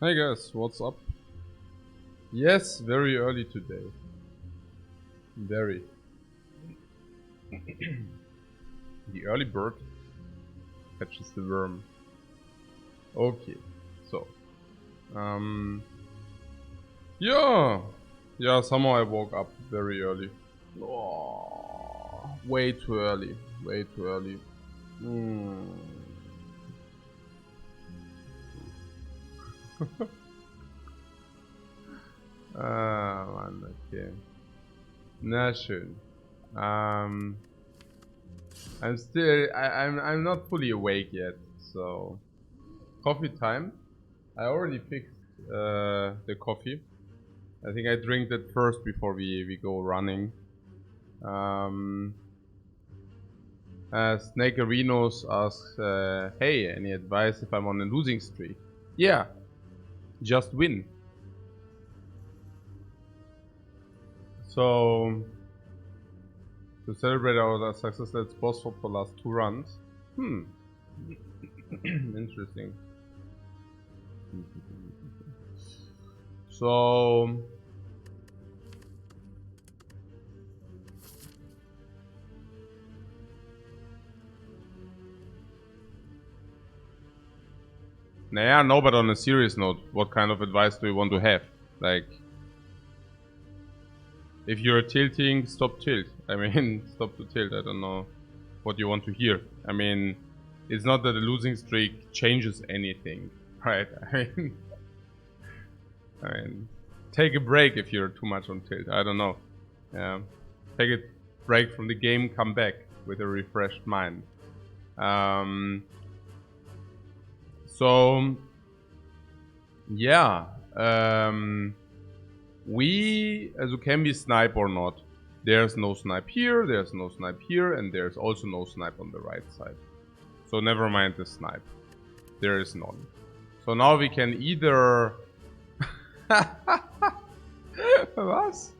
Hey guys, what's up? Yes, very early today. Very. The early bird catches the worm. Okay, so. Yeah. Yeah, somehow I woke up very early. Oh, way too early. Way too early. Mann, okay. Na schön. I'm still, I'm not fully awake yet, so. Coffee time. I already fixed the coffee. I think I drink that first before we go running. Snake Arenos asks, hey, any advice if I'm on a losing streak? Yeah, just win. So, to celebrate our success, let's boss swap for last 2 runs. Interesting. So, naja, no, but on a serious note, what kind of advice do you want to have? Like, if you're tilting, stop tilt. I mean, stop to tilt. I don't know what you want to hear. I mean, it's not that a losing streak changes anything, right? I mean, take a break if you're too much on tilt. I don't know. Yeah, take a break from the game, come back with a refreshed mind. So, yeah. Also can we snipe or not? There's no snipe here, there's no snipe here, and there's also no snipe on the right side. So never mind the snipe. There is none. So now we can either... Was?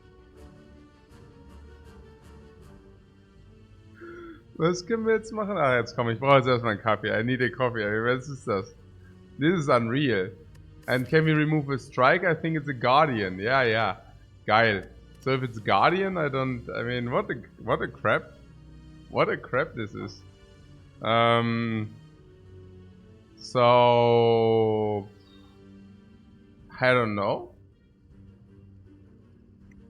Was können wir jetzt machen? Ah, jetzt komm, ich brauche jetzt erstmal einen Kaffee. I need a coffee. Was ist das? This is unreal. And can we remove a strike? I think it's a Guardian. Yeah. Geil. So if it's Guardian, I mean, what a crap. What a crap this is. So... I don't know.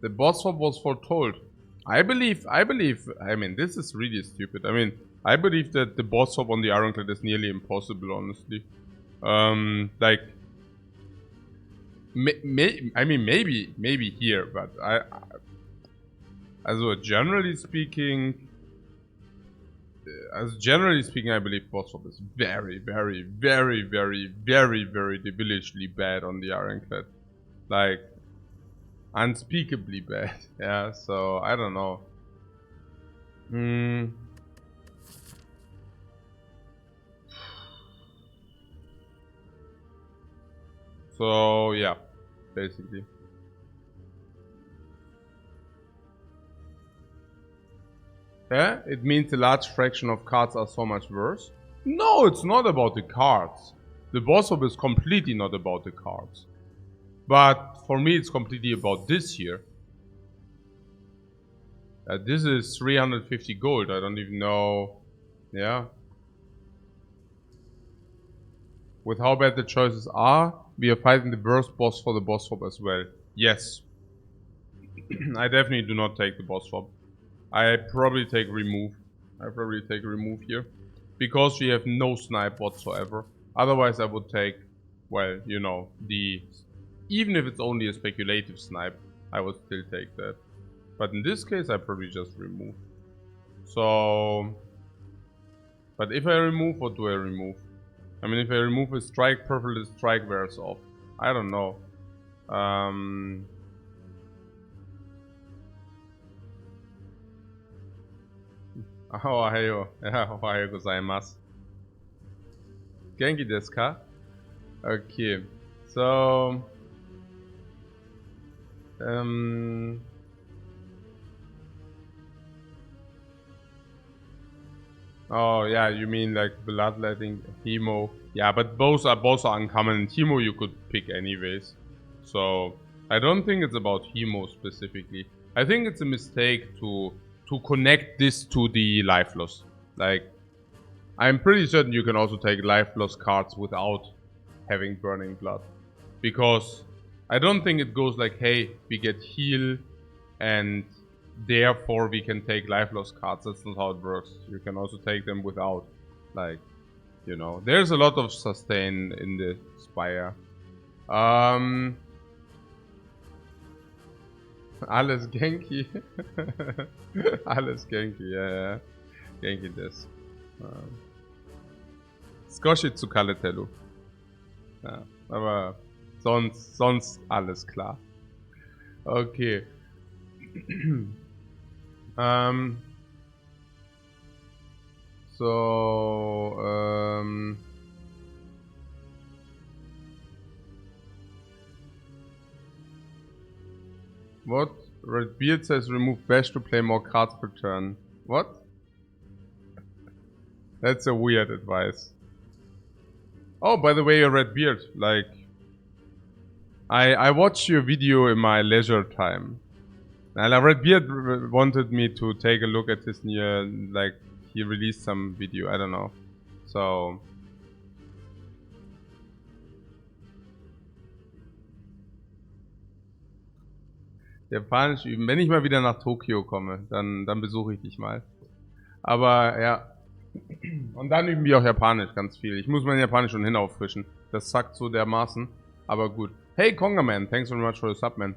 The boss swap was foretold. I believe, I mean, this is really stupid. I mean, I believe that the boss swap on the Ironclad is nearly impossible, honestly. Like... I mean, maybe here, but generally speaking, I believe boss swap is very devilishly bad on the Ironclad, like unspeakably bad. Yeah, so I don't know. So yeah, basically. Yeah, it means a large fraction of cards are so much worse. No, it's not about the cards. The boss swap is completely not about the cards. But for me, it's completely about this here. This is 350 gold. I don't even know. Yeah. With how bad the choices are, we are fighting the worst boss for the boss swap as well. Yes. I definitely do not take the boss swap. I probably take remove. Here. Because we have no snipe whatsoever. Otherwise I would take, well, you know, even if it's only a speculative snipe, I would still take that. But in this case I probably just remove. So... But if I remove, what do I remove? I mean, if I remove a strike, purple the strike wears off. I don't know. Ohayo. Ohayo gozaimasu. Genki desu ka? Okay. So... Oh yeah, you mean like bloodletting, hemo? Yeah, but both are uncommon. Hemo you could pick anyways. So I don't think it's about hemo specifically. I think it's a mistake to connect this to the life loss. Like I'm pretty certain you can also take life loss cards without having burning blood. Because I don't think it goes like, hey, we get heal and therefore we can take life loss cards. That's not how it works. You can also take them without. Like, you know, there's a lot of sustain in the Spire. Alles Genki. Alles Genki, ja. Genki des. Skoshi zu Kaletellu. Ja, aber sonst alles klar. Okay. What? Redbeard says remove Bash to play more cards per turn. What? That's a weird advice. Oh, by the way, Redbeard, like, I watched your video in my leisure time. And Redbeard wanted me to take a look at his new, like, he released some video, I don't know. So... Japanisch üben. Wenn ich mal wieder nach Tokio komme, dann besuche ich dich mal. Aber, ja. Und dann üben wir auch Japanisch ganz viel. Ich muss mein Japanisch schon hinauffrischen. Das zackt so dermaßen. Aber gut. Hey, Kongaman, thanks very much for the sub, man.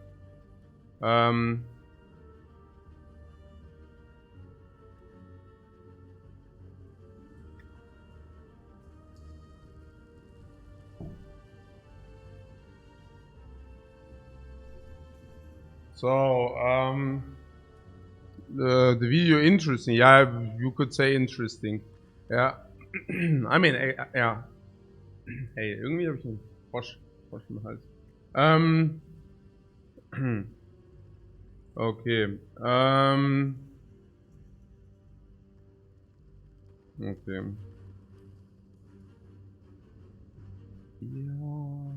So, the video interesting. Yeah, you could say interesting. Ja. I mean, ja. Hey, irgendwie habe ich einen Frosch im Hals. Okay. Okay. Ja.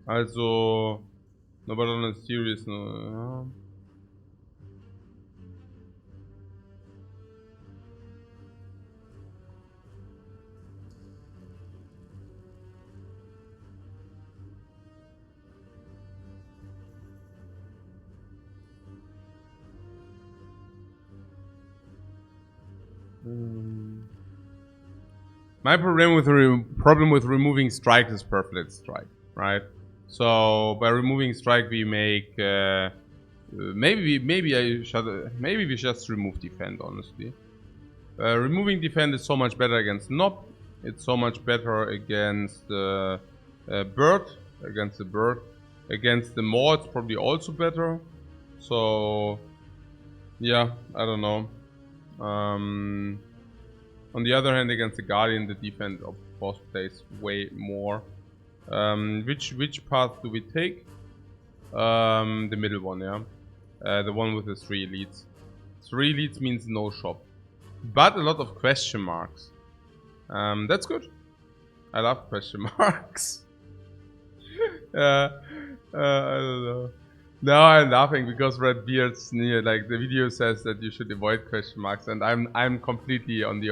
Also, no, but on a serious note, ja. My problem with removing strike is perfect strike, right? So by removing strike, we make maybe we just remove defend. Honestly, removing defend is so much better against Nob. It's so much better against bird, against the bird, against the Maw. It's probably also better. So yeah, I don't know. On the other hand, against the Guardian, the defense of course plays way more. Which path do we take? The middle one, yeah. The one with the 3 elites. 3 elites means no shop, but a lot of question marks. That's good. I love question marks. I don't know. No, I'm laughing because Redbeard's near, like the video says that you should avoid question marks, and I'm completely on the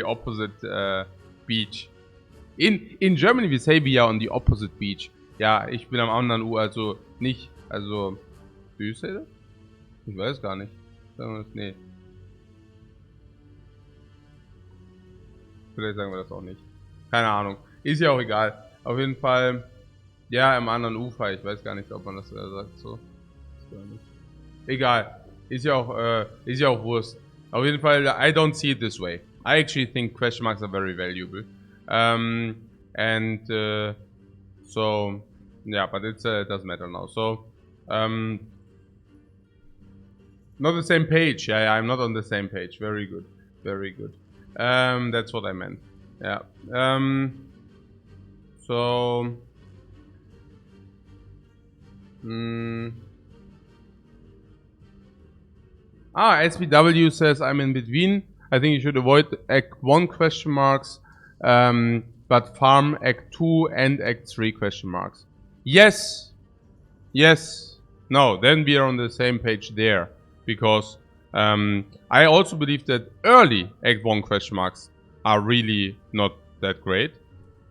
opposite beach. In Germany we say we are on the opposite beach. Ja, ich bin am anderen Ufer, also nicht, also do you say that? Ich weiß gar nicht. Nee. Vielleicht sagen wir das auch nicht. Keine Ahnung. Ist ja auch egal. Auf jeden Fall. Ja, am anderen Ufer. Ich weiß gar nicht, ob man das sagt so. Egal. Ist ja auch Wurst. Auf jeden Fall, I don't see it this way. I actually think question marks are very valuable. So, yeah, but it doesn't matter now. So, not the same page. Yeah, I'm not on the same page. Very good. Very good. That's what I meant. Yeah. So... SPW says I'm in between. I think you should avoid Act 1 question marks, but farm Act 2 and Act 3 question marks. Yes. Yes. No, then we are on the same page there. Because I also believe that early Act 1 question marks are really not that great.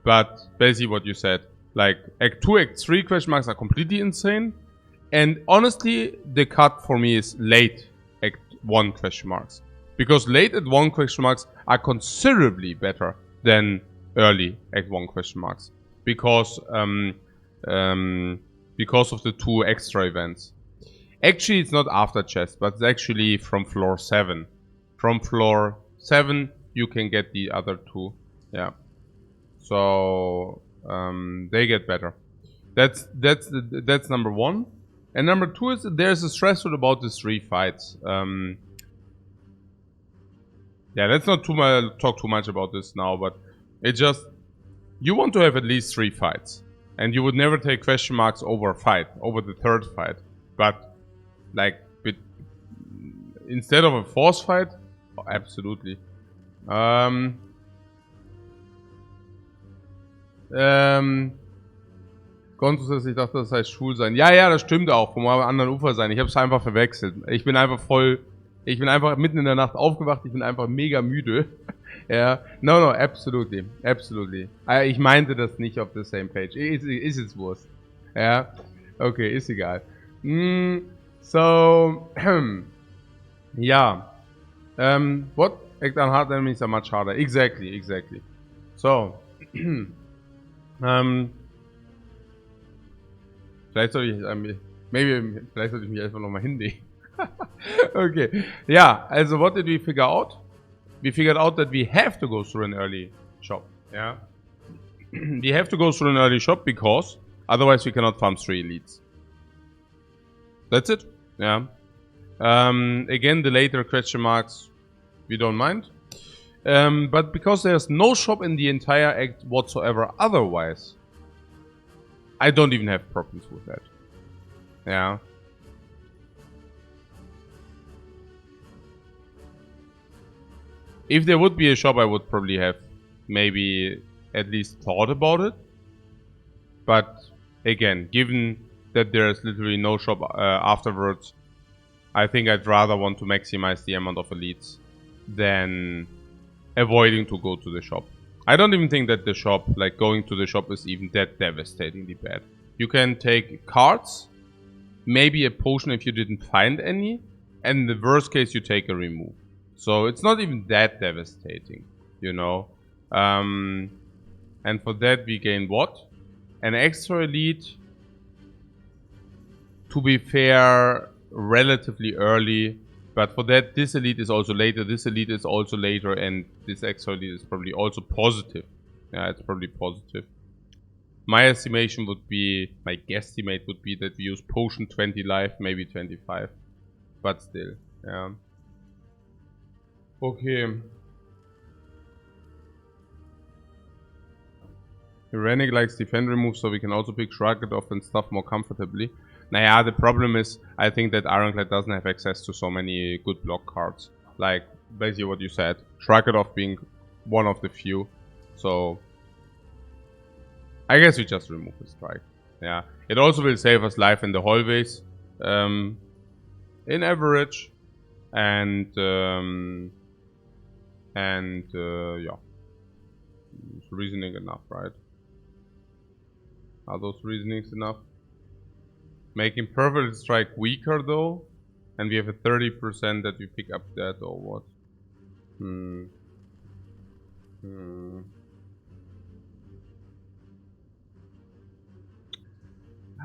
But basically what you said, like Act 2, Act 3 question marks are completely insane. And honestly, the cut for me is late Act 1 question marks. Because late Act 1 question marks are considerably better than early Act 1 question marks. Because of the 2 extra events. Actually, it's not after chest, but it's actually from floor 7. From floor 7, you can get the other 2. Yeah. So, they get better. That's number 1. And number 2 is that there's a stressor about the 3 fights. Yeah, let's not talk too much about this now, but it just... You want to have at least 3 fights. And you would never take question marks over a fight, over the 3rd fight. But, like, instead of a 4th fight? Oh, absolutely. Kontus, ich dachte, das heißt schwul sein. Ja, das stimmt auch. Vom anderen Ufer sein. Ich habe es einfach verwechselt. Ich bin einfach mitten in der Nacht aufgewacht. Ich bin einfach mega müde. Ja. No, absolutely. Absolutely. Ich meinte das nicht auf the same page. Ist jetzt Wurst. Ja. Okay, ist egal. So, ja. What? Act on hard enemies are much harder. Exactly. So. Vielleicht sollte ich mich einfach nochmal hinlegen. Okay. Yeah, also what did we figure out? We figured out that we have to go through an early shop. Yeah. We have to go through an early shop because otherwise we cannot farm 3 elites. That's it. Yeah. Again, the later question marks, we don't mind. But because there's no shop in the entire act whatsoever otherwise, I don't even have problems with that. Yeah. If there would be a shop, I would probably have maybe at least thought about it. But again, given that there's literally no shop afterwards, I think I'd rather want to maximize the amount of elites than avoiding to go to the shop. I don't even think that the shop, like going to the shop, is even that devastatingly bad. You can take cards, maybe a potion if you didn't find any, and in the worst case you take a remove. So it's not even that devastating, you know. And for that we gain what? An extra elite. To be fair, relatively early. But for that, this elite is also later, this elite is also later, and this extra elite is probably also positive. Yeah, it's probably positive. My estimation would be, my guesstimate would be that we use potion 20 life, maybe 25. But still, yeah. Okay. Irenic likes defend remove, so we can also pick Shrug It Off and stuff more comfortably. Naja, the problem is, I think that Ironclad doesn't have access to so many good block cards. Like, basically what you said. Shrug It Off being one of the few. So, I guess we just remove the strike. Yeah. It also will save us life in the hallways. In average. And yeah. It's reasoning enough, right? Are those reasonings enough? Making Perfect Strike weaker though, and we have a 30% that we pick up that or what? I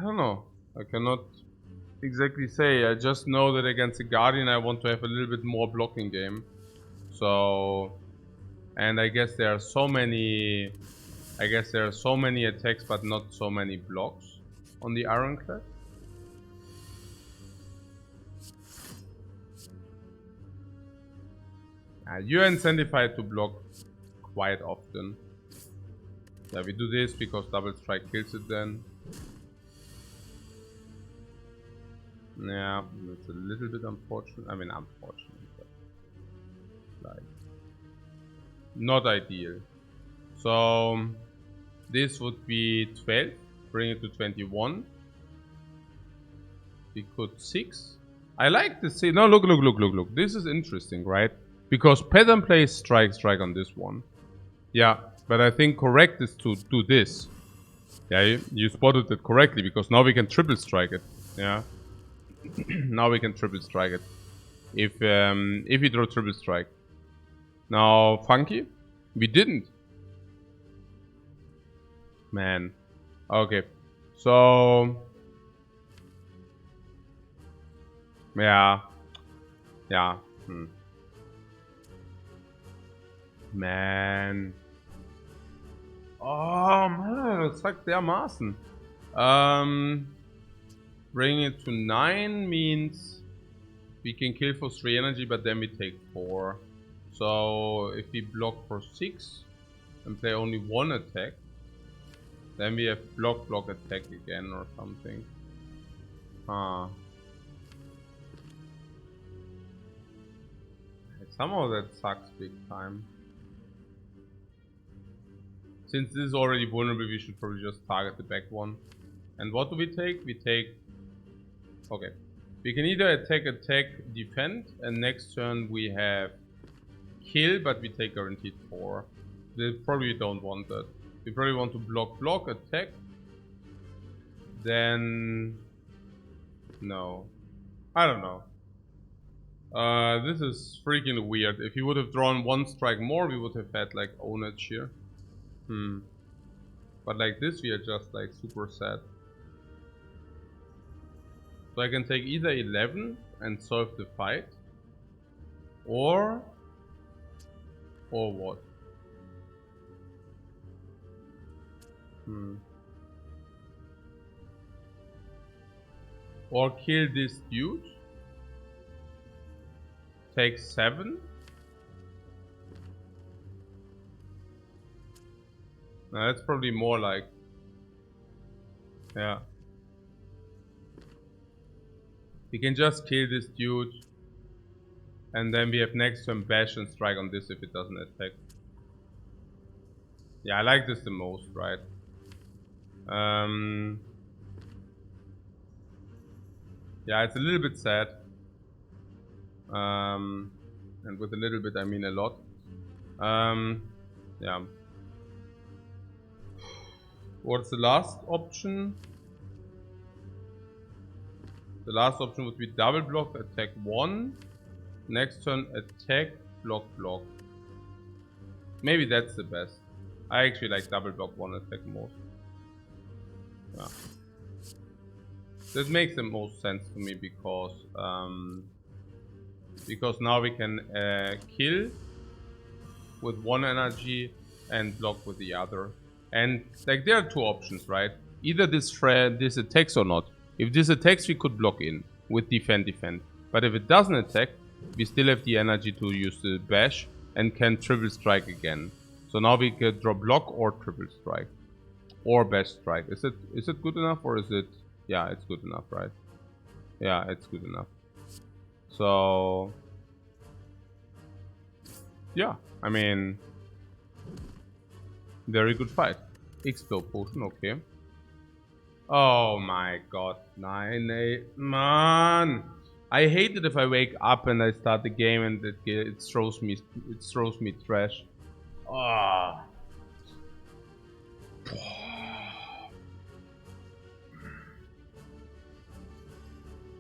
don't know. I cannot exactly say. I just know that against the Guardian I want to have a little bit more blocking game. So, and I guess there are so many attacks but not so many blocks on the Ironclad. You're incentivized to block quite often. Yeah, we do this because double strike kills it then. Yeah, it's a little bit unfortunate. I mean, unfortunate. But like, Not ideal. So this would be 12. Bring it to 21. We could 6. I like this. No, look. This is interesting, right? Because pattern plays strike on this one. Yeah, but I think correct is to do this. Yeah, you spotted it correctly, because now we can triple strike it. Yeah. Now we can triple strike it. If we draw triple strike. Now, funky? We didn't. Man. Okay. So... Yeah. Ja. Man. Oh man, das sagt dermaßen. Bring it to 9 means we can kill for 3 energy, but then we take 4. So if we block for 6 and play only 1 attack, then we have block attack again or something. Somehow that sucks big time. Since this is already vulnerable, we should probably just target the back one. And what do we take? We take... Okay. We can either attack, defend, and next turn we have kill, but we take guaranteed 4. We probably don't want that. We probably want to block, attack. Then... No. I don't know. This is freaking weird. If he would have drawn 1 strike more, we would have had like ownage here. But like this, we are just like super sad. So I can take either 11 and solve the fight, or what? Or kill this dude. Take 7. Now that's probably more like... Yeah. We can just kill this dude. And then we have next turn bash and strike on this if it doesn't attack. Yeah, I like this the most, right? Yeah, it's a little bit sad. And with a little bit I mean a lot. Yeah. What's the last option? The last option would be double block, attack 1. Next turn attack, block. Maybe that's the best. I actually like double block 1 attack most. Yeah. That makes the most sense to me because now we can kill with 1 energy and block with the other. And like there are 2 options, right? Either this attacks or not. If this attacks, we could block in with defend. But if it doesn't attack, we still have the energy to use the bash and can triple strike again. So now we can draw block or triple strike or bash strike. Is it good enough, or is it? Yeah, it's good enough, right? Yeah, it's good enough. So yeah, I mean, very good fight. Explode potion, okay. Oh my god, 9-8, man! I hate it if I wake up and I start the game and it throws me trash. Ah.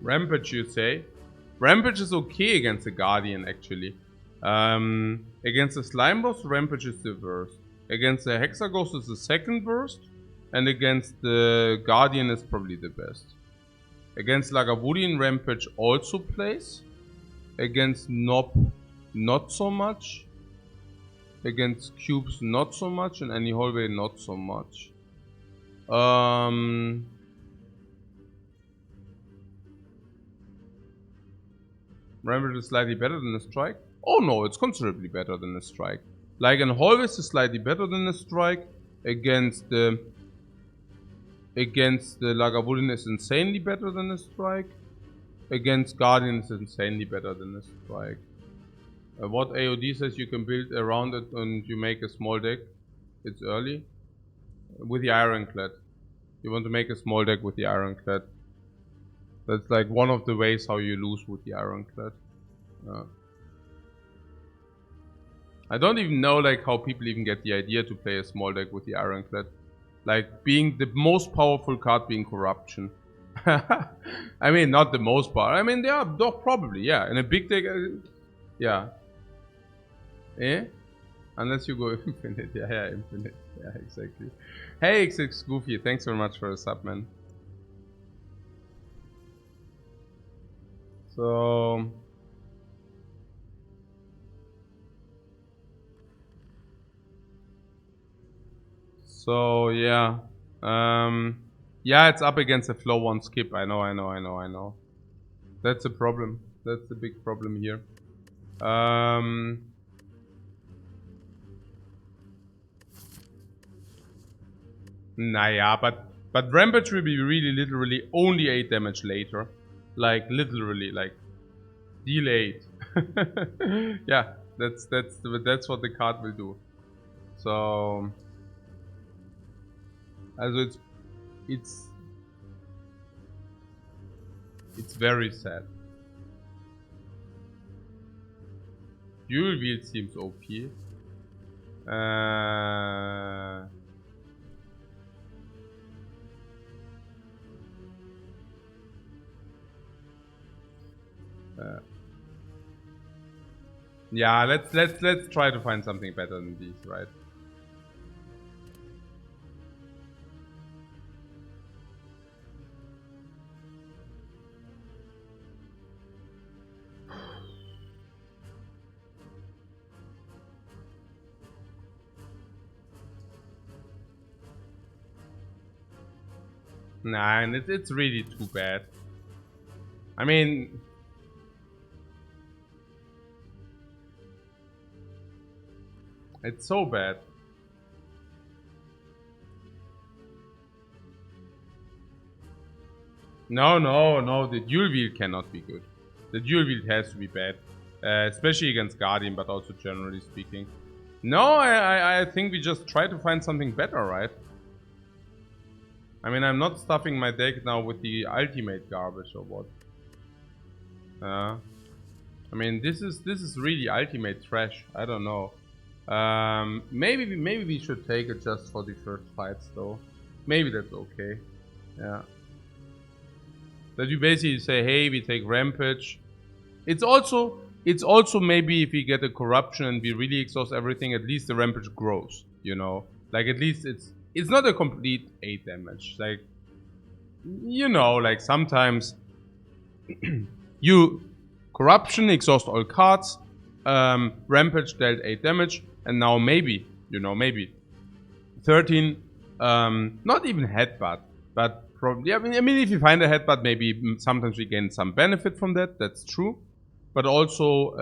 Rampage, you say? Rampage is okay against the Guardian, actually. Against the Slime Boss, Rampage is the worst. Against the Hexaghost is the second worst. And against the Guardian is probably the best. Against Lagavulin, Rampage also plays. Against Nob, not so much. Against Cubes, not so much. And any hallway, not so much. Rampage is slightly better than a strike. Oh no, it's considerably better than a strike. Like an hallways is slightly better than a strike. Against the Lagavulin is insanely better than a strike. Against Guardian is insanely better than a strike. What AOD says you can build around it and you make a small deck. It's early. With the Ironclad. You want to make a small deck with the Ironclad. That's like one of the ways how you lose with the Ironclad. I don't even know like how people even get the idea to play a small deck with the Ironclad. Like being the most powerful card being Corruption. I mean, not the most powerful. I mean, they are probably, yeah. In a big deck, yeah. Eh? Unless you go infinite. Yeah, infinite. Yeah, exactly. Hey, XX Goofy, thanks very much for the sub, man. So yeah. Yeah, it's up against a flow one skip. I know. That's a problem. That's the big problem here. Naja, but Rampage will be really literally only 8 damage later. Like literally, like delayed. Yeah, that's what the card will do. So also it's very sad. Dual Wield seems OP. Yeah, let's try to find something better than these, right? Nah, and it's really too bad. I mean, it's so bad. No, the dual wield cannot be good. The dual wield has to be bad. Especially against Guardian, but also generally speaking. No, I think we just try to find something better, right? I mean, I'm not stuffing my deck now with the ultimate garbage or what. I mean, this is really ultimate trash. I don't know. Maybe we should take it just for the first fights, though. Maybe that's okay. Yeah. That you basically say, hey, we take Rampage. It's also maybe if we get a Corruption and we really exhaust everything, at least the Rampage grows. You know, like at least it's not a complete 8 damage. Like, you know, like sometimes you Corruption, exhaust all cards, Rampage dealt 8 damage, and now maybe, you know, maybe 13, not even Headbutt, but probably, I mean, if you find a Headbutt, maybe sometimes we gain some benefit from that, that's true, but also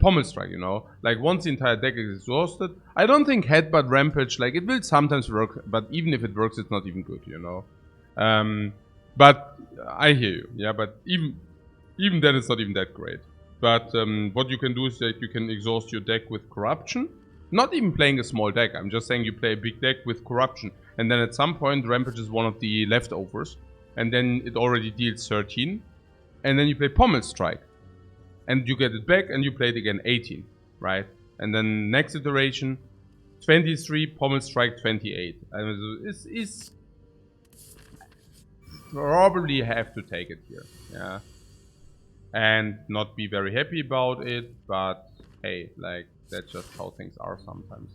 Pommel Strike, you know, like once the entire deck is exhausted, I don't think Headbutt Rampage, like it will sometimes work, but even if it works, it's not even good, you know. But I hear you, yeah, but even then it's not even that great. But what you can do is that you can exhaust your deck with Corruption. Not even playing a small deck, I'm just saying you play a big deck with Corruption. And then at some point Rampage is one of the leftovers. And then it already deals 13. And then you play Pommel Strike. And you get it back and you play it again 18. Right? And then next iteration, 23, Pommel Strike 28. And it's probably have to take it here. Yeah. And not be very happy about it, but hey, like that's just how things are sometimes.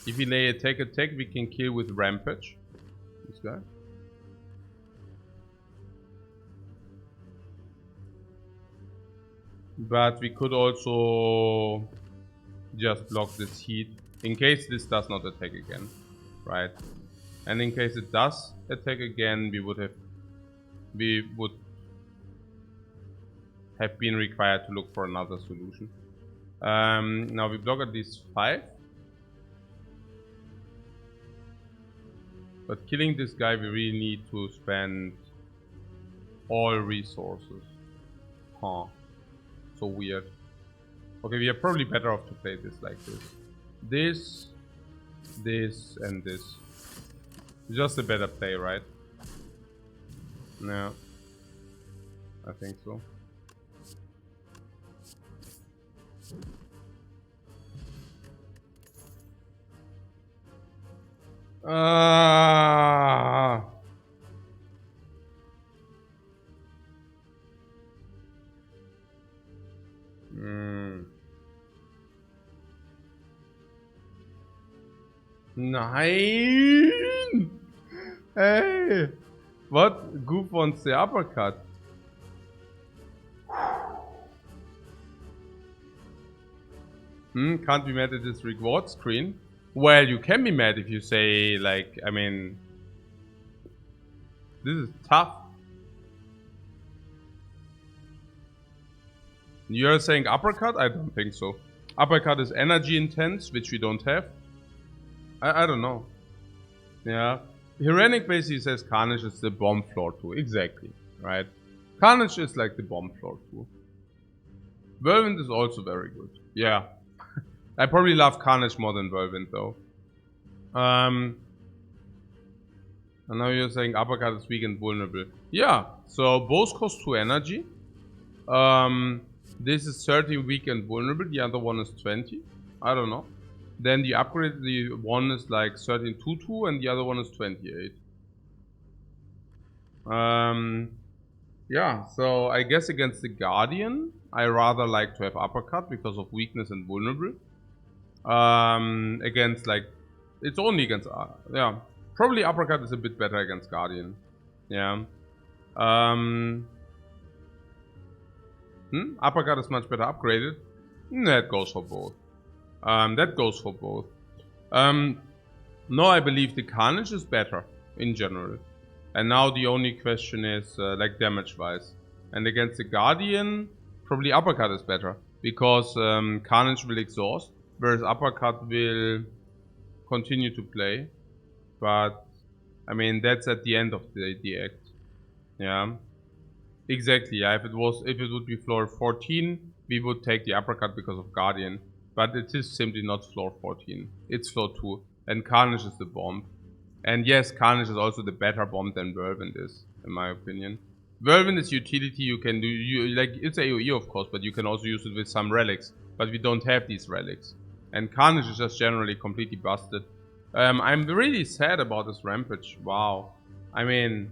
If we lay attack, we can kill with Rampage. This guy. But we could also just block this heat in case this does not attack again, right? And in case it does attack again, we would have been required to look for another solution. Now we block at least 5. But killing this guy, we really need to spend all resources. Huh. So weird. Okay, we are probably better off to play this like this. This, and this. Just a better play, right? Yeah. I think so. Nein! Hey! What? Goof wants the uppercut. Can't be mad at this reward screen. Well, you can be mad if you say, like, I mean... This is tough. You're saying uppercut? I don't think so. Uppercut is energy intense, which we don't have. I don't know. Yeah. Hirenic basically says Carnage is the bomb floor 2. Exactly. Right? Carnage is like the bomb floor 2. Whirlwind is also very good. Yeah. I probably love Carnage more than Whirlwind though. And now you're saying uppercut is weak and vulnerable. Yeah. So both cost 2 energy. This is 30 weak and vulnerable. The other one is 20. I don't know. Then the upgrade, the one is like 13 2 and the other one is 28. Yeah, so I guess against the Guardian, I rather like to have uppercut because of weakness and vulnerable. Against like, it's only against, yeah, probably uppercut is a bit better against Guardian. Yeah. Uppercut is much better upgraded. That goes for both. That goes for both. No, I believe the Carnage is better in general. And now the only question is like damage wise. And against the Guardian, probably uppercut is better. Because Carnage will exhaust, whereas uppercut will continue to play. But I mean that's at the end of the act. Yeah. Exactly, yeah. If it would be floor 14, we would take the uppercut because of Guardian. But it is simply not floor 14. It's floor 2. And Carnage is the bomb. And yes, Carnage is also the better bomb than Whirlwind is, in my opinion. Whirlwind is utility you can do. Like it's AoE of course, but you can also use it with some relics. But we don't have these relics. And Carnage is just generally completely busted. I'm really sad about this Rampage. Wow. I mean...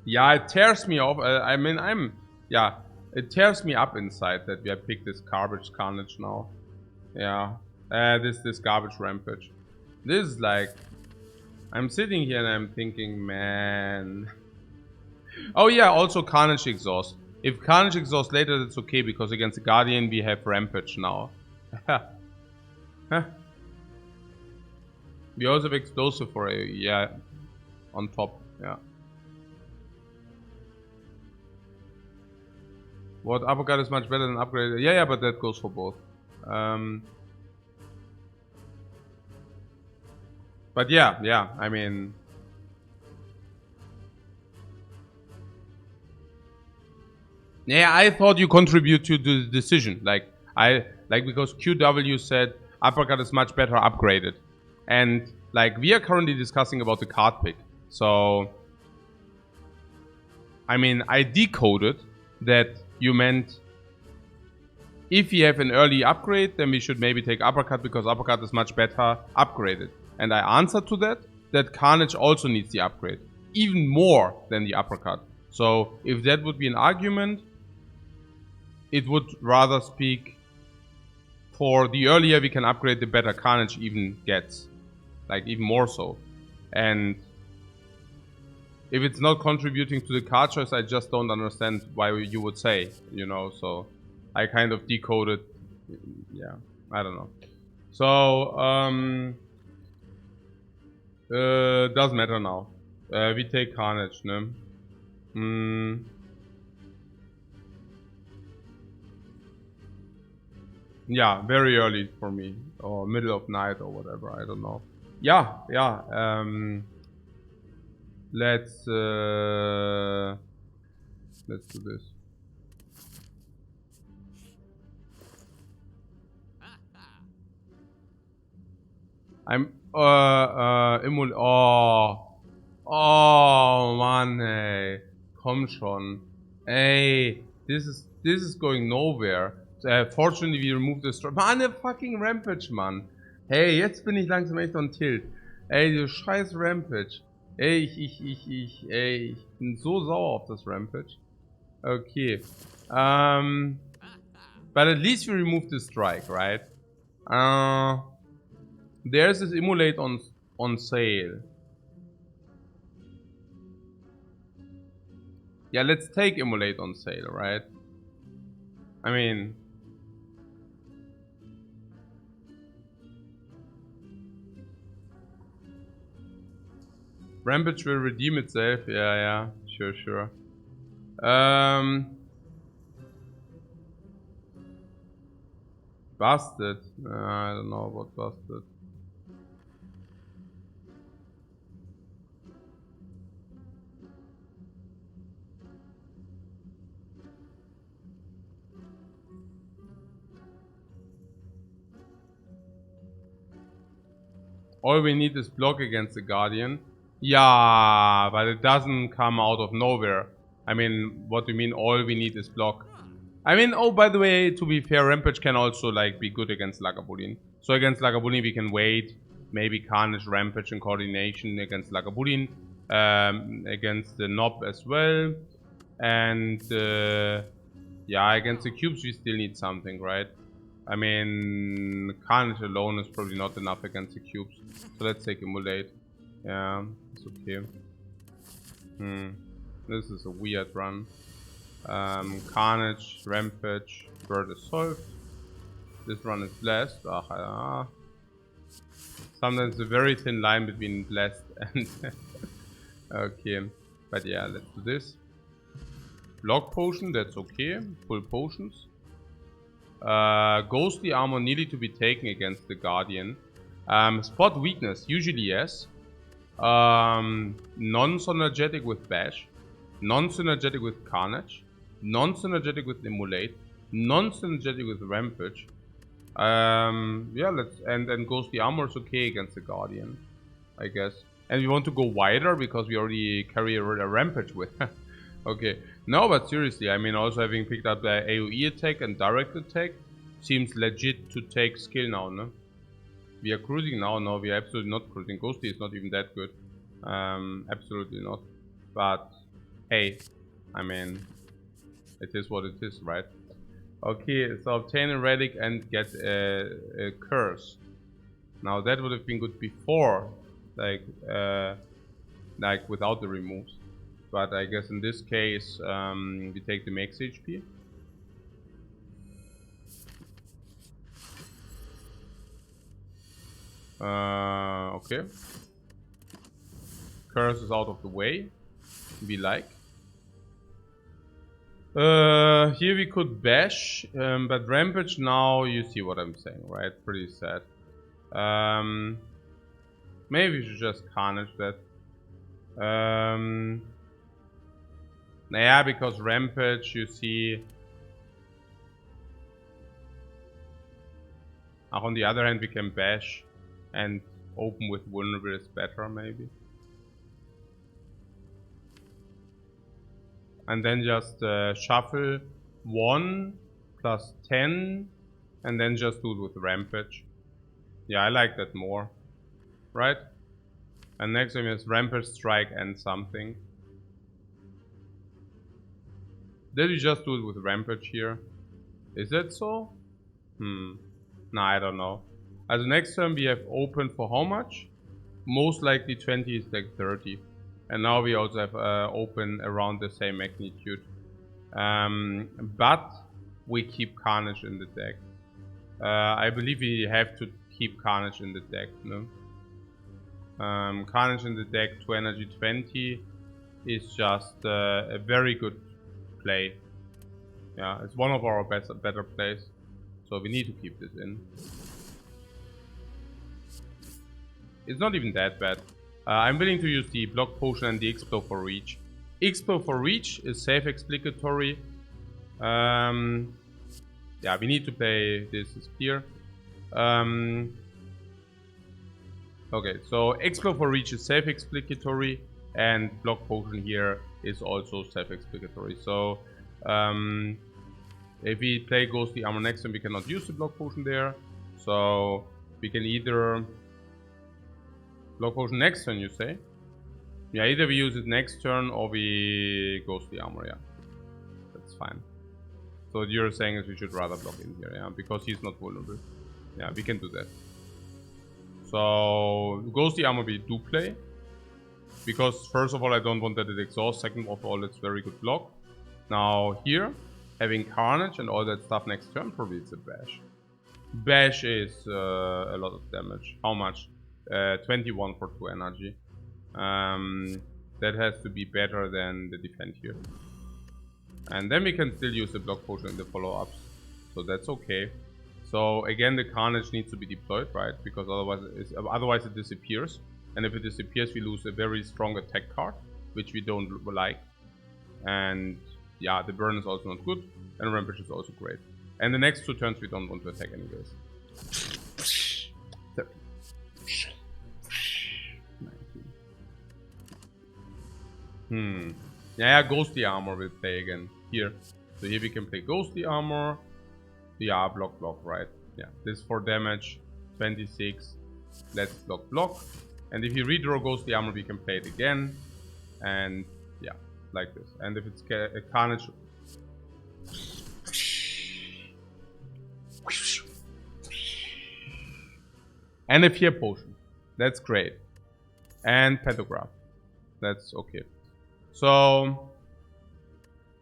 Yeah, it tears me off. I mean, yeah, it tears me up inside that we have picked this garbage Carnage now. Yeah, this garbage Rampage. This is like, I'm sitting here and I'm thinking, man. Oh yeah, also Carnage exhaust. If Carnage exhaust later, that's okay because against the Guardian we have Rampage now. We also have explosive for a, yeah, on top, yeah. What uppercut is much better than upgrade? Yeah, but that goes for both. But yeah, I mean... Yeah, I thought you contribute to the decision. Like, because QW said uppercut is much better upgraded. And, like, we are currently discussing about the card pick. So... I mean, I decoded that you meant if we have an early upgrade, then we should maybe take uppercut because uppercut is much better upgraded. And I answered to that Carnage also needs the upgrade. Even more than the uppercut. So if that would be an argument, it would rather speak for the earlier we can upgrade, the better Carnage even gets. Like even more so. And if it's not contributing to the card choice, I just don't understand why you would say, you know, so I kind of decoded, yeah, I don't know. So, doesn't matter now. We take Carnage, ne? Yeah, very early for me, or middle of night or whatever. I don't know. Yeah, yeah. Let's do this. I'm oh Mann, ey. Komm schon. Ey, this is going nowhere. Fortunately we removed the Mann, der fucking Rampage, Mann. Hey, jetzt bin ich langsam echt on tilt. Ey, du scheiß Rampage. Ey, ich bin so sauer auf das Rampage. Okay. But at least we removed the strike, right? There's this emulate on sale. Yeah, let's take emulate on sale, right? I mean, Rampage will redeem itself. Yeah, sure. Busted. I don't know about busted. All we need is block against the Guardian. Yeah, but it doesn't come out of nowhere. I mean, what do you mean all we need is block? I mean, oh, by the way, to be fair, Rampage can also, like, be good against Lagavulin. So against Lagavulin, we can wait. Maybe Carnage, Rampage, and Coordination against Lagavulin. Against the Knob as well. And, yeah, against the cubes, we still need something, right? I mean, Carnage alone is probably not enough against the cubes. So let's take Immolate. Yeah, it's okay. This is a weird run. Carnage, Rampage, Bird is solved. This run is blessed. Sometimes a very thin line between blessed and okay. But yeah, let's do this. Block potion, that's okay. Full potions. Ghostly armor needed to be taken against the Guardian. Spot weakness, usually yes. Non-synergetic with Bash. Non-synergetic with Carnage. Non-synergetic with Immolate. Non-synergetic with Rampage. Yeah, let's and Ghostly armor is okay against the Guardian, I guess. And we want to go wider because we already carry a Rampage with. Okay. No, but seriously, I mean, also having picked up the AoE attack and direct attack seems legit to take skill now, no? We are cruising now. No, we are absolutely not cruising. Ghostly is not even that good. Absolutely not. But hey, I mean, it is what it is, right? Okay, so obtain a relic and get a curse. Now that would have been good before, like without the removes. But I guess in this case, we take the max HP. Okay. Curse is out of the way. We like. Here we could bash, but Rampage now, you see what I'm saying, right? Pretty sad. Maybe we should just Carnage that. Yeah, because Rampage, you see. On the other hand, we can bash and open with vulnerable is better, maybe. And then just shuffle 1 plus 10 and then just do it with Rampage. Yeah, I like that more. Right? And next time is Rampage, Strike and something. Did we just do it with Rampage here? Is that so? Nah, I don't know. As the next turn we have open for how much? Most likely 20 is like 30. And now we also have open around the same magnitude. But we keep Carnage in the deck. I believe we have to keep Carnage in the deck, no? Carnage in the deck to energy 20 is just a very good play. Yeah, it's one of our better plays. So we need to keep this in. It's not even that bad. I'm willing to use the block potion and the explode for reach. Explode for reach is self-explanatory. Yeah, we need to play this Spear. Okay, so explode for reach is self-explanatory, and block potion here is also self-explanatory. So if we play ghostly armor next turn, we cannot use the block potion there. So we can either block potion next turn, you say? Yeah, either we use it next turn or we ghostly armor. Yeah, that's fine. So what you're saying is we should rather block in here, yeah, because he's not vulnerable. Yeah, we can do that. So ghostly armor we do play, because first of all I don't want that it exhausts. Second of all, it's very good block. Now here, having Carnage and all that stuff next turn, probably it's a Bash. Bash is a lot of damage. How much? 21 for 2 energy. That has to be better than the defend here. And then we can still use the block potion in the follow-ups. So that's okay. So again, the Carnage needs to be deployed, right? Because otherwise it disappears. And if it disappears, we lose a very strong attack card, which we don't like. And yeah, the burn is also not good. And Rampage is also great. And the next 2 turns we don't want to attack anyways. Yeah, ghostly armor will play again here. So here we can play ghostly armor. Yeah, block, right? Yeah, this for damage, 26. Let's block. And if you redraw ghostly armor, we can play it again. And yeah, like this. And if it's a Carnage. And a Fear Potion. That's great. And Pantograph. That's okay. So,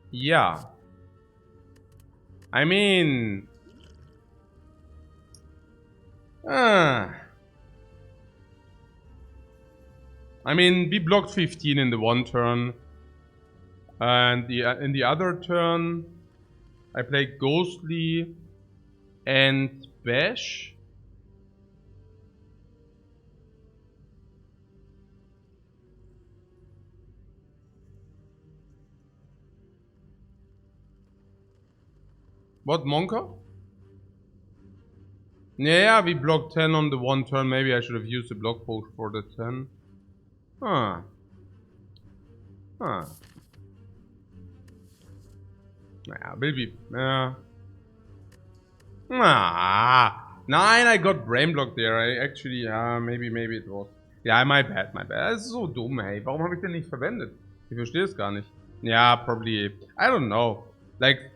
yeah. I mean... we blocked 15 in the one turn. And in the other turn, I played Ghostly and Bash. What, Monka? Yeah, we blocked 10 on the one turn. Maybe I should have used the block potion for the 10. Yeah, will be... Nein, I got brain blocked there. I actually... maybe it was... Ja, my bad. Das ist so dumm, hey. Warum habe ich den nicht verwendet? Ich verstehe es gar nicht. Ja, probably... I don't know. Like...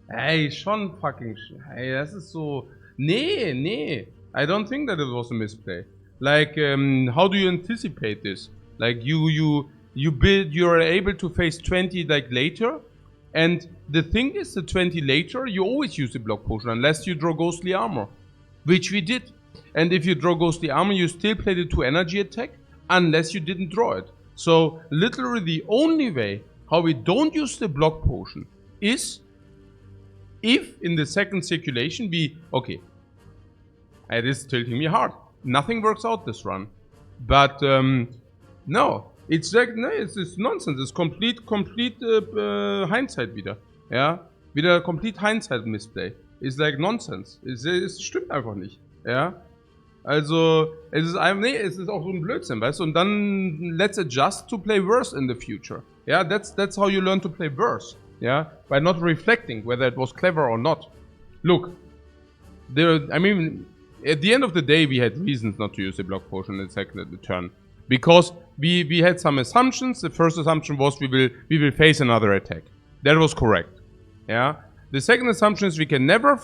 Hey, schon fucking... Hey, das ist so... Nee. I don't think that it was a misplay. Like, how do you anticipate this? Like, you're able to face 20 like later, and the thing is, the 20 later, you always use the block potion unless you draw ghostly armor, which we did. And if you draw ghostly armor, you still play the 2 energy attack unless you didn't draw it. So literally, the only way how we don't use the block potion is if in the second circulation we it is tilting me hard. Nothing works out this run. But no, it's like it's nonsense. It's complete hindsight wieder. Ja, wieder complete hindsight misplay. It's like nonsense. Es stimmt einfach nicht. Ja, also es ist auch so ein Blödsinn, weißt du? Und dann let's adjust to play worse in the future. Yeah, that's how you learn to play worse. Yeah, by not reflecting whether it was clever or not. Look, at the end of the day, we had reasons not to use the block potion in the second turn. Because we had some assumptions. The first assumption was we will face another attack. That was correct. Yeah. The second assumption is we can never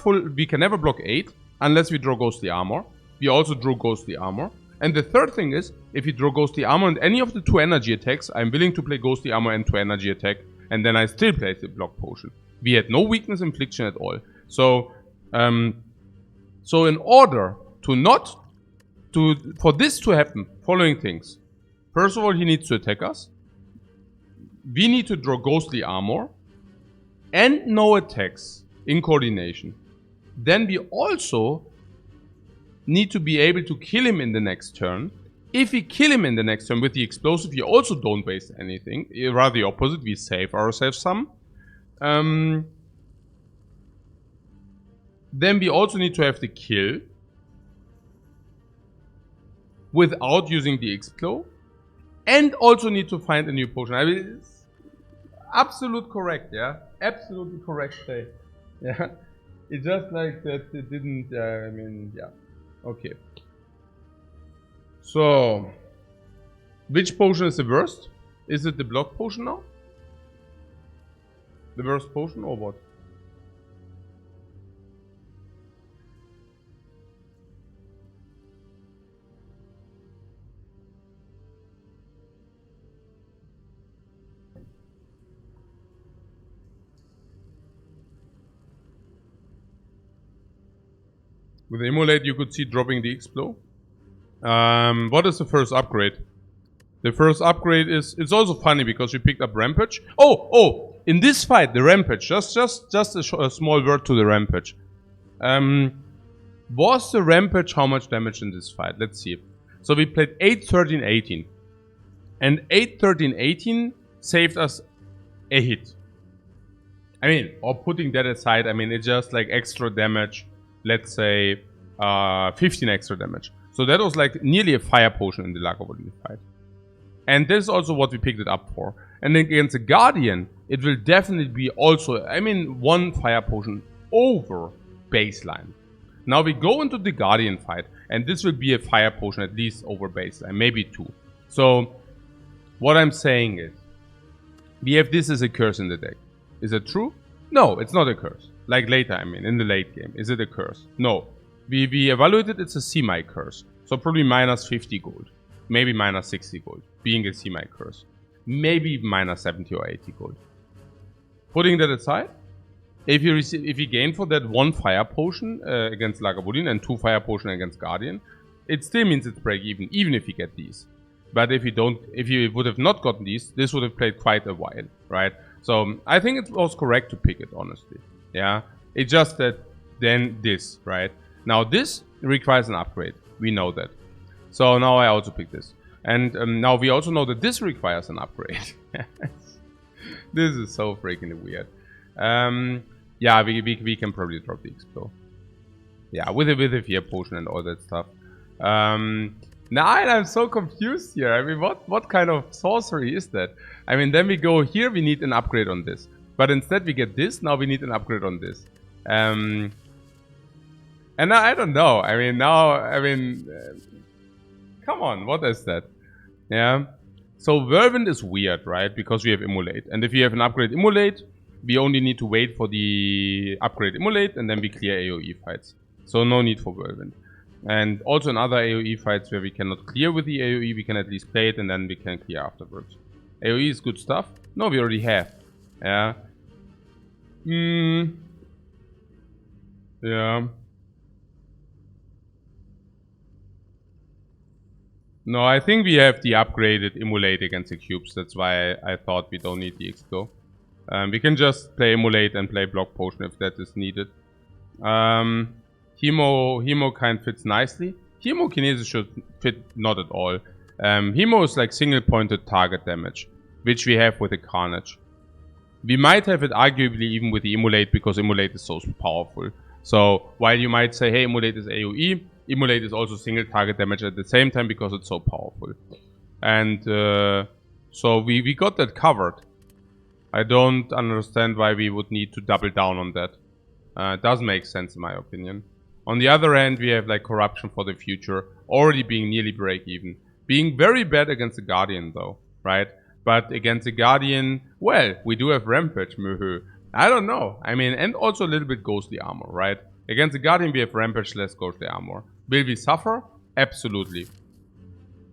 block 8 unless we draw ghostly armor. We also drew ghostly armor. And the third thing is, if you draw ghostly armor and any of the 2 energy attacks, I'm willing to play ghostly armor and 2 energy attack, and then I still play the block potion. We had no weakness infliction at all. So in order for this to happen, following things. First of all, he needs to attack us. We need to draw ghostly armor. and no attacks in coordination, then we also need to be able to kill him in the next turn. If we kill him in the next turn with the explosive, we also don't waste anything. Rather the opposite, we save ourselves some. Then we also need to have the kill without using the explo, and also need to find a new potion. I mean, it's absolute correct, yeah? Absolutely correct say. Yeah? It's just like that it didn't, I mean, yeah. Okay. So, which potion is the worst? Is it the block potion now? The worst potion or what? With Immolate you could see dropping the Explo. What is the first upgrade? The first upgrade is, it's also funny because we picked up Rampage. Oh! In this fight, the Rampage, just a small word to the Rampage. Was the Rampage how much damage in this fight? Let's see. So we played 8, 13, 18. And 8, 13, 18 saved us a hit. I mean, or putting that aside, I mean, it's just like extra damage. Let's say 15 extra damage. So that was like nearly a fire potion in the Lagavulin fight. And this is also what we picked it up for. And against the Guardian, it will definitely be also, I mean, one fire potion over baseline. Now we go into the Guardian fight, and this will be a fire potion at least over baseline, maybe 2. So, what I'm saying is, we have this as a curse in the deck. Is it true? No, it's not a curse. Like later, I mean, in the late game. Is it a curse? No. We evaluated it's a semi-curse. So probably minus 50 gold. Maybe minus 60 gold. Being a semi-curse. Maybe minus 70 or 80 gold. Putting that aside, if you gain for that 1 fire potion against Lagavulin and 2 fire potion against Guardian, it still means it's break even if you get these. But if you would have not gotten these, this would have played quite a while, right? So I think it was correct to pick it, honestly. Yeah, it's just that then this, right? Now this requires an upgrade. We know that. So now I also pick this. And now we also know that this requires an upgrade. This is so freaking weird. Yeah, we can probably drop the Explo. Yeah, with a fear potion and all that stuff. Now I'm so confused here. I mean, what kind of sorcery is that? I mean, then we go here, we need an upgrade on this. But instead we get this, now we need an upgrade on this. And now, I don't know. I mean, come on, what is that? Yeah. So Whirlwind is weird, right? Because we have Immolate. And if you have an upgrade Immolate, we only need to wait for the upgrade Immolate and then we clear AoE fights. So no need for Whirlwind. And also in other AoE fights where we cannot clear with the AoE, we can at least play it and then we can clear afterwards. AoE is good stuff. No, we already have. Yeah. Yeah. No, I think we have the upgraded Immolate against the cubes. That's why I thought we don't need the Explo. We can just play Immolate and play Block Potion if that is needed. Hemo kind fits nicely. Hemokinesis should fit not at all. Hemo is like single pointed target damage, which we have with the Carnage. We might have it arguably even with the Immolate because Immolate is so powerful. So while you might say, hey, Immolate is AoE, Immolate is also single target damage at the same time because it's so powerful. And so we got that covered. I don't understand why we would need to double down on that. It doesn't make sense in my opinion. On the other hand, we have like Corruption for the Future, already being nearly break even. Being very bad against the Guardian though, right? But against the Guardian, well, we do have Rampage, I don't know. I mean, and also a little bit Ghostly Armor, right? Against the Guardian, we have Rampage less Ghostly Armor. Will we suffer? Absolutely.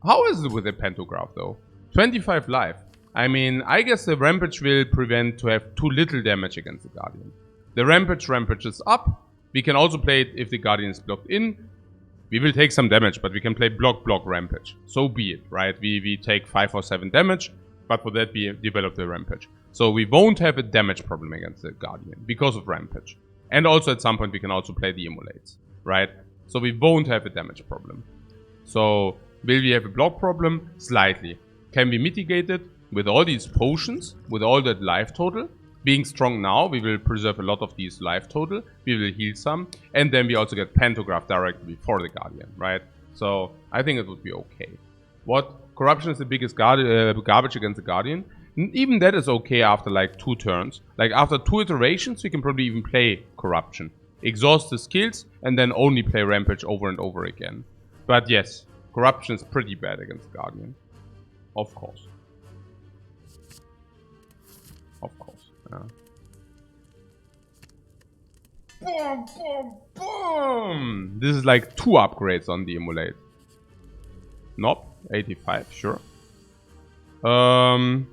How is it with the Pantograph though? 25 life. I mean, I guess the Rampage will prevent to have too little damage against the Guardian. The Rampage is up. We can also play it if the Guardian is blocked in. We will take some damage, but we can play block Rampage. So be it, right? We take 5 or 7 damage, but for that we develop the Rampage. So we won't have a damage problem against the Guardian because of Rampage. And also at some point we can also play the Immolates, right? So we won't have a damage problem. So will we have a block problem? Slightly. Can be mitigated with all these potions, with all that life total. Being strong now, we will preserve a lot of these life total. We will heal some. And then we also get Pantograph directly before the Guardian, right? So I think it would be okay. What? Corruption is the biggest garbage against the Guardian. Even that is okay after like 2 turns. Like after 2 iterations, we can probably even play Corruption. Exhaust the skills and then only play Rampage over and over again. But yes, Corruption is pretty bad against the Guardian. Of course. Of course, yeah. Boom, boom, boom! This is like 2 upgrades on the Immolate. Nope, 85, sure. Also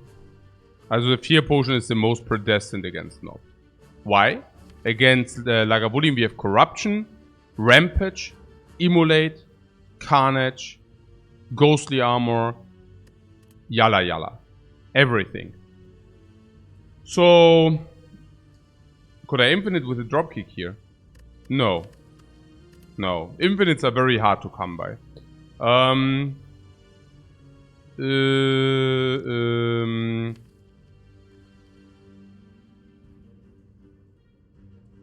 the Fear Potion is the most predestined against Nob. Why? Against Lagavulin we have Corruption, Rampage, Immolate, Carnage, Ghostly Armor, yalla yalla. Everything. So... could I infinite with a dropkick here? No. No. Infinites are very hard to come by.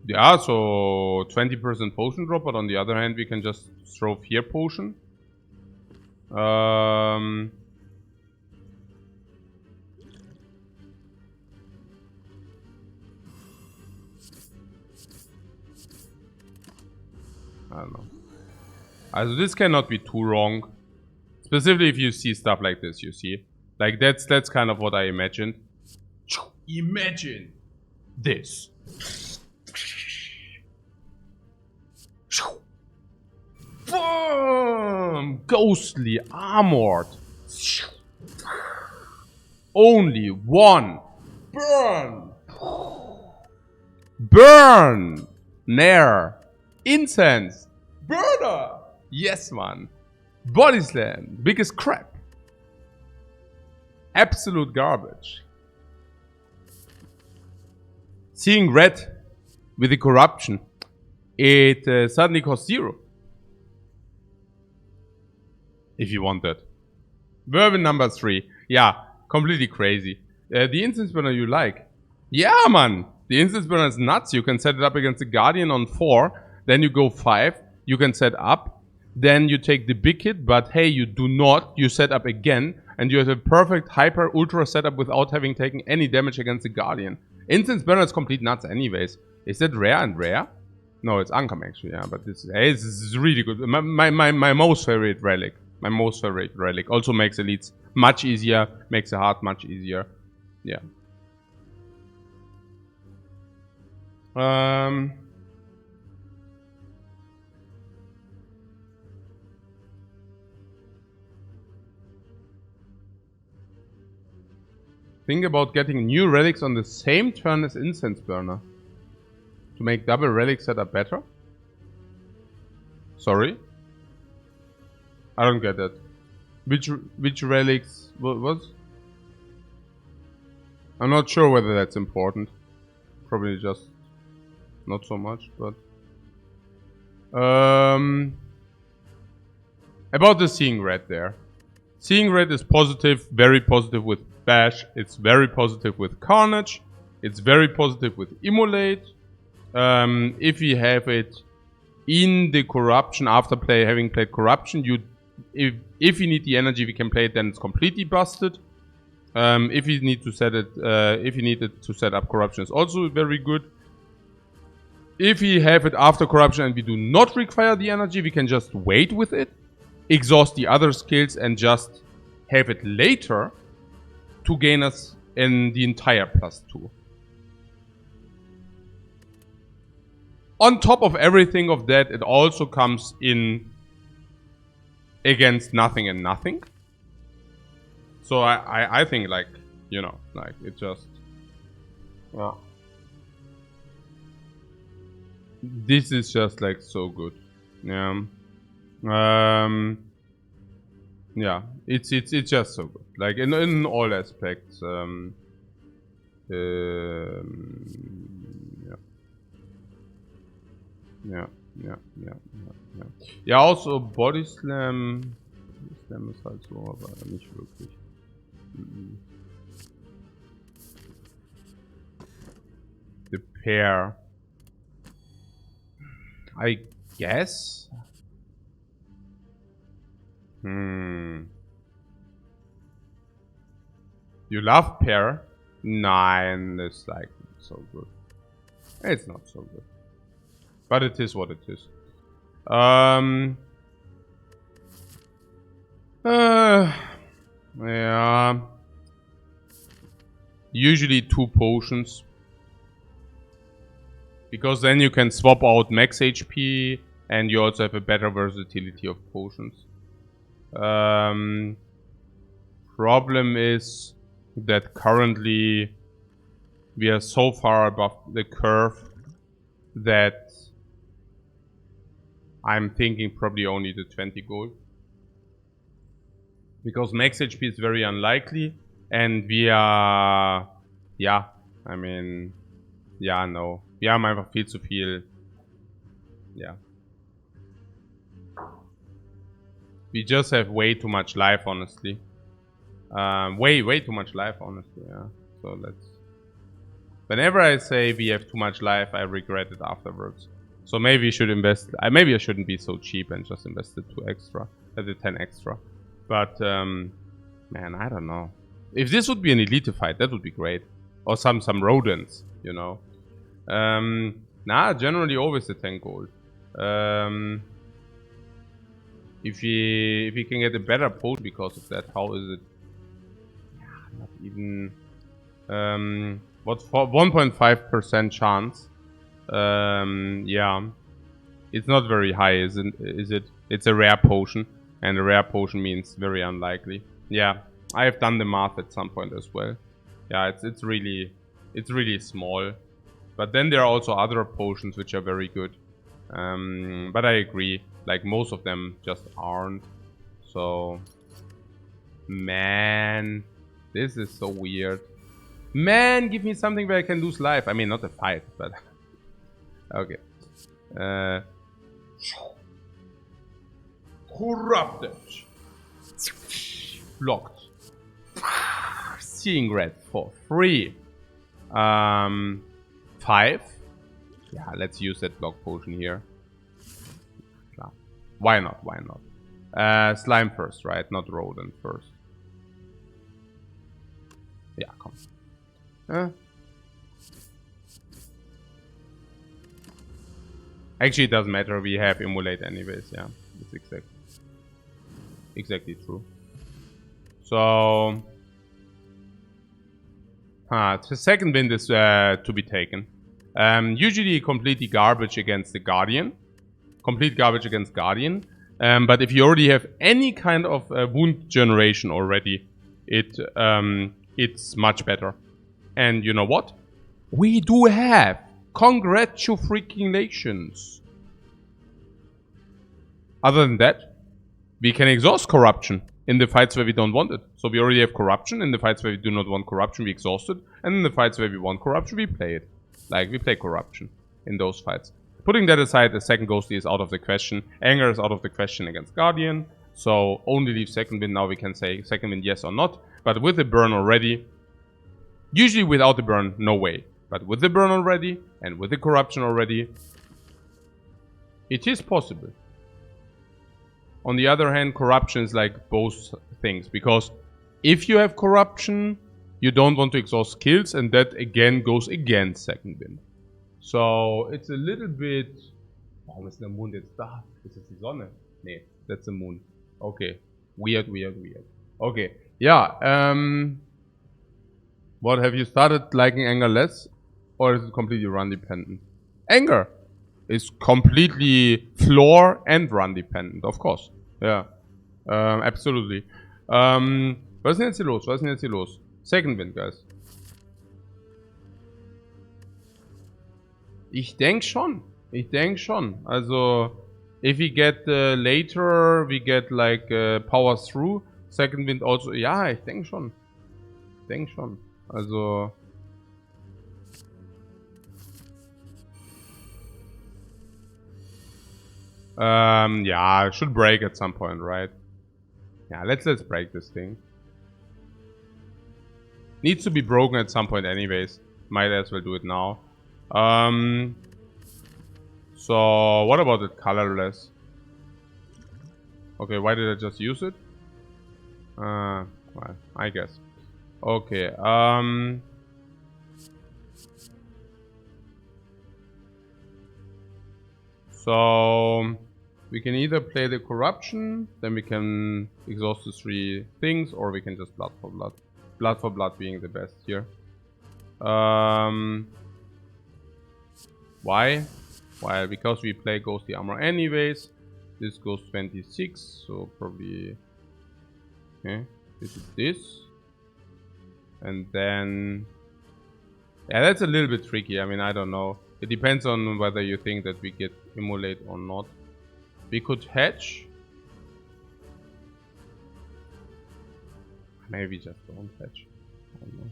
Yeah, so 20% potion drop, but on the other hand we can just throw Fear Potion. I don't know. Also this cannot be too wrong. Specifically if you see stuff like this, you see. Like that's kind of what I imagined. Imagine this. Boom! Ghostly armored. Only one. Burn! Burn! Nair. Incense. Burner! Yes, man. Body slam. Biggest crap. Absolute garbage. Seeing red with the corruption. It suddenly costs 0. If you want that. Vermin number 3. Yeah, completely crazy. The instance burner you like. Yeah, man. The instance burner is nuts. You can set it up against the Guardian on 4. Then you go 5. You can set up. Then you take the big hit. But hey, you do not. You set up again. And you have a perfect hyper ultra setup without having taken any damage against the Guardian. Instance burner is complete nuts anyways. Is that rare and rare? No, it's uncommon actually, yeah. But this is really good. My most favorite relic. My most favorite relic. Also makes elites much easier. Makes the heart much easier. Yeah. Think about getting new relics on the same turn as Incense Burner. To make double relic setup better? Sorry? I don't get that. Which relics? What? I'm not sure whether that's important. Probably just not so much, but... About the Seeing Red there. Seeing Red is positive, very positive with Bash. It's very positive with Carnage. It's very positive with Immolate. If we have it in the Corruption, after having played Corruption, if you need the energy, we can play it, then it's completely busted. If you need to set it, if you need it to set up Corruption, it's also very good. If we have it after Corruption and we do not require the energy, we can just wait with it, exhaust the other skills, and just have it later to gain us in the entire +2. On top of everything of that, it also comes in against nothing and nothing. So I think, like, you know, like it just, well, this is just like so good. Yeah. Yeah, it's just so good. Like in all aspects. Yeah. Ja, also Body Slam. Body Slam ist halt so, aber nicht wirklich. The pair. I guess. You love pair? Nein, it's like so good. It's not so good. But it is what it is. Yeah. Usually 2 potions. Because then you can swap out max HP and you also have a better versatility of potions. Problem is that currently we are so far above the curve that I'm thinking probably only the 20 gold. Because max HP is very unlikely and we are... Ja, I mean... Ja, no. Wir haben einfach viel zu viel... Ja. We just have way too much life, honestly. Way too much life, honestly, yeah. So let's... Whenever I say we have too much life, I regret it afterwards. So maybe we should invest... maybe I shouldn't be so cheap and just invest the 2 extra. The 10 extra. But, man, I don't know. If this would be an elite fight, that would be great. Or some rodents, you know. Nah, generally always the 10 gold. If we can get a better potion because of that, how is it? Yeah, not even... what's for 1.5% chance? Yeah. It's not very high, is it? It's a rare potion. And a rare potion means very unlikely. Yeah, I have done the math at some point as well. Yeah, it's really small. But then there are also other potions which are very good. But I agree, like most of them just aren't. So, man, this is so weird. Man, give me something where I can lose life. I mean, not a fight, but okay. Corrupted. Blocked. Seeing red for free. 5. Yeah, let's use that block potion here. Klar. Why not? Why not? Slime first, right? Not rodent first. Yeah, come. Actually, it doesn't matter. We have emulate anyways. Yeah, it's exactly true. So, the second wind is to be taken. Usually completely garbage against the Guardian. Complete garbage against Guardian. But if you already have any kind of wound generation already, it's much better. And you know what? We do have. Congratulations. Other than that, we can exhaust corruption in the fights where we don't want it. So we already have corruption. In the fights where we do not want corruption, we exhaust it. And in the fights where we want corruption, we play it. Like, we play corruption in those fights. Putting that aside, the second ghosty is out of the question. Anger is out of the question against Guardian. So only leave second wind. Now we can say second wind yes or not. But with the burn already, usually without the burn, no way. But with the burn already, and with the corruption already, it is possible. On the other hand, corruption is like both things. Because if you have corruption, you don't want to exhaust skills, and that again goes against second wind. So it's a little bit... Warum ist der Mond jetzt da? Ist das die Sonne? Nee, that's the moon. Okay. Weird. Okay. Yeah. What, have you started liking anger less? Or is it completely run dependent? Anger is completely floor and run dependent, of course. Yeah. Absolutely. Was ist denn jetzt hier los? Second wind, guys. Ich denke schon. Also, if we get later, we get like power through. Second wind also. Ja, ich denke schon. Also, Yeah, it should break at some point, right? Yeah, let's break this thing. Needs to be broken at some point anyways. Might as well do it now. So what about it colorless? Okay, why did I just use it? Well, I guess. Okay, so we can either play the corruption, then we can exhaust the 3 things, or we can just blood for blood. Blood for blood being the best here. Why? Well, because we play ghostly armor anyways. This goes 26, so probably... Okay, this is this. And then... Yeah, that's a little bit tricky. I mean, I don't know. It depends on whether you think that we get immolate or not. We could hedge. Maybe just don't hedge. I don't know.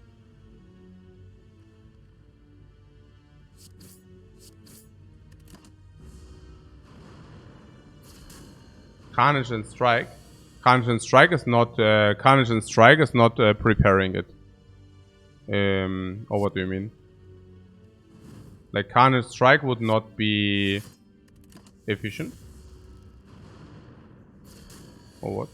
Carnage and Strike. Carnage and Strike is not. Carnage and Strike is not preparing it. Or what do you mean? Like Carnage Strike would not be efficient. Or what?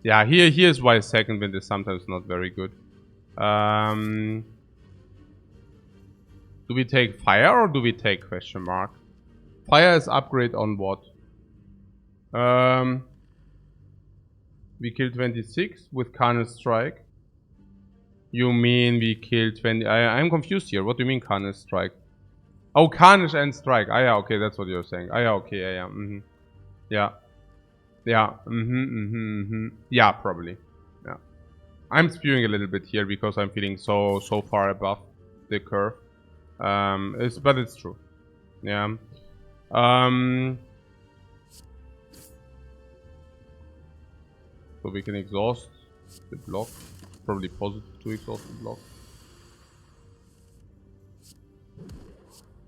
Yeah, here's why second wind is sometimes not very good. Do we take fire or do we take question mark? Fire is upgrade on what? We kill 26 with Carnage Strike. You mean we kill 20? I'm confused here. What do you mean Carnage Strike? Oh, Carnage and Strike. Ah, yeah, okay, that's what you're saying. Ah, yeah, okay, yeah, yeah. Yeah, yeah, probably. Yeah. I'm spewing a little bit here because I'm feeling so far above the curve. But it's true. Yeah. So we can exhaust the block. Probably positive to exhaust the block.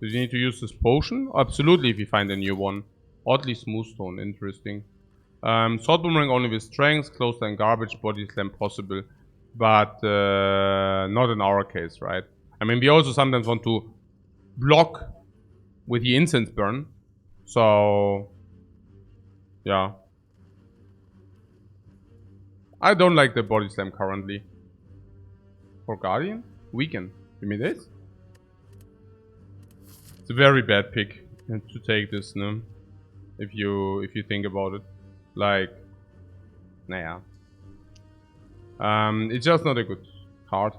Do you need to use this potion? Absolutely, if you find a new one. Oddly smooth stone, interesting. Sword boomerang only with strength, closer and garbage, body slam possible. But not in our case, right? I mean, we also sometimes want to block with the incense burn. So, yeah. I don't like the body slam currently. For Guardian? Weaken. You mean this? It's a very bad pick to take this, no? If you think about it. Like, nah. It's just not a good card.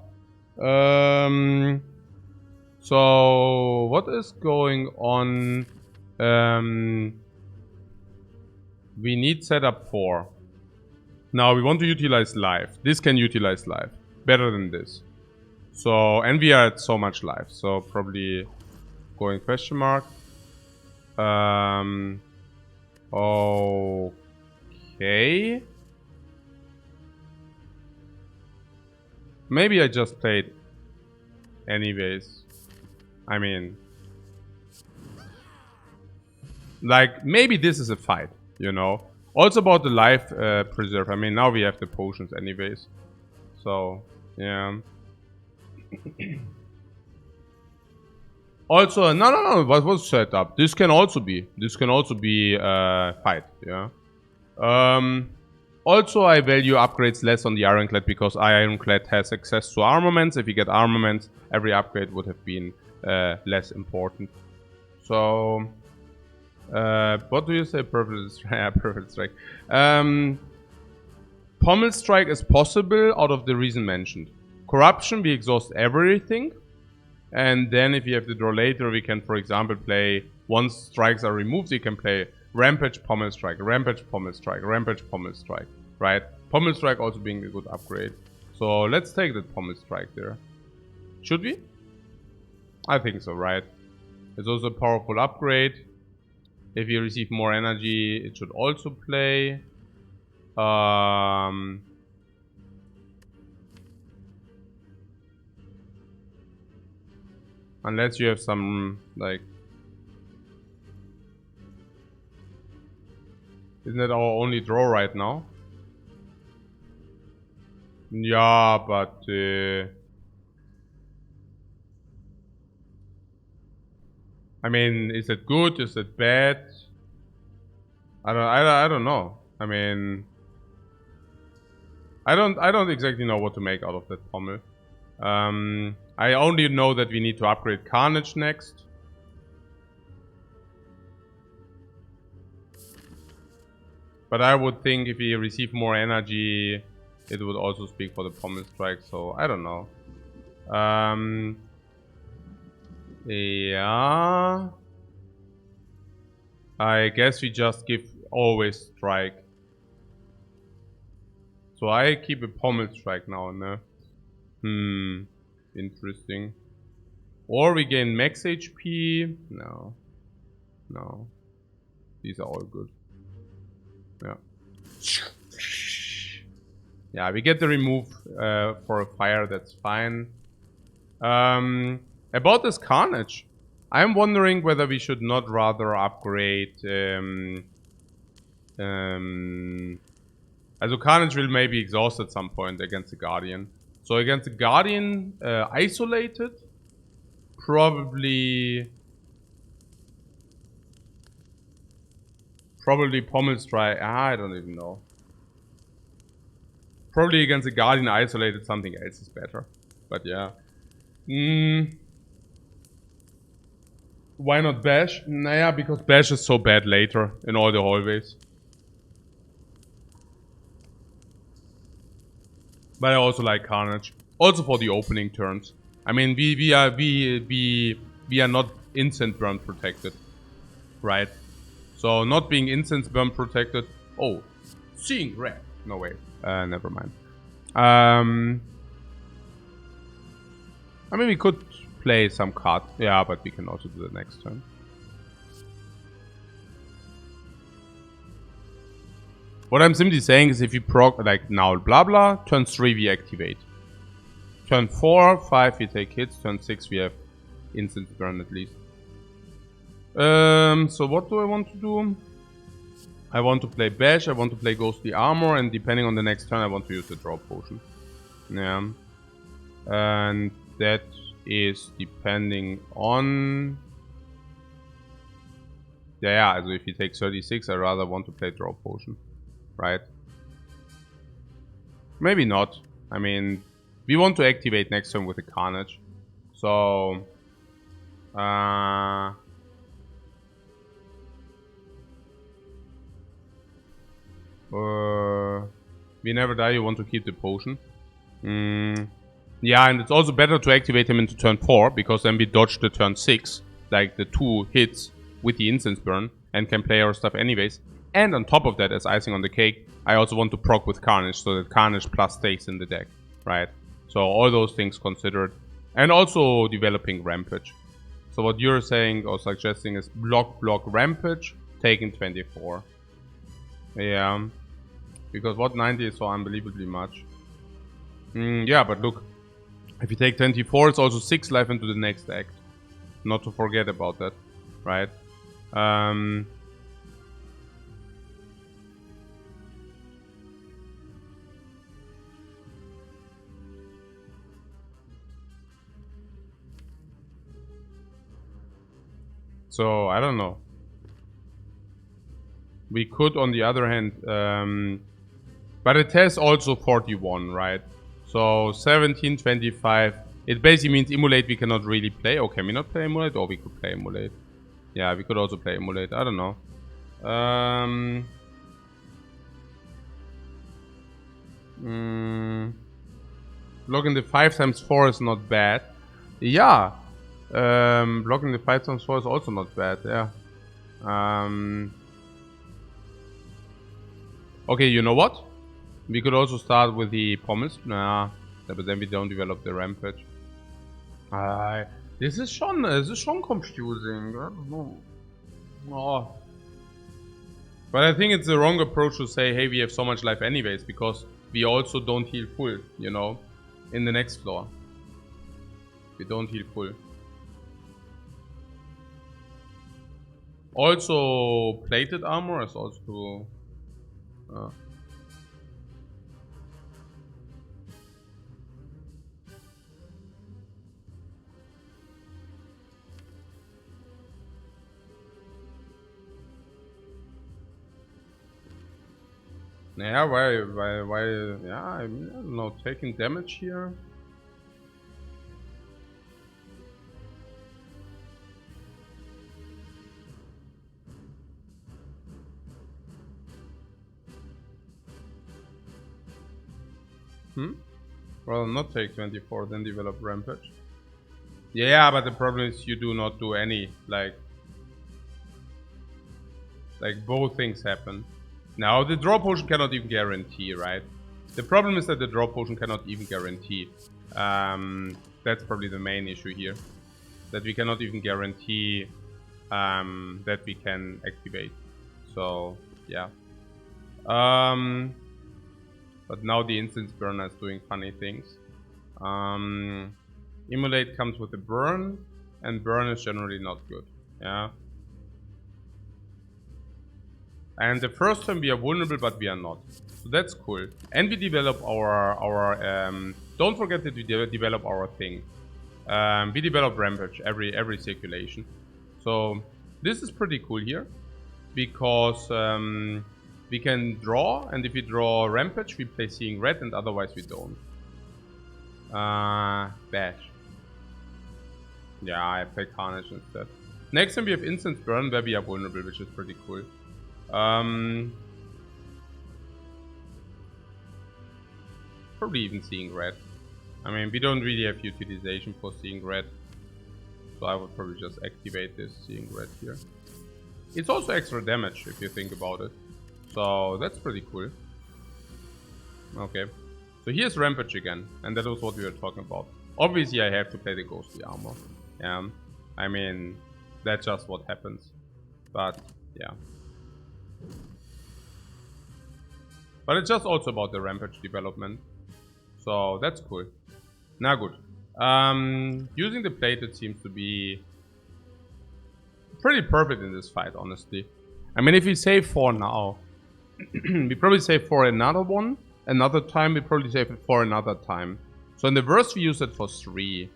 So what is going on? We need setup 4. Now we want to utilize life. This can utilize life better than this. So, and we are at so much life. So probably going question mark. Okay. Maybe I just played anyways. I mean, like, maybe this is a fight, you know? Also about the life preserve. I mean, now we have the potions anyways. So, yeah. Also, no, what was set up? This can also be fight, yeah. Also, I value upgrades less on the Ironclad because Ironclad has access to armaments. If you get armaments, every upgrade would have been less important. So, what do you say? Perfect strike. Perfect strike. Pommel strike is possible out of the reason mentioned. Corruption, we exhaust everything. And then if you have the draw later, we can, for example, play, once strikes are removed, you can play Rampage, Pommel Strike, Rampage, Pommel Strike, Rampage, Pommel Strike, right? Pommel Strike also being a good upgrade. So let's take that Pommel Strike there. Should we? I think so, right? It's also a powerful upgrade. If you receive more energy, it should also play. Unless you have some, like... Isn't that our only draw right now? Yeah, but... I mean, is it good? Is it bad? I don't know. I mean... I don't exactly know what to make out of that pommel. I only know that we need to upgrade Carnage next. But I would think if we receive more energy, it would also speak for the pommel strike, so I don't know. Yeah. I guess we just give always strike. So I keep a pommel strike now, no? Interesting. Or we gain max HP. No. No. These are all good. Yeah. Yeah, we get the remove for a fire, that's fine. About this Carnage, I'm wondering whether we should not rather upgrade... Also Carnage will maybe exhaust at some point against the Guardian. So against the Guardian, isolated, probably pommel strike. I don't even know. Probably against the Guardian isolated, something else is better. But yeah. Why not Bash? Naja, because Bash is so bad later in all the hallways. But I also like Carnage. Also for the opening turns. I mean, we are not instant burn protected, right? So not being instant burn protected. Oh, seeing red. No way. Never mind. I mean, we could play some card. Yeah, but we can also do the next turn. What I'm simply saying is if you proc, like now, blah blah, turn 3 we activate. Turn 4, 5 we take hits, turn 6 we have instant burn at least. So what do I want to do? I want to play Bash, I want to play Ghostly Armor, and depending on the next turn I want to use the Draw Potion. Yeah. And that is depending on... Yeah, so if he takes 36, I rather want to play Draw Potion. Right? Maybe not. I mean, we want to activate next turn with the Carnage. So... we never die, you want to keep the potion. Yeah, and it's also better to activate him into turn 4, because then we dodge the turn 6, like the 2 hits with the instance burn, and can play our stuff anyways. And on top of that, as icing on the cake, I also want to proc with Carnage, so that Carnage plus stays in the deck, right? So all those things considered. And also developing Rampage. So what you're saying or suggesting is block Rampage, taking 24. Yeah. Because what 90 is so unbelievably much. Yeah, but look. If you take 24, it's also 6 life into the next act. Not to forget about that. Right? So, I don't know. We could, on the other hand, but it has also 41, right? So 17, 25. It basically means Immolate we cannot really play. Or can we not play Immolate? Or we could play Immolate. Yeah, we could also play Immolate. I don't know. Blocking the 5x4 is not bad. Yeah. Blocking the 5x4 is also not bad. Yeah. Okay, you know what? We could also start with the Promise. Nah, but then we don't develop the Rampage. This is schon confusing. I don't know. Oh. But I think it's the wrong approach to say, hey, we have so much life anyways, because we also don't heal full, you know, in the next floor. We don't heal full. Also, plated armor is also... yeah, why, yeah, I don't know, taking damage here? Well, not take 24, then develop Rampage. Yeah, but the problem is you do not do any, like both things happen. Now, the draw potion cannot even guarantee, right? The problem is that the draw potion cannot even guarantee. That's probably the main issue here. That we cannot even guarantee that we can activate. So, yeah. But now the instance burner is doing funny things. Immolate comes with a burn, and burn is generally not good. Yeah. And the first time we are vulnerable, but we are not. So that's cool. And we develop don't forget that we develop our thing. We develop Rampage every circulation. So this is pretty cool here. Because we can draw, and if we draw Rampage, we play Seeing Red, and otherwise we don't. Bash. Yeah, I play Carnage instead. Next time we have Instant Burn, where we are vulnerable, which is pretty cool. Probably even Seeing Red. I mean, we don't really have utilization for Seeing Red. So I would probably just activate this Seeing Red here. It's also extra damage if you think about it. So that's pretty cool. Okay. So here's Rampage again. And that was what we were talking about. Obviously I have to play the Ghostly Armor. Yeah. I mean, that's just what happens. But yeah. But it's just also about the Rampage development. So that's cool. Now good. Using the plated seems to be pretty perfect in this fight, honestly. I mean, if we save 4 now, we probably save for another one. Another time, we probably save it for another time. So in the worst, we use it for 3.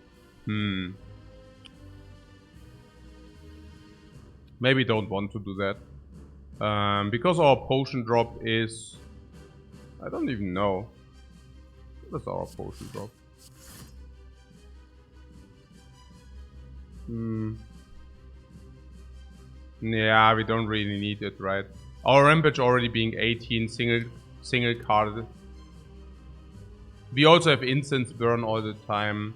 Maybe don't want to do that. Because our potion drop is... I don't even know. What is our potion drop? Yeah, we don't really need it, right? Our Rampage already being 18 single carded. We also have Instance Burn all the time.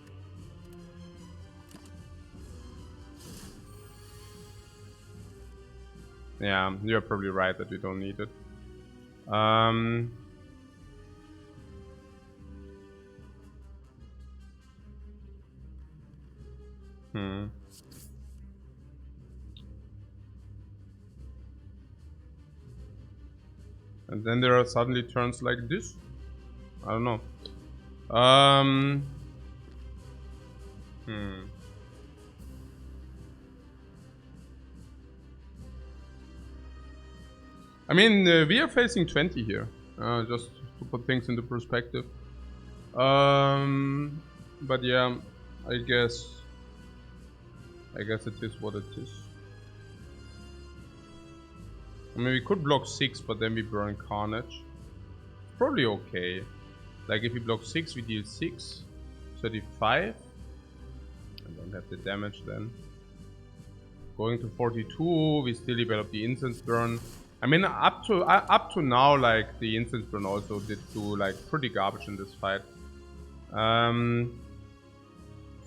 Yeah, you're probably right that we don't need it. And then there are suddenly turns like this. I don't know. I mean, we are facing 20 here. Just to put things into perspective. But yeah, I guess it is what it is. I mean, we could block 6, but then we burn Carnage. Probably okay. Like, if we block 6, we deal 6. 35. I don't have the damage then. Going to 42, we still develop the Instance Burn. I mean, up to now, like, the Instance Burn also did do, like, pretty garbage in this fight.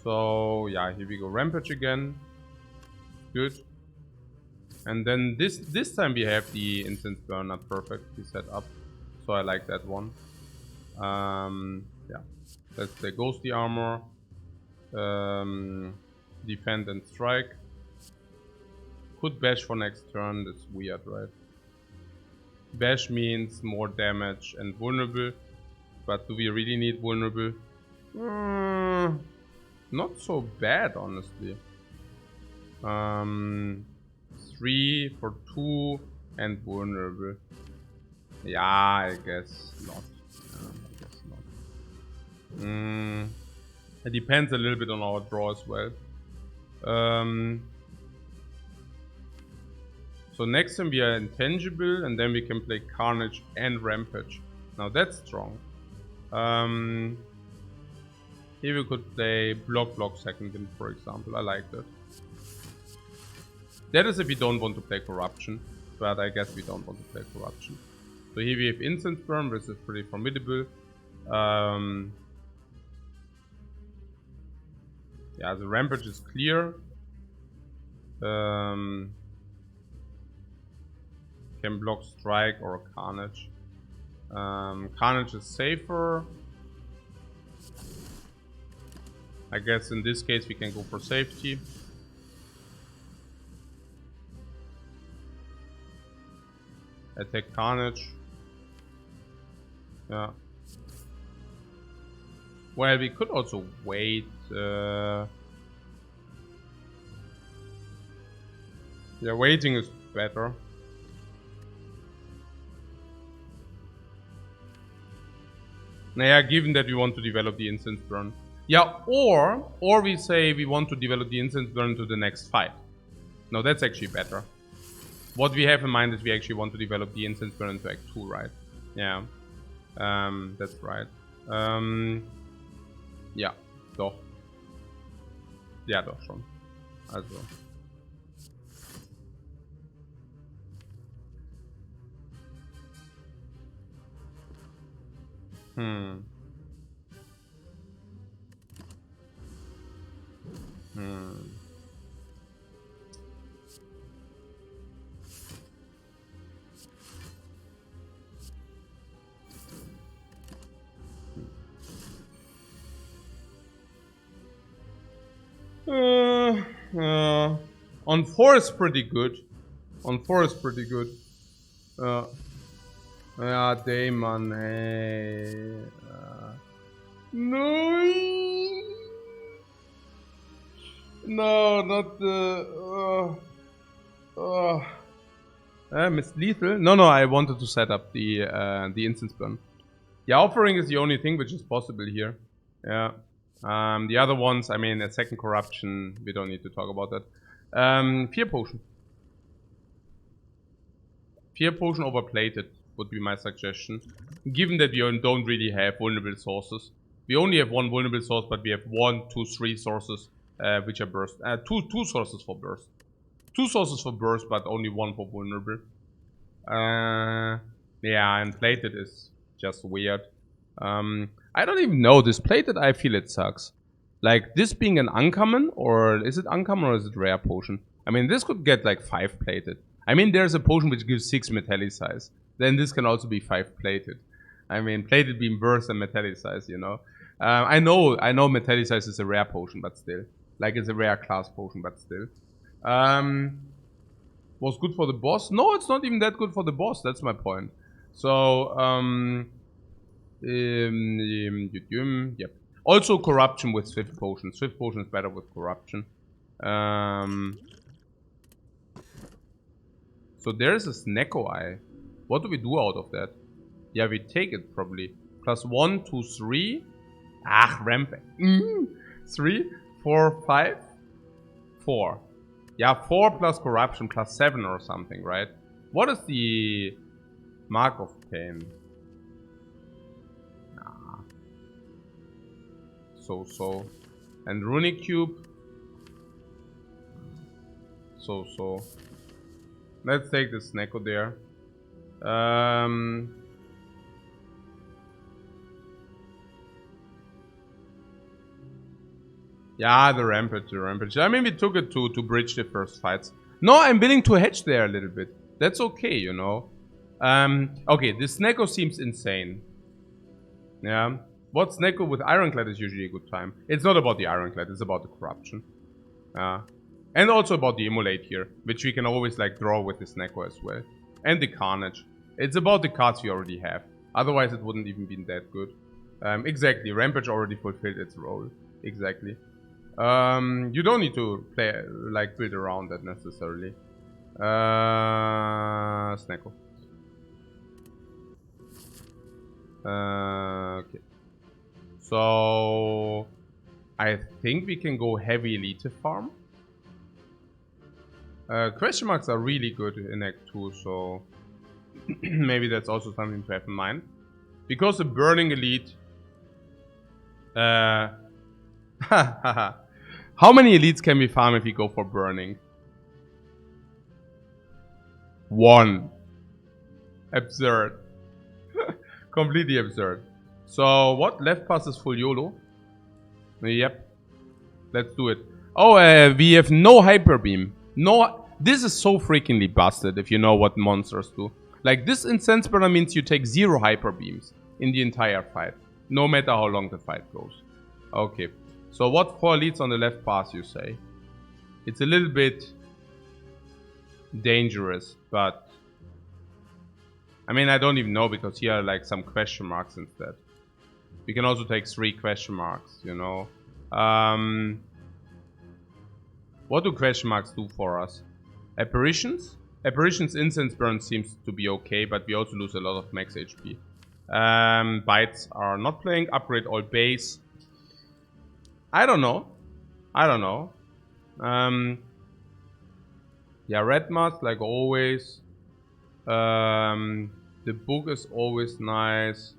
So, yeah, here we go. Rampage again. Good. And then this time we have the Instance Burn not perfectly set up. So I like that one. Yeah. That's the Ghostly Armor. Defend and strike. Could bash for next turn, that's weird, right? Bash means more damage and vulnerable. But do we really need vulnerable? Not so bad, honestly. 3 for 2 and vulnerable. Yeah, I guess not. It depends a little bit on our draw as well. So next time we are intangible, and then we can play Carnage and Rampage. Now that's strong. Here we could play block second wind, for example. I like that. That is if we don't want to play Corruption, but I guess we don't want to play Corruption. So here we have Instant Burn, which is pretty formidable. Yeah, the Rampage is clear. Can block Strike or Carnage. Carnage is safer. I guess in this case we can go for safety. Attack Carnage. Yeah. Well, we could also wait. Yeah, waiting is better. Yeah, given that we want to develop the instant burn. Yeah, or we say we want to develop the instant burn to the next fight. No, that's actually better. What we have in mind is we actually want to develop the instant burn into Act 2, right? Yeah. That's right. Ja, doch. Ja, doch schon. Also. On 4 is pretty good. On 4 is pretty good. Yeah, Damon, hey. No! No, not the... Miss Lethal? No, I wanted to set up the instance burn. The offering is the only thing which is possible here. Yeah. The other ones, I mean, a second corruption, we don't need to talk about that. Fear potion. Fear potion overplated would be my suggestion. Given that we don't really have vulnerable sources. We only have one vulnerable source, but we have 1, 2, 3 sources which are burst. Two sources for burst. 2 sources for burst, but only 1 for vulnerable. Yeah, and plated is just weird. I don't even know. This plated, I feel it sucks. Like, this being an uncommon, or is it uncommon or is it rare potion? I mean, this could get like 5 plated. I mean, there's a potion which gives 6 metallicize. Then this can also be 5 plated. I mean, plated being burst and metallicize, you know. I know metallicize is a rare potion, but still. Like, it's a rare class potion, but still. Was good for the boss? No, it's not even that good for the boss. That's my point. So, yep. Also corruption with Swift Potion. Swift Potion is better with corruption. So there's a Snecko Eye. What do we do out of that? Yeah, we take it probably. Plus 1, 2, 3. Ah, rampant. 3, 4, 5, 4. Yeah, 4 plus corruption plus 7 or something, right? What is the Mark of Pain? So. And Runic Cube. So. Let's take the Snecko there. Yeah, the Rampage. I mean, we took it to bridge the first fights. No, I'm willing to hedge there a little bit. That's okay, you know. Okay, the Snecko seems insane. Yeah. What Snecko with Ironclad is usually a good time. It's not about the Ironclad, it's about the corruption. And also about the Immolate here, which we can always like draw with the Snecko as well. And the Carnage. It's about the cards we already have. Otherwise it wouldn't even been that good. Exactly, Rampage already fulfilled its role. Exactly. You don't need to play, like, build around that necessarily. Snacko. Okay. So I think we can go heavy elite farm. Question marks are really good in Act 2, so maybe that's also something to have in mind. Because the burning elite... how many elites can we farm if we go for burning? 1. Absurd. Completely absurd. So, what? Left pass is full YOLO? Yep. Let's do it. Oh, we have no hyper beam. No, this is so freakingly busted if you know what monsters do. Like, this incense burner means you take 0 hyper beams in the entire fight. No matter how long the fight goes. Okay. So, what 4 leads on the left pass, you say? It's a little bit dangerous, but... I mean, I don't even know because here are like some question marks instead. We can also take 3 question marks, you know. What do question marks do for us? Apparitions? Apparitions incense burn seems to be okay, but we also lose a lot of max HP. Bites are not playing. Upgrade all base. I don't know. I don't know. Yeah, red mask like always. The book is always nice.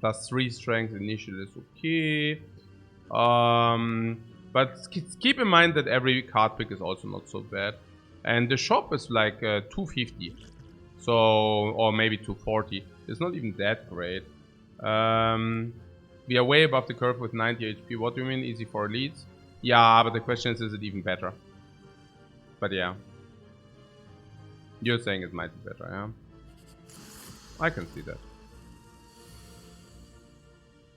Plus 3 strength initial is okay. But keep in mind that every card pick is also not so bad. And the shop is like 250. So, or maybe 240. It's not even that great. We are way above the curve with 90 HP. What do you mean? Easy for elites? Yeah, but the question is it even better? But yeah. You're saying it might be better, yeah? I can see that.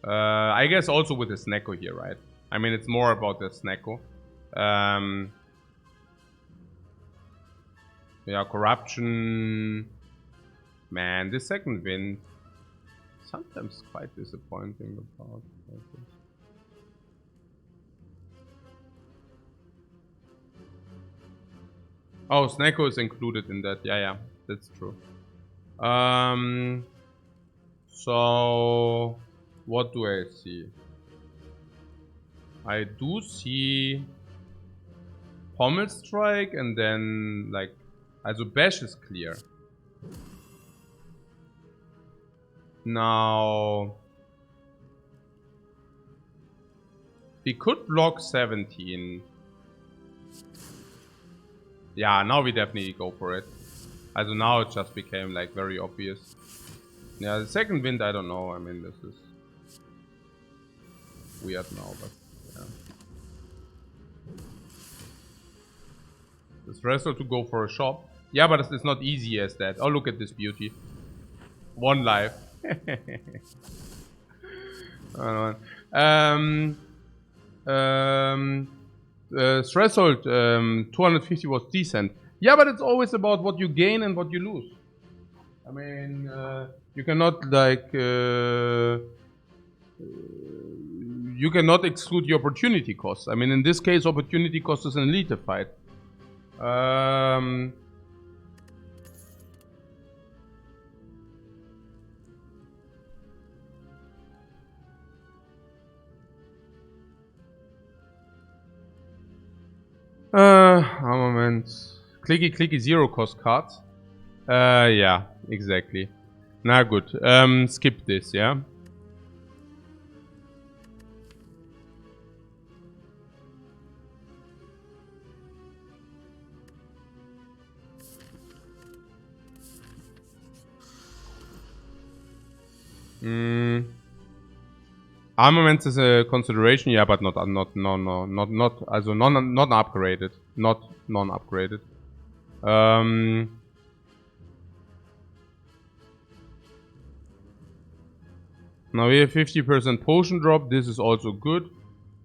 I guess also with the Snacko here, right? I mean, it's more about the Snacko. Yeah, corruption. Man, this second win sometimes quite disappointing about this. Oh, Snacko is included in that. Yeah, that's true. So what do I see? I do see Pommel Strike and then like also Bash is clear. Now we could block 17. Yeah, now we definitely go for it. Also now it just became like very obvious. Yeah, the second wind I don't know. I mean, this is weird now, but yeah. It's wrestle to go for a shop. Yeah, but it's not easy as that. Oh, look at this beauty. 1 life. Threshold 250 was decent. Yeah, but it's always about what you gain and what you lose. I mean, you cannot like you cannot exclude the opportunity cost. I mean, in this case, opportunity cost is an elite fight. Armament. Clicky 0 cost cards. Yeah, exactly. Na gut. Skip this, yeah? Armaments is a consideration, yeah, but not also not upgraded, not non-upgraded. Now we have 50% potion drop. This is also good.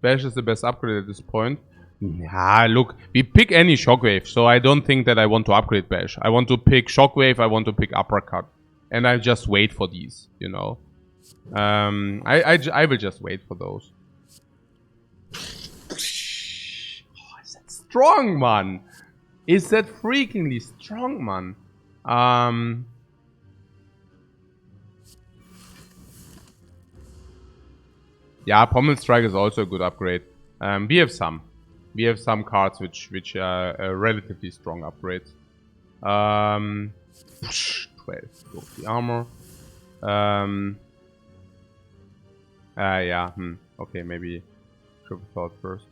Bash is the best upgrade at this point. Yeah, look, we pick any shockwave, so I don't think that I want to upgrade Bash. I want to pick shockwave. I want to pick uppercut, and I just wait for these, you know. I will just wait for those. Oh, is that strong, man? Is that freakingly strong, man? Yeah, Pommel Strike is also a good upgrade. We have some. We have some cards which are relatively strong upgrades. 12 goes the armor. Yeah. Okay, maybe triple thought first.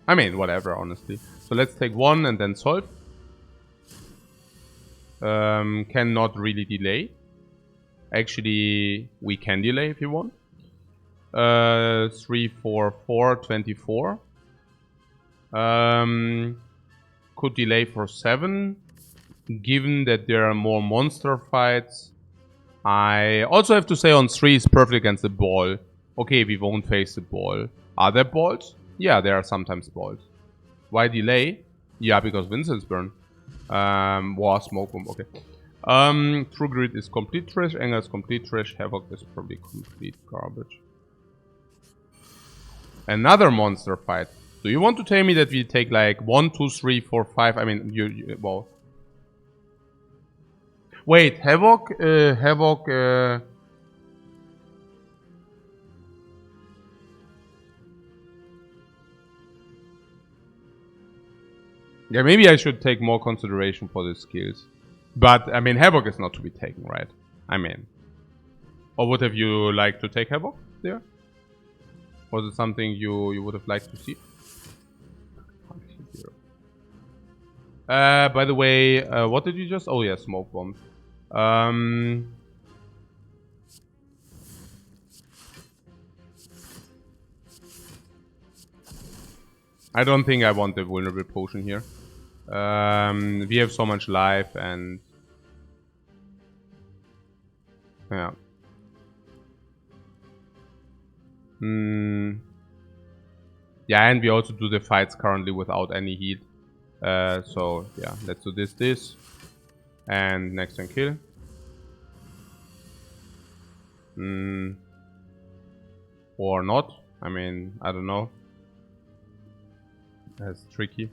I mean, whatever, honestly. So let's take one and then solve. Cannot really delay. Actually, we can delay if you want. 3, 4, 4, 24. Could delay for 7. Given that there are more monster fights. I also have to say on 3 is perfect against the ball. Okay, we won't face the ball. Are there balls? Yeah, there are sometimes balls. Why delay? Yeah, because Vincent's burn. War, smoke bomb, okay. True Grid is complete trash, Anger is complete trash, Havoc is probably complete garbage. Another monster fight. Do you want to tell me that we take like 1, 2, 3, 4, 5? I mean, well. Wait, Havoc, yeah, maybe I should take more consideration for the skills. But, I mean, Havoc is not to be taken, right? I mean. Or would have you liked to take Havoc there? Was it something you would have liked to see? By the way, what did you just... Oh yeah, smoke bomb. I don't think I want the vulnerable potion here. We have so much life and... Yeah. Yeah, and we also do the fights currently without any heat. So, yeah, let's do this. And next turn kill. Or not. I mean, I don't know. That's tricky.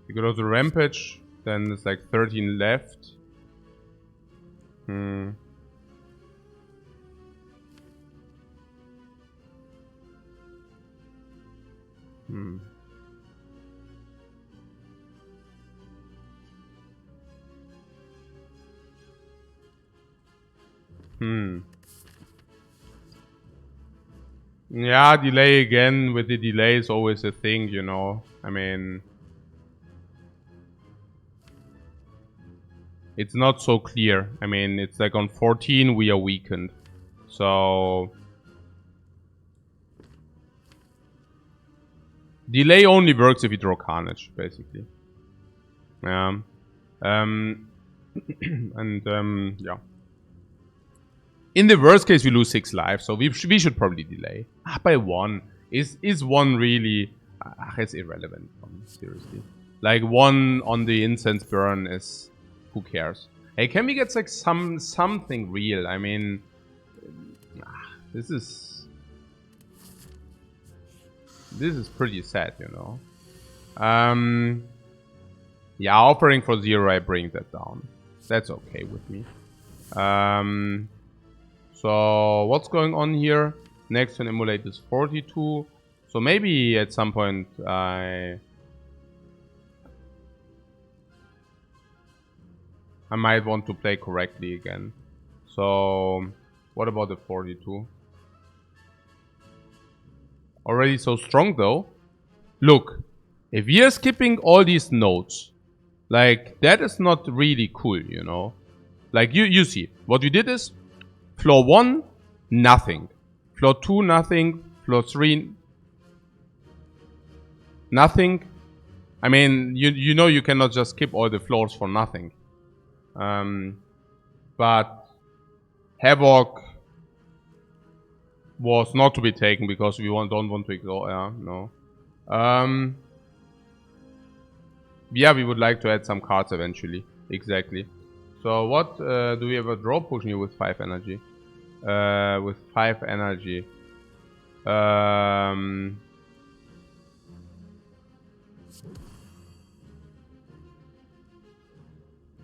We go to Rampage, then there's like 13 left. Yeah, delay again. With the delay is always a thing, you know. I mean, it's not so clear. I mean, it's like on 14 we are weakened. So... Delay only works if you draw Carnage, basically. Yeah. Yeah. In the worst case, we lose 6 lives, so we should probably delay. By 1. Is 1 really... it's irrelevant, seriously. Like, 1 on the incense burn is... Who cares? Hey, can we get like something real? I mean... This is pretty sad, you know. Yeah, offering for 0, I bring that down. That's okay with me. So, what's going on here? Next turn emulate is 42. So maybe at some point I might want to play correctly again. So, what about the 42? Already so strong though. Look, if we are skipping all these nodes, like, that is not really cool, you know? Like, you see, what we did is, floor 1, nothing. Floor 2, nothing. Floor 3, nothing. I mean, you know you cannot just skip all the floors for nothing. But Havoc was not to be taken because we don't want to ignore. Yeah, no. Yeah, we would like to add some cards eventually. Exactly. So what do we have a draw potion here with 5 energy? With 5 energy.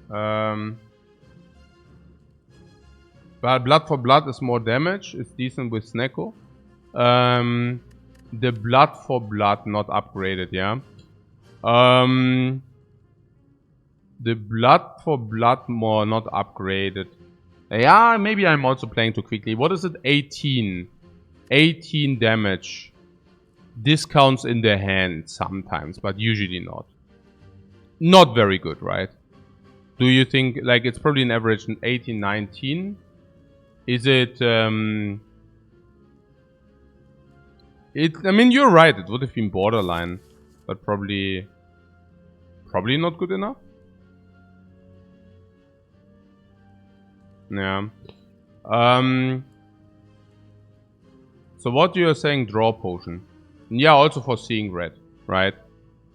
But blood for blood is more damage. It's decent with Snecko. The blood for blood not upgraded, yeah. The blood for blood more not upgraded. Yeah, maybe I'm also playing too quickly. What is it? 18. 18 damage. Discounts in the hand sometimes, but usually not. Not very good, right? Do you think, like, it's probably an average 18, 19? Is it, I mean, you're right, it would have been borderline, but probably not good enough? Yeah. So what you're saying, draw potion. Yeah, also for seeing red, right?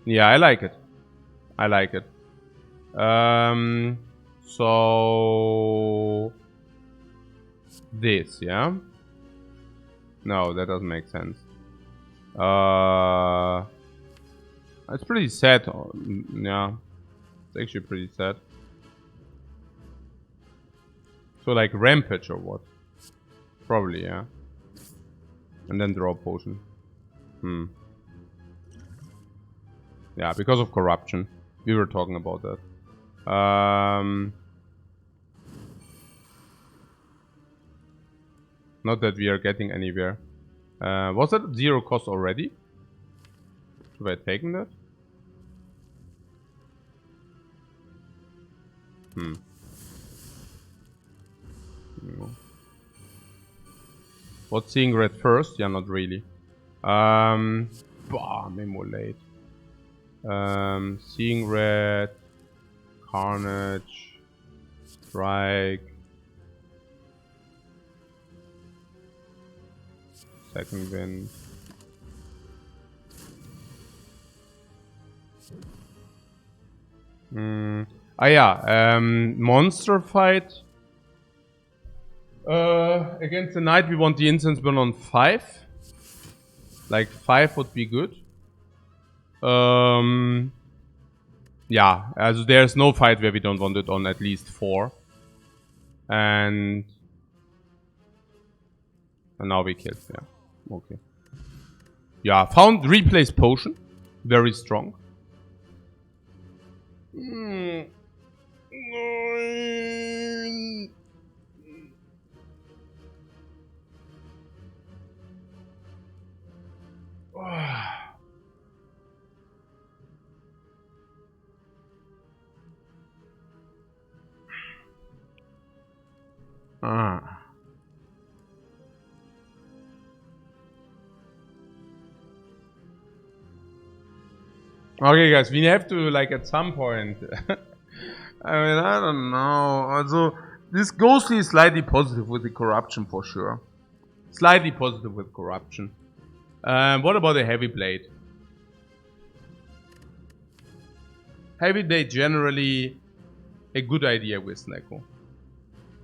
Yeah, I like it. I like it. So this, yeah? No, that doesn't make sense. It's pretty sad. Yeah, it's actually pretty sad. So like rampage or what? Probably, yeah. And then draw potion. Yeah, because of corruption. We were talking about that. Not that we are getting anywhere. Was that 0 cost already? Have I taken that? No. What's seeing red first? Yeah, not really. Immolate. Seeing red. Carnage. Strike. Second wind. Monster fight. Against the knight, we want the incense burn on 5. Like 5 would be good. Yeah, as there's no fight where we don't want it on at least 4. And now we killed, yeah. Okay. Yeah, found replace potion. Very strong. Okay, guys, we have to, like, at some point. I mean, I don't know. Also, this ghostly is slightly positive with the corruption for sure. Slightly positive with corruption. What about the heavy blade? Heavy blade generally a good idea with Snecko.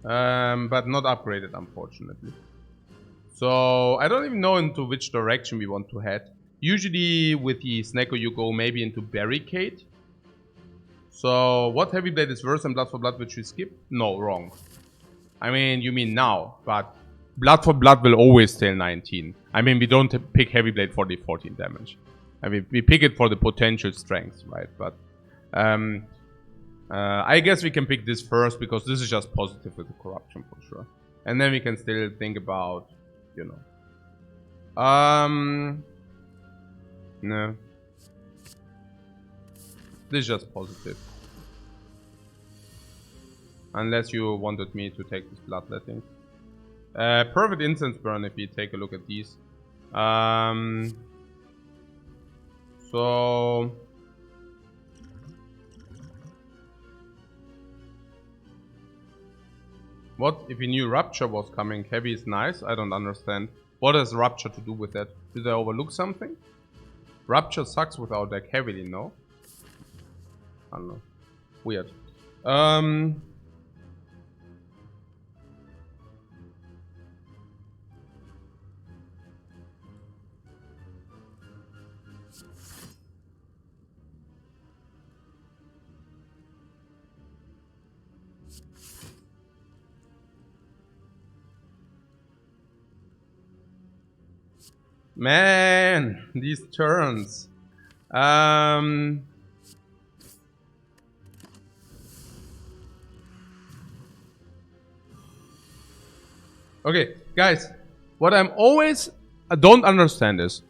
But not upgraded, unfortunately. So I don't even know into which direction we want to head. Usually with the Snecko you go maybe into barricade. So what heavy blade is worse than blood for blood, which we skip? No, wrong. I mean, you mean now, but blood for blood will always tail 19. I mean, we don't pick heavy blade for the 14 damage. I mean, we pick it for the potential strength, right? But I guess we can pick this first because this is just positive with the corruption for sure. And then we can still think about, you know. No. This is just positive. Unless you wanted me to take this bloodletting. Perfect incense burn if you take a look at these. So... What if we knew Rupture was coming? Heavy is nice? I don't understand. What has Rupture to do with that? Did I overlook something? Rupture sucks without deck heavily, no? I don't know. Weird. Man, these turns. Okay, guys, what I'm always don't understand is,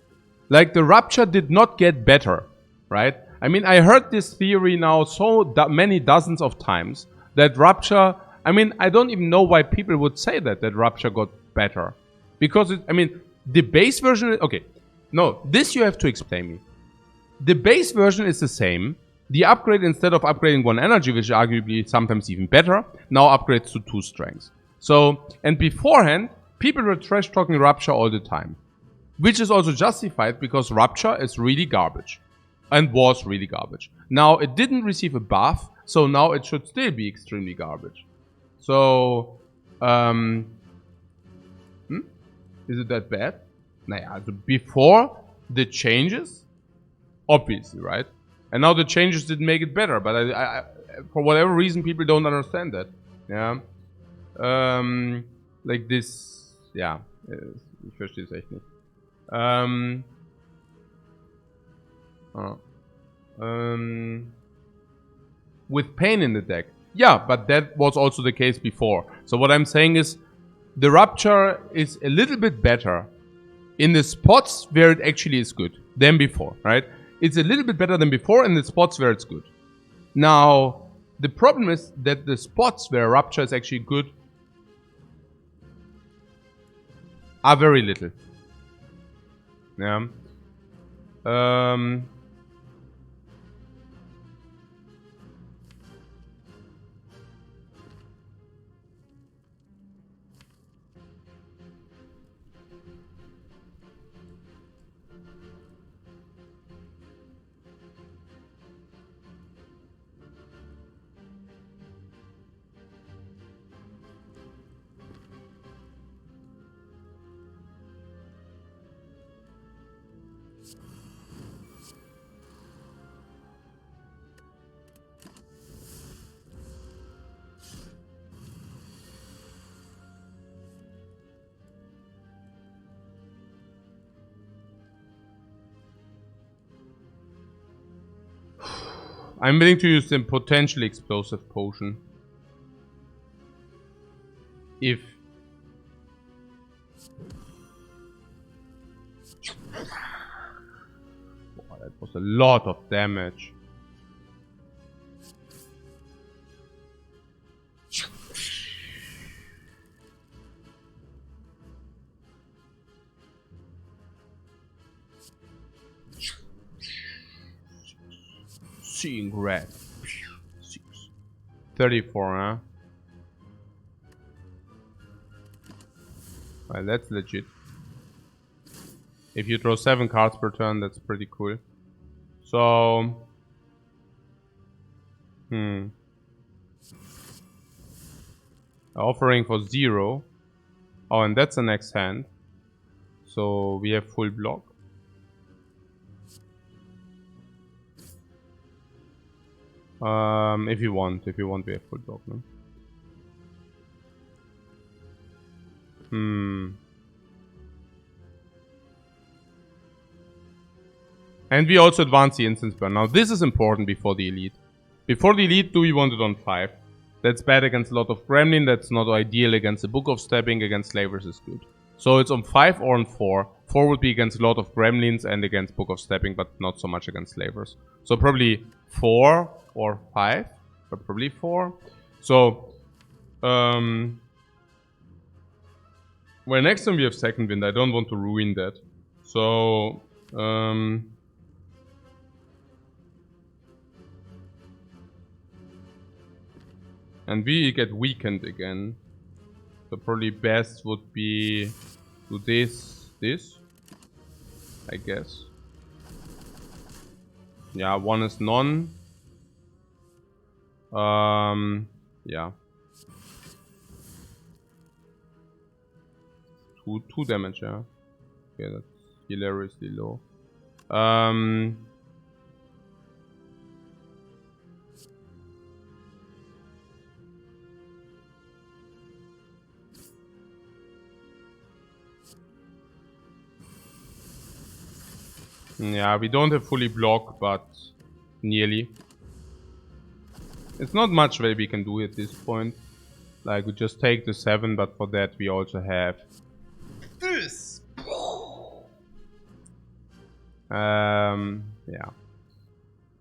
like, the Rupture did not get better, right? I mean, I heard this theory now so many dozens of times that Rupture. I mean, I don't even know why people would say that Rupture got better, because I mean, the base version. Okay, no, this you have to explain me. The base version is the same. The upgrade, instead of upgrading 1 energy, which is arguably sometimes even better, now upgrades to 2 strength. So, and beforehand, people were trash talking Rupture all the time. Which is also justified because Rupture is really garbage. And was really garbage. Now, it didn't receive a buff, so now it should still be extremely garbage. So, is it that bad? Naja, so before the changes, obviously, right? And now the changes didn't make it better, but I for whatever reason, people don't understand that. Yeah. Like this, ja, ich verstehe es echt nicht. With pain in the deck. Yeah, but that was also the case before. So what I'm saying is, the Rupture is a little bit better in the spots where it actually is good than before, right? It's a little bit better than before in the spots where it's good. Now, the problem is that the spots where Rupture is actually good are very little. Yeah. I'm willing to use the potentially explosive potion. If... Wow, that was a lot of damage. Seeing red. 34, huh? Well, that's legit. If you draw 7 cards per turn, that's pretty cool. So... Offering for 0. Oh, and that's the next hand. So we have full block. If you want, we have full block, no? And we also advance the instance burn. Now this is important before the elite. Before the elite, do we want it on 5? That's bad against a lot of Gremlin, that's not ideal against the Book of Stepping, against Slavers is good. So it's on 5 or on 4. 4 would be against a lot of Gremlins and against Book of Stepping, but not so much against Slavers. So probably 4 or 5, but probably 4. So, well, next time we have second wind, I don't want to ruin that. So, and we get weakened again. So probably best would be do this, I guess. Yeah, 1 is none. Yeah. 2 damage, yeah. Okay, that's hilariously low. Yeah, we don't have fully block, but nearly. It's not much that we can do at this point. Like, we just take the 7, but for that we also have this. Yeah.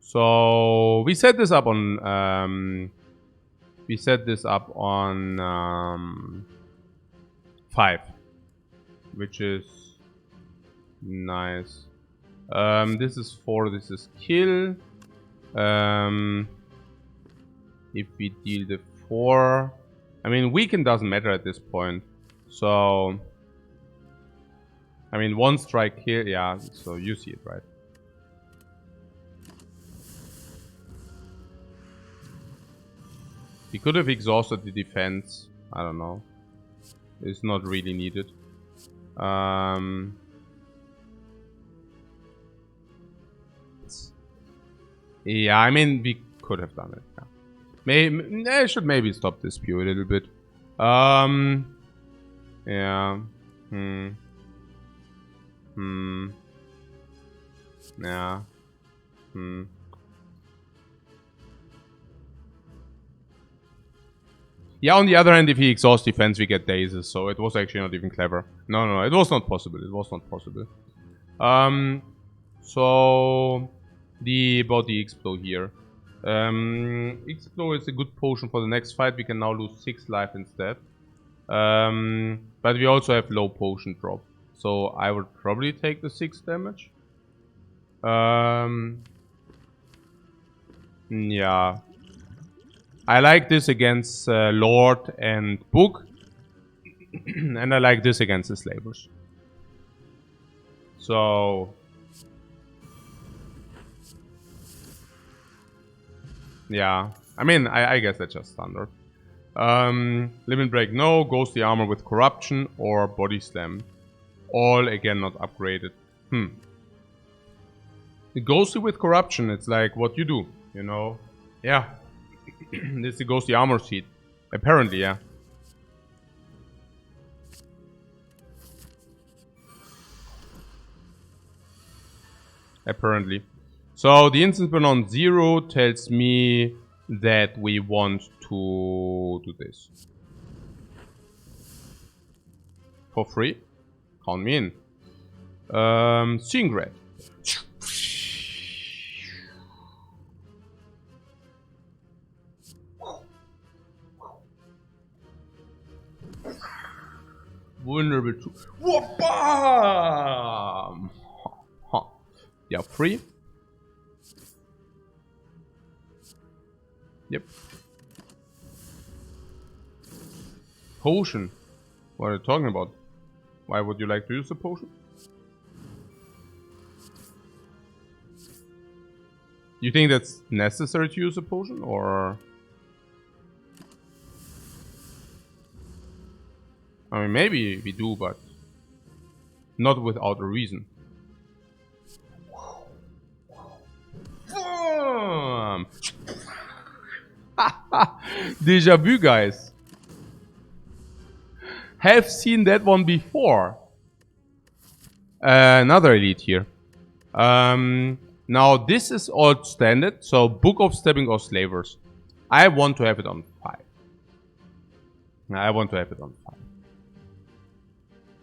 So we set this up on 5, which is nice. This is 4. This is kill. If we deal the 4, I mean, weaken doesn't matter at this point. So, I mean, 1 strike here, yeah. So you see it, right? We could have exhausted the defense. I don't know. It's not really needed. Yeah, I mean, we could have done it. Yeah. I should maybe stop this view a little bit. Yeah. Yeah. Yeah, on the other hand, if he exhausts defense, we get dazes, so it was actually not even clever. No, it was not possible. It was not possible. So about the Explo here. Explo is a good potion for the next fight. We can now lose 6 life instead. But we also have low potion drop. So I would probably take the 6 damage. Yeah. I like this against Lord and Book. And I like this against the Slavers. So... yeah. I mean, I guess that's just standard. Limit Break, no. Ghostly Armor with Corruption or Body Slam. All, again, not upgraded. The Ghostly with Corruption, it's like what you do, you know? Yeah. This is the Ghostly Armor seat. Apparently, yeah. Apparently. So, the Instance Burn on 0 tells me that we want to do this. For free? Count me in. Seeing Red. Vulnerable to... Whoop-bam! Yeah, free. Yep. Potion. What are you talking about? Why would you like to use the potion? You think that's necessary to use a potion, or... I mean, maybe we do, but not without a reason. Deja vu, guys. Have seen that one before. Another elite here. Now this is all standard, so Book of Stepping or Slavers. I want to have it on 5. I want to have it on 5.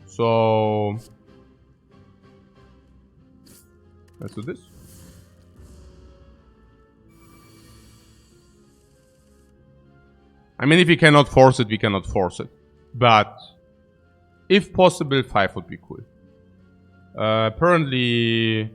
So let's do this. I mean, if we cannot force it, we cannot force it. But if possible, 5 would be cool. Apparently...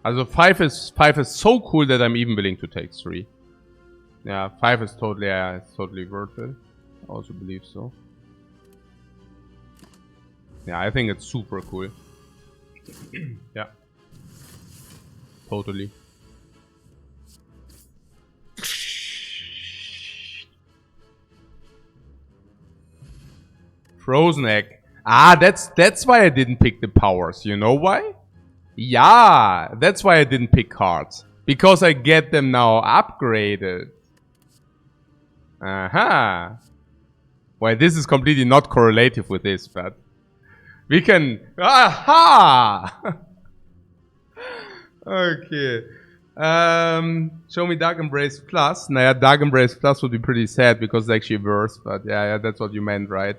Also 5 is so cool that I'm even willing to take 3. Yeah, 5 is totally worth it. I also believe so. Yeah, I think it's super cool. Yeah. Totally. Frozen egg. Ah, that's why I didn't pick the powers. You know why? Yeah, that's why I didn't pick cards. Because I get them now upgraded. Aha. Well, this is completely not correlative with this, but we can. Aha! Okay. Show me Dark Embrace Plus. Naja, Dark Embrace Plus would be pretty sad because it's actually worse, but yeah, that's what you meant, right?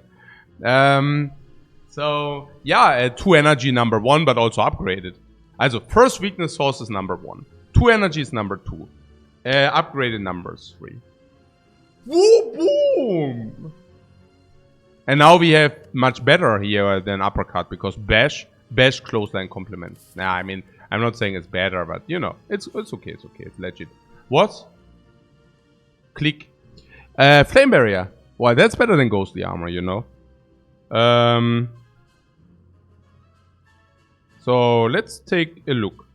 So, yeah, 2 energy number 1, but also upgraded. Also, first weakness source is number 1. 2 energy is number 2. Upgraded numbers 3. Woo, boom! And now we have much better here than uppercut because bash, clothesline complement. Nah, I mean, I'm not saying it's better, but you know, it's okay, it's legit. What? Click. Flame barrier. Well, that's better than ghostly armor, you know. So let's take a look.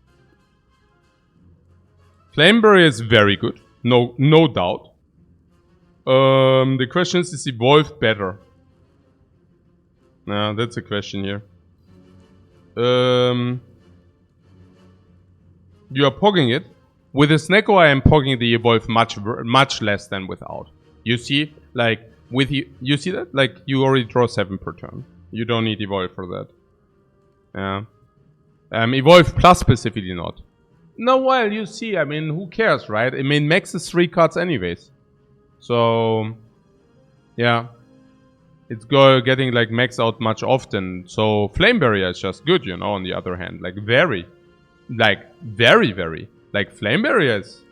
Flame barrier is very good, no doubt. The question is evolve better? Nah, that's a question here. You are pogging it. With the Snecko, I am pogging the evolve much less than without. You see, like with you see that, like you already draw 7 per turn. You don't need evolve for that. Yeah. Evolve plus specifically not. No, well, you see, I mean, who cares, right? I mean, max is 3 cards anyways. So, yeah. It's getting like maxed out much often. So, Flame Barrier is just good, you know, on the other hand. Like, very. Like, Flame Barrier is...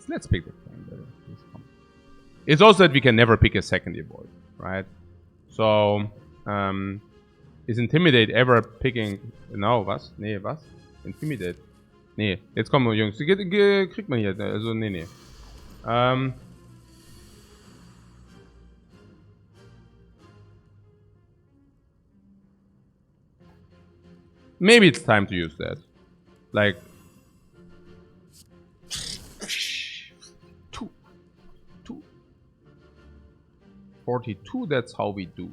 Let's pick the Flame Barrier. It's also that we can never pick a second evolve, right? So, is Intimidate ever picking... No, was? Nee, was? Intimidate. Nee, jetzt kommen wir, Jungs. Kriegt man hier. Also, nee. Maybe it's time to use that. Like... 42, that's how we do.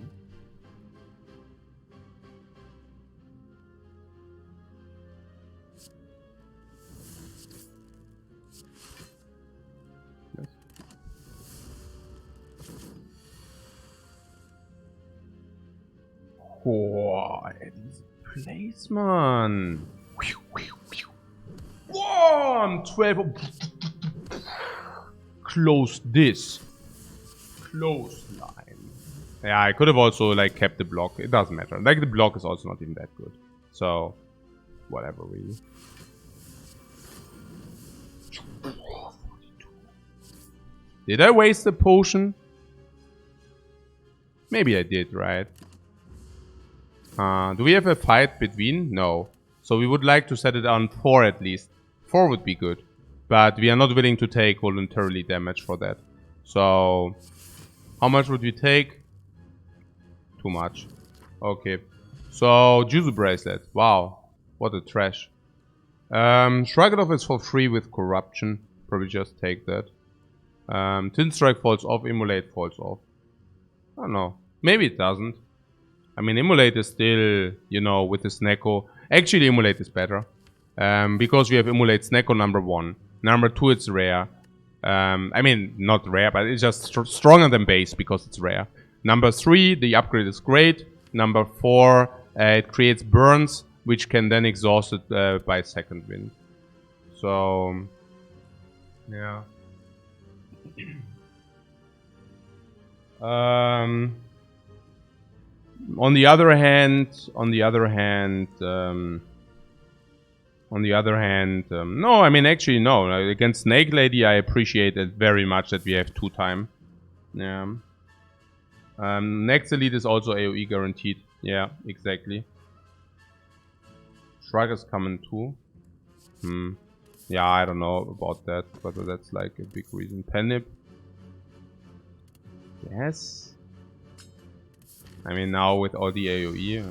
Yes. Oh, these plays, man. 1, 12. Close this. Close line. Yeah, I could have also like kept the block. It doesn't matter. Like the block is also not even that good. So, whatever really. Did I waste the potion? Maybe I did, right? Do we have a fight between? No. So we would like to set it on 4 at least. 4 would be good. But we are not willing to take voluntarily damage for that. So, how much would we take? Too much. Okay. So, Juzu Bracelet. Wow. What a trash. Shrug it off is for free with Corruption. Probably just take that. Tin Strike falls off. Immolate falls off. I don't know. Maybe it doesn't. I mean, Immolate is still, you know, with the Snecko. Actually, Immolate is better. Because we have Immolate Snecko number 1. Number 2, it's rare. I mean, not rare, but it's just stronger than base because it's rare. Number 3, the upgrade is great. Number 4, it creates burns, which can then exhaust it by second wind. So, yeah. On the other hand, no, I mean, actually, no. Against Snake Lady, I appreciate it very much that we have 2 time. Yeah. Next elite is also AoE guaranteed. Yeah, exactly. Shrug is coming too. Yeah, I don't know about that, whether that's like a big reason. Penip. Yes. I mean, now with all the AoE.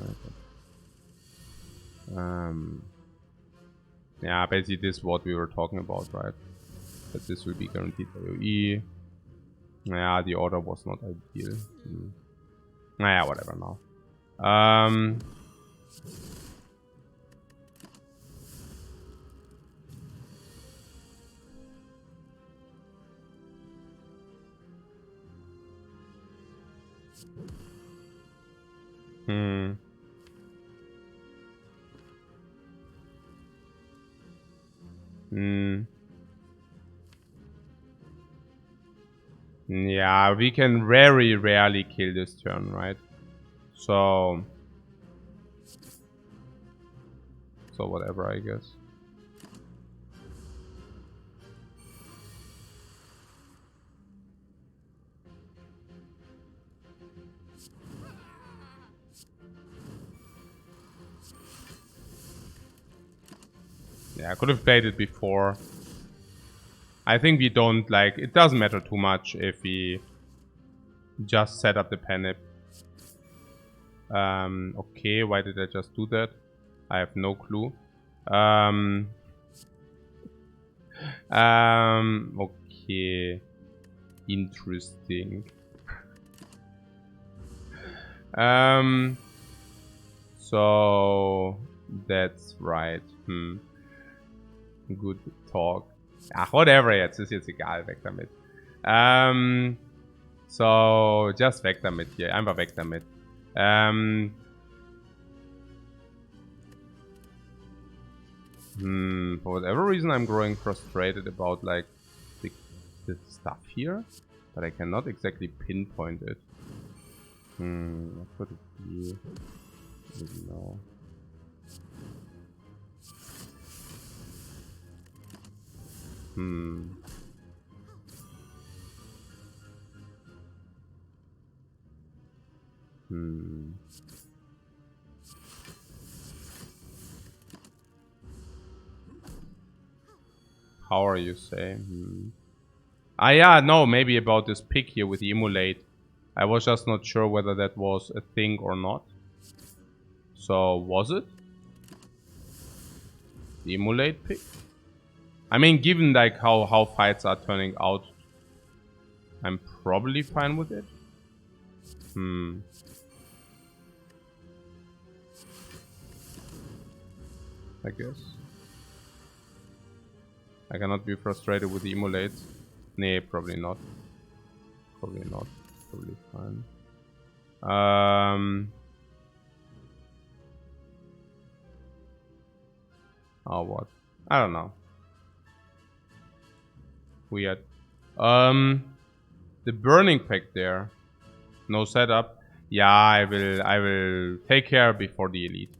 Yeah, basically this is what we were talking about, right? That this will be guaranteed AoE. Yeah, the order was not ideal. Yeah, whatever now. Hmm. Hmm. Yeah, we can very rarely kill this turn, right? So whatever, I guess. Yeah, I could have played it before. I think we don't like... It doesn't matter too much if we just set up the panic. Okay, why did I just do that? I have no clue. Okay. Interesting. So that's right. Good talk. Ach, whatever jetzt. Ist jetzt egal. Weg damit. So, just weg damit hier. Einfach weg damit. For whatever reason, I'm growing frustrated about like the stuff here, but I cannot exactly pinpoint it. What could it be? I don't know. Power, you say? Ah, yeah, no, maybe about this pick here with the emulate. I was just not sure whether that was a thing or not. So, was it? The emulate pick? I mean, given like how fights are turning out, I'm probably fine with it. I guess. I cannot be frustrated with the emulate. Nah, probably not. Probably not. Probably fine. Oh, what? I don't know. Weird. The burning pack there. No setup. Yeah, I will take care before the elite.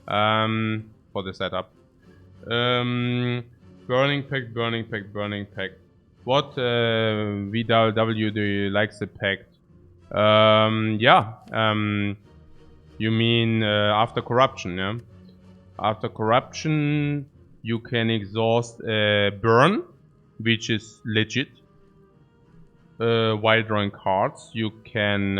For the setup. Burning pack, burning pack, burning pack. What VW do you like the pact? Yeah. You mean after corruption, yeah? After corruption, you can exhaust burn, which is legit. While drawing cards, you can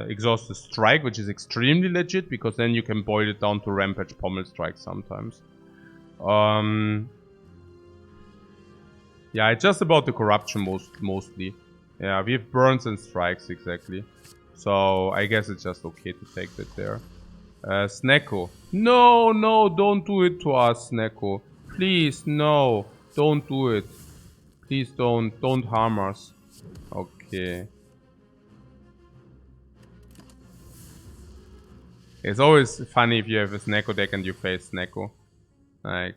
exhaust the strike, which is extremely legit, because then you can boil it down to rampage pommel strike sometimes. Yeah, it's just about the corruption mostly. Yeah, we have burns and strikes exactly. So I guess it's just okay to take that there. Snecko. No, no, don't do it to us, Snecko. Please, no. Don't do it. Please don't harm us. Okay. It's always funny if you have a Snecko deck and you face Snecko. Like...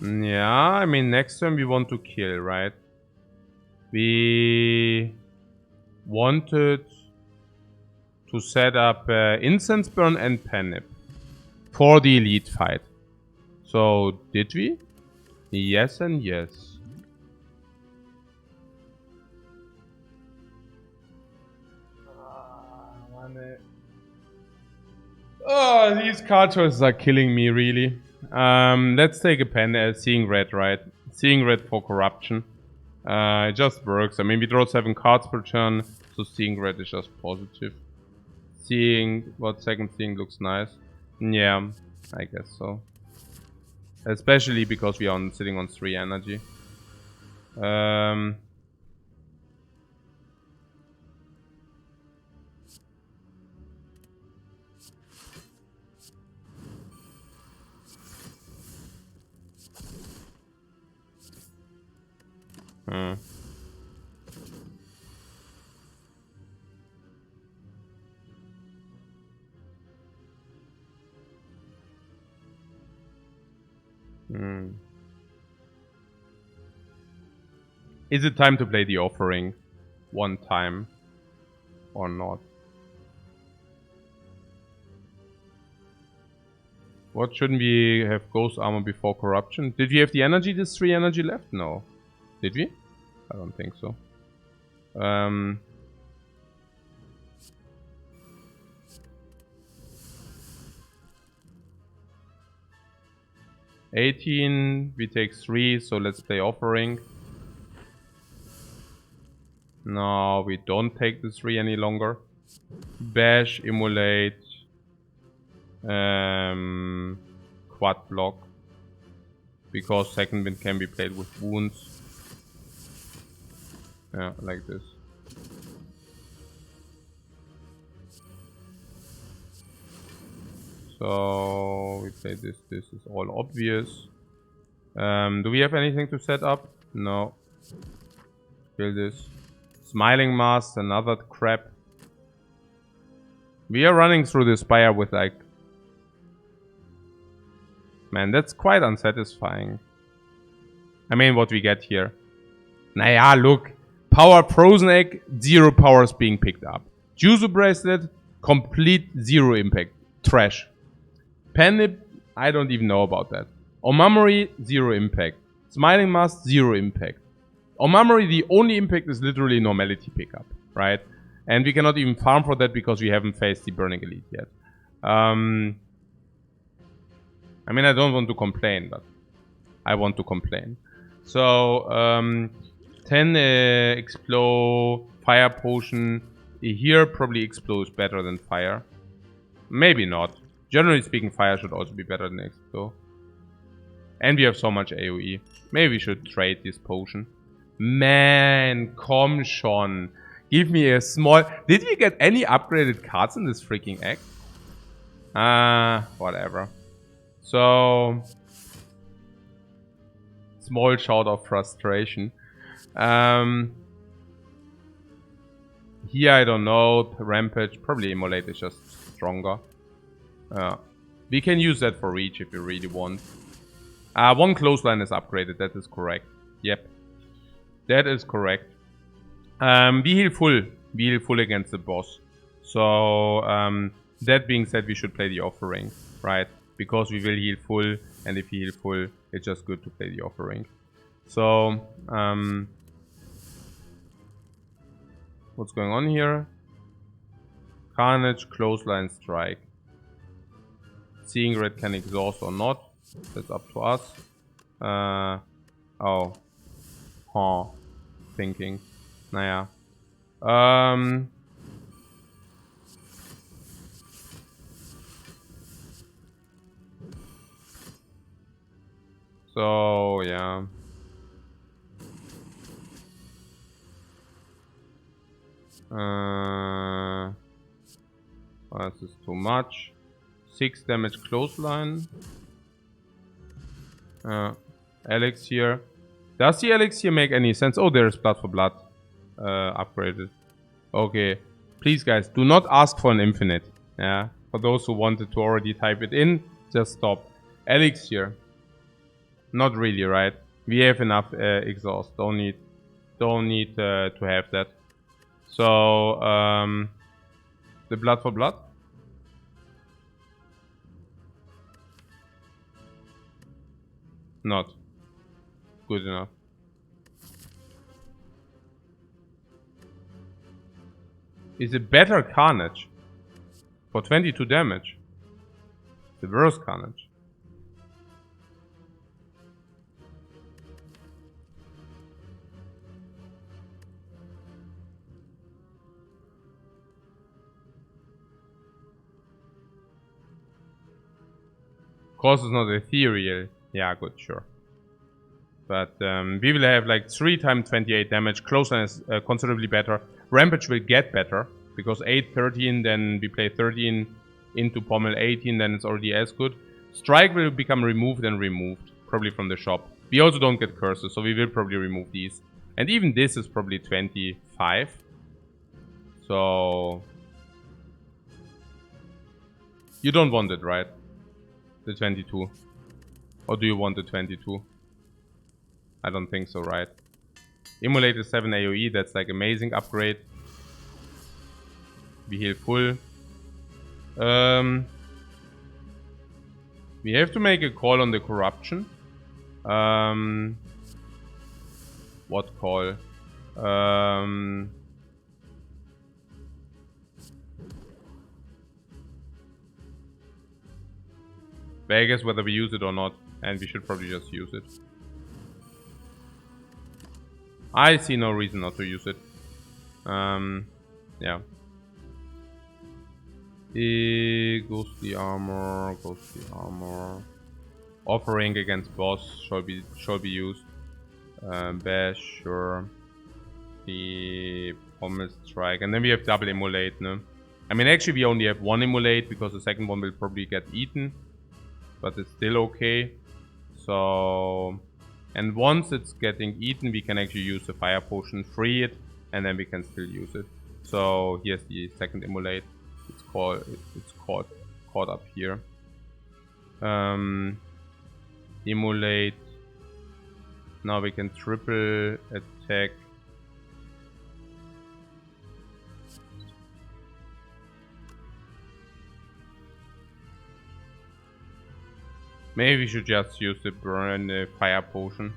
Yeah, I mean, next turn we want to kill, right? We wanted to set up Incense Burn and Panip for the elite fight. So, did we? Yes and yes. Oh, these card choices are killing me, really. Let's take a pen. Seeing red, right? Seeing red for corruption. It just works. I mean, we draw 7 cards per turn, so seeing red is just positive. Seeing what second seeing looks nice. Yeah, I guess so. Especially because we are sitting on 3 energy. Is it time to play the offering one time or not? What shouldn't we have ghost armor before corruption? Did we have the energy? This 3 energy left? No. Did we? I don't think so. 18, we take 3, so let's play offering. No, we don't take the 3 any longer. Bash, immolate, quad block. Because second wind can be played with wounds. Yeah, like this. So we play this. This is all obvious. Do we have anything to set up? No. Kill this. Smiling Mask, another crap. We are running through the Spire with like... Man, that's quite unsatisfying. I mean, what we get here. Naja, look. Power Frozen Egg, 0 powers being picked up. Juzu Bracelet, complete 0 impact. Trash. Panip, I don't even know about that. Omamori, 0 impact. Smiling Mask, 0 impact. Omamori, the only impact is literally normality pickup, right? And we cannot even farm for that because we haven't faced the Burning Elite yet. I mean, I don't want to complain, but I want to complain. So, 10 Explode, Fire Potion. Here probably Explode is better than Fire. Maybe not. Generally speaking, Fire should also be better than Explode. And we have so much AoE. Maybe we should trade this potion. Man, komm schon. Give me a small... Did we get any upgraded cards in this freaking act? Whatever. So... Small shout of frustration. Here, I don't know. Rampage. Probably Immolate is just stronger. We can use that for reach if we really want. 1 clothesline is upgraded. That is correct. Yep. That is correct. We heal full. We heal full against the boss. So, that being said, we should play the offering, right? Because we will heal full, and if we heal full, it's just good to play the offering. So, what's going on here? Carnage, clothesline, strike. Seeing red can exhaust or not. That's up to us. Oh. Huh. Thinking. Naja. So, yeah. This is too much. 6 damage clothesline. Elixir. Does the elixir make any sense? Oh, there's blood for blood. Upgraded. Okay. Please, guys, do not ask for an infinite. Yeah. For those who wanted to already type it in, just stop. Elixir. Not really, right? We have enough exhaust. Don't need to have that. So, the blood for blood. Not good enough. Is it better Carnage? For 22 damage. The worst Carnage. course it's not ethereal. Yeah, good, sure. But we will have like 3 times 28 damage. Closeness is considerably better. Rampage will get better. Because 8, 13, then we play 13 into Pommel 18, then it's already as good. Strike will become removed and removed. Probably from the shop. We also don't get curses, so we will probably remove these. And even this is probably 25. So... You don't want it, right? The 22. Or do you want the 22? I don't think so, right? Immolate is 7 AoE, that's like amazing upgrade. We heal full. We have to make a call on the corruption. What call? Vegas, whether we use it or not, and we should probably just use it. I see no reason not to use it. Yeah. Ghostly armor, ghostly armor. Offering against boss shall be used. Bash, sure. The Pommel strike, and then we have double immolate, no? I mean, actually we only have 1 immolate because the second one will probably get eaten, but it's still okay. So, and once it's getting eaten, we can actually use the fire potion, free it, and then we can still use it. So here's the second immolate. It's caught up here. Immolate. Now we can triple attack. Maybe we should just use the burn fire potion.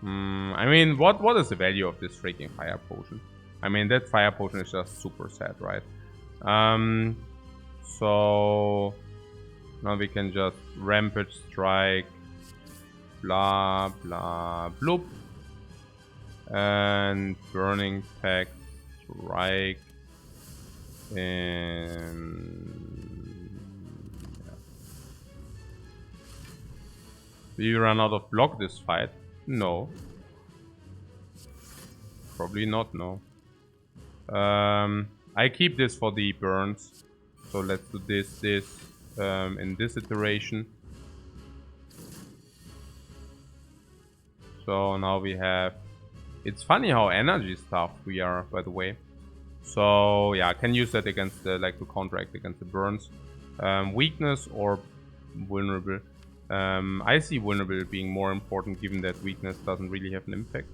I mean, what is the value of this freaking fire potion? I mean, that fire potion is just super sad, right? So now we can just rampage strike, blah blah bloop, and burning pact strike, and yeah. Do you run out of block this fight? No. Probably not, no. I keep this for the burns. So let's do this in this iteration. So now we have... It's funny how energy stuffed we are, by the way. So yeah, I can use that against the, like, to counteract against the burns. Weakness or vulnerable. I see vulnerable being more important, given that weakness doesn't really have an impact.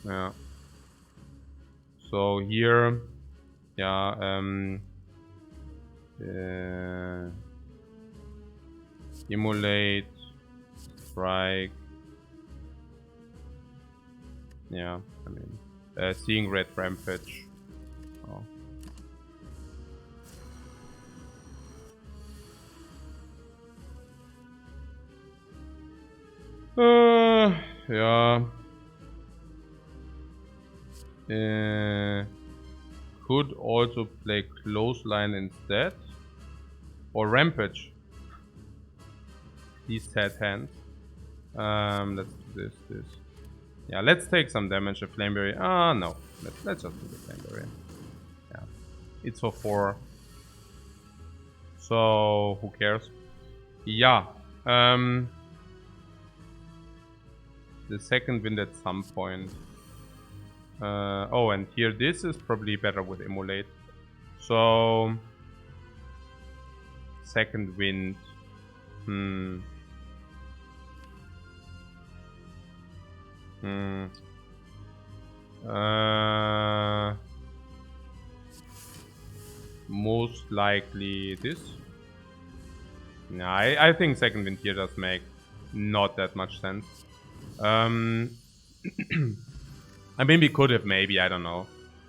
Yeah. So here, yeah, immolate, strike. Yeah, I mean, seeing red rampage. Oh. Yeah. Could also play clothesline instead. Or rampage. These sad hands. Let's do this. Yeah, let's take some damage. A flame barrier. No. Let's just do the flame barrier. Yeah. It's for 4. So who cares? Yeah. The second wind at some point. Oh, and here this is probably better with immolate. So second wind. Most likely this. Yeah, I think second wind here does make not that much sense. I mean, we could have maybe, I don't know.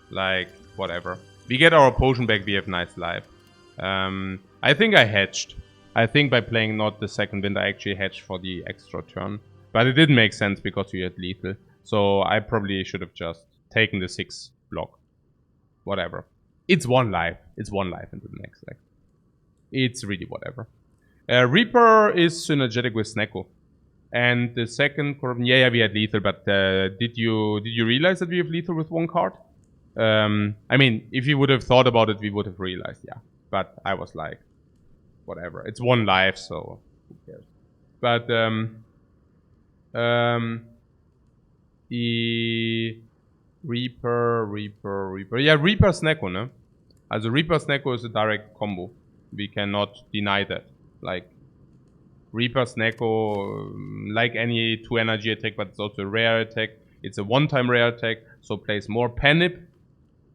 Like, whatever. We get our potion back, we have nice life. I think I hedged. I think by playing not the second wind, I actually hedged for the extra turn. But it didn't make sense because we had lethal. So I probably should have just taken the 6 block. Whatever. It's 1 life. It's 1 life into the next deck. It's really whatever. Reaper is synergetic with Snecko. And the second corruption, yeah, we had lethal, but did you realize that we have lethal with one card? I mean, if you would have thought about it, we would have realized, yeah. But I was like, whatever. It's one life, so who cares? But the Reaper. Yeah, Reaper Snecko, ne? Also Reaper Snecko is a direct combo. We cannot deny that. Like Reaper Snecko, like any 2 energy attack, but it's also a rare attack. It's a one-time rare attack, so plays more Panip.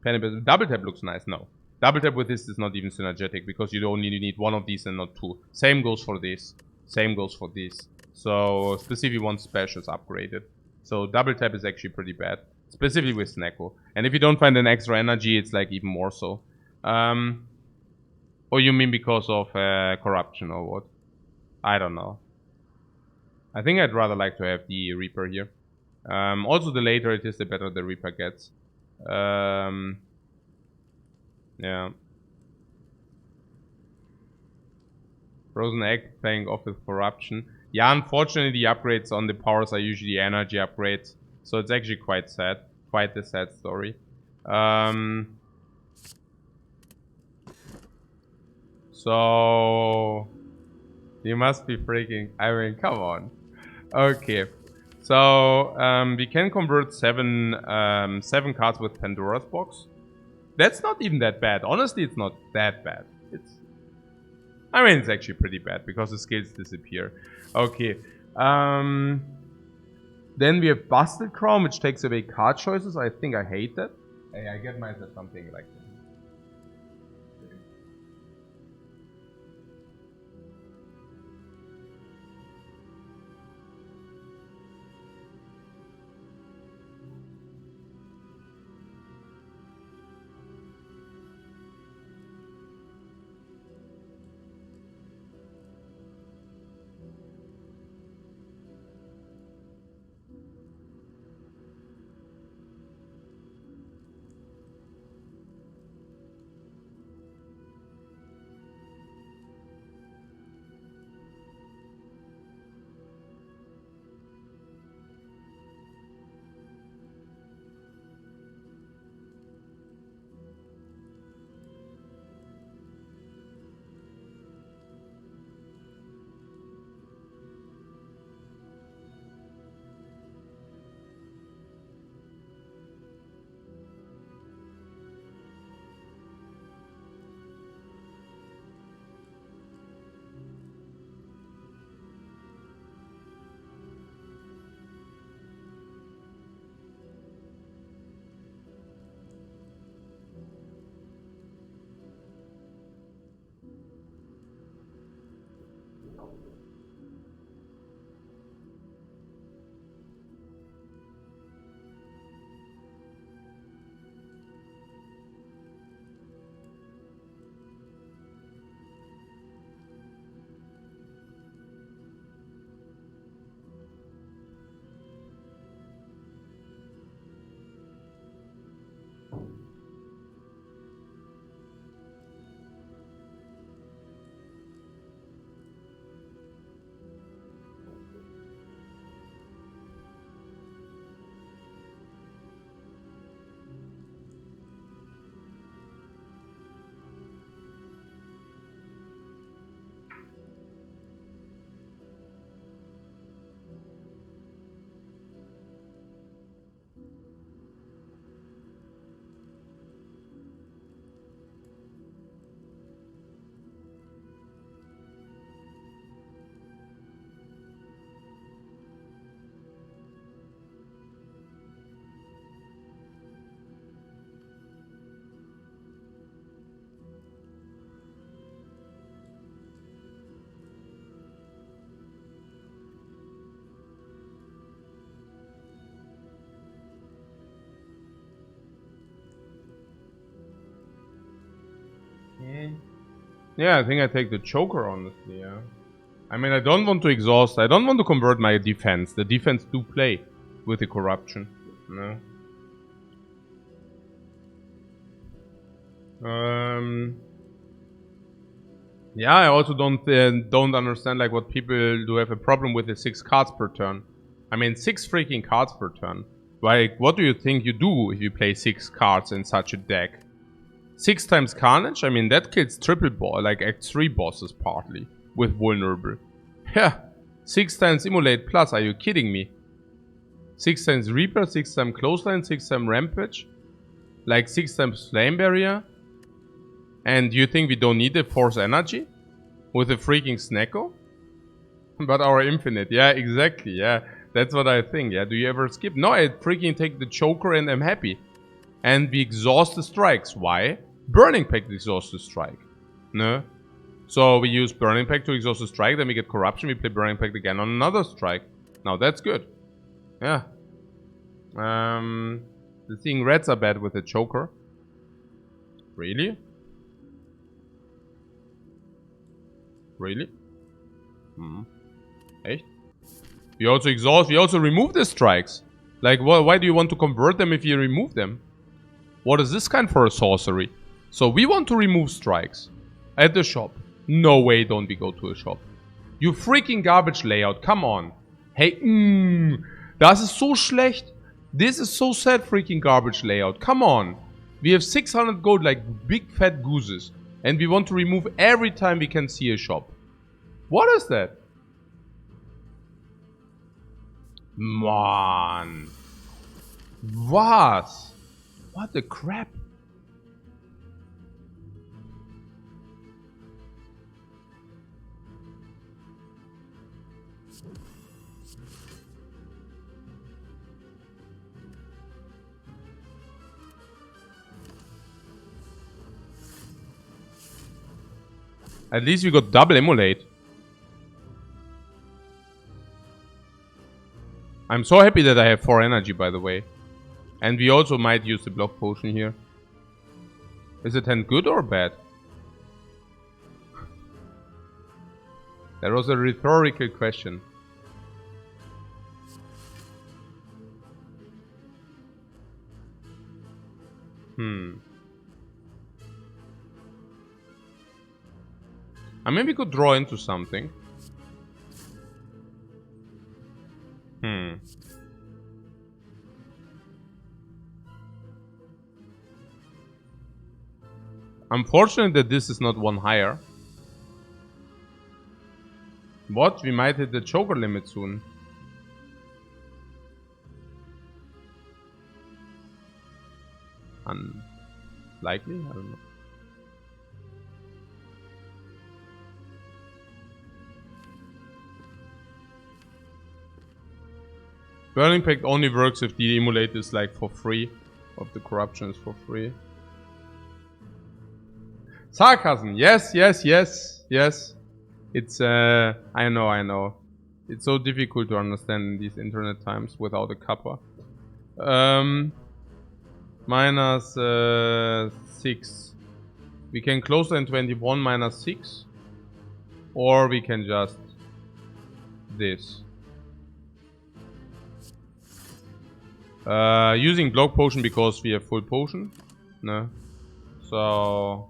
Panip double tap looks nice. No, double tap with this is not even synergetic because you only need one of these and not 2. Same goes for this. Same goes for this. So specifically one special is upgraded. So double tap is actually pretty bad, specifically with Snecko. And if you don't find an extra energy, it's like even more so. Or you mean because of corruption or what? I don't know. I think I'd rather like to have the Reaper here. Also, the later it is, the better the Reaper gets. Yeah. Frozen Egg playing off with corruption. Yeah, unfortunately, the upgrades on the powers are usually energy upgrades. So it's actually quite sad. Quite a sad story. So you must be freaking. I mean, come on. Okay. So we can convert seven cards with Pandora's box. That's not even that bad. Honestly, it's not that bad. I mean, it's actually pretty bad because the skills disappear. Okay. Then we have Busted Crown, which takes away card choices. I think I hate that. Hey, I get myself something like that. Yeah, I think I take the Choker, honestly, yeah. I mean, I don't want to exhaust. I don't want to convert my defense. The defense do play with the corruption. No. Yeah, I also don't understand like what people do have a problem with the 6 cards per turn. I mean, 6 freaking cards per turn. Like, what do you think you do if you play 6 cards in such a deck? 6 times Carnage? I mean, that kills triple ball, like Act 3 bosses partly, with Vulnerable. Yeah, 6 times Immolate Plus, are you kidding me? 6 times Reaper, 6 times Clothesline, 6 times Rampage, like 6 times Flame Barrier. And do you think we don't need the Force Energy? With a freaking Snecko? But our Infinite, yeah, exactly, yeah. That's what I think, yeah. Do you ever skip? No, I freaking take the Joker and I'm happy. And we exhaust the strikes. Why? Burning Pact exhausts the strike. No? So we use Burning Pact to exhaust the strike, then we get Corruption, we play Burning Pact again on another strike. Now that's good. Yeah. The thing reds are bad with the Joker. Really? Really? Echt? We also exhaust, we also remove the strikes. Like, why do you want to convert them if you remove them? What is this kind for a sorcery? So we want to remove strikes. At the shop. No way don't we go to a shop. You freaking garbage layout, come on. Hey, das ist so schlecht. This is so sad freaking garbage layout, come on. We have 600 gold like big fat gooses. And we want to remove every time we can see a shop. What is that? Man. Was? What the crap? At least we got double Immolate. I'm so happy that I have 4 energy, by the way. And we also might use the block potion here. Is it hand good or bad? That was a rhetorical question. I mean, we could draw into something. Unfortunate that this is not one higher. What? We might hit the Joker limit soon. Unlikely? I don't know. Burning Pact only works if the Immolate is like for free. Or if the Corruption is for free. Sarcasm! Yes, yes, yes, yes. It's, I know. It's so difficult to understand in these internet times without a kappa. Minus 6. We can close in 21 minus 6. Or we can just this. Using block potion because we have full potion. No. So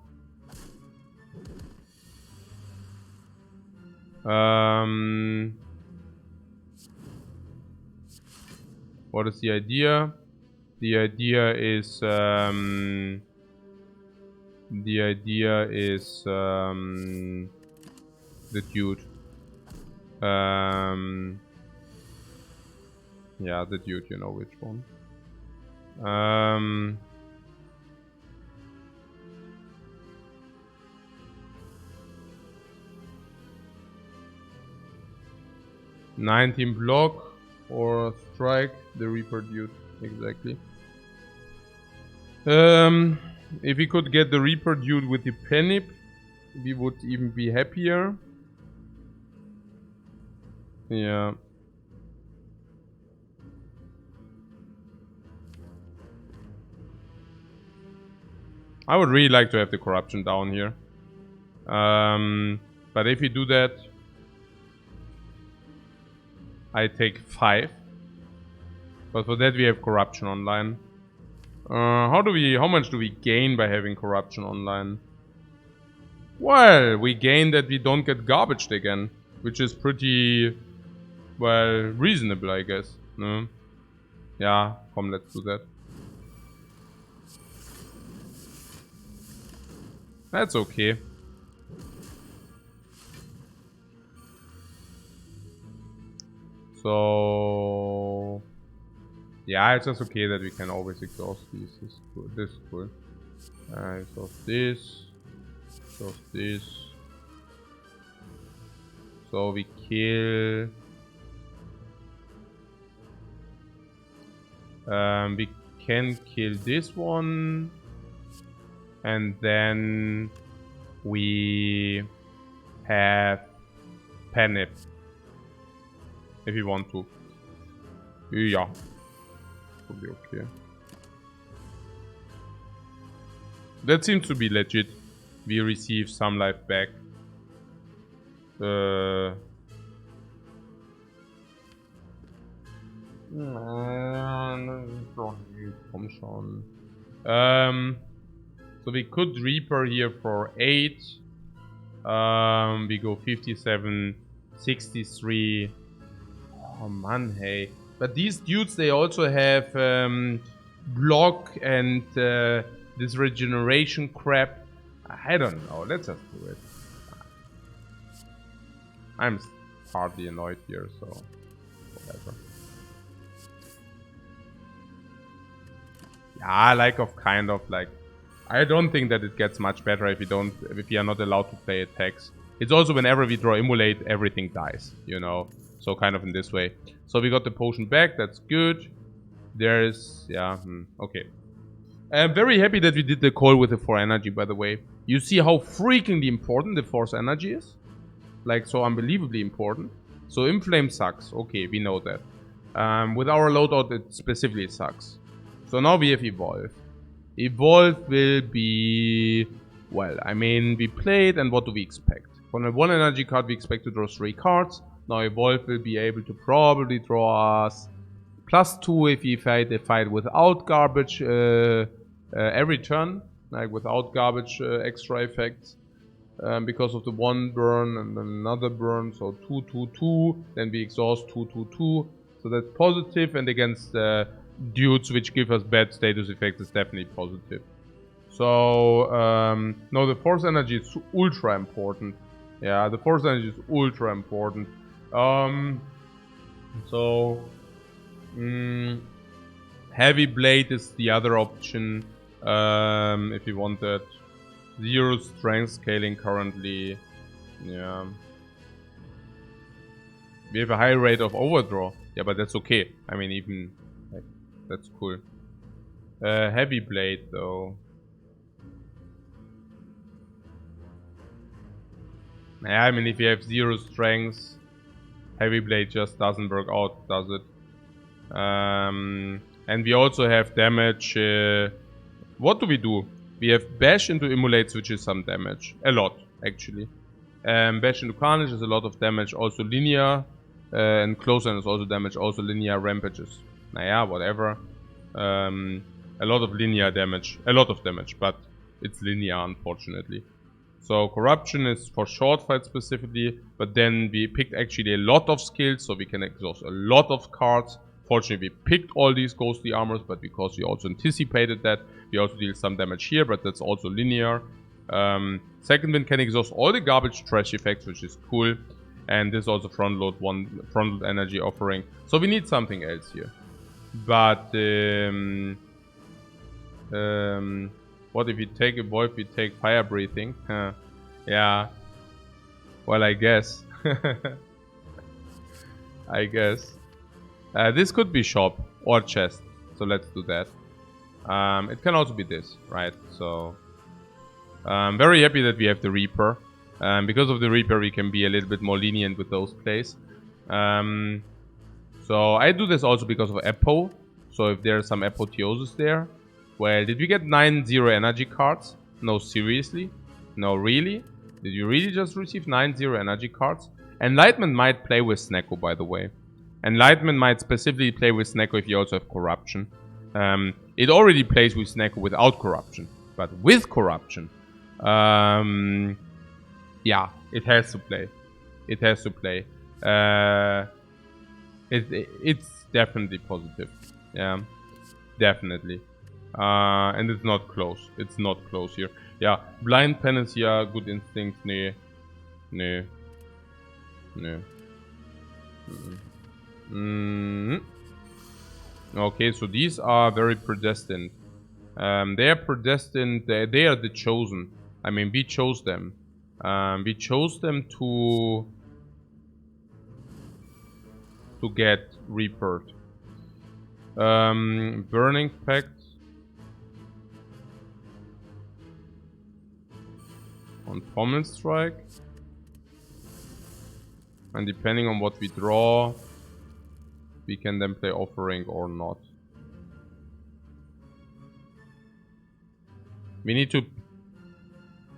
what is the idea? The idea is the dude. Yeah, the dude, you know which one. 19 block or strike the Reaper dude, exactly. If we could get the Reaper dude with the Penip, we would even be happier. Yeah. I would really like to have the Corruption down here. But if we do that, I take 5. But for that we have Corruption online. How much do we gain by having Corruption online? Well, we gain that we don't get garbaged again. Which is pretty, well, reasonable, I guess. No? Yeah, come, let's do that. That's okay. So... yeah, it's just okay that we can always exhaust these. This is cool. Exhaust this. Exhaust this. So we kill... we can kill this one. And then... we... have... Penip. If you want to. Yeah. Will be okay. That seems to be legit. We receive some life back. Don't need. Komm schon. So we could Reaper here for 8. We go 57, 63. Oh man, hey. But these dudes, they also have block and this regeneration crap. I don't know. Let's just do it. I'm hardly annoyed here, so whatever. Yeah, like kind of like. I don't think that it gets much better if we are not allowed to play attacks. It's also whenever we draw Immolate, everything dies, you know. So kind of in this way. So we got the potion back. That's good. There's... yeah. Okay. I'm very happy that we did the call with the 4 energy, by the way. You see how freakingly important the force energy is? Like, so unbelievably important. So Inflame sucks. Okay, we know that. With our loadout, it specifically sucks. So now we have Evolve. Evolve will be... well, I mean, we played, and what do we expect? From a 1 energy card, we expect to draw 3 cards. Now Evolve will be able to probably draw us +2 if we fight the fight without garbage every turn. Like without garbage extra effects. Because of the 1 burn and then another burn. So 2, 2, 2. Then we exhaust 2, 2, 2. So that's positive. And against dudes which give us bad status effects is definitely positive. So, no, the force energy is ultra important. Yeah, the force energy is ultra important. Heavy blade is the other option. If you want that. 0 strength scaling currently. Yeah. We have a high rate of overdraw. Yeah, but that's okay. I mean, even like, that's cool. Heavy blade though. Yeah, I mean, if you have 0 strength, heavy blade just doesn't work out, does it? And we also have damage. What do we do? We have bash into immolates, which is some damage. A lot, actually. Bash into carnage is a lot of damage. Also linear. And closer is also damage. Also linear rampages. Naja, whatever. A lot of linear damage. A lot of damage, but it's linear, unfortunately. So corruption is for short fight specifically, but then we picked actually a lot of skills, so we can exhaust a lot of cards. Fortunately, we picked all these ghostly armors, but because we also anticipated that, we also deal some damage here, but that's also linear. Second wind can exhaust all the garbage trash effects, which is cool. And this also front load energy offering. So we need something else here. But what if we take Evolve, we take fire breathing? Yeah. Well, I guess. I guess. This could be shop or chest. So let's do that. It can also be this, right? So I'm very happy that we have the Reaper. Because of the Reaper, we can be a little bit more lenient with those plays. So I do this also because of Apo. So if there's some apotheosis there. Well, did we get 9-0 energy cards? No, seriously? No, really? Did you really just receive 9-0 energy cards? Enlightenment might play with Snecko, by the way. Enlightenment might specifically play with Snecko if you also have Corruption. It already plays with Snecko without Corruption. But with Corruption, Yeah, it has to play. It has to play. It's definitely positive. Yeah, definitely. And it's not close. It's not close here. Yeah, blind penance, yeah, good instinct, nee. Nee. Nee. Okay, so these are very predestined. They are predestined, they are the chosen. I mean, we chose them. We chose them to get rebirth. Burning Pact. On Pommel Strike. And depending on what we draw, we can then play Offering or not. We need to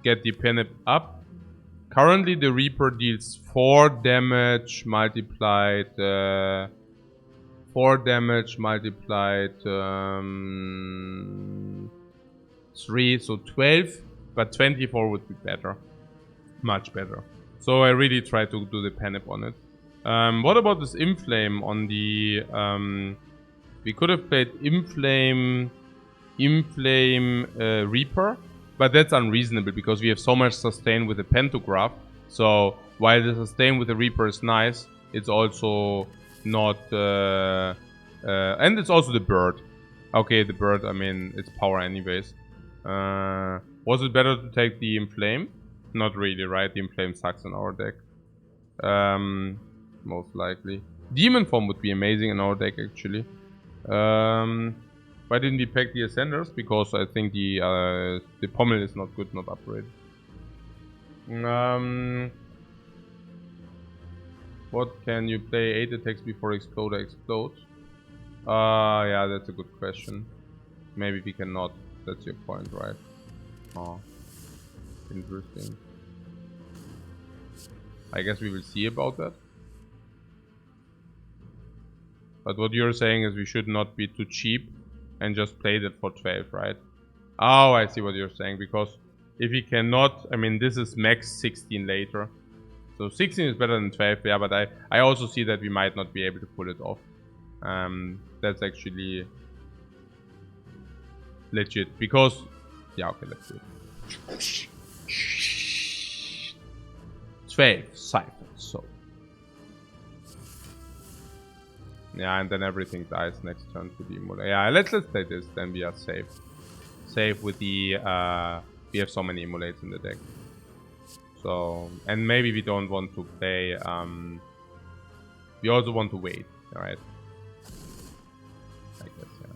get the Penip up. Currently the Reaper deals 4 damage multiplied 4 damage multiplied 3, so 12, but 24 would be better. Much better. So I really try to do the Penip on it. What about this Inflame on the... we could have played Inflame Reaper, but that's unreasonable because we have so much sustain with the Pantograph. So while the sustain with the Reaper is nice, it's also not... and it's also the bird. Okay, the bird, I mean, it's power anyways. Was it better to take the Inflame? Not really, right? The Inflame sucks in our deck. Most likely. Demon Form would be amazing in our deck, actually. Why didn't we pack the Ascenders? Because I think the Pommel is not good, not upgraded. What can you play 8 attacks before Exploder explodes? Yeah, that's a good question. Maybe we cannot. That's your point, right? Oh, interesting. I guess we will see about that. But what you're saying is we should not be too cheap and just play that for 12, right? Oh, I see what you're saying. Because if we cannot... I mean, this is max 16 later. So 16 is better than 12, yeah. But I also see that we might not be able to pull it off. That's actually legit. Because... yeah, okay, let's do it. 12 cyphers, so... yeah, and then everything dies next turn to the emulator. Yeah, let's play this, then we are safe. Safe with the... we have so many emulates in the deck. So... and maybe we don't want to play... we also want to wait, alright? I guess, yeah.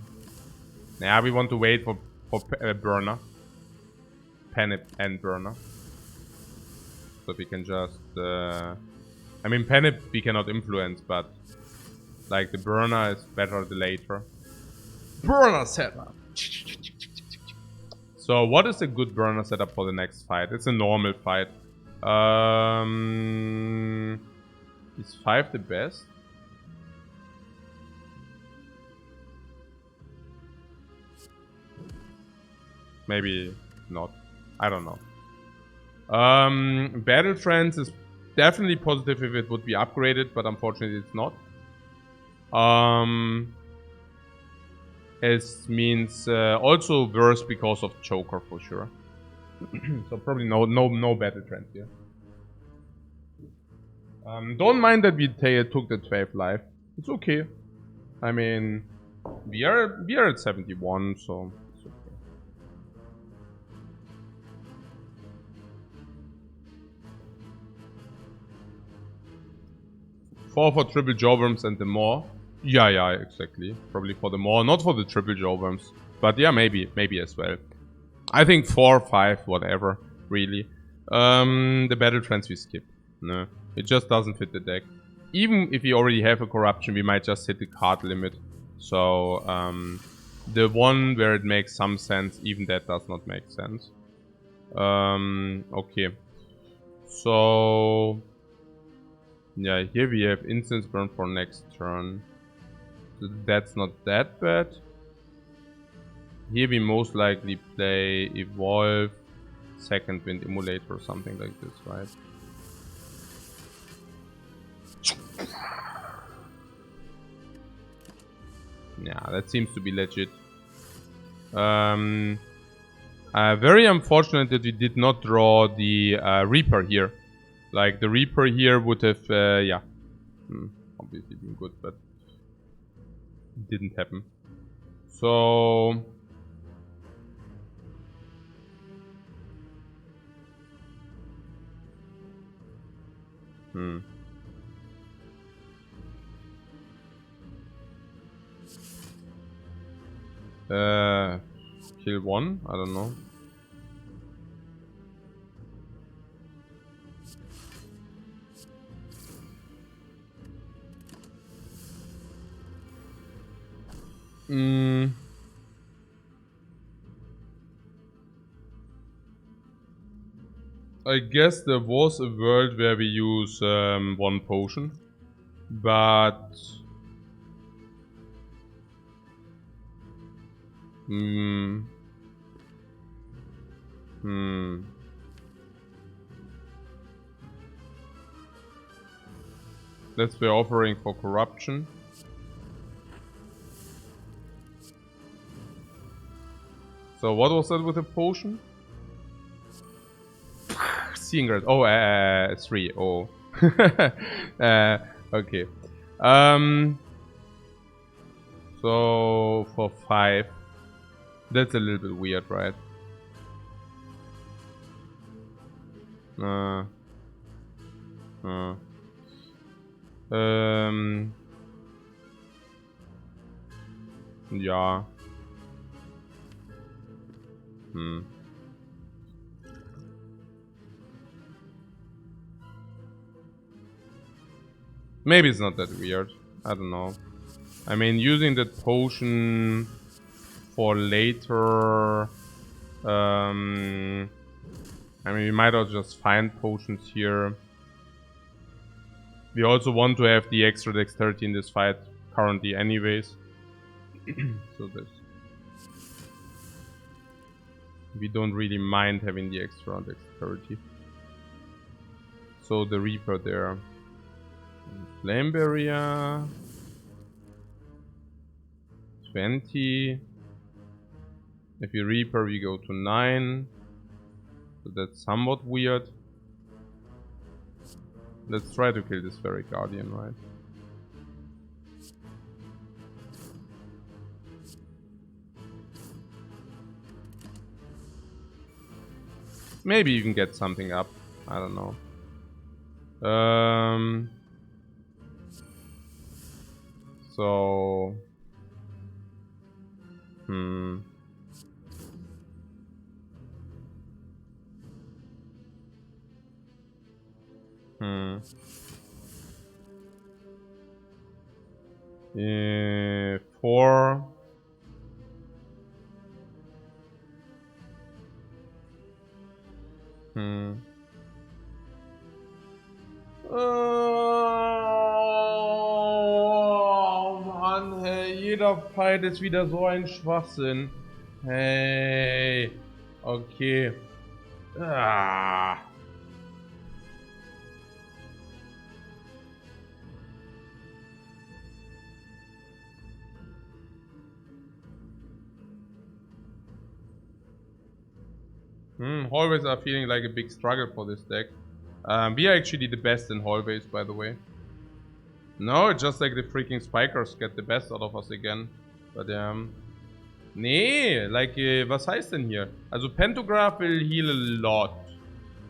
Yeah, we want to wait for Burner. Penip and Burner. So we can just... I mean, Penip we cannot influence, but... like, the Burner is better the later. Burner setup! So, what is a good Burner setup for the next fight? It's a normal fight. Is 5 the best? Maybe not. I don't know. Battle Trance is definitely positive if it would be upgraded, but unfortunately it's not. It means also worse because of Choker for sure. So probably no Battle Trance here. Don't mind that we took the 12 life. It's okay. I mean, we are at 71, so it's okay. 4 for triple Jawworms and the more. Yeah, exactly. Probably for the more, not for the triple Jawworms. But yeah, maybe as well. I think 4, 5, whatever, really. The Battle Trance we skip. No, it just doesn't fit the deck. Even if we already have a Corruption, we might just hit the card limit. So, the one where it makes some sense, even that does not make sense. Okay. So... yeah, here we have Instance Burn for next turn. So that's not that bad. Here we most likely play Evolve. second wind emulator or something like this, right? Yeah, that seems to be legit. Very unfortunate that we did not draw the Reaper here. Like, the Reaper here would have, yeah, obviously been good, but it didn't happen. So... kill one? I don't know. I guess there was a world where we use one potion, but that's the offering for corruption. So what was that with a potion? Seeing red. Oh, 3. Oh. Okay. So for 5. That's a little bit weird, right? Yeah. Maybe it's not that weird. I don't know. I mean, using that potion for later... I mean, we might as well just find potions here. We also want to have the extra dexterity in this fight currently anyways. So this. We don't really mind having the extra dexterity. So the Reaper there. Flame Barrier. 20. If we Reaper, we go to 9. So that's somewhat weird. Let's try to kill this Fairy Guardian, right? Maybe you can get something up. I don't know. So... Yeah, 4. Oh Mann, hey, jeder Fight ist wieder so ein Schwachsinn. Hey, okay. Hallways are feeling like a big struggle for this deck. We are actually the best in hallways, by the way. No, just like the freaking spikers get the best out of us again. But nee, like, was heißt denn hier? Also Pantograph will heal a lot.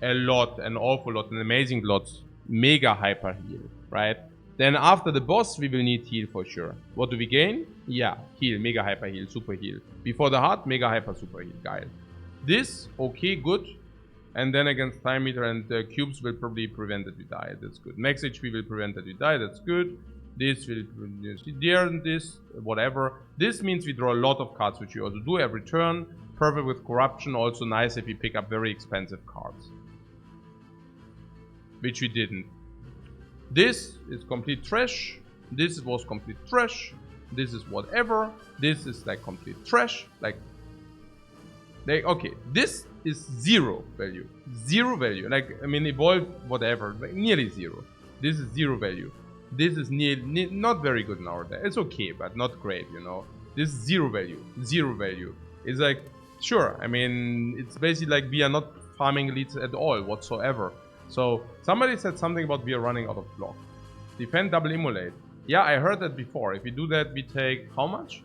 A lot, an awful lot, an amazing lot. Mega hyper heal, right? Then after the boss, we will need heal for sure. What do we gain? Yeah, heal, mega hyper heal, super heal. Before the heart, mega hyper super heal, geil. This, okay, good. And then against Time Meter and cubes will probably prevent that we die. That's good. Max HP will prevent that we die. That's good. This will prevent this, whatever. This means we draw a lot of cards, which we also do every turn. Perfect with corruption. Also nice if we pick up very expensive cards, which we didn't. This is complete trash. This was complete trash. This is whatever. This is like complete trash. Like, okay, this is 0 value. 0 value. Like, I mean, evolve, whatever. Like, nearly 0. This is 0 value. This is not very good nowadays. It's okay, but not great, you know. This is 0 value. 0 value. It's like, sure, I mean, it's basically like we are not farming elites at all, whatsoever. So, somebody said something about we are running out of block. Defend, double immolate. Yeah, I heard that before. If we do that, we take how much?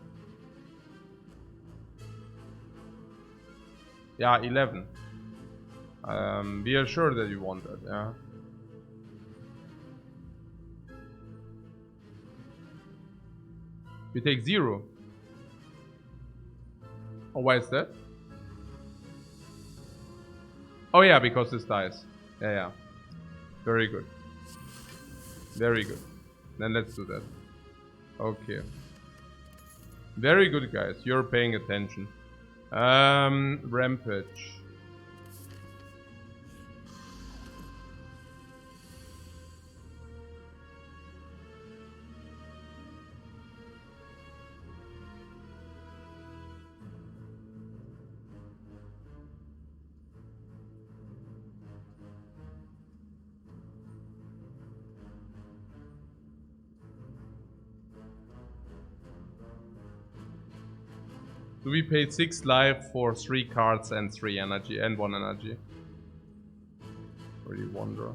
Yeah, 11. We are sure that you want that, yeah. We take 0. Oh, why is that? Oh yeah, because this dies. Yeah. Very good. Very good. Then let's do that. Okay. Very good, guys. You're paying attention. Rampage. So we paid 6 life for 3 cards and 3 energy and 1 energy. Really wonder.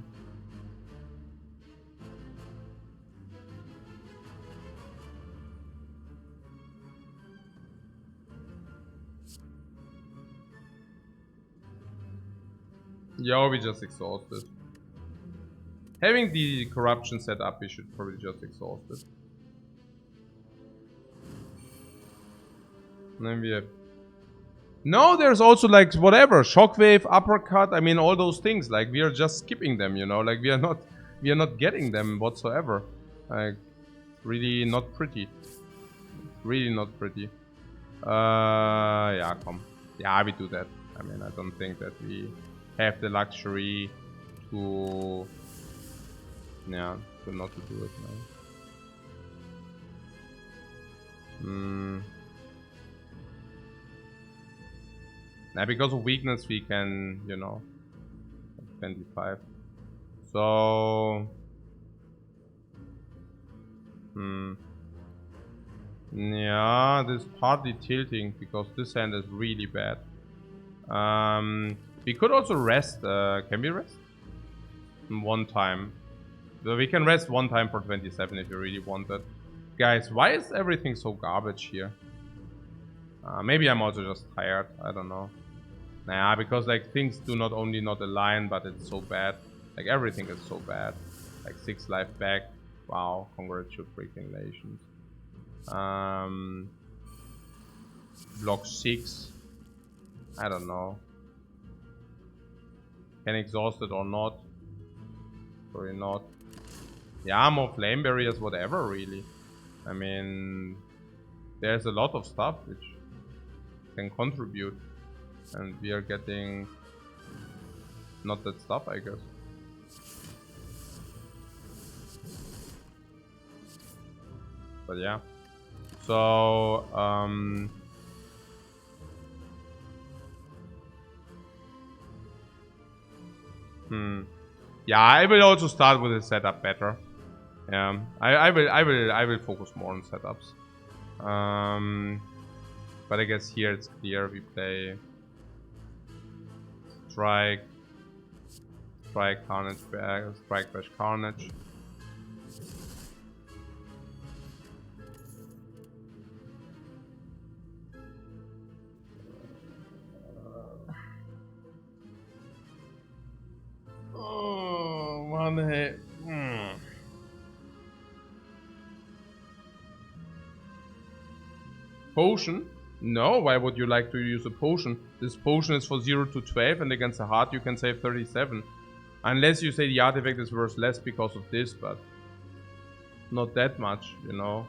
Yeah, we just exhausted. Having the corruption set up, we should probably just exhaust it. And then we have... No, there's also like whatever, shockwave, uppercut, I mean all those things, like we are just skipping them, you know, like we are not getting them whatsoever. Like, really not pretty. Really not pretty. Yeah, come. Yeah, we do that. I mean, I don't think that we have the luxury to... Yeah, to not to do it now. Now, because of weakness, we can, you know, 25. So, yeah, this is partly tilting because this hand is really bad. We could also rest. Can we rest? 1 time. So we can rest 1 time for 27 if you really want it. Guys, why is everything so garbage here? Maybe I'm also just tired. I don't know. Nah, because like things do not only not align, but it's so bad. Like everything is so bad. Like 6 life back. Wow, congratulations. Block 6. I don't know. Can exhaust it or not? Probably not. Yeah, more flame barriers, whatever, really. I mean, there's a lot of stuff which can contribute. And we are getting not that stuff, I guess. But yeah. So, yeah, I will also start with the setup better. Yeah, I will focus more on setups. But I guess here it's clear we play Strike, Carnage, Strike, Bash, Carnage. Oh, man, hey. Potion? No, why would you like to use a potion? This potion is for 0 to 12 and against a heart you can save 37. Unless you say the artifact is worth less because of this, but not that much, you know.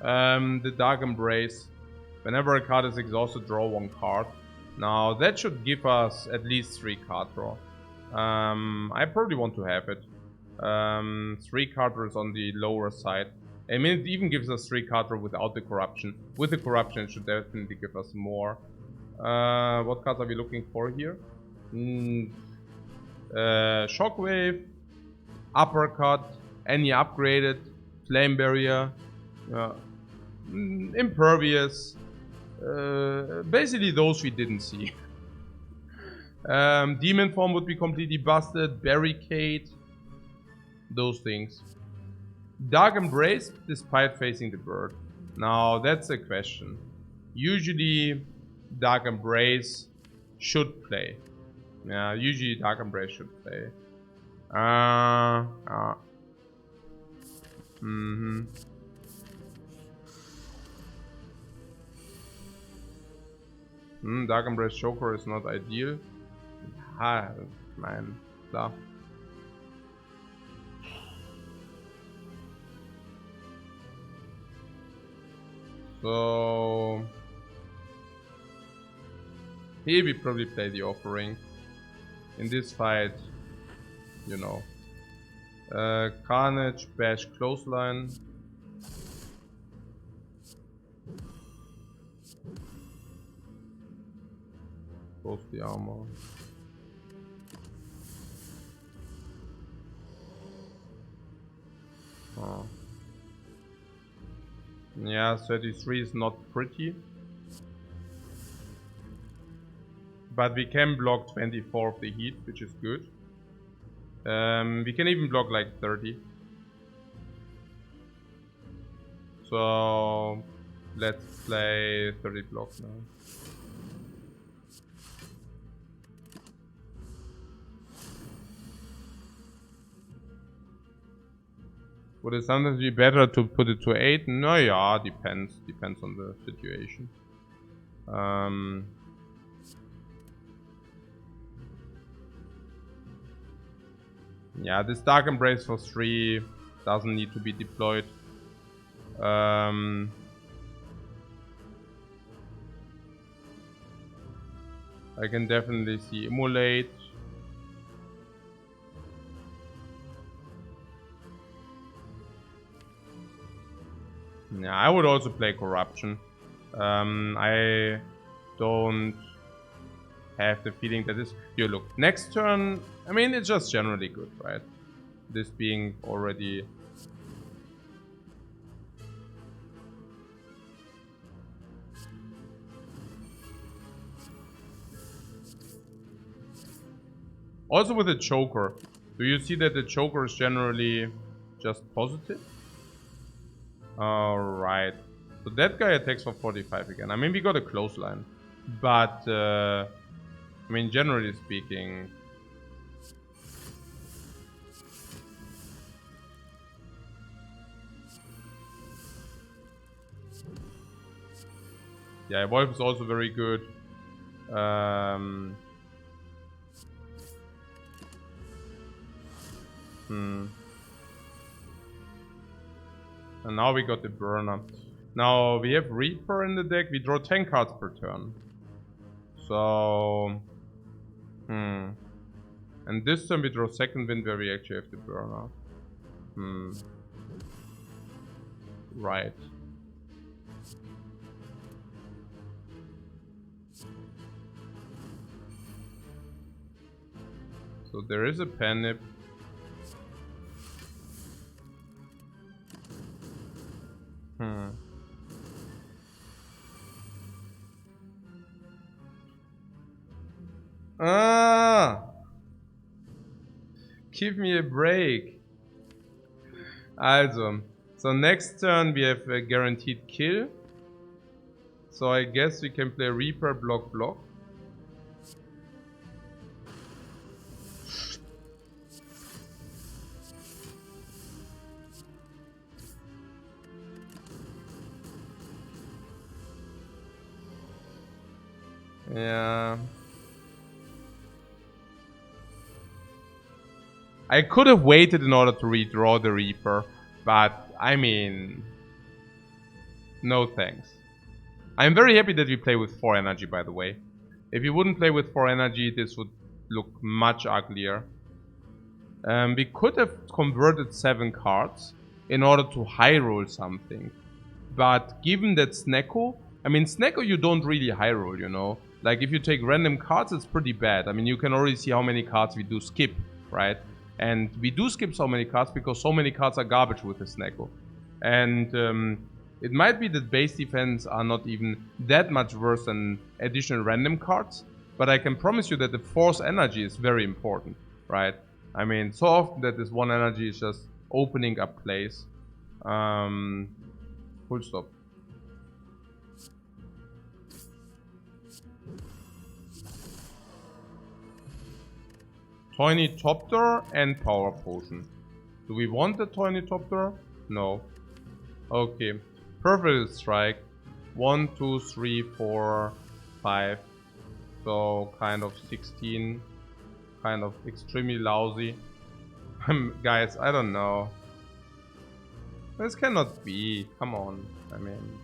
The Dark Embrace. Whenever a card is exhausted, draw 1 card. Now that should give us at least 3 card draw. I probably want to have it. 3 card draws on the lower side. I mean, it even gives us 3 card draw without the corruption. With the corruption, it should definitely give us more. What cards are we looking for here? Shockwave, Uppercut, any upgraded, Flame Barrier, Impervious. Basically those we didn't see. Demon Form would be completely busted, Barricade, those things. Dark Embrace, despite facing the bird. Now that's a question. Usually Dark Embrace should play. Yeah, usually Dark Embrace should play. Dark Embrace Joker is not ideal. Ah, man, klar. So here we probably play the Offering. In this fight, you know. Carnage, Bash, Clothesline. Close the armor. Oh. Yeah, 33 is not pretty. But we can block 24 of the heat, which is good. We can even block like 30. So let's play 30 blocks now. Would it sometimes be better to put it to 8? No, yeah, depends. Depends on the situation. Yeah, this Dark Embrace for 3 doesn't need to be deployed. I can definitely see Immolate. Yeah, I would also play Corruption. I don't have the feeling that this... Here, look. Next turn... I mean, it's just generally good, right? This being already... Also with the Joker. Do you see that the Joker is generally just positive? Alright. So that guy attacks for 45 again. I mean, we got a clothesline. But, I mean, generally speaking... Yeah, Wolf is also very good. And now we got the burner. Now we have Reaper in the deck. We draw 10 cards per turn. So... And this turn we draw second wind where we actually have the burner. Right. So there is a Panip. Give me a break. Also, so next turn we have a guaranteed kill. So I guess we can play Reaper, block, block. Yeah. I could have waited in order to redraw the Reaper, but I mean, no thanks. I'm very happy that we play with 4 energy, by the way. If you wouldn't play with 4 energy, this would look much uglier. We could have converted 7 cards in order to high roll something. But given that Snecko, I mean, Snecko you don't really high roll, you know. Like if you take random cards, it's pretty bad. I mean, you can already see how many cards we do skip, right? And we do skip so many cards because so many cards are garbage with this Neko. And it might be that base defense are not even that much worse than additional random cards. But I can promise you that the force energy is very important, right? I mean, so often that this one energy is just opening up plays. Full stop. Ornithopter and Power Potion. Do we want the Ornithopter? No. Okay. Perfect Strike. 1, 2, 3, 4, 5. So kind of 16. Kind of extremely lousy. Guys, I don't know. This cannot be. Come on. I mean...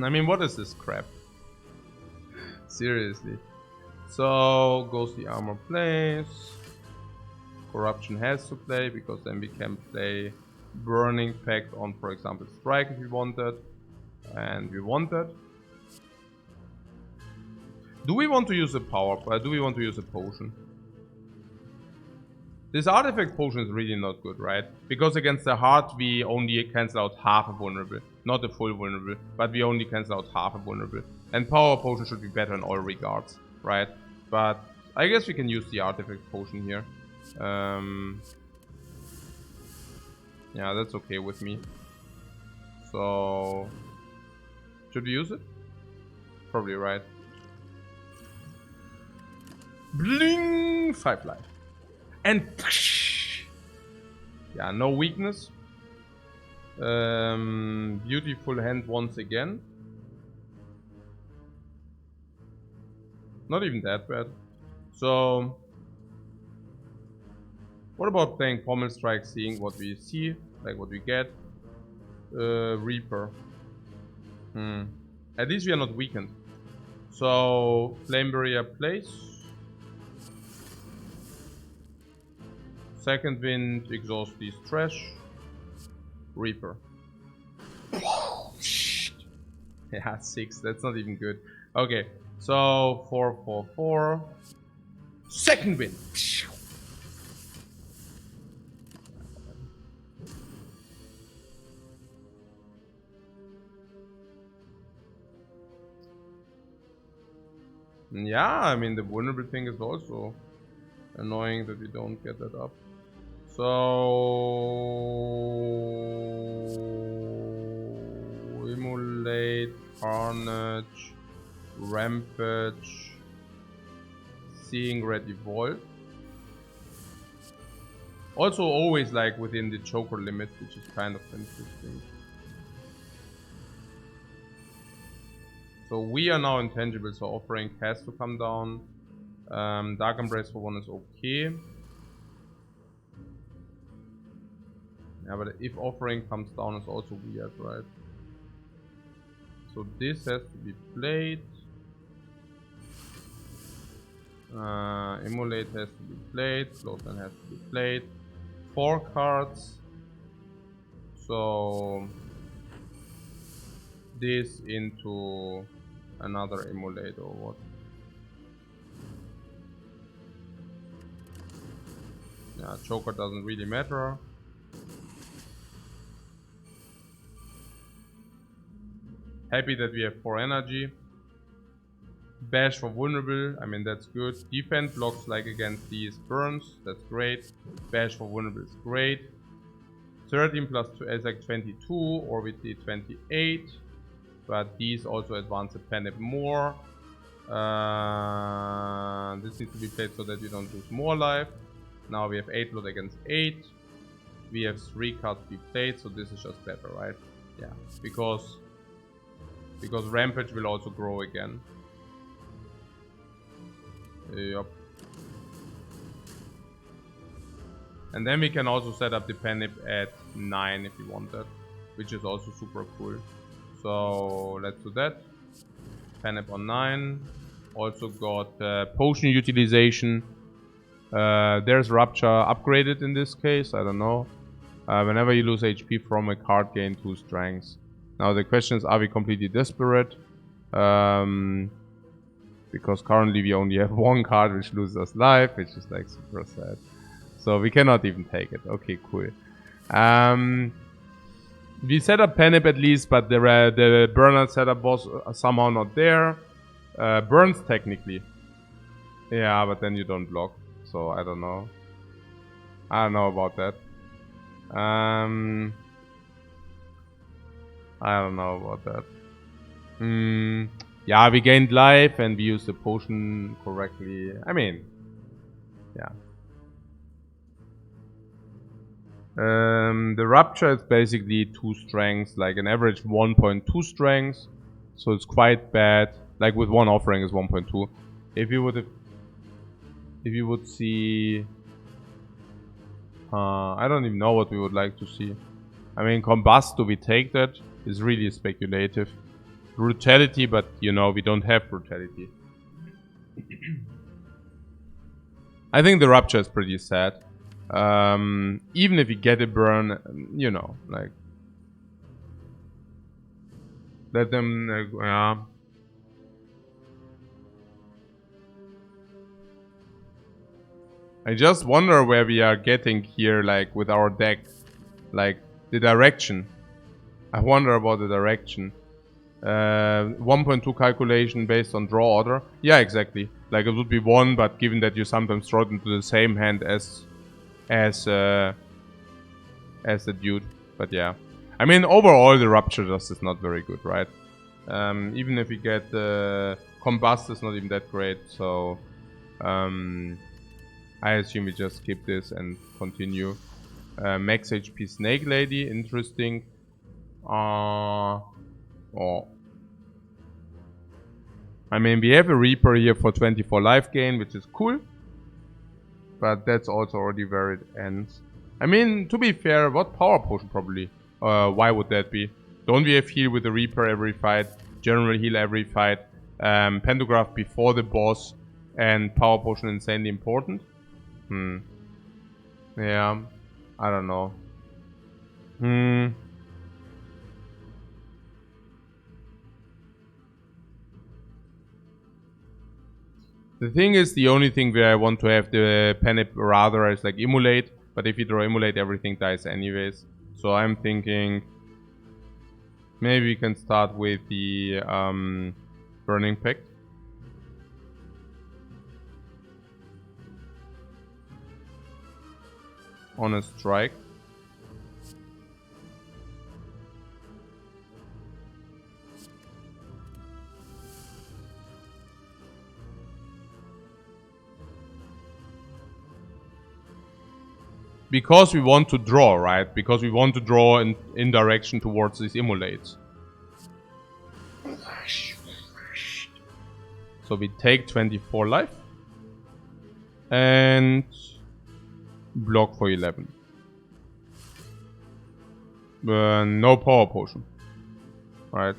I mean, what is this crap? Seriously. So, goes the armor plays. Corruption has to play, because then we can play Burning Pact on, for example, Strike if we want that. And we want that. Do we want to use a power? Do we want to use a potion? This artifact potion is really not good, right? Because against the heart we only cancel out half a vulnerable. Not a full vulnerable, but we only cancel out half a vulnerable. And power potion should be better in all regards, right? But I guess we can use the artifact potion here. Yeah, that's okay with me. So... should we use it? Probably right. Bling! 5 life. And... yeah, no weakness. Beautiful hand once again. Not even that bad. So... what about playing Pommel Strike, seeing what we see, like what we get? Reaper. At least we are not weakened. So, Flame Barrier plays. Second Wind, exhaust these trash. Reaper. Yeah, 6, that's not even good. Okay, so 4, 4, 4. Second Wind. Yeah, I mean the vulnerable thing is also annoying that we don't get that up. So Immolate, Carnage, Rampage, Seeing Red Evolve. Also always like within the choker limit, which is kind of interesting. So we are now intangible, so offering has to come down. Dark Embrace for 1 is okay. Yeah, but if offering comes down is also weird, right? So this has to be played. Immolate has to be played. Floatman has to be played. 4 cards. So this into another Immolate or what? Yeah, choker doesn't really matter. Happy that we have 4 energy. Bash for vulnerable, I mean that's good. Defense blocks like against these burns, that's great. Bash for vulnerable is great. 13 plus 2 is like 22, or with the 28. But these also advance the panic more. This needs to be played so that you don't lose more life. Now we have 8 blood against 8. We have 3 cards to be played, so this is just better, right? Yeah, because Rampage will also grow again. Yep. And then we can also set up the Penip at 9 if you want that, which is also super cool. So let's do that. Penip on 9. Also got potion utilization. There's Rupture upgraded in this case, I don't know. Whenever you lose HP from a card, gain 2 strengths. Now the question is, are we completely desperate? Because currently we only have one card which loses us life, which is like super sad. So we cannot even take it. Okay, cool. We set up Penip at least, but the burner setup was somehow not there. Burns technically. Yeah, but then you don't block. So I don't know. I don't know about that. I don't know about that. Yeah, we gained life and we used the potion correctly. I mean, yeah. The Rupture is basically 2 strengths, like an average 1.2 strengths. So it's quite bad. Like with one offering is 1.2. If you would see... I don't even know what we would like to see. I mean, Combust, do we take that? Is really speculative. Brutality, but you know, we don't have Brutality. I think the Rupture is pretty sad. Even if you get a burn, you know, like... Let them, yeah. I just wonder where we are getting here, like, with our deck. Like, the direction. I wonder about the direction. 1.2 calculation based on draw order. Yeah, exactly. Like, it would be 1, but given that you sometimes throw it into the same hand as the dude. But yeah. I mean, overall, the Rupture just is not very good, right? Even if we get Combust, is not even that great, so... I assume we just skip this and continue. Max HP Snake Lady, interesting. Oh. I mean, we have a Reaper here for 24 life gain, which is cool. But that's also already where it ends. I mean, to be fair, what power potion probably? Why would that be? Don't we have heal with the Reaper every fight? General heal every fight? Pantograph before the boss? And power potion insanely important? Yeah, I don't know. The thing is, the only thing where I want to have the Penip rather is like Immolate. But if you draw Immolate, everything dies anyways. So I'm thinking... Maybe we can start with the Burning Pact. On a strike. Because we want to draw, right? Because we want to draw in direction towards these Immolates. So we take 24 life. And... block for 11. No power potion. Right.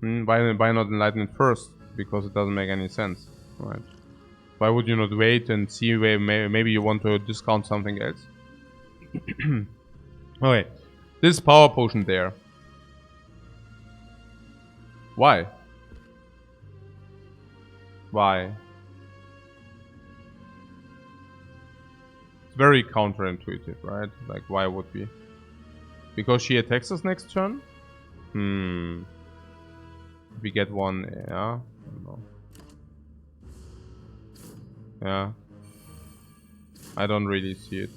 Why not enlighten it first? Because it doesn't make any sense. Right. Why would you not wait and see where maybe you want to discount something else? Okay. This power potion there. Why? Why? It's very counterintuitive, right? Like, why would we? Because she attacks us next turn? If we get one, yeah. I don't know. Yeah. I don't really see it.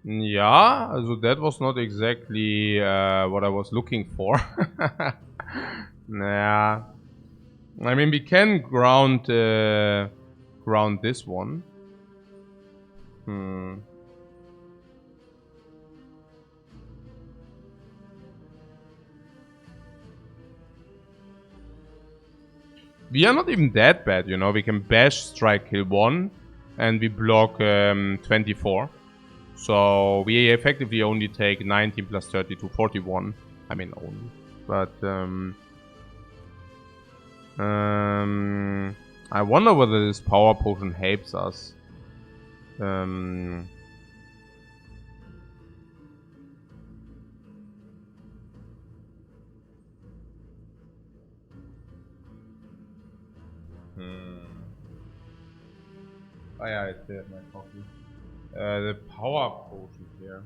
Yeah, also that was not exactly what I was looking for. Nah. I mean, we can ground this one. We are not even that bad, you know. We can bash, strike, kill 1, and we block 24. So we effectively only take 19 plus 32, 41. I mean only. But I wonder whether this power potion helps us. Oh yeah, I still have my coffee. The power potion here.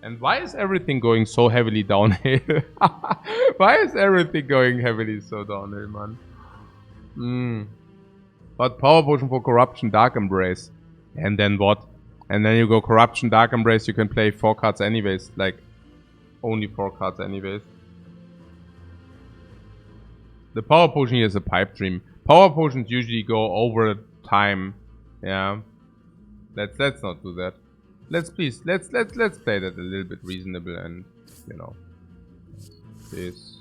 And why is everything going so heavily downhill? Why is everything going heavily so downhill, man? But power potion for corruption, dark embrace. And then what? And then you go corruption, dark embrace, you can play 4 cards anyways. Like, only 4 cards anyways. The power potion here is a pipe dream. Power potions usually go over time. Yeah. Let's not do that. Let's play that a little bit reasonable and, you know. This.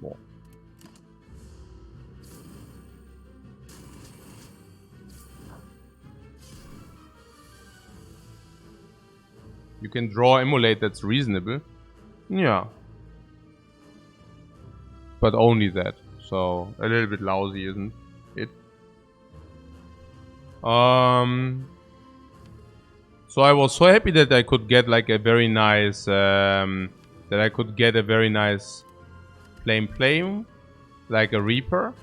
More. You can draw emulate, that's reasonable. Yeah. But only that. So a little bit lousy, isn't it? So I was so happy that I could get like a very nice flame, like a Reaper,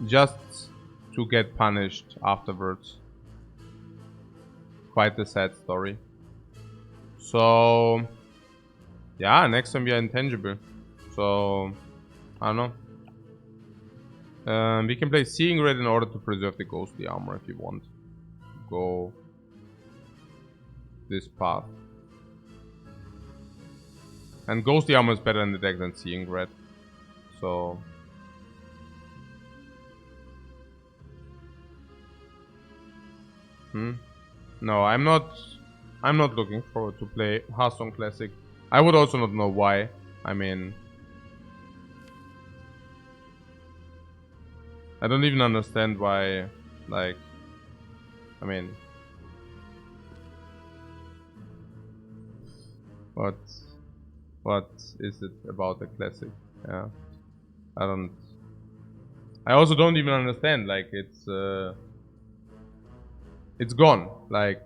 just to get punished afterwards. Quite a sad story. So yeah, next time we are intangible. So I don't know. We can play Seeing Red in order to preserve the ghostly armor if you want. Go this path. And ghostly armor is better in the deck than Seeing Red. So no, I'm not looking forward to play Hearthstone Classic. I would also not know why. I mean, I don't even understand why, like, I mean, what is it about the Classic? Yeah, I also don't even understand, like, it's gone, like,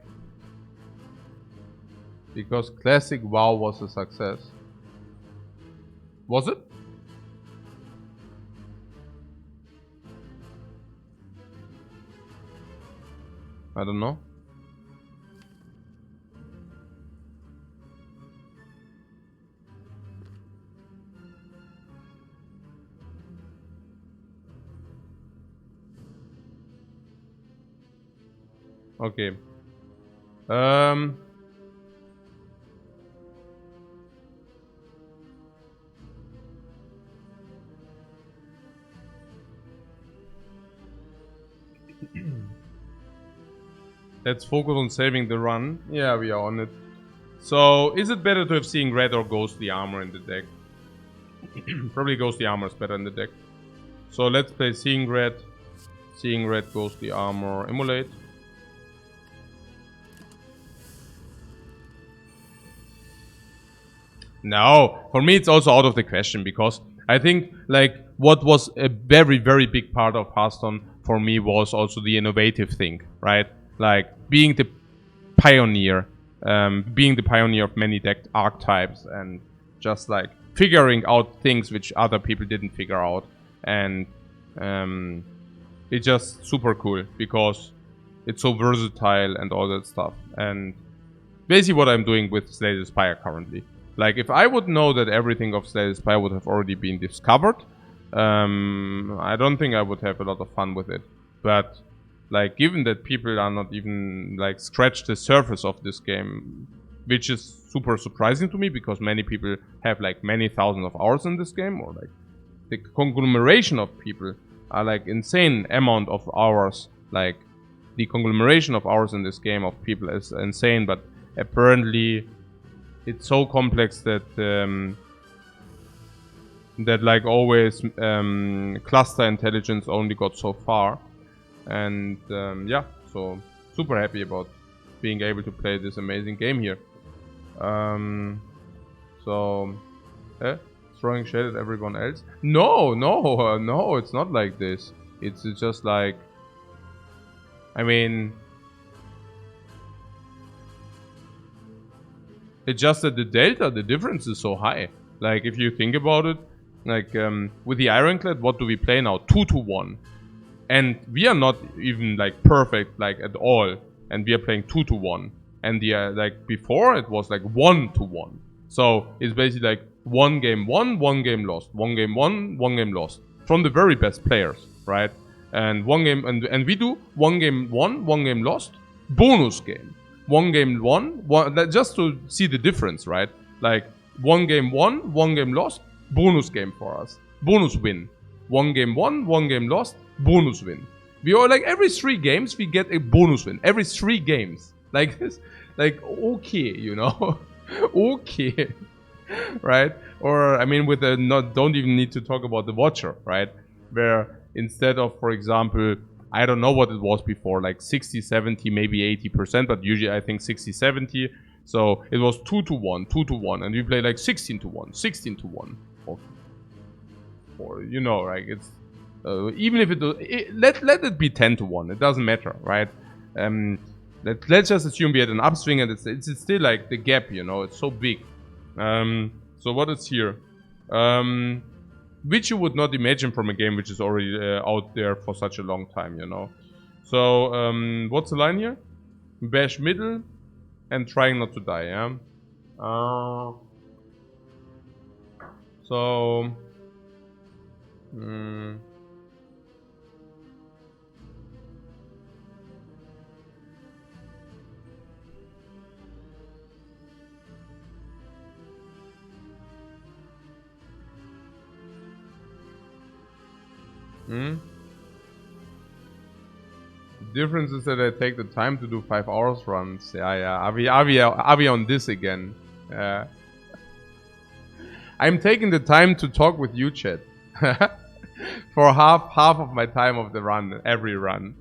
because Classic WoW was a success. Was it? I don't know. Okay. Let's focus on saving the run. Yeah, we are on it. So, is it better to have Seeing Red or Ghostly Armor in the deck? Probably Ghostly Armor is better in the deck. So let's play Seeing Red, Ghostly Armor, Emulate. No, for me it's also out of the question, because I think like what was a very, very big part of Hearthstone for me was also the innovative thing, right? Like being the pioneer of many deck archetypes and just like figuring out things which other people didn't figure out. And it's just super cool because it's so versatile and all that stuff. And basically what I'm doing with Slay the Spire currently. Like, if I would know that everything of Slay the Spire would have already been discovered, I don't think I would have a lot of fun with it. But, like, given that people are not even, like, scratched the surface of this game, which is super surprising to me, because many people have, like, many thousands of hours in this game, or, like, the conglomeration of people are, like, insane amount of hours. Like, the conglomeration of hours in this game of people is insane, but apparently it's so complex that that like always cluster intelligence only got so far. And yeah, so super happy about being able to play this amazing game here. So throwing shade at everyone else. No, it's not like this. It's just like, I mean, it's just that the difference is so high. Like, if you think about it, like, with the Ironclad, what do we play now? 2-1. And we are not even, like, perfect, like, at all. And we are playing 2-1. And the, like, before, it was, like, 1-1. So, it's basically, like, 1 game won, 1 game lost. 1 game won, 1 game lost. From the very best players, right? And 1 game, and we do 1 game won, 1 game lost, bonus game. 1 game won, just to see the difference, right? Like, 1 game won, 1 game lost, bonus game for us. Bonus win. 1 game won, 1 game lost, bonus win. We are like, every 3 games we get a bonus win. Every 3 games. Like this, like, okay, you know? Okay. Right? Or, I mean, with the, don't even need to talk about the Watcher, right? Where instead of, for example, I don't know what it was before, like 60, 70, maybe 80%, but usually I think 60, 70. So it was 2-1, 2-1, and we play like 16-1, 16-1. Or you know, like, it's even if let it be 10-1, it doesn't matter, right? Let's just assume we had an upswing, and it's still like the gap, you know, it's so big. So what is here? Which you would not imagine from a game which is already out there for such a long time, you know. So, what's the line here? Bash middle and trying not to die, yeah? So... The difference is that I take the time to do 5 hours runs. Yeah. Are we on this again? I'm taking the time to talk with you, chat. For half of my time of the run, every run.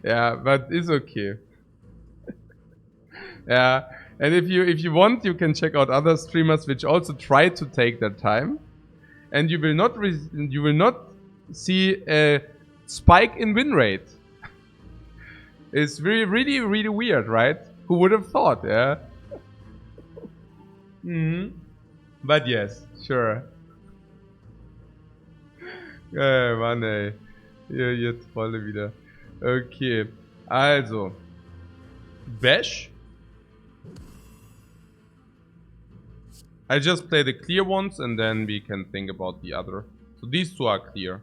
Yeah, but it's okay. Yeah, and if you want, you can check out other streamers which also try to take their time, and you will not see a spike in win rate. It's really weird, right? Who would have thought? Yeah. But yes, sure. Mann, ey. Ihr Trolle wieder. Okay. Also. Bash. I just play the clear ones and then we can think about the other. So these 2 are clear.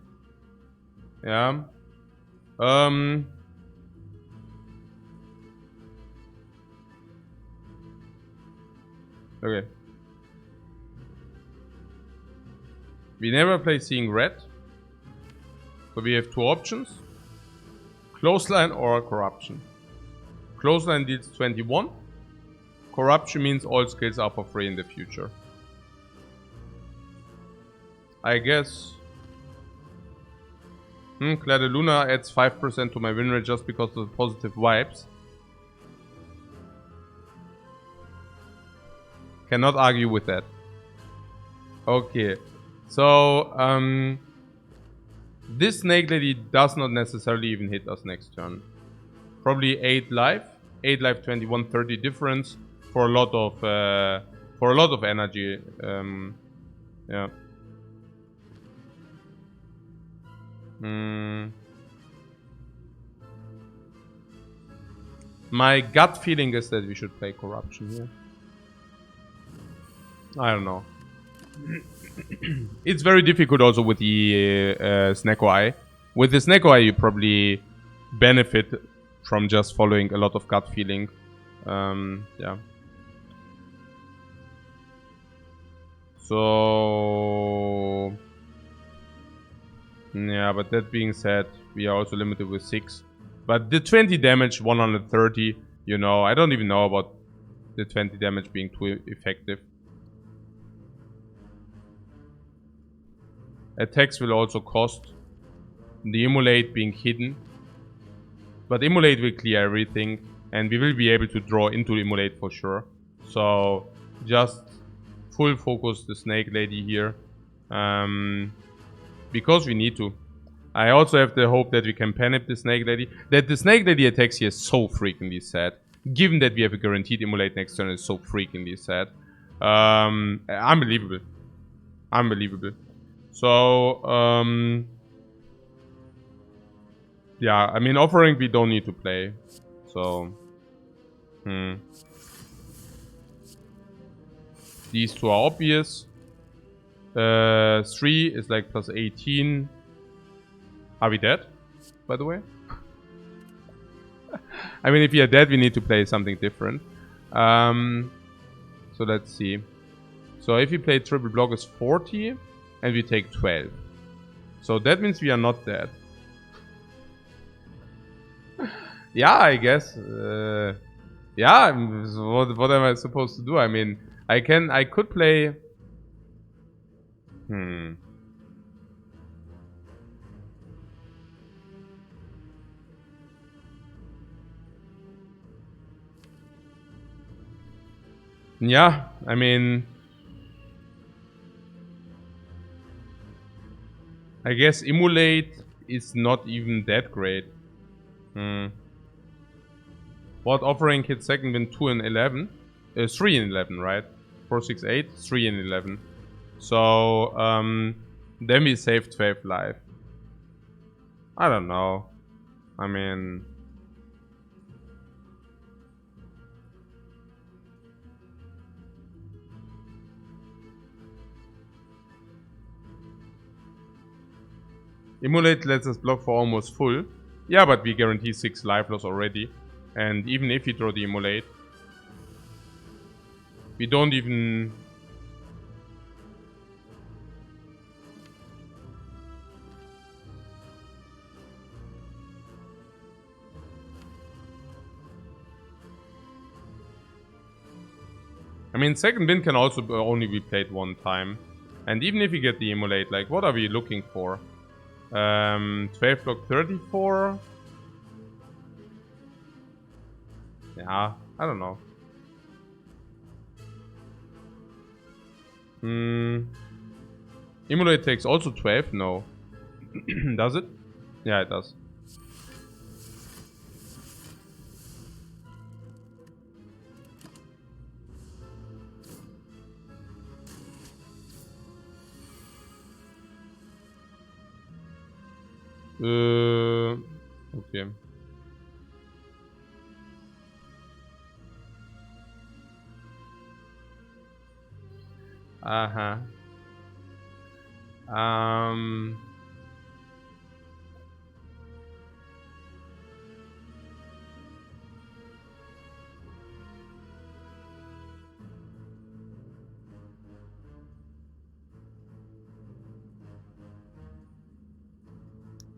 Yeah. Okay. We never play Seeing Red. So we have 2 options. Clothesline or Corruption. Clothesline deals 21. Corruption means all skills are for free in the future. I guess... Luna adds 5% to my win rate just because of the positive vibes. Cannot argue with that. Okay. So, this Snake Lady does not necessarily even hit us next turn. Probably 8 life. 8 life, 21, 30 difference for a lot of energy. Yeah. My gut feeling is that we should play Corruption here. I don't know. It's very difficult also with the Snecko Eye. With the Snecko Eye, you probably benefit from just following a lot of gut feeling. Yeah. So... yeah, but that being said, we are also limited with 6. But the 20 damage, 130, you know, I don't even know about the 20 damage being too effective. Attacks will also cost. The Immolate being hidden. But Immolate will clear everything. And we will be able to draw into Immolate for sure. So just full focus the Snake Lady here. Because we need to. I also have the hope that we can panic the Snake Lady. That the Snake Lady attacks here is so freakingly sad. Given that we have a guaranteed Immolate next turn, is so freakingly sad. Unbelievable. Unbelievable. So, yeah, I mean, Offering we don't need to play. So, These two are obvious. 3 is like plus 18. Are we dead, by the way? I mean, if we are dead, we need to play something different. So let's see. So if we play triple block is 40, and we take 12. So that means we are not dead. Yeah, I guess. Yeah, what am I supposed to do? I mean, I could play... Yeah, I mean... I guess Immolate is not even that great. What Offering hit second win 2 and 11? 3 and 11, right? 4, 6, 8, 3 and 11. So, then we saved 12 life. I don't know. I mean... Immolate lets us block for almost full. Yeah, but we guarantee 6 life loss already. And even if we draw the Immolate, we don't even... I mean, second win can also only be played one time. And even if we get the Immolate, like, what are we looking for? 12 block 34? Yeah, I don't know. Immolate takes also 12? No. Does it? Yeah, it does. Okay.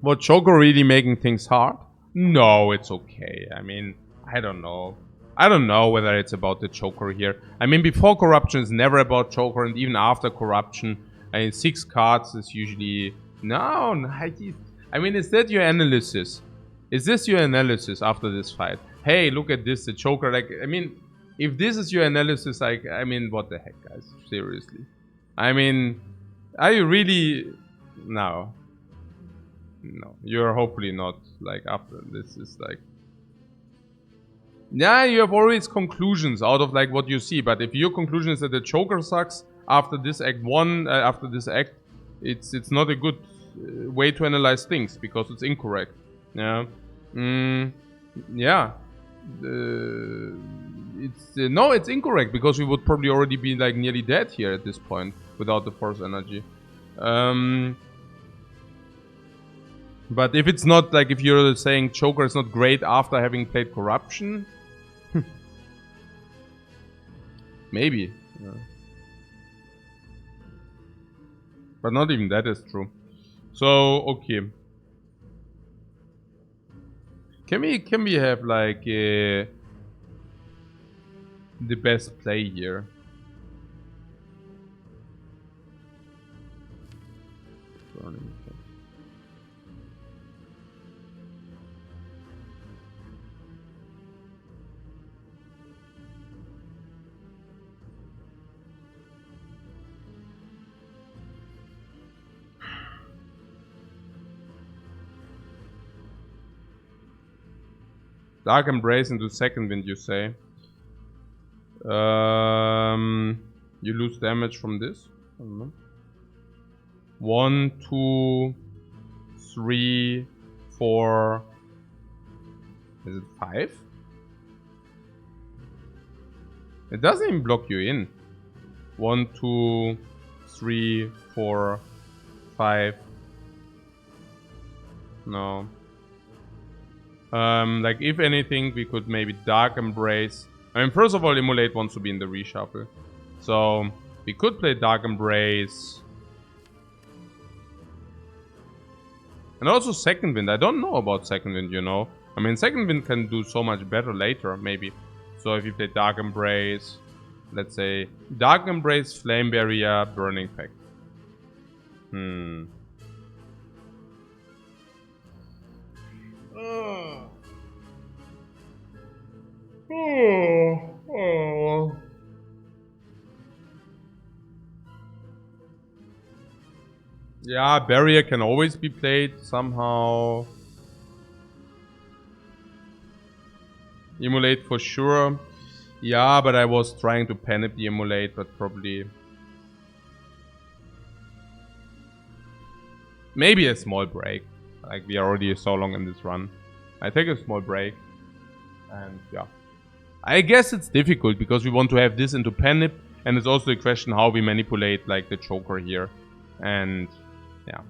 What, Joker really making things hard? No, it's okay. I mean, I don't know. I don't know whether it's about the Joker here. I mean, before corruption is never about Joker, and even after corruption, I mean, 6 cards is usually... No, I mean, is that your analysis? Is this your analysis after this fight? Hey, look at this, the Joker, like, I mean, if this is your analysis, like, I mean, what the heck, guys? Seriously. I mean, are you really... No. No, you're hopefully not, like, after this is like... Yeah, you have always conclusions out of, like, what you see, but if your conclusion is that the Joker sucks after this act 1, after this act, it's not a good way to analyze things, because it's incorrect. Yeah. Yeah. No, it's incorrect, because we would probably already be, like, nearly dead here at this point, without the Force Energy. But if it's not, like, if you're saying Joker is not great after having played Corruption, maybe. Yeah. But not even that is true. So, okay. Can we have, like, the best play here? Dark Embrace into second wind, you say. You lose damage from this. I don't know. 1, 2, 3, 4. Is it 5? It doesn't even block you in. 1, 2, 3, 4, 5. No. Like if anything, we could maybe Dark Embrace. I mean, first of all, Immolate wants to be in the reshuffle. So we could play Dark Embrace. And also Second Wind. I don't know about Second Wind, you know. I mean, Second Wind can do so much better later, maybe. So if you play Dark Embrace, let's say Dark Embrace, Flame Barrier, Burning Pact. Yeah, Barrier can always be played somehow. Immolate for sure. Yeah, but I was trying to panic the Immolate, but probably... Maybe a small break. Like, we are already so long in this run. I take a small break. And, yeah. I guess it's difficult, because we want to have this into Penip. And it's also a question how we manipulate, like, the Joker here. And, yeah.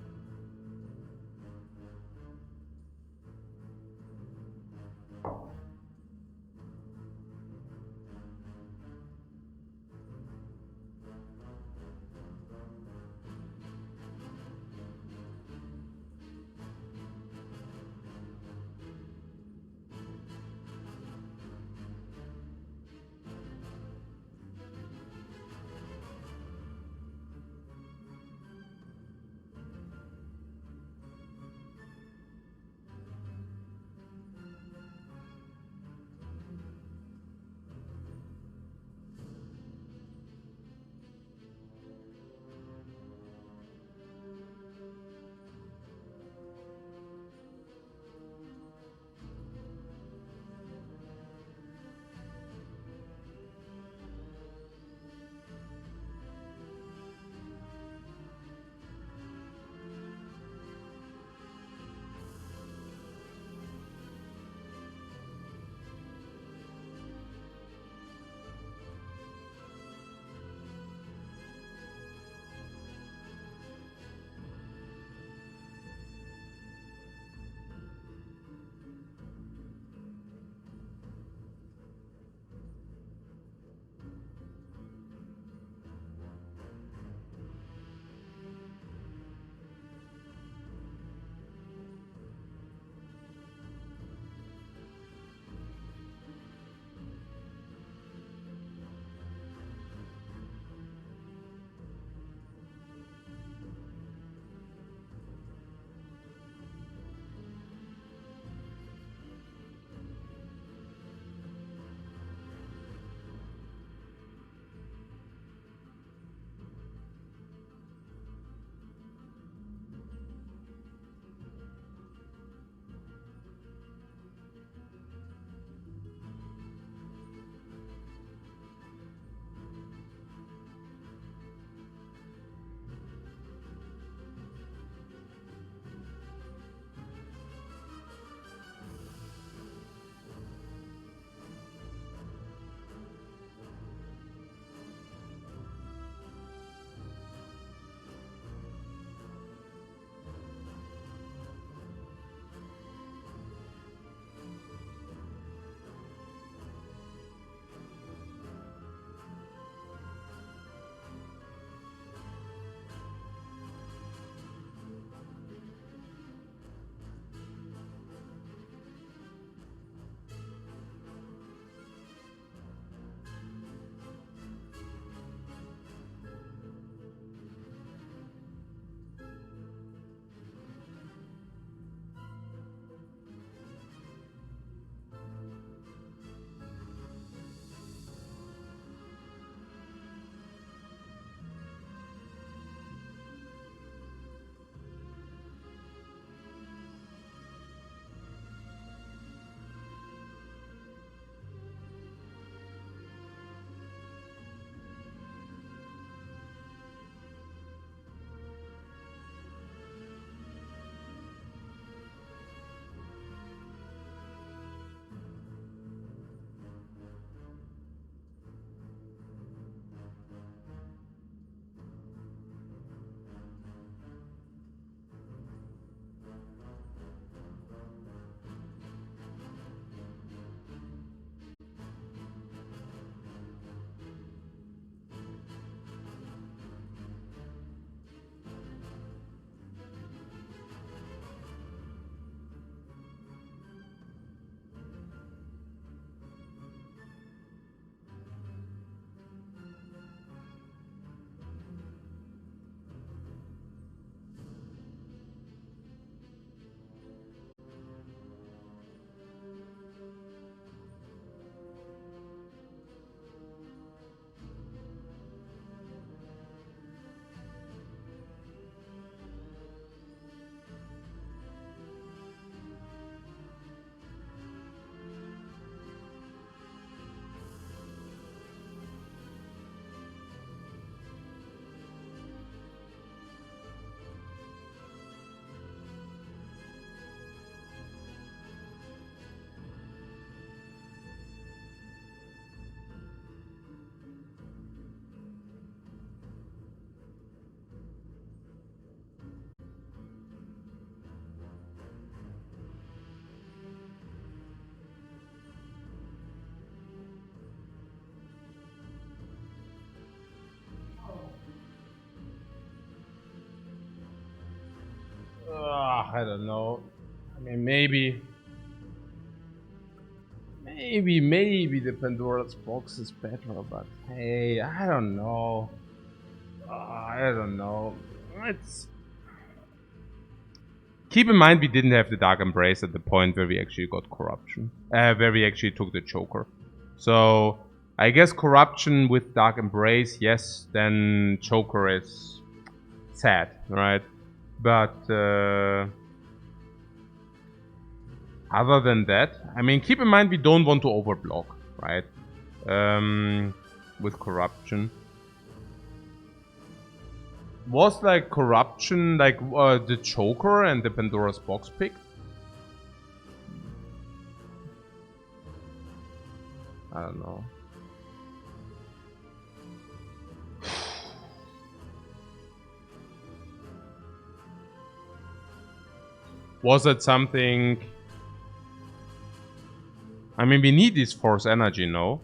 I don't know. I mean, maybe the Pandora's box is better, but hey, I don't know. I don't know. It's... Keep in mind we didn't have the Dark Embrace at the point where we actually got Corruption. Where we actually took the Joker. So, I guess Corruption with Dark Embrace, yes, then Joker is sad, right? But, other than that, I mean, keep in mind we don't want to overblock, right? With Corruption. Was like Corruption like the Joker and the Pandora's box pick? I don't know. Was it something... I mean, we need this force energy, no?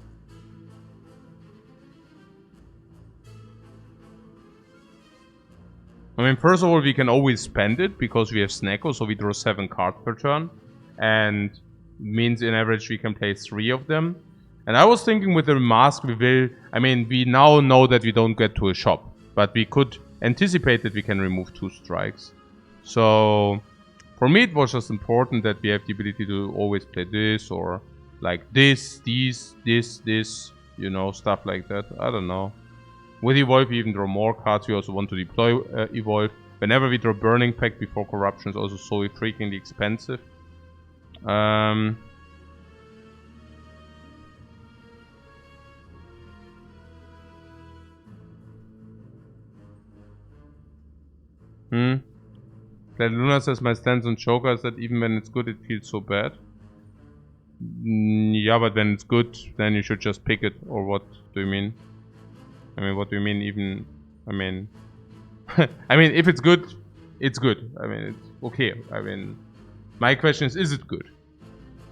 I mean, first of all, we can always spend it because we have Snecko, so we draw 7 cards per turn. And means in average we can play 3 of them. And I was thinking with the mask we will... I mean, we now know that we don't get to a shop. But we could anticipate that we can remove 2 strikes. So, for me it was just important that we have the ability to always play this or... like this, this, you know, stuff like that. I don't know. With Evolve, we even draw more cards. We also want to deploy Evolve. Whenever we draw Burning Pact before Corruption is also so freakingly expensive. Luna says my stance on Joker is that even when it's good, it feels so bad. Yeah, but when it's good, then you should just pick it. Or what do you mean? I mean, what do you mean even... I mean... I mean, if it's good, it's good. I mean, it's okay. I mean... My question is it good?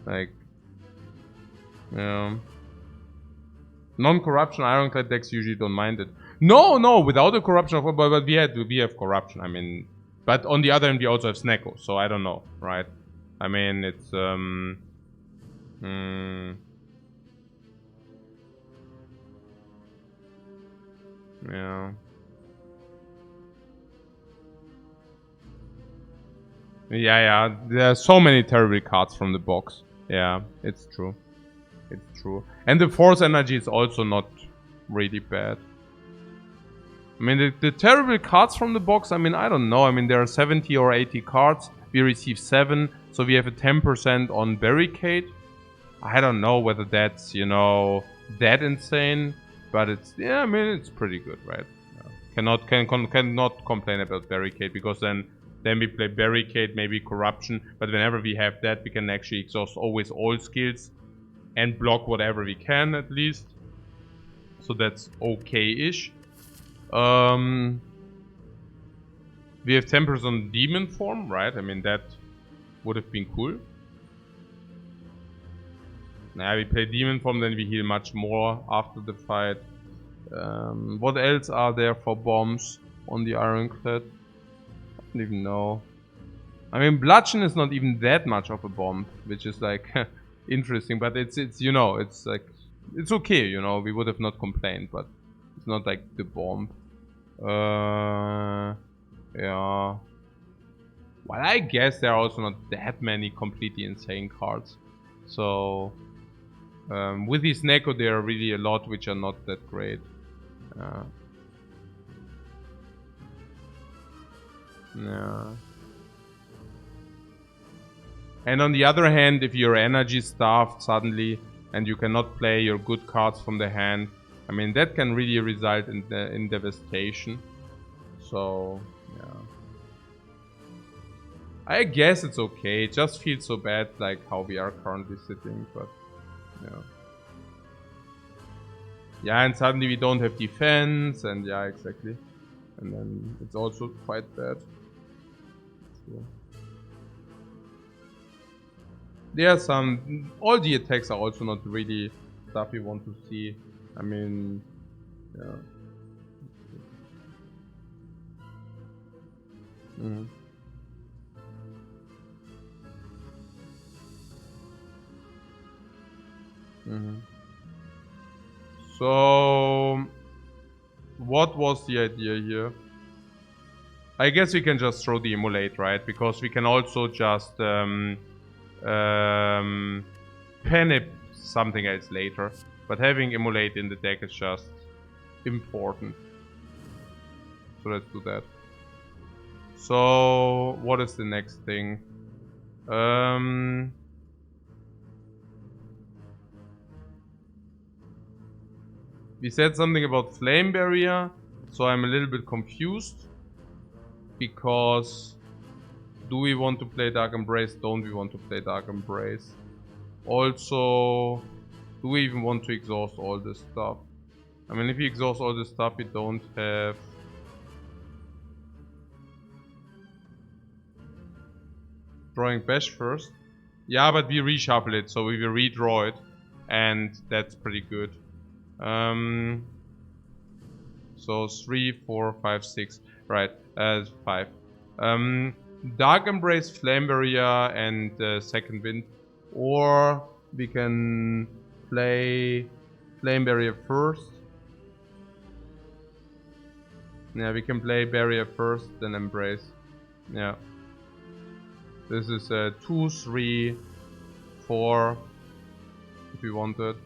Like... Non-corruption Ironclad decks usually don't mind it. No, without the corruption, but we have corruption. I mean... But on the other hand, we also have Snecko, so I don't know, right? I mean, it's... Yeah. Yeah. There are so many terrible cards from the box. Yeah, it's true. It's true. And the force energy is also not really bad. I mean, the terrible cards from the box, I mean, I don't know. I mean, there are 70 or 80 cards. We receive 7, so we have a 10% on Barricade. I don't know whether that's, you know, that insane. But it's, yeah, I mean, it's pretty good, right? Yeah. Cannot complain about Barricade, because then we play Barricade, maybe Corruption. But whenever we have that, we can actually exhaust always all skills and block whatever we can, at least. So that's okay-ish. We have 10% on Demon Form, right? I mean, that would have been cool. Now we play Demon Form, then we heal much more after the fight. What else are there for bombs on the Ironclad? I don't even know. I mean, Bludgeon is not even that much of a bomb, which is like interesting, but it's you know, it's like, it's okay, you know, we would have not complained, but it's not like the bomb. Yeah. Well, I guess there are also not that many completely insane cards. So, with these Neko, there are really a lot which are not that great. Yeah. And on the other hand, if you're energy starved suddenly and you cannot play your good cards from the hand, I mean, that can really result in devastation. So, yeah. I guess it's okay. It just feels so bad, like how we are currently sitting, but yeah. Yeah, and suddenly we don't have defense, and yeah, exactly. And then it's also quite bad. So. There are some... All the attacks are also not really stuff we want to see. I mean... Yeah. So, what was the idea here? I guess we can just throw the Immolate, right? Because we can also just penip something else later. But having Immolate in the deck is just important. So let's do that. So, what is the next thing? We said something about Flame Barrier, so I'm a little bit confused. Because do we want to play Dark Embrace? Don't we want to play Dark Embrace? Also, do we even want to exhaust all this stuff? I mean, if you exhaust all this stuff, we don't have... Drawing Bash first. Yeah, but we reshuffle it, so we will redraw it. And that's pretty good. So 3, 4, 5, 6. Right, 5. Dark Embrace, Flame Barrier, and Second Wind. Or we can play Flame Barrier first. Yeah, we can play Barrier first, then Embrace. Yeah. This is 2, 3, 4. If we wanted.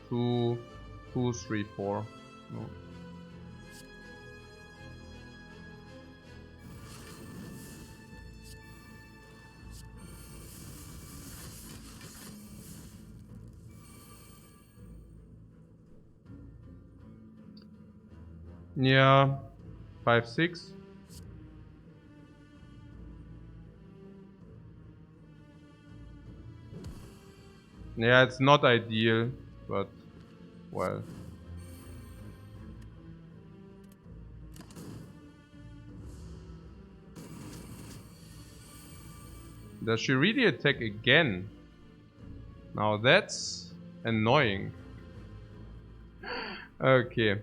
2, 3, 4. No. Yeah, 5, 6. Yeah, it's not ideal, but well. Does she really attack again? Now that's annoying. Okay.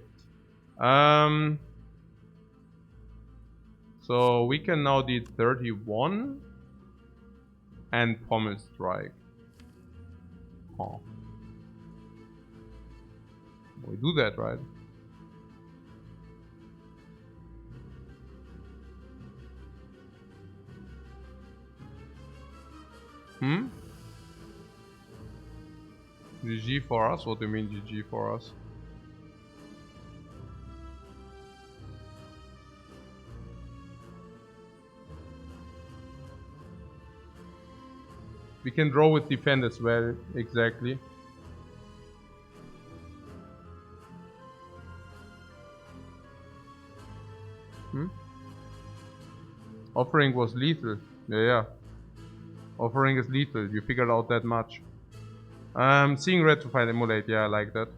So we can now do 31 and Pommel Strike. Oh. We do that, right? GG for us? What do you mean GG for us? We can draw with defend as well, exactly. Offering was lethal. Yeah. Offering is lethal. You figured out that much. Seeing red to find Immolate. Yeah, I like that.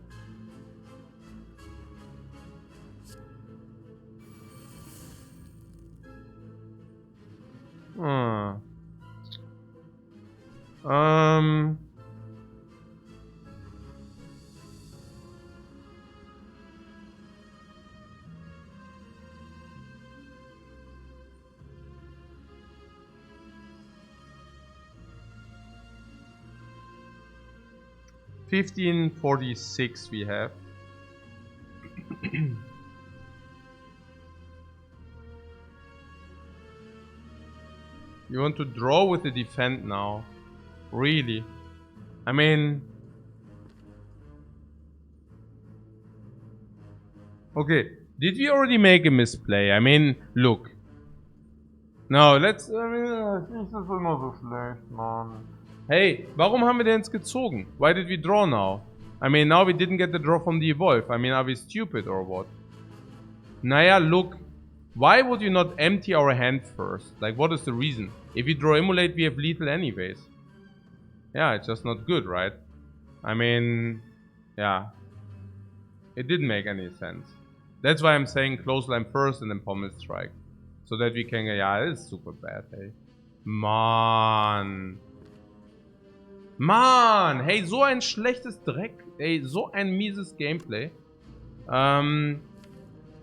$15.46 we have. You want to draw with the defend now? Really? I mean... Okay, did we already make a misplay? I mean, look. No, let's... I mean, das ist immer so schlecht, man. Hey, warum haben wir denn jetzt gezogen? Why did we draw now? I mean, now we didn't get the draw from the evolve. I mean, are we stupid or what? Naja, look. Why would you not empty our hand first? Like, what is the reason? If we draw Immolate, we have lethal anyways. Yeah, it's just not good, right? I mean, yeah. It didn't make any sense. That's why I'm saying close line first and then Pommel Strike. So that we can... Yeah, it's super bad, hey. Mann. Mann! Hey, so ein schlechtes Dreck. Ey, so ein mieses Gameplay.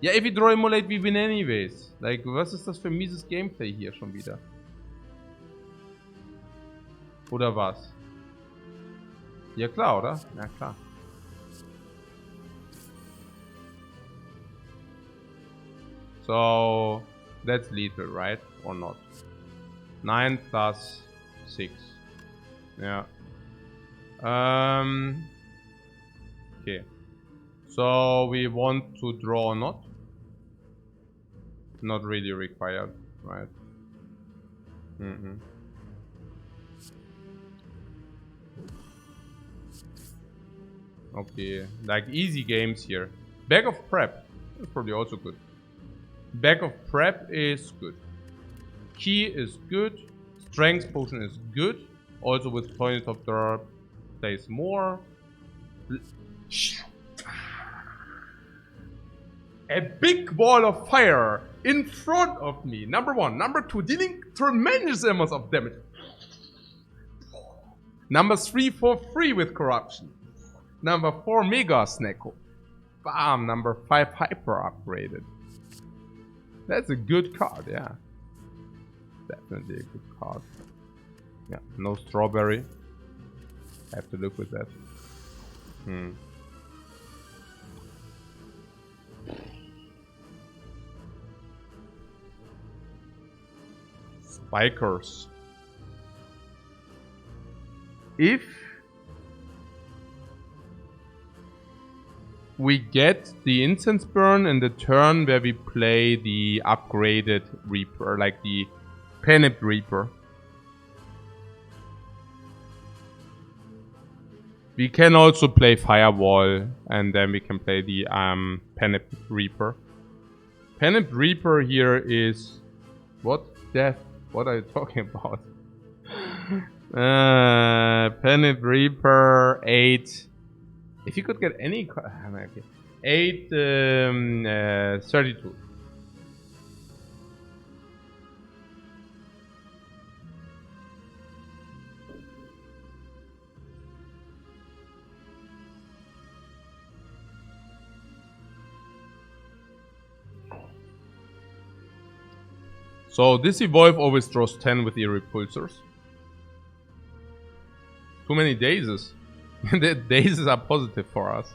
Ja, if we draw Immolate, we win anyways. Like, was ist das für mieses Gameplay hier schon wieder? Oder was? Ja klar, oder? Ja klar. So that's lethal, right? Or not? 9 plus 6. Yeah. Okay. So we want to draw or not? Not really required, right? Okay, like easy games here. Bag of prep is probably also good. Bag of prep is good. Key is good. Strength potion is good. Also with point of the plays more. A big wall of fire in front of me. Number 1. Number 2, dealing tremendous amounts of damage. Number 3 for free with corruption. Number 4, mega snack. Bam. Number 5, hyper upgraded. That's a good card, yeah. Definitely a good card. Yeah, no strawberry. I have to look with that. Spikers. If we get the incense burn in the turn where we play the upgraded Reaper, like the Penipped Reaper, we can also play Firewall, and then we can play the Penipped Reaper. Penipped Reaper here is what? Death? What are you talking about? Penipped Reaper 8. If you could get any, okay. 8 32. So this evolve always draws 10 with the repulsors. Too many dazes. The dazes are positive for us.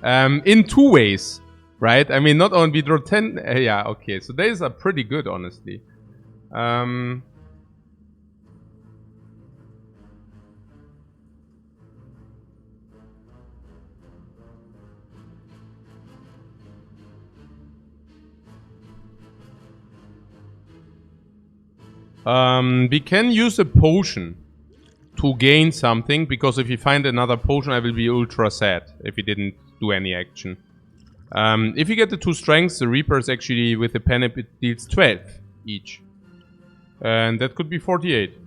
In 2 ways, right? I mean, not only we draw 10. Yeah, okay. So dazes are pretty good, honestly. We can use a potion to gain something, because if you find another potion, I will be ultra sad if you didn't do any action. If you get the 2 strengths, the Reapers actually with the Penip it deals 12 each. And that could be 48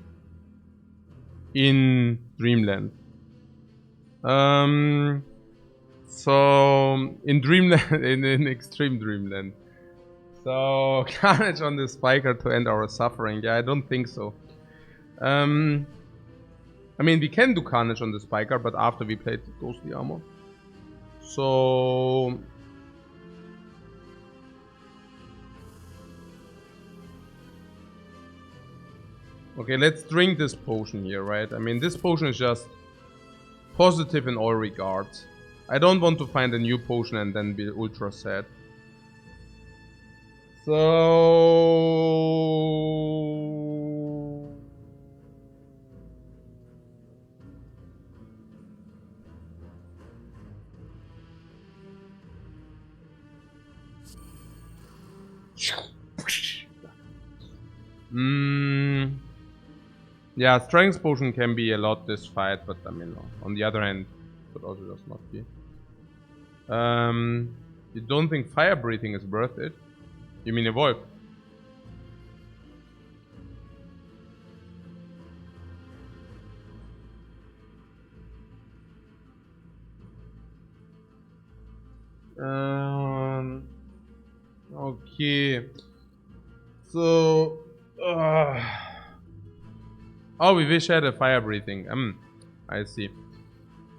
in Dreamland. So in Dreamland, in Extreme Dreamland. So Carnage on the Spiker to end our suffering. Yeah, I don't think so. I mean, we can do Carnage on the Spiker, but after we played Ghostly Armor. So okay, let's drink this potion here, right? I mean, this potion is just positive in all regards. I don't want to find a new potion and then be ultra sad. So yeah, strength potion can be a lot this fight, but I mean, on the other hand, could also just not be. You don't think fire breathing is worth it? You mean evolve? Okay. So, oh, we wish I had a fire breathing. I see.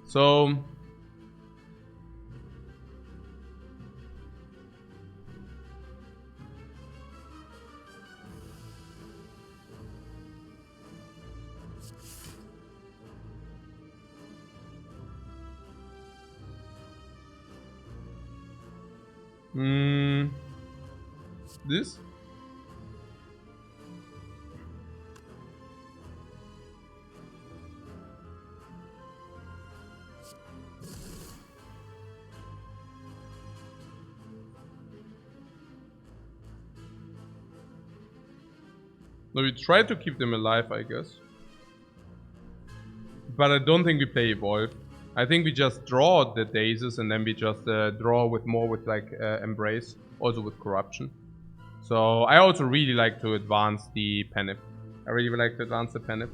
So, This? No, we try to keep them alive, I guess. But I don't think we play Evolve. I think we just draw the Dazes and then we just draw with more with like Embrace, also with Corruption. So I also really like to advance the Penip. I really like to advance the Penip.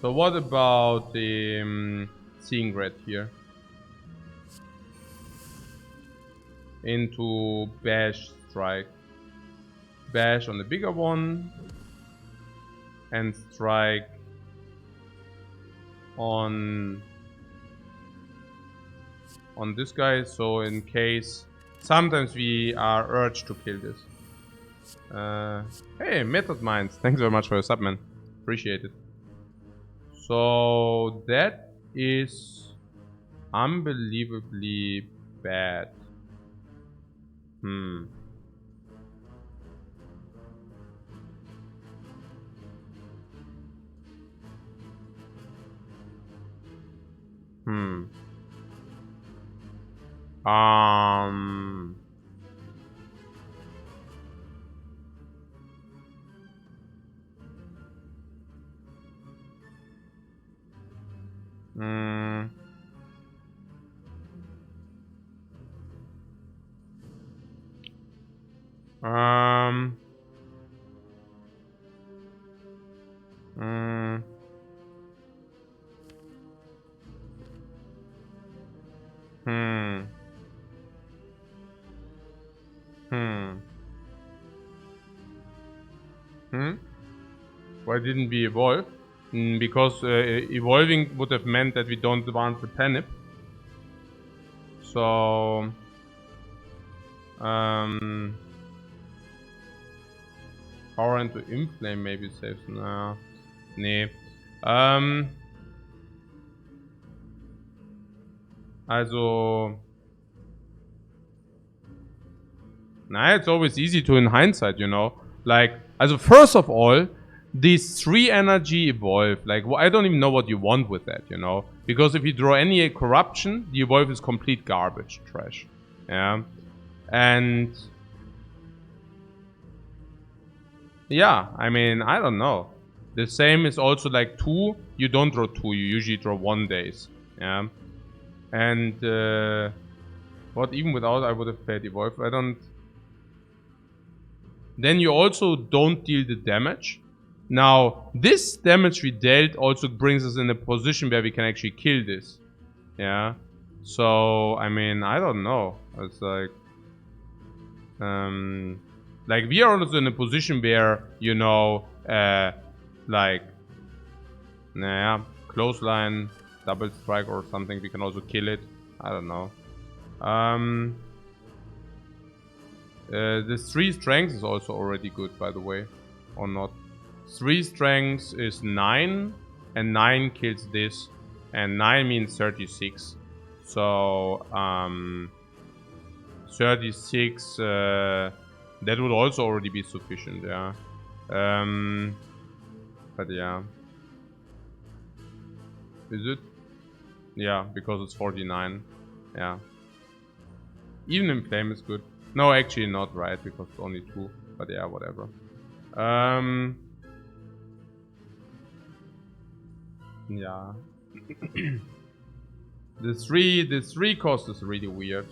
So what about the Seeing Red here? Into Bash Strike. Bash on the bigger one. And Strike on this guy. So in case sometimes we are urged to kill this. Hey, Method Minds. Thanks very much for your sub, man. Appreciate it. So that is unbelievably bad. Hmm. Why didn't we evolve? Because evolving would have meant that we don't advance the Penip. So power into Inflame maybe saves. No. Nee. Also. Nah, it's always easy to in hindsight, you know. Like, also first of all, these 3 energy evolve. Like, I don't even know what you want with that, you know. Because if you draw any corruption, the evolve is complete garbage trash. Yeah. And yeah, I mean, I don't know. The same is also like 2. You don't draw 2, you usually draw 1 days. Yeah. And what even without I would have played evolve. I don't. Then you also don't deal the damage. Now, this damage we dealt also brings us in a position where we can actually kill this. Yeah. So, I mean, I don't know. It's like... like, we are also in a position where, you know, like... Nah, clothesline, double strike or something, we can also kill it. I don't know. The 3 strengths is also already good, by the way. Or not. 3 strengths is 9. And 9 kills this. And 9 means 36. So, 36, that would also already be sufficient, yeah. But yeah. Is it? Yeah, because it's 49. Yeah. Even in flame is good. No, actually not, right? Because it's only 2. But yeah, whatever. Yeah. the 3 cost is really weird.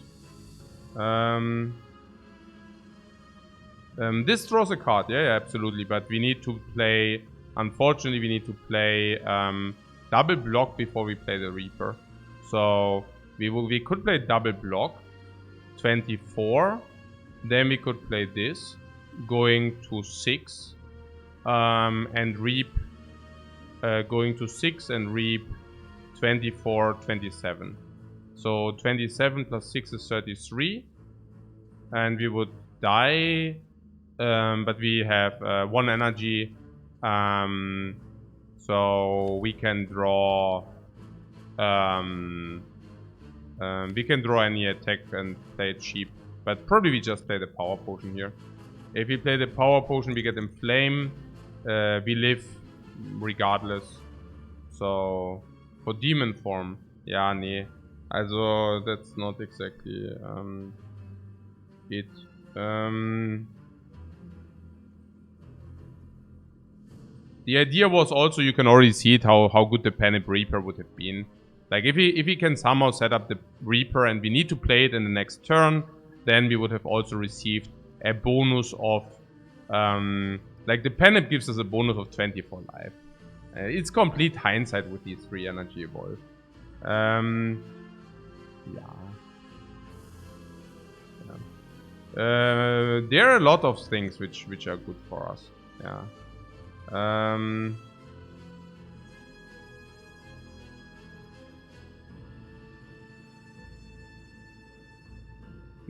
This draws a card, yeah, absolutely. But we need to play. Unfortunately, we need to play double block before we play the Reaper. So we could play double block. 24. Then we could play this, going to 6, and reap, going to 6 and reap 24, 27. So 27 plus 6 is 33, and we would die, but we have 1 energy, so we can draw. We can draw any attack and play it cheap. But probably we just play the power potion here. If we play the power potion, we get inflame. We live regardless. So for demon form, ja, nee. Also that's not exactly it. The idea was also, you can already see it, how good the Panic Reaper would have been. Like if we can somehow set up the Reaper and we need to play it in the next turn, then we would have also received a bonus of like the Panic gives us a bonus of 20 for life. It's complete hindsight with these 3 energy evolve. There are a lot of things which are good for us. Yeah.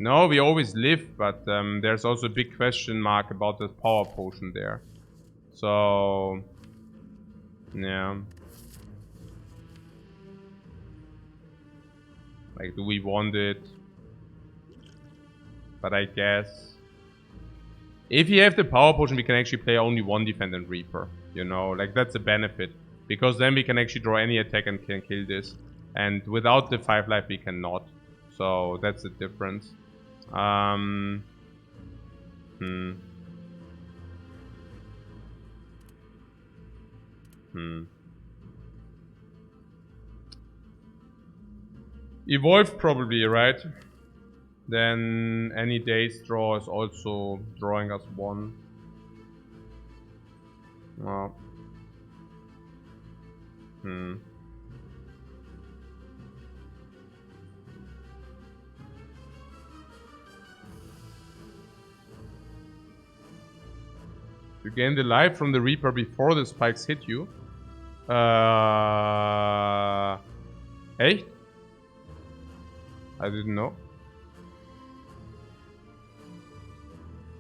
No, we always live, but there's also a big question mark about the power potion there. So, yeah. Like, do we want it? But I guess if you have the power potion, we can actually play only 1 defendant Reaper. You know, like that's a benefit. Because then we can actually draw any attack and can kill this. And without the 5 life, we cannot. So that's the difference. Evolve probably, right? Then any day's draw is also drawing us 1. Well. You gain the life from the Reaper before the spikes hit you. Echt? I didn't know.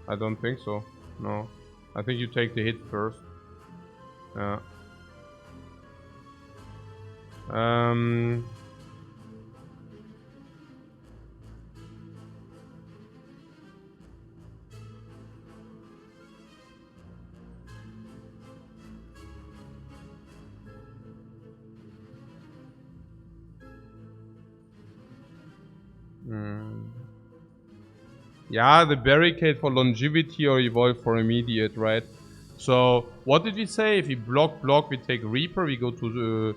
I don't think so. No. I think you take the hit first. Yeah. Yeah, the barricade for longevity or evolve for immediate, right? So, what did we say? If we block, we take Reaper, we go to the...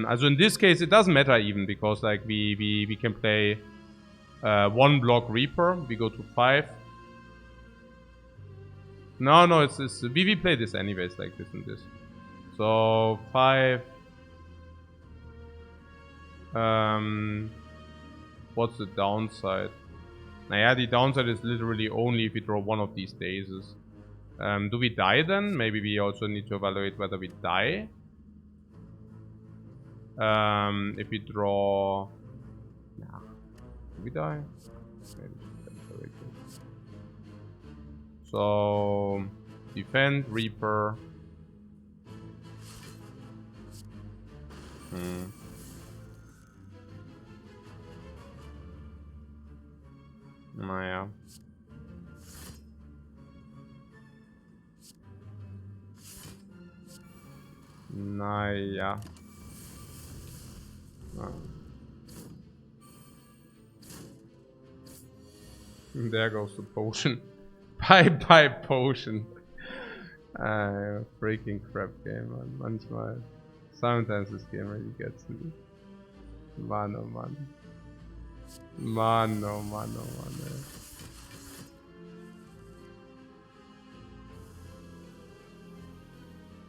also in this case, it doesn't matter even, because like we can play 1 block Reaper, we go to 5. No, it's we play this anyways, like this and this. So, 5... what's the downside? Naja, the downside is literally only if we draw 1 of these dazes. Do we die then? Maybe we also need to evaluate whether we die. If we draw... Nah. Do we die? So... Defend, Reaper. Naja. Naja. There goes the potion. Bye potion. Freaking crap game, man. Manchmal. Sometimes this game really gets me. Man, oh man. Man, oh man,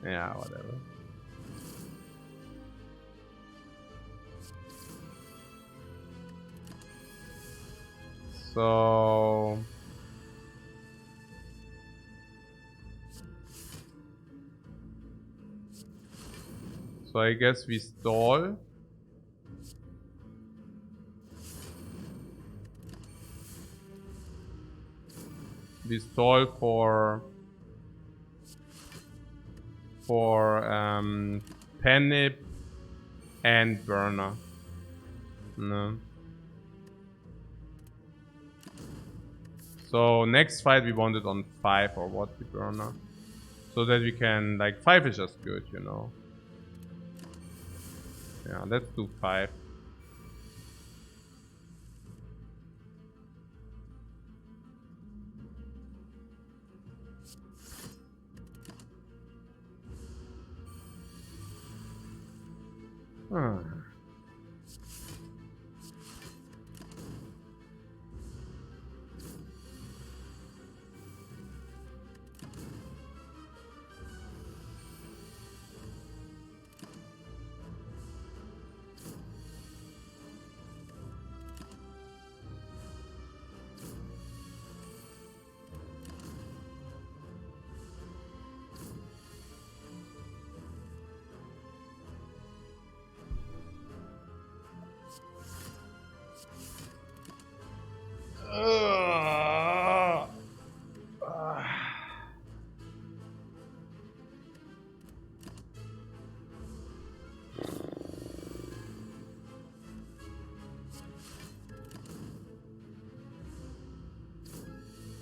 Yeah, whatever. So... So I guess we stall. We stall for Penip and Burner. No. So next fight we want it on 5 or what, the burner. So that we can, like, 5 is just good, you know. Yeah, let's do 5.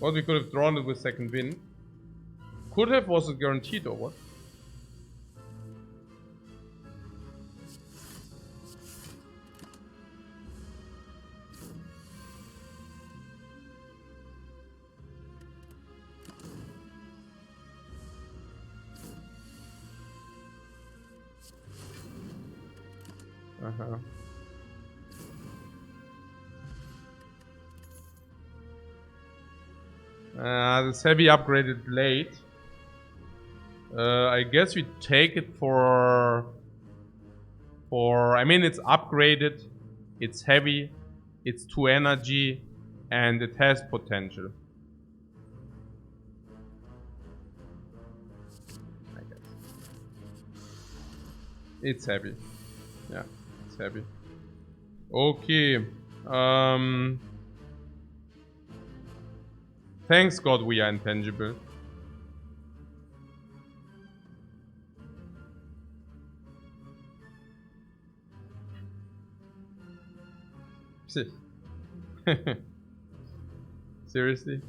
Well, we could have drawn it with second wind. Could have, was it guaranteed or what? This heavy upgraded blade. I guess we take it for... I mean, it's upgraded, it's heavy, it's 2 energy, and it has potential. I guess. It's heavy. Yeah, it's heavy. Okay. Thanks God we are intangible. Seriously?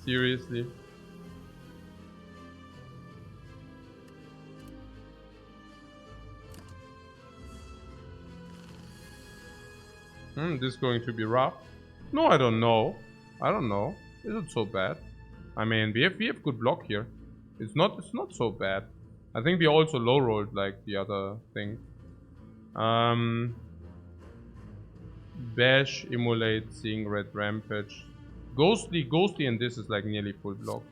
Seriously? This is going to be rough. No, I don't know. I don't know. Is it so bad? I mean, we have good block here. It's not so bad. I think we also low rolled like the other thing. Bash, Immolate, Seeing Red, Rampage. Ghostly, and this is like nearly full block.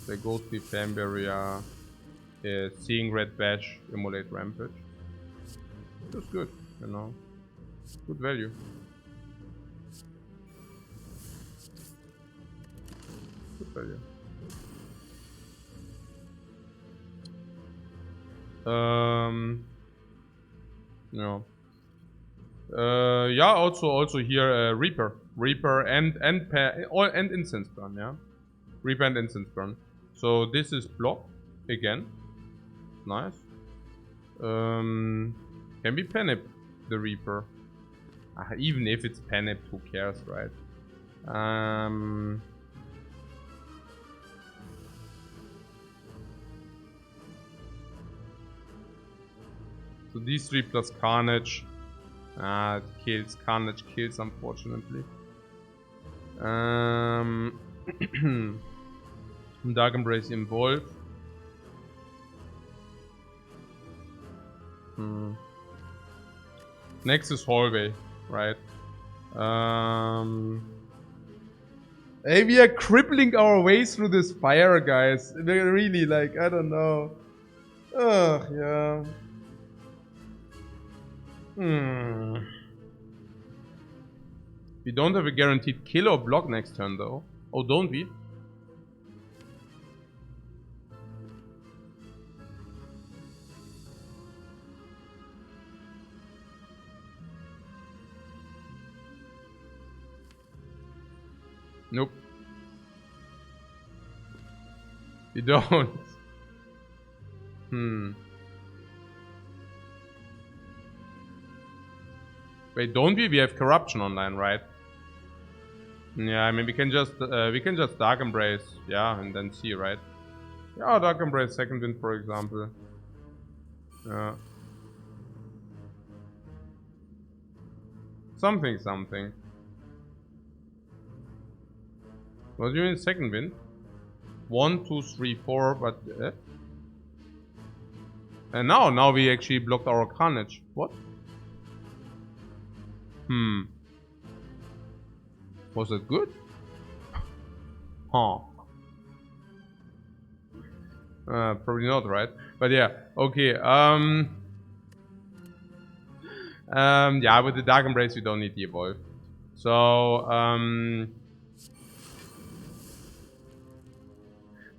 The Ghostly, Flame Barrier, Seeing Red, Bash, Immolate, Rampage. Just good, you know. Good value. Good value. No. Yeah. Also here Reaper and Incense Burn. Yeah. Reaper and Incense Burn. So this is block again. Nice. Can we penip the Reaper? Even if it's penip, who cares, right? So these 3 plus Carnage. It kills. Carnage kills, unfortunately. Dark Embrace Involve. Next is Hallway, right? Hey, we are crippling our way through this fire, guys. They're really like, I don't know. Ugh, yeah. We don't have a guaranteed kill or block next turn, though. Oh, don't we? Nope. You don't. Wait, don't we? We have corruption online, right? Yeah, I mean we can just Dark Embrace, yeah, and then see, right? Yeah, Dark Embrace second wind, for example. Yeah. Something. What do you mean second wind? 1, 2, 3, 4, but and now we actually blocked our Carnage. What? Was it good? Huh. Probably not, right? But yeah, okay. Yeah, with the Dark Embrace you don't need the evolve. So,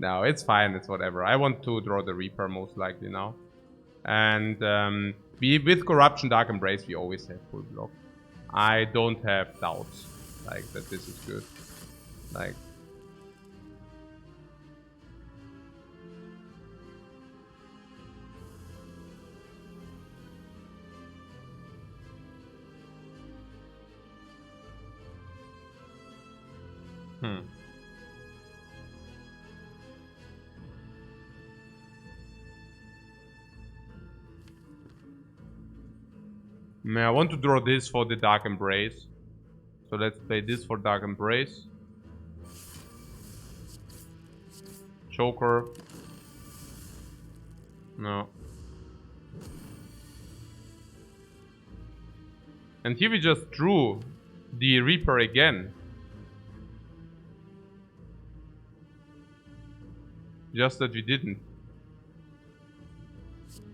no, it's fine, it's whatever. I want to draw the Reaper most likely now. And we with Corruption Dark Embrace we always have full block. I don't have doubts like that this is good. Like I want to draw this for the Dark Embrace. So let's play this for Dark Embrace. Joker. No. And here we just drew the Reaper again. Just that we didn't.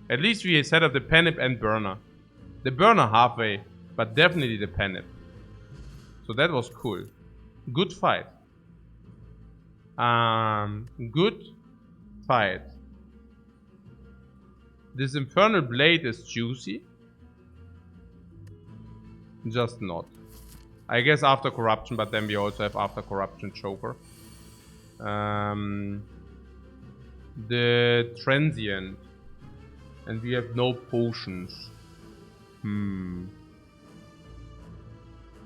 At least we set up the Penip and Burner. The Burner halfway, but definitely the Penip. So that was cool. Good fight. Good fight. This Infernal Blade is juicy. Just not. I guess after Corruption, but then we also have after Corruption Joker. The Transient. And we have no potions.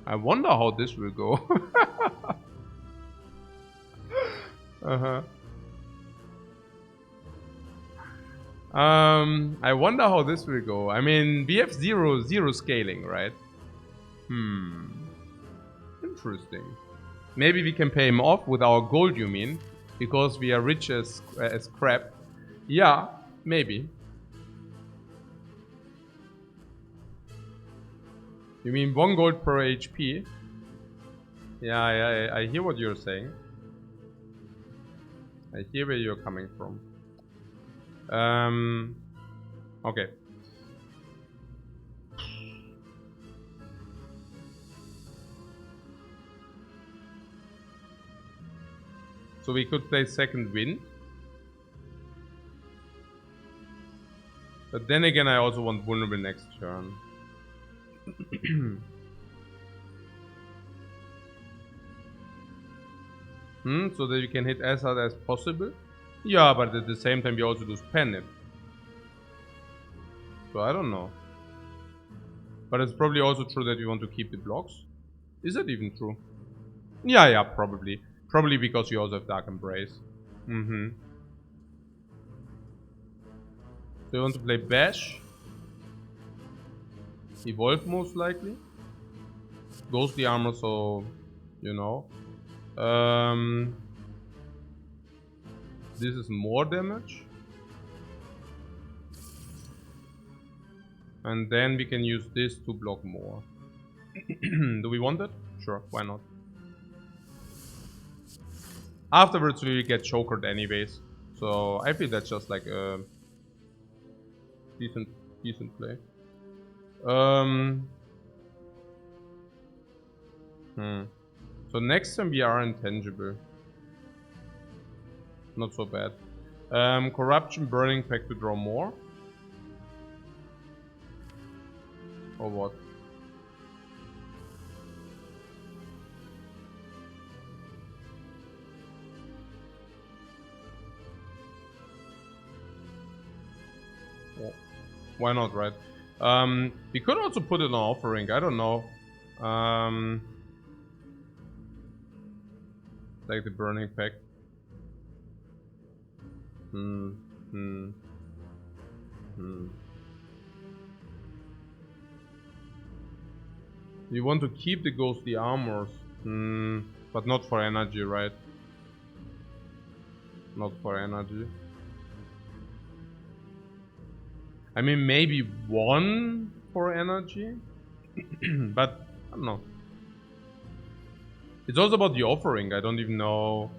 I wonder how this will go. I wonder how this will go. I mean, we have zero scaling, right? Interesting. Maybe we can pay him off with our gold, you mean? Because we are rich as crap. Yeah, maybe. You mean 1 gold per HP? Yeah, I hear what you're saying. I hear where you're coming from. Okay. So we could play second wind. But then again, I also want vulnerable next turn. So that you can hit as hard as possible. Yeah, but at the same time, we also lose Penip. So I don't know. But it's probably also true that we want to keep the blocks. Is that even true? Yeah, probably. Probably because you also have Dark Embrace. So you want to play Bash? Evolve most likely. Ghostly Armor, so you know. This is more damage. And then we can use this to block more. Do we want that? Sure, why not? Afterwards we will get chokered anyways. So I feel that's just like a decent play. So next time we are intangible. Not so bad. Corruption, Burning Pact to draw more. Or what? Well, why not, right? We could also put it on offering. I don't know. Like the burning pack. You want to keep the ghostly armors, but not for energy, right? Not for energy. I mean, maybe one for energy, but I don't know. It's also about the offering. I don't even know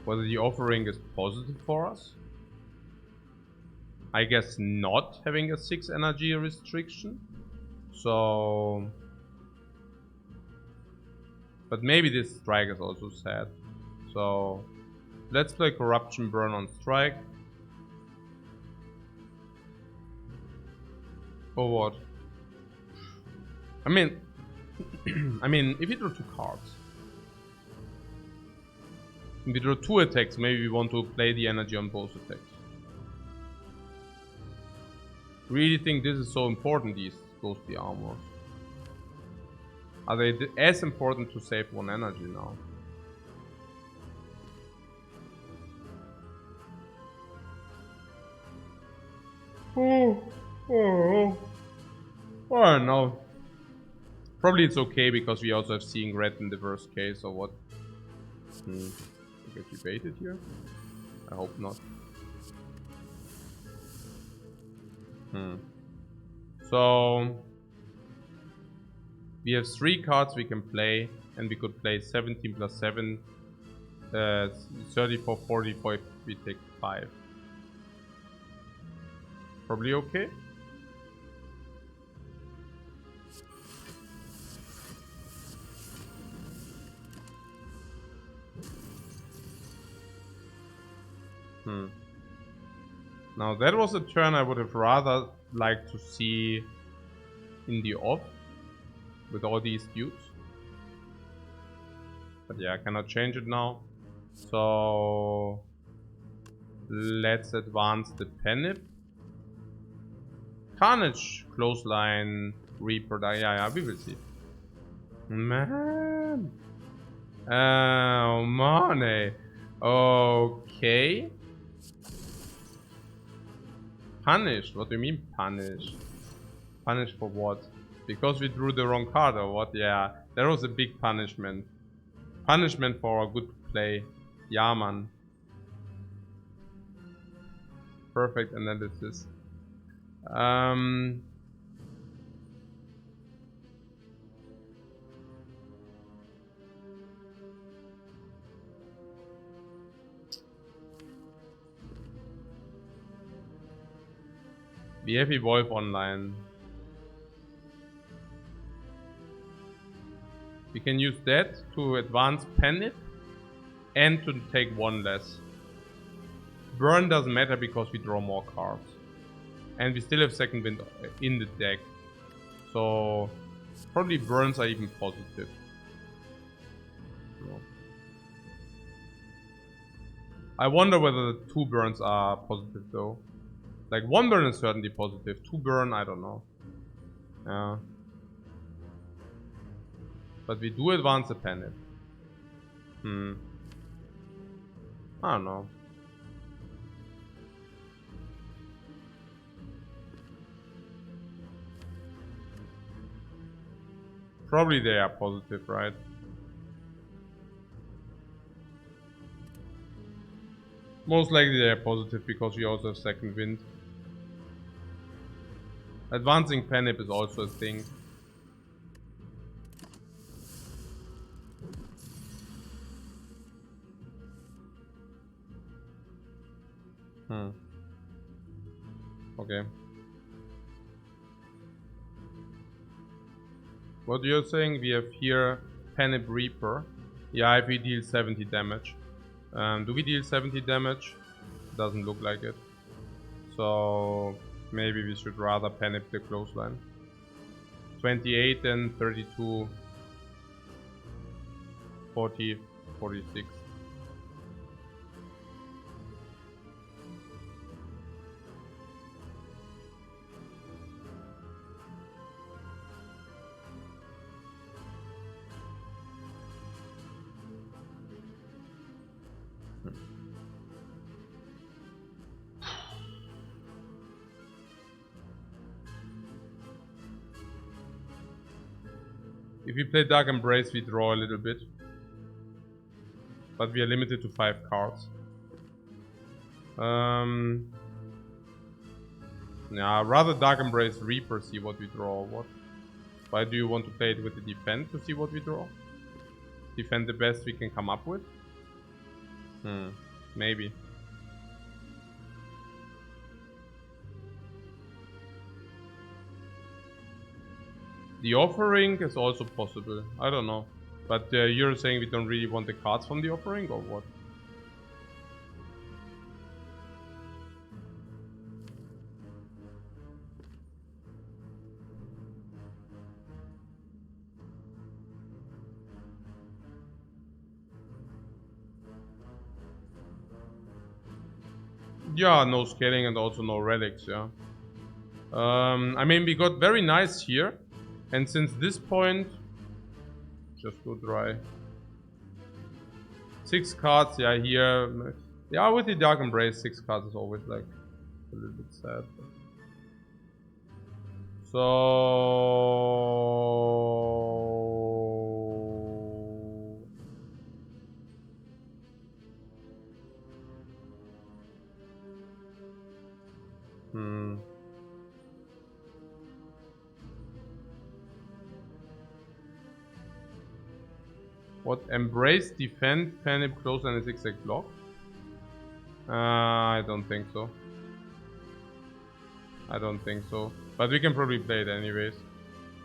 whether the offering is positive for us. I guess not, having a 6 energy restriction. So... But maybe this strike is also sad. So... Let's play Corruption Burn on strike. Or what? I mean... if you draw 2 cards... If we draw 2 attacks, maybe we want to play the energy on both attacks. Really think this is so important, these ghostly armors. Are they as important to save 1 energy now? I don't know. Probably it's okay because we also have seeing red in the worst case or what. Get you baited here? I hope not. So we have 3 cards we can play, and we could play 17 plus 7, 34, 44 if we take 5. Probably okay. Now that was a turn I would have rather liked to see in the off with all these dudes. But yeah, I cannot change it now. So let's advance the Penip. Carnage, Clothesline, Reaper. Yeah, we will see. Man. Oh, money. Okay. Punished? What do you mean punished? Punished for what? Because we drew the wrong card or what? Yeah, that was a big punishment. Punishment for a good play. Yeah, man. Perfect analysis. We have Evolve online. We can use that to advance Penip and to take 1 less. Burn doesn't matter because we draw more cards. And we still have second wind in the deck. So probably burns are even positive. No. I wonder whether the 2 burns are positive though. Like 1 burn is certainly positive, 2 burn, I don't know. Yeah. But we do advance a Penip. I don't know. Probably they are positive, right? Most likely they are positive because we also have second wind. Advancing Penip is also a thing. Okay. What you're saying, we have here Penip Reaper. Yeah, if we deal 70 damage. Do we deal 70 damage? Doesn't look like it. So maybe we should rather Penip the Clothesline. 28 and 32. 40, 46. If we play Dark Embrace, we draw a little bit. But we are limited to 5 cards. Yeah, rather Dark Embrace Reaper, see what we draw or what. Why do you want to play it with the defend to see what we draw? Defend the best we can come up with? Maybe. The offering is also possible. I don't know. But you're saying we don't really want the cards from the offering or what? Yeah, no scaling and also no relics, yeah. I mean, we got very nice here. And since this point... Just go dry. 6 cards, yeah, here... Yeah, with the Dark Embrace, 6 cards is always like a little bit sad. So... What? Embrace, defend, panic, close, and a zigzag block? I don't think so. I don't think so. But we can probably play it anyways.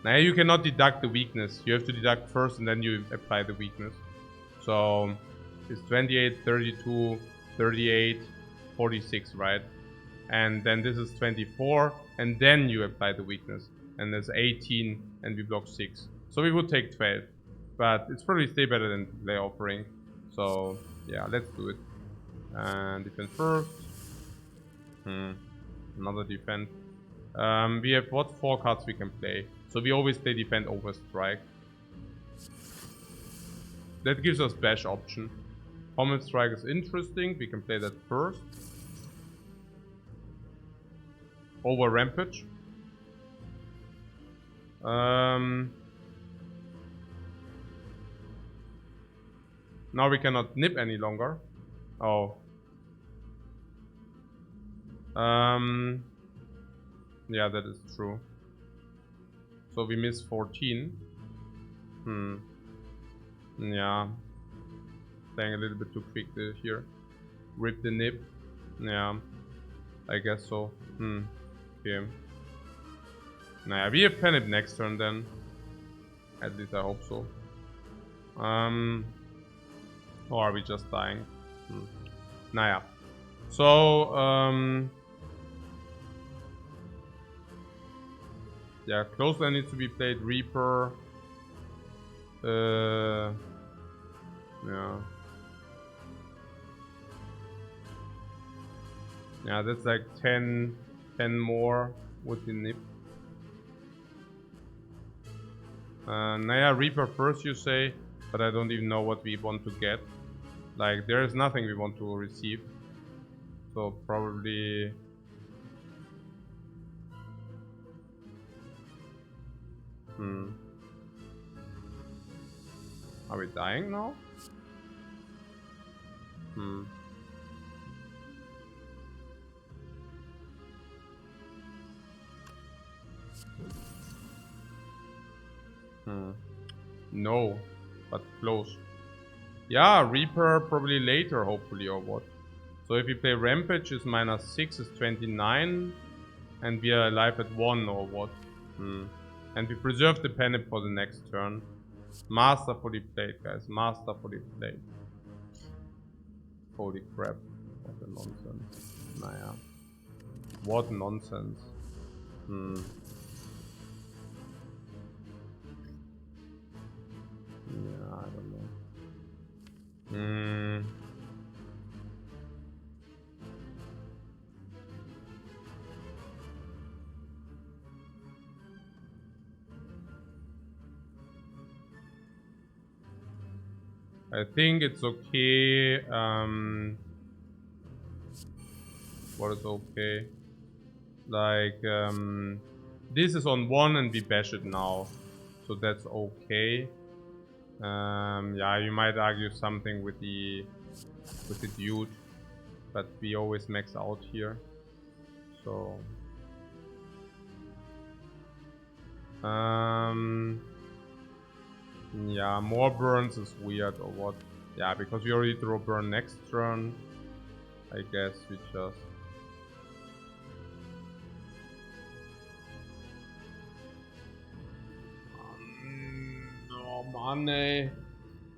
Now you cannot deduct the weakness. You have to deduct first and then you apply the weakness. So it's 28, 32, 38, 46, right? And then this is 24 and then you apply the weakness. And there's 18 and we block 6. So we would take 12. But it's probably still better than play offering. So yeah, let's do it. And defend first. Another defend. We have what 4 cards we can play. So we always play defend over strike. That gives us bash option. Common strike is interesting. We can play that first. Over rampage. Now we cannot nip any longer. Oh. Yeah, that is true. So we miss 14. Yeah. Playing a little bit too quick here. Rip the nip. Yeah. I guess so. Okay. Nah, we have panic next turn then. At least I hope so. Or are we just dying? Naja. So, yeah, closer needs to be played. Reaper. Yeah. Yeah, that's like 10 more with the nip. Naya, Reaper first, you say, but I don't even know what we want to get. Like, there is nothing we want to receive. So, probably... Are we dying now? No, but close. Yeah, Reaper probably later, hopefully, or what. So if we play Rampage, is -6 is 29, and we are alive at 1 or what. And we preserve the panic for the next turn. Masterfully played, guys. Masterfully played. Holy crap. What a nonsense. Naja. What nonsense. Yeah, I don't know. I think it's okay. What is okay? Like, this is on 1 and we bash it now. So that's okay. Yeah, you might argue something with the dude, but we always max out here. So, yeah, more burns is weird or what? Yeah, because we already draw burn next turn. I guess we just... Oh, money.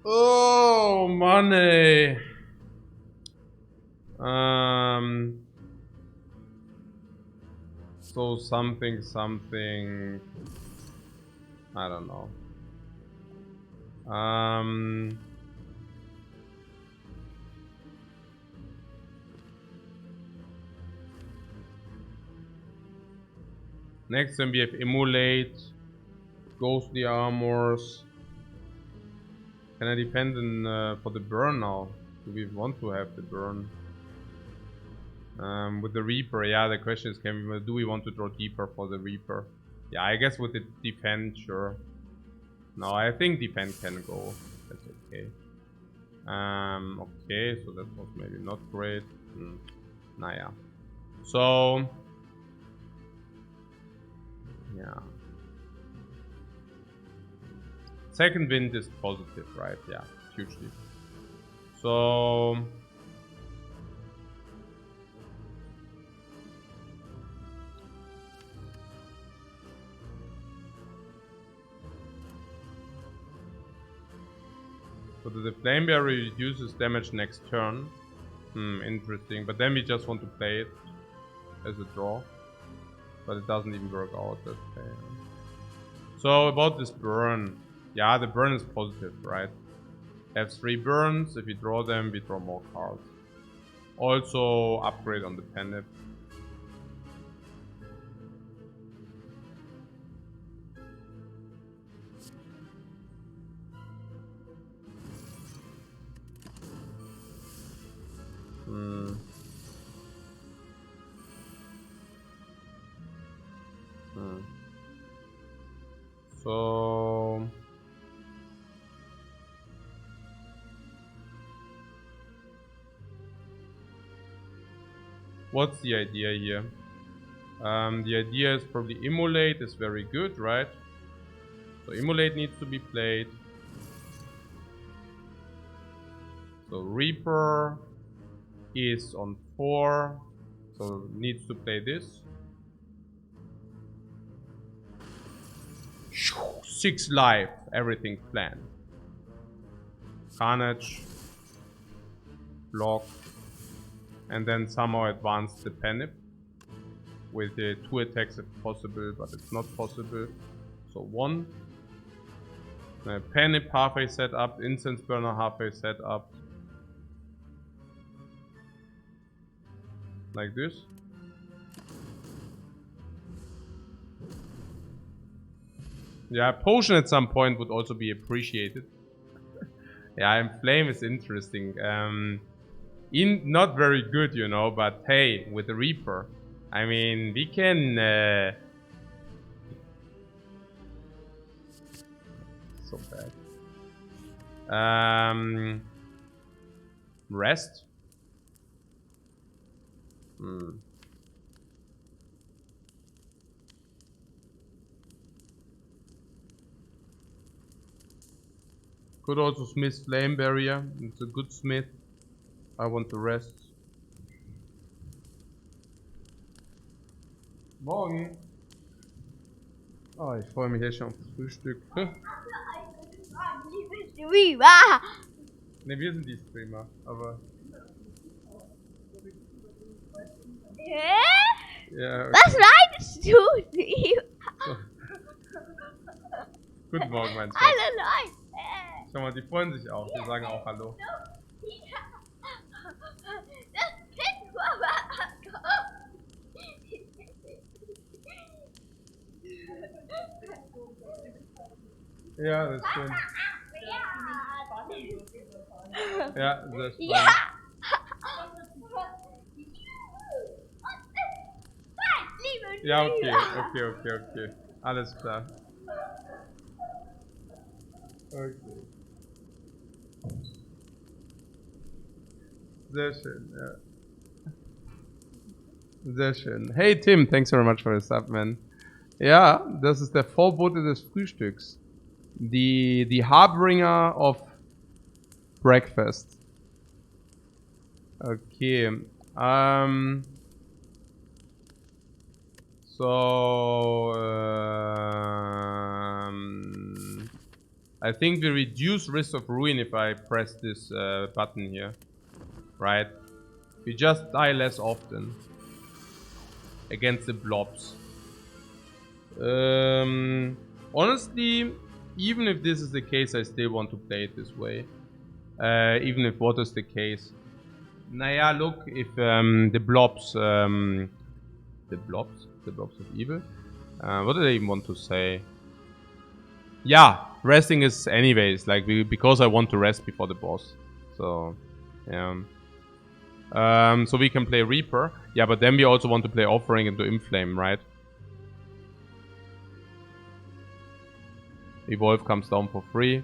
Oh, money. So something. I don't know. Next time we have Emulate, Ghostly Armors. Can I defend for the burn now? Do we want to have the burn? With the Reaper, yeah, the question is, do we want to draw deeper for the Reaper? Yeah, I guess with the defend, sure. No, I think defend can go. That's okay. Okay, so that was maybe not great. Nah, yeah. So, yeah. Second wind is positive, right? Yeah, hugely. So, the flame barrier reduces damage next turn. Interesting. But then we just want to play it as a draw. But it doesn't even work out that way. So about this burn. Yeah, the burn is positive, right? Have 3 burns. If we draw them, we draw more cards. Also upgrade on the penip. So what's the idea here? The idea is probably Immolate is very good, right? So Immolate needs to be played. So Reaper is on 4, so needs to play this. 6 life, everything planned. Carnage, block, and then somehow advance the penip with the 2 attacks if possible, but it's not possible. So 1. Penip halfway set up, Incense Burner halfway set up. Like this. Yeah, potion at some point would also be appreciated. Yeah, and flame is interesting. Not very good, you know, but hey, with the Reaper, I mean, we can... so bad. Rest. Could also smith flame barrier. It's a good smith. I want to rest. Morgen. Oh, ich freue mich jetzt schon auf das Frühstück. Streamer. Ne, wir sind die Streamer, aber... Ja, okay. Was meinst du, Streamer? So. Guten Morgen, mein Schatz. Hallo Leute. Schau mal, die freuen sich auch. Die sagen auch Hallo. Das kennt du aber. Ja, das stimmt. Ja, sehr spannend. Ja! Ja, okay. Alles klar. Okay. Sehr schön, ja. Sehr schön. Hey Tim, thanks very much for the sub, man. Ja, das ist der Vorbote des Frühstücks. The Harbinger of Breakfast. Okay. So, I think we reduce risk of ruin if I press this button here. Right? We just die less often. Against the blobs. Honestly, even if this is the case, I still want to play it this way. Even if what is the case. Naja, look, if the blobs of evil. What do they even want to say? Yeah, resting is anyways, like, because I want to rest before the boss. So, yeah. So we can play Reaper. Yeah, but then we also want to play Offering into Inflame, right? Evolve comes down for free.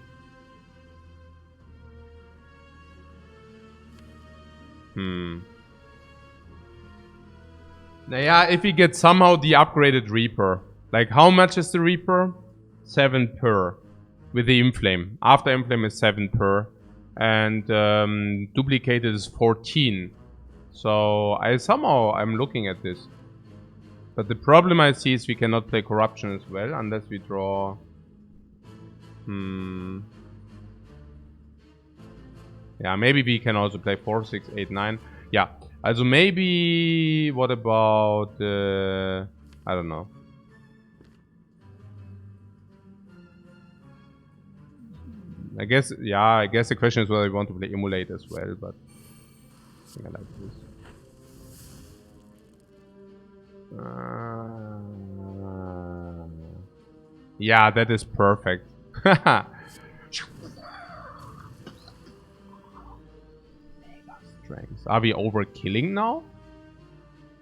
Naja, if we get somehow the upgraded Reaper. Like, how much is the Reaper? 7 per. With the Inflame. After Inflame is 7 per. And duplicated is 14. So, I'm looking at this. But the problem I see is we cannot play Corruption as well, unless we draw... Yeah, maybe we can also play 4, 6, 8, 9. Yeah. Also maybe... What about... I don't know. I guess the question is whether I want to play Emulate as well, but... I think I like this. Yeah, that is perfect. Strength. Are we overkilling now?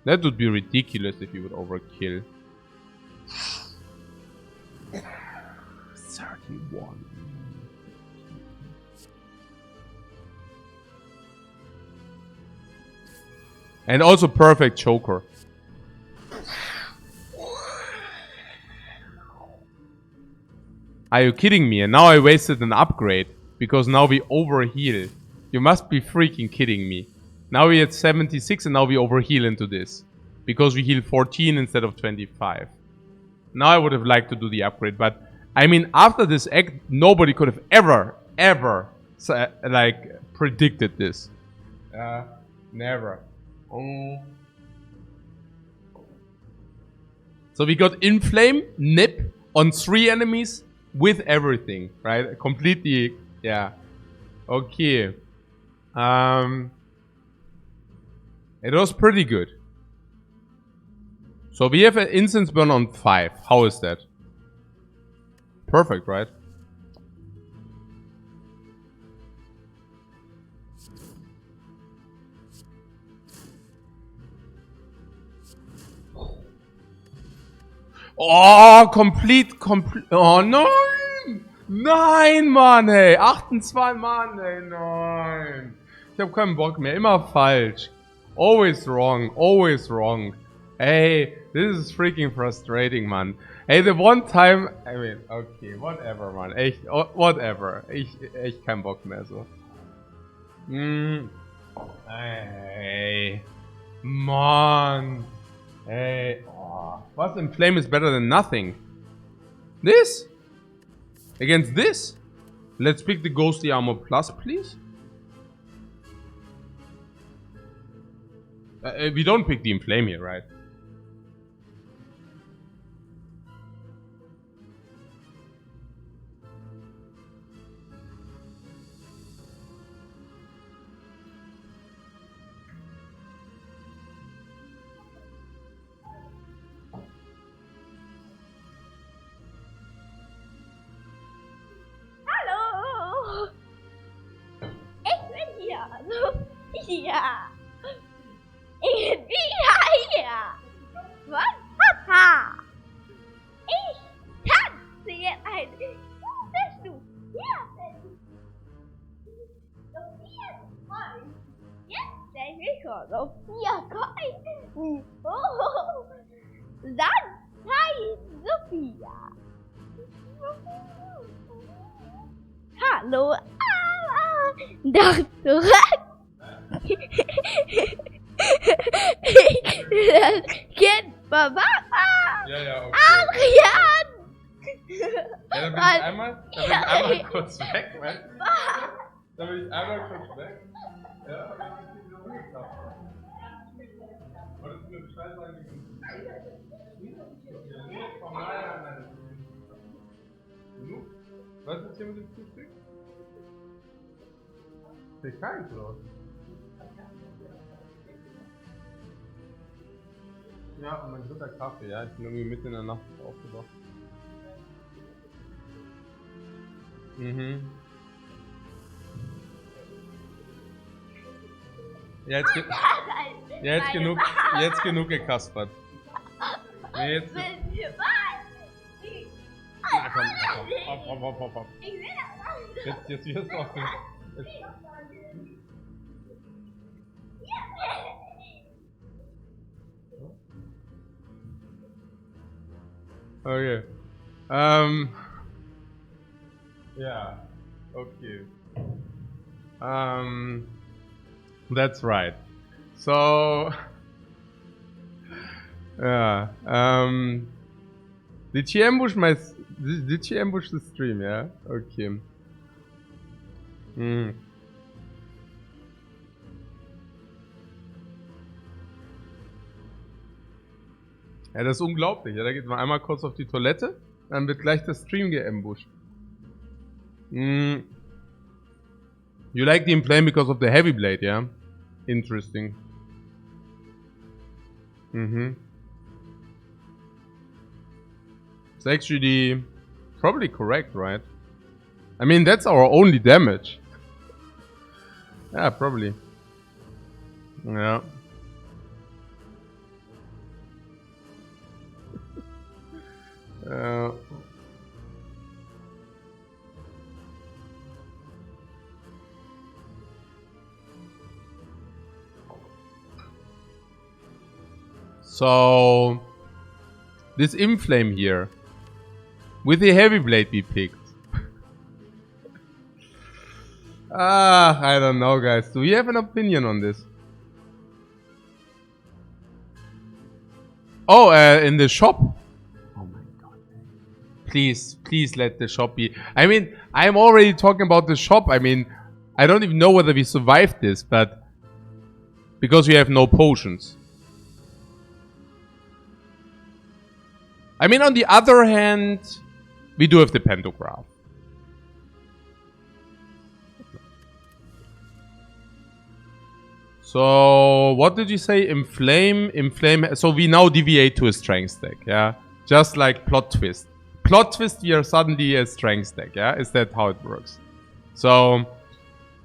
That would be ridiculous if you would overkill. 31. And also perfect choker. Are you kidding me? And now I wasted an upgrade. Because now we overheal. You must be freaking kidding me. Now we at 76 and now we overheal into this. Because we heal 14 instead of 25. Now I would have liked to do the upgrade. But, I mean, after this act, nobody could have ever, like, predicted this. Never. So we got Inflame, Nip on 3 enemies with everything, right? Completely, yeah. Okay. It was pretty good. So we have an instance burn on 5. How is that? Perfect, right? Oh, complete. Oh, nein! Nein, Mann, ey. 28, Mann, ey, nein. Ich hab keinen Bock mehr. Immer falsch. Always wrong. Hey, this is freaking frustrating, man. Hey, the one time... I mean, okay, whatever, man. Echt, whatever. Echt keinen Bock mehr, so. Hey. Mann. Hey. Oh. Was in Flame is better than nothing? This? Against this? Let's pick the Ghostly Armor Plus, please. We don't pick the Inflame here, right? Ja. Hallo. Doch zurück. Ich bin das Kind von Papa. Ja, okay. Adrian. Ja, dann bin ich einmal kurz weg, Mann. Dann bin ich einmal kurz weg. Ja, aber dann bin ich wieder umgeklappt. Wolltest du mir Bescheid sagen, wie genug? Was ist hier mit dem Frühstück? Ist keins, oder? Ja, und mein dritter Kaffee, ja. Ich bin irgendwie mitten in der Nacht aufgewacht. Mhm. Ja, jetzt genug gekaspert. Nee, jetzt. Komm, hopp. Jetzt wirst du auch. Okay. Yeah. Okay. That's right. So. Yeah. Did she ambush Did she ambush the stream? Yeah. Okay. Hm. Ja, das ist unglaublich. Ja, da geht man einmal kurz auf die Toilette, dann wird gleich der Stream geambusht. Mm. You like the Inflame because of the heavy blade, yeah? Interesting. It's actually probably correct, right? I mean, that's our only damage. Yeah, probably. Yeah. So this Inflame here with the heavy blade we picked. I don't know, guys. Do you have an opinion on this? Oh, in the shop. Oh my god. Please let the shop be. I mean, I'm already talking about the shop. I mean, I don't even know whether we survived this, but because we have no potions. I mean, on the other hand, we do have the pantograph. So, what did you say? Inflame. So we now deviate to a strength deck, yeah? Just like plot twist. Plot twist, we are suddenly a strength deck, yeah? Is that how it works? So,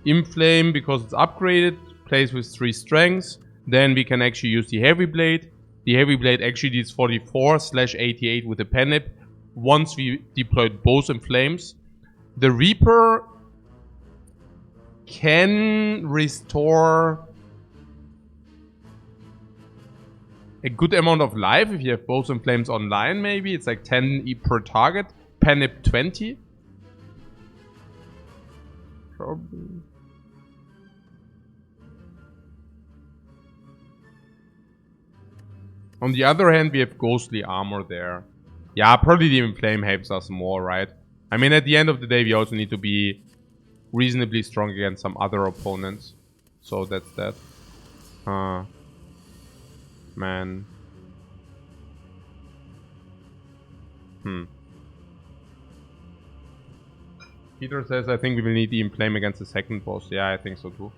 Inflame, because it's upgraded, plays with 3 strengths. Then we can actually use the heavy blade. The heavy blade actually deals 44/88 with the penip once we deployed both Inflames. The Reaper can restore a good amount of life if you have both Inflames online, maybe. It's like 10 per target. Penip 20. Probably. On the other hand, we have ghostly armor there. Yeah, probably the Inflame helps us more, right? I mean, at the end of the day, we also need to be reasonably strong against some other opponents. So that's that. Man. Peter says, I think we will need the Inflame against the second boss. Yeah, I think so too.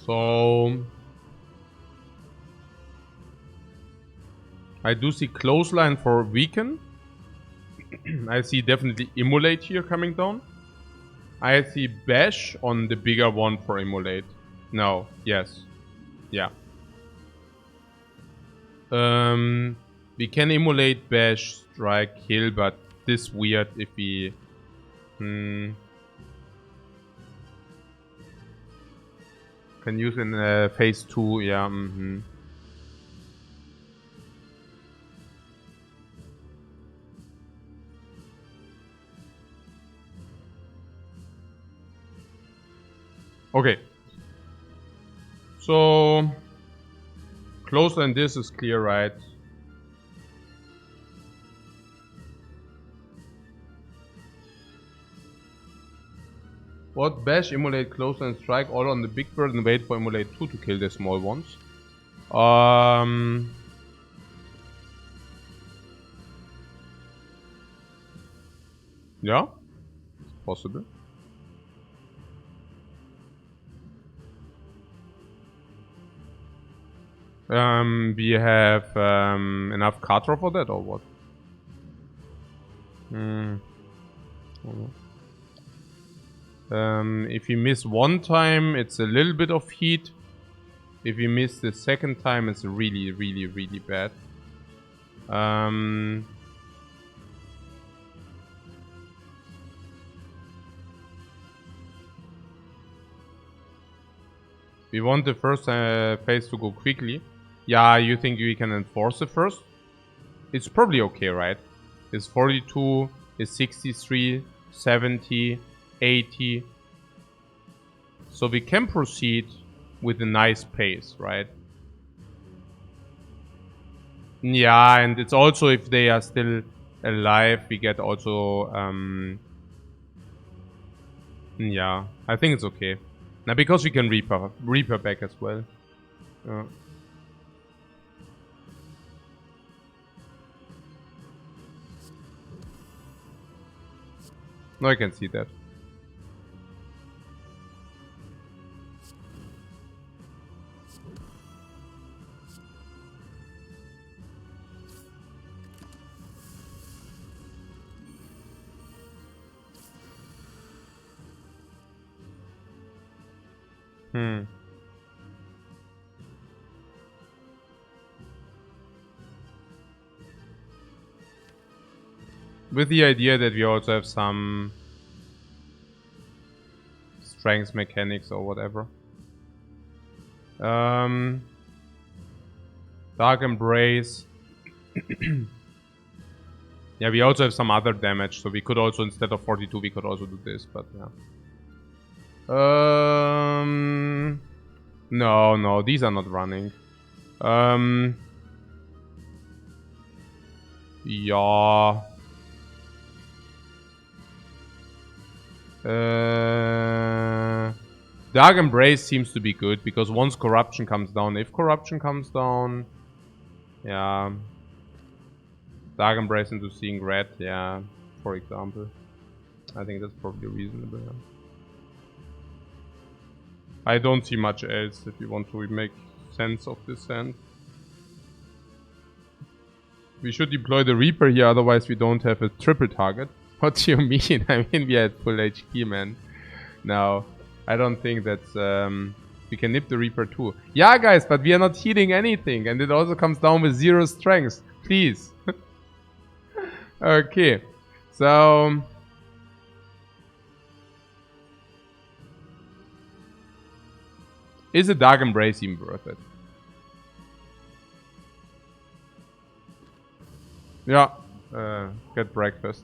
So I do see Clothesline for Weaken. I see definitely Immolate here coming down. I see Bash on the bigger one for Immolate. No, yes. Yeah. We can Immolate, Bash, Strike, Kill, but this weird if we... Can use in phase 2, yeah. Mm-hmm. Okay. So closer than this is clear, right? What? Bash, immolate, closer and strike all on the big bird and wait for immolate 2 to kill the small ones. Yeah, it's possible. We have enough card draw for that or what? If you miss one time, it's a little bit of heat. If you miss the second time, it's really, really, really bad. We want the first phase to go quickly. Yeah, you think we can enforce it first? It's probably okay, right? It's 42, it's 63, 70, 80. So we can proceed with a nice pace, right? Yeah, and it's also if they are still alive, we get also... yeah, I think it's okay. Now, because we can Reaper back as well. No, I can see that. With the idea that we also have some strength mechanics or whatever. Dark Embrace. Yeah, we also have some other damage, so we could also, instead of 42, we could also do this, but yeah. No, these are not running. Yeah. Dark Embrace seems to be good, because once Corruption comes down, if Corruption comes down, yeah. Dark Embrace into Seeing Red, yeah, for example. I think that's probably reasonable. Yeah. I don't see much else if you want to make sense of this hand. We should deploy the Reaper here, otherwise we don't have a triple target. What do you mean? I mean, we had full HP, man. No, I don't think that's... we can nip the Reaper too. Yeah, guys, but we are not healing anything. And it also comes down with 0 strength. Please. Okay. So... is a Dark Embrace even worth it? Yeah. Get breakfast.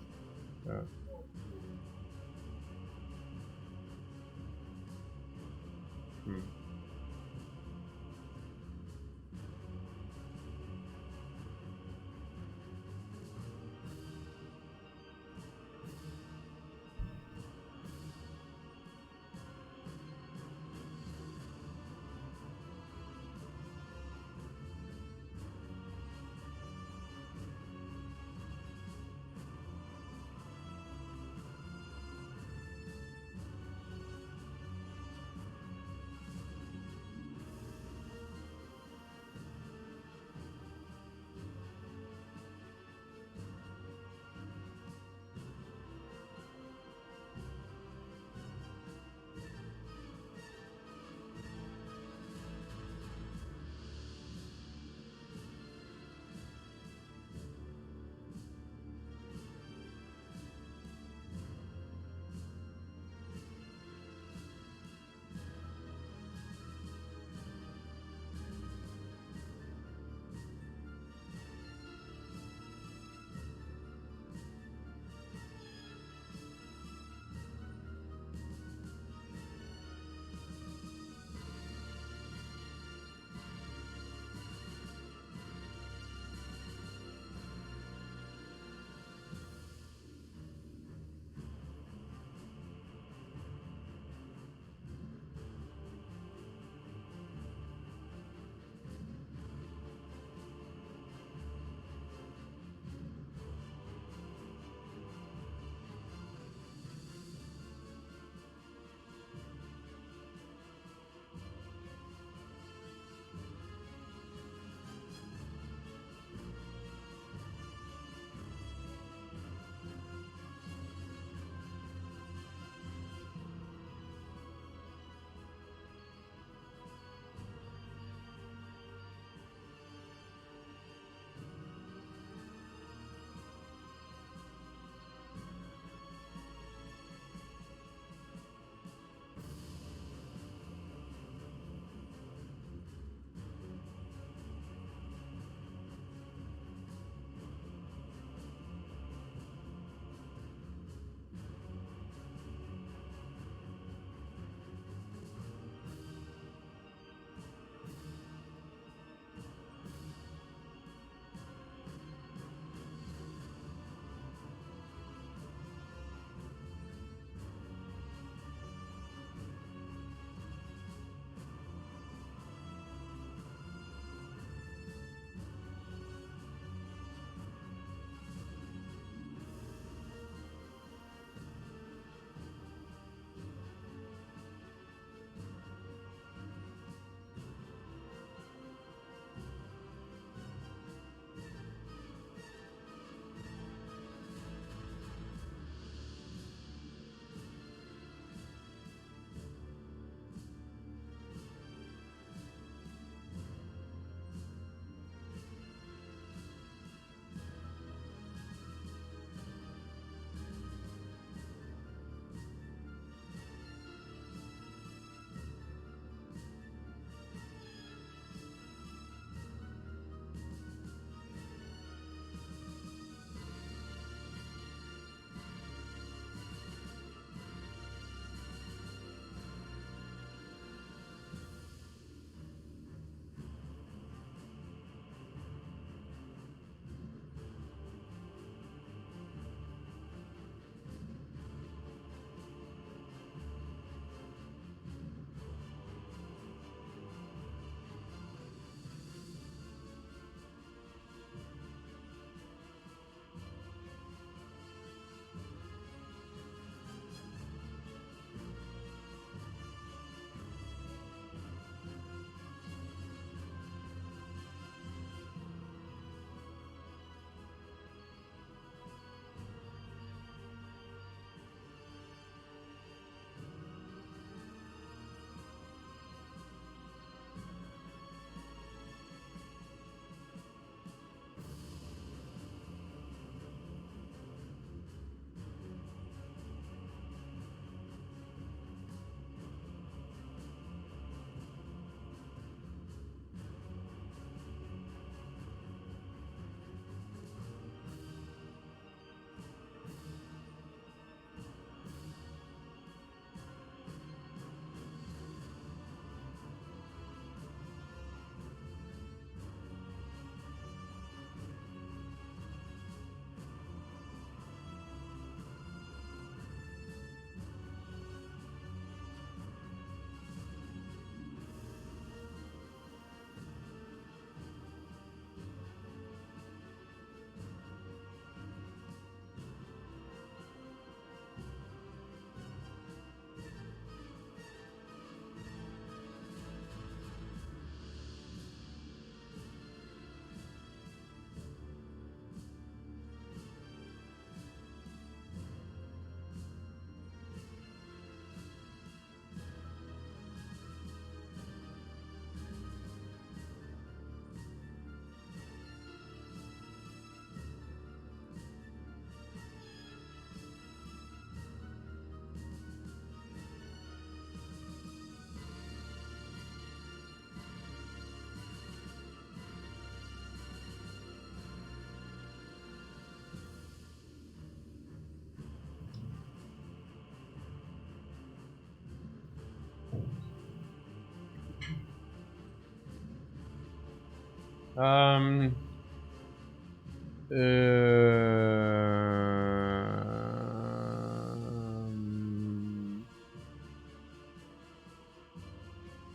Um,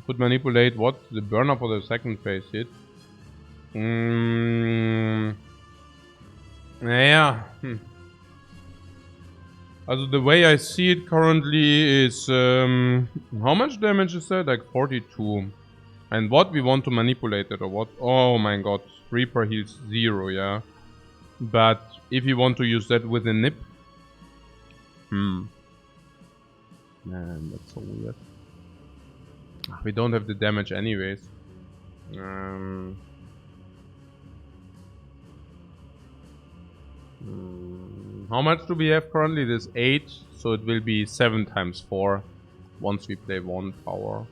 could manipulate what? The burner for the second phase hit? Yeah. Also the way I see it currently is... how much damage is that? Like 42. And what? We want to manipulate it or what? Oh my god. Reaper heals 0, yeah. But if you want to use that with a nip... Man, that's so weird. We don't have the damage anyways. How much do we have currently? There's 8, so it will be 7 times 4 once we play 1 power.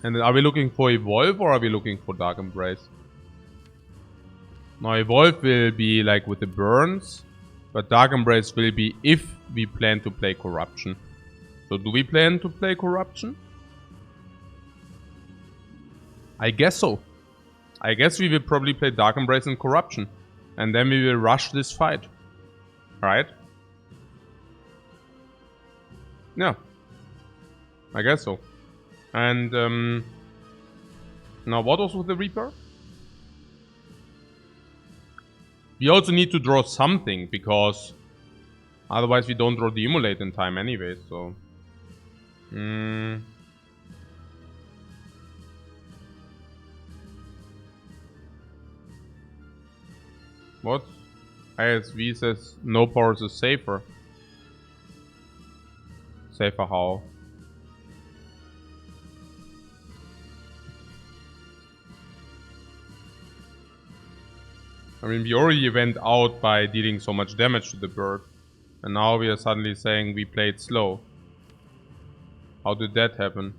And are we looking for Evolve or are we looking for Dark Embrace? Now Evolve will be like with the burns, but Dark Embrace will be if we plan to play Corruption. So do we plan to play Corruption? I guess so. I guess we will probably play Dark Embrace and Corruption. And then we will rush this fight. Right? Yeah. I guess so. And now what was with the Reaper? We also need to draw something, because otherwise we don't draw the Immolate in time anyway, so... What? ISV says no powers is safer. Safer how? I mean, we already went out by dealing so much damage to the bird. And now we are suddenly saying we played slow. How did that happen?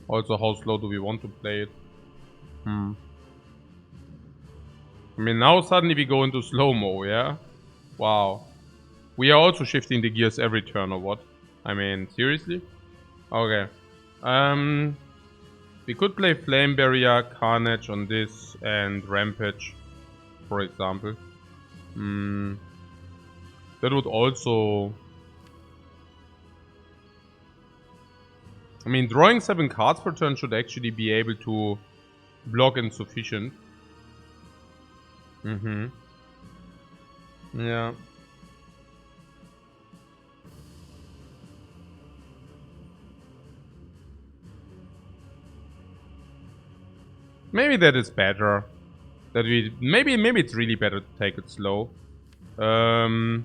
Also, how slow do we want to play it? I mean, now suddenly we go into slow-mo, yeah? Wow. We are also shifting the gears every turn, or what? I mean, seriously? Okay. We could play Flame Barrier, Carnage on this, and Rampage, for example. That would also... I mean, drawing 7 cards per turn should actually be able to block insufficient. Yeah. Maybe that is better. That we maybe it's really better to take it slow. Yeah,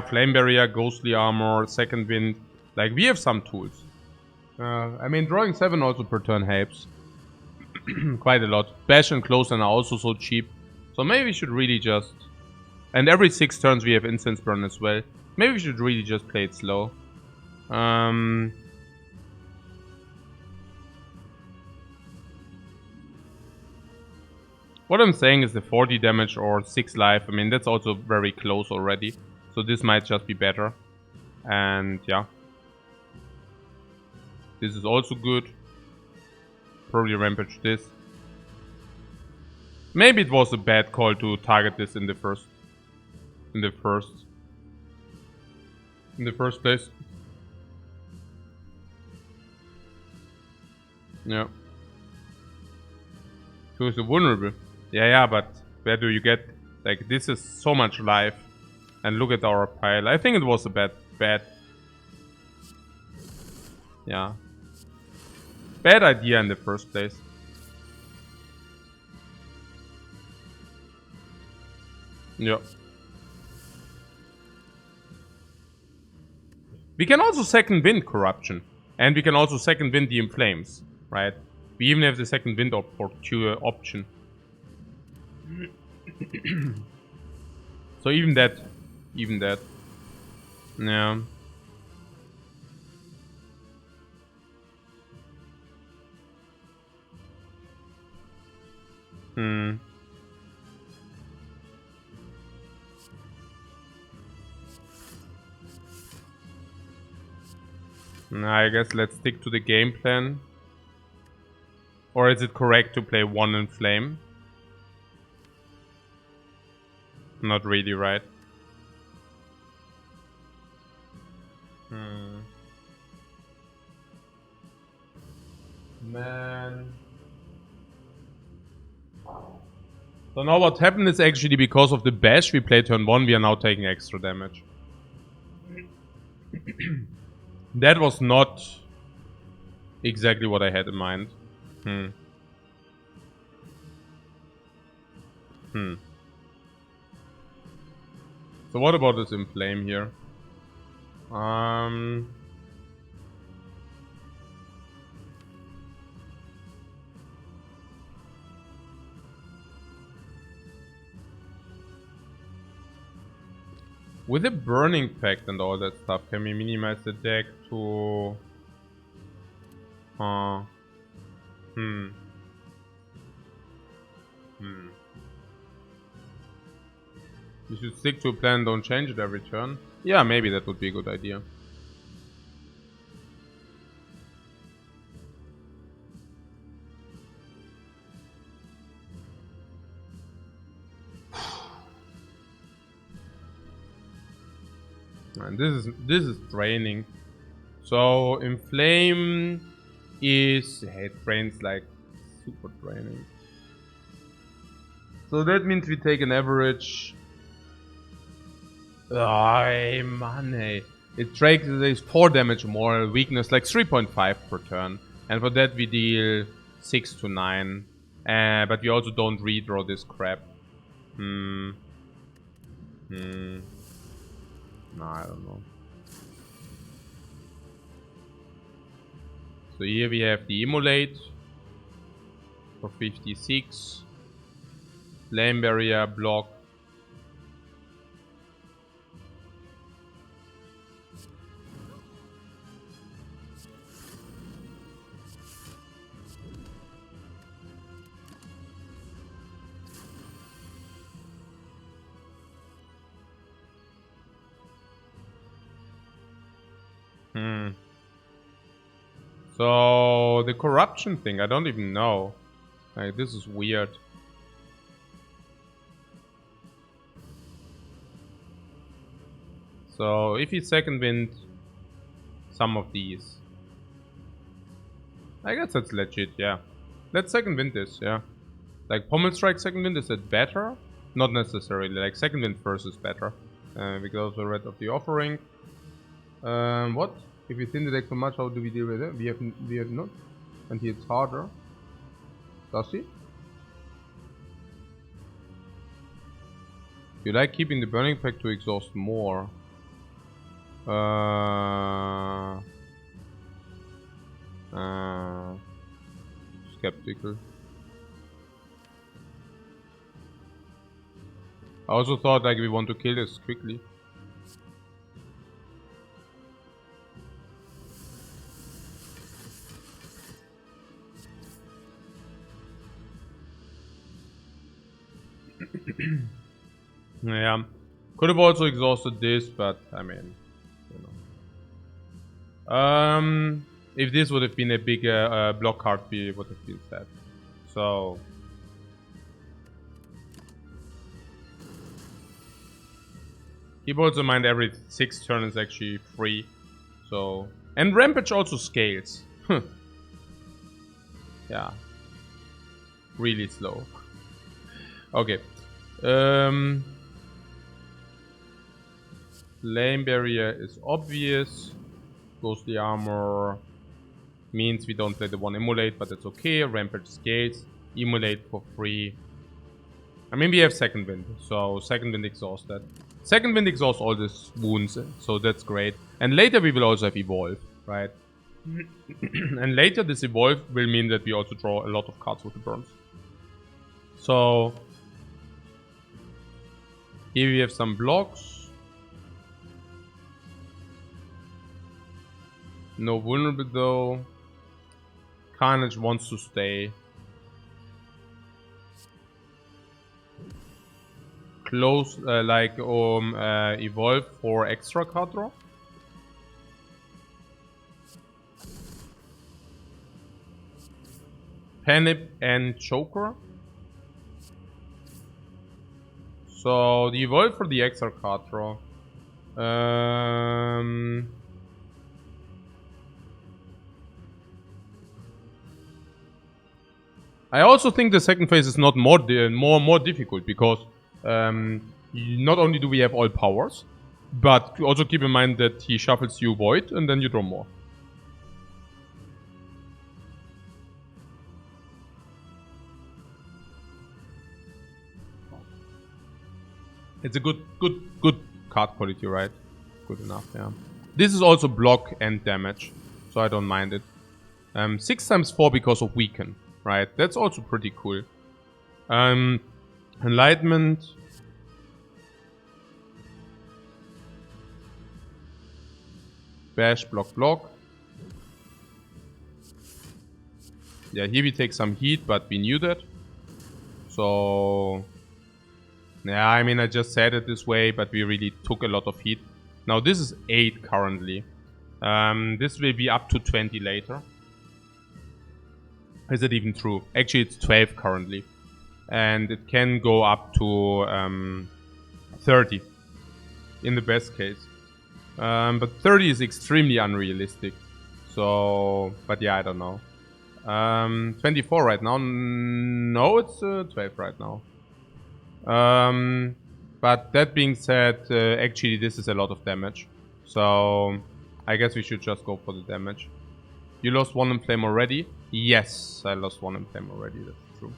Flame Barrier, Ghostly Armor, Second Wind. Like, we have some tools. I mean, drawing 7 also per turn helps. Quite a lot. Bash and Close are also so cheap. So maybe we should really just... And every 6 turns we have Incense Burn as well. Maybe we should really just play it slow. What I'm saying is the 40 damage or 6 life. I mean, that's also very close already. So this might just be better. And yeah. This is also good. Probably Rampage this. Maybe it was a bad call to target this in the first place. Yeah. So it's vulnerable. Yeah, but where do you get... Like, this is so much life. And look at our pile. I think it was a bad... Yeah. Bad idea in the first place. Yeah. We can also second wind Corruption. And we can also second wind the Inflames. Right? We even have the second wind option. So even that. Yeah. I guess let's stick to the game plan. Or is it correct to play 1 Inflame? Not really, right? Man. So now what happened is actually because of the bash we played turn 1, we are now taking extra damage. That was not exactly what I had in mind. So what about this Inflame here? With the Burning Pact and all that stuff, can we minimize the deck to... We should stick to a plan, don't change it every turn. Yeah, maybe that would be a good idea. And this is draining. So Inflame is... it drains like super draining. So that means we take an average... ay, money. It takes 4 damage more, weakness like 3.5 per turn. And for that we deal 6 to 9. But we also don't redraw this crap. No, I don't know. So here we have the Immolate for 56. Flame Barrier, block. So the corruption thing, I don't even know. Like, this is weird. So if he second wind some of these, I guess that's legit, yeah. Let's second wind this, yeah. Like Pommel Strike second wind, is it better? Not necessarily, like second wind first is better. We go to Red of the Offering. What? If we thin the deck too much, how do we deal with it? We have not. And he hits harder. Does he? You like keeping the Burning Pact to exhaust more. Skeptical. I also thought like we want to kill this quickly. Yeah, could have also exhausted this, but I mean, you know. If this would have been a bigger block card, we would have been sad. So keep also in mind every 6 turns is actually free. So, and Rampage also scales. Yeah, really slow. Okay. Flame Barrier is obvious. Ghostly Armor means we don't play the 1 Immolate, but that's okay. Rampage scales. Immolate for free. I mean, we have Second Wind, so Second Wind exhausts that. Second Wind exhausts all these wounds, so that's great. And later we will also have Evolve, right? And later this Evolve will mean that we also draw a lot of cards with the burns. So here we have some blocks. No vulnerable though. Carnage wants to stay. Close, Evolve for extra card draw. Penip and Choker. So the Evolve for the extra card draw. I also think the second phase is not more difficult because not only do we have all powers, but also keep in mind that he shuffles you Void and then you draw more. It's a good card quality, right? Good enough, yeah. This is also block and damage, so I don't mind it. 6 times 4 because of weaken, right? That's also pretty cool. Enlightenment. Bash, block, block. Yeah, here we take some heat, but we knew that. So... yeah, I mean, I just said it this way, but we really took a lot of heat. Now, this is 8 currently. This will be up to 20 later. Is it even true? Actually, it's 12 currently. And it can go up to 30 in the best case. But 30 is extremely unrealistic. So, but yeah, I don't know. 24 right now. No, it's 12 right now. But that being said, actually this is a lot of damage. So I guess we should just go for the damage. You lost 1 in flame already? Yes, I lost 1 in flame already, that's true.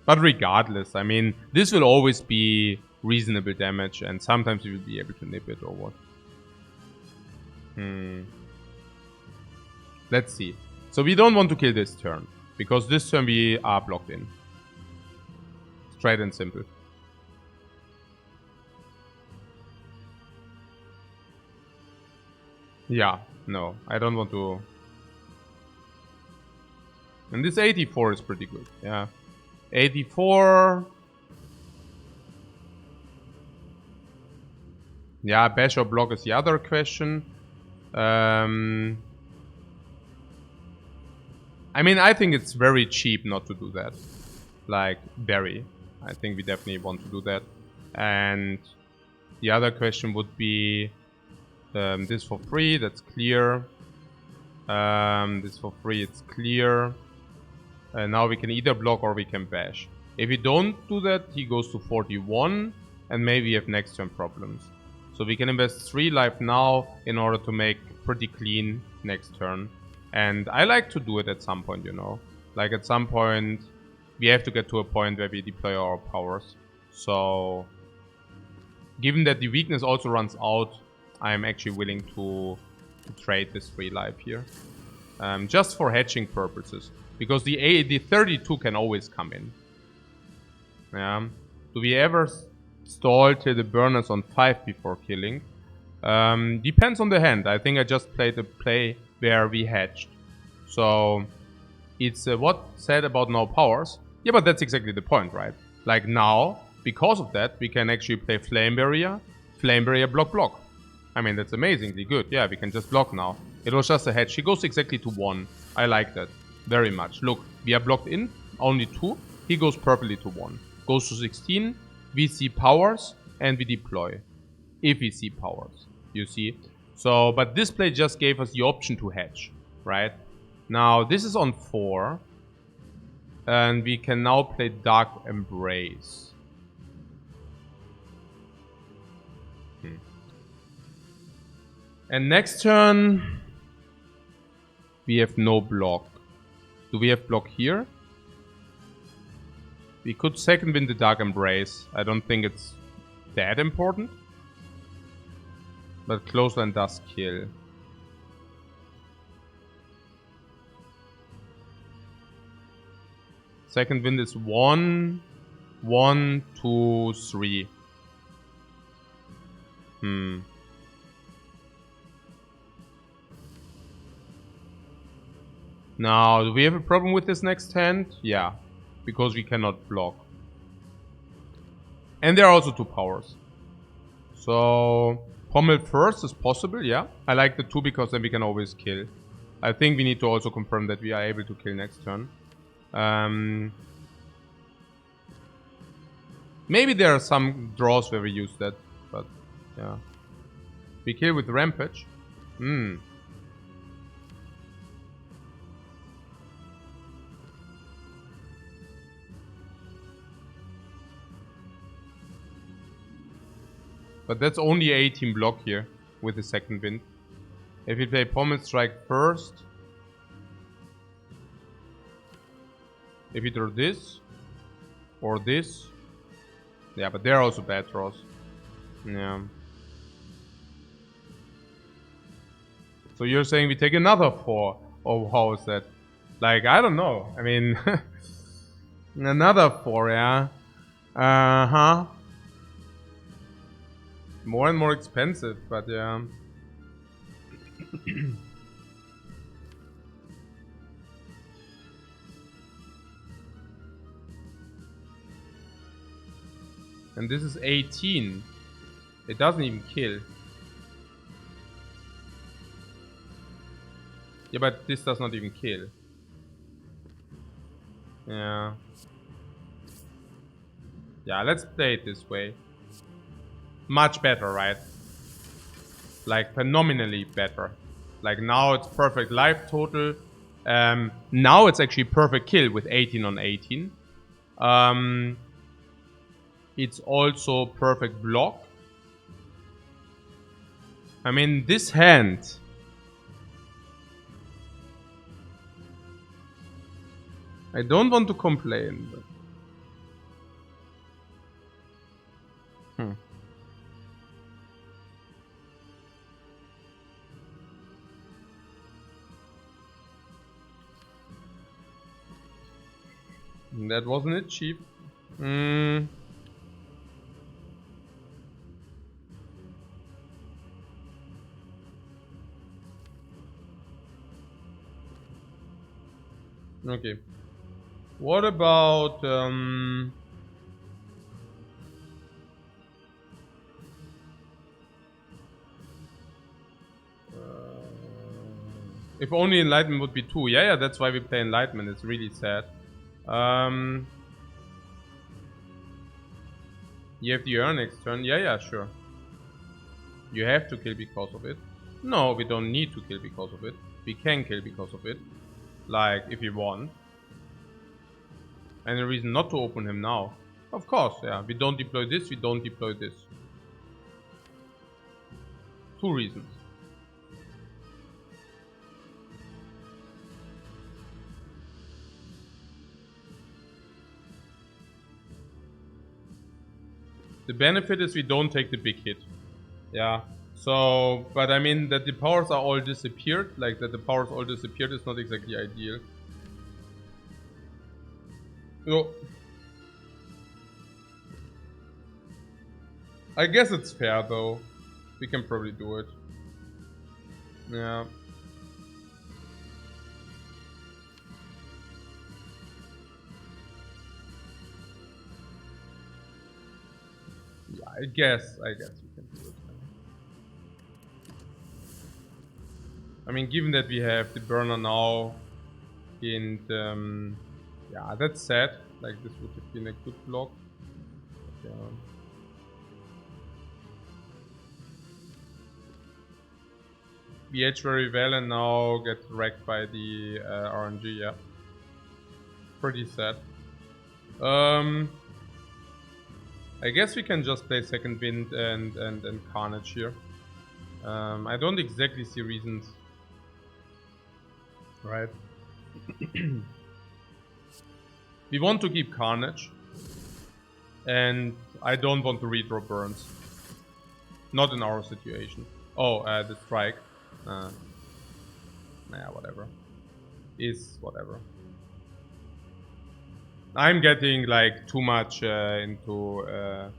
But regardless, I mean, this will always be reasonable damage and sometimes we will be able to nip it or what. Let's see. So we don't want to kill this turn, because this turn we are blocked in. Straight and simple. Yeah, no, I don't want to. And this 84 is pretty good, yeah. 84. Yeah, bash or block is the other question. I mean, I think it's very cheap not to do that. Like, very. I think we definitely want to do that. And the other question would be this for free, that's clear. This for free, it's clear. And now we can either block or we can bash. If we don't do that, he goes to 41 and maybe we have next turn problems. So we can invest 3 life now in order to make pretty clean next turn. And I like to do it at some point, you know. Like at some point we have to get to a point where we deploy our powers. So, given that the weakness also runs out, I'm actually willing to trade this 3 life here. Just for hedging purposes. Because the 32 can always come in. Yeah. Do we ever stall till the burner's on 5 before killing? Depends on the hand. I think I just played a play where we hedged. So, it's what said about no powers. Yeah, but that's exactly the point, right? Like now, because of that, we can actually play Flame Barrier, block, block. I mean, that's amazingly good. Yeah, we can just block now. It was just a hedge. He goes exactly to 1. I like that very much. Look, we are blocked in, only 2. He goes purplely to 1. Goes to 16. We see powers, and we deploy. If we see powers, you see. So, but this play just gave us the option to hedge, right? Now, this is on 4. And we can now play Dark Embrace. And next turn, we have no block. Do we have block here? We could second win the Dark Embrace. I don't think it's that important. But Clothesline does kill. Second wind is 1, 1, 2, 3. Now, do we have a problem with this next hand? Yeah, because we cannot block. And there are also 2 powers. So, Pommel first is possible, yeah. I like the 2 because then we can always kill. I think we need to also confirm that we are able to kill next turn. Maybe there are some draws where we use that, but yeah. We kill with Rampage. But that's only 18 block here with the second wind. If we play Pommel Strike first. If we draw this. Or this. Yeah, but they're also bad draws. Yeah. So you're saying we take another 4? Oh, how is that? Like, I don't know. I mean, another 4, yeah. Uh-huh. More and more expensive, but yeah. And this is 18. It doesn't even kill. Yeah, but this does not even kill. Yeah. Yeah, let's play it this way. Much better, right? Like, phenomenally better. Like, now it's perfect life total. Now it's actually perfect kill with 18 on 18. It's also perfect block. I mean, this hand... I don't want to complain, but... That wasn't it cheap. Okay. What about if only Enlightenment would be 2. Yeah, that's why we play Enlightenment. It's really sad. You have the Urn next turn. Yeah, sure. You have to kill because of it. No, we don't need to kill because of it. We can kill because of it. Like, if you want. Any reason not to open him now? Of course, yeah. We don't deploy this, we don't deploy this. 2 reasons. The benefit is we don't take the big hit. Yeah. So, but I mean that the powers are all disappeared. Like that the powers all disappeared is not exactly ideal. So, I guess it's fair though. We can probably do it. Yeah. Yeah, I guess we can do it. I mean, given that we have the burner now, and yeah, that's sad. Like this would have been a good block. But, yeah. We edge very well and now get wrecked by the RNG. Yeah, pretty sad. I guess we can just play second wind and Carnage here. I don't exactly see reasons. Right. We want to keep Carnage. And I don't want to redraw burns. Not in our situation. Oh, the strike. Nah, whatever. Is whatever. I'm getting like too much into yeah,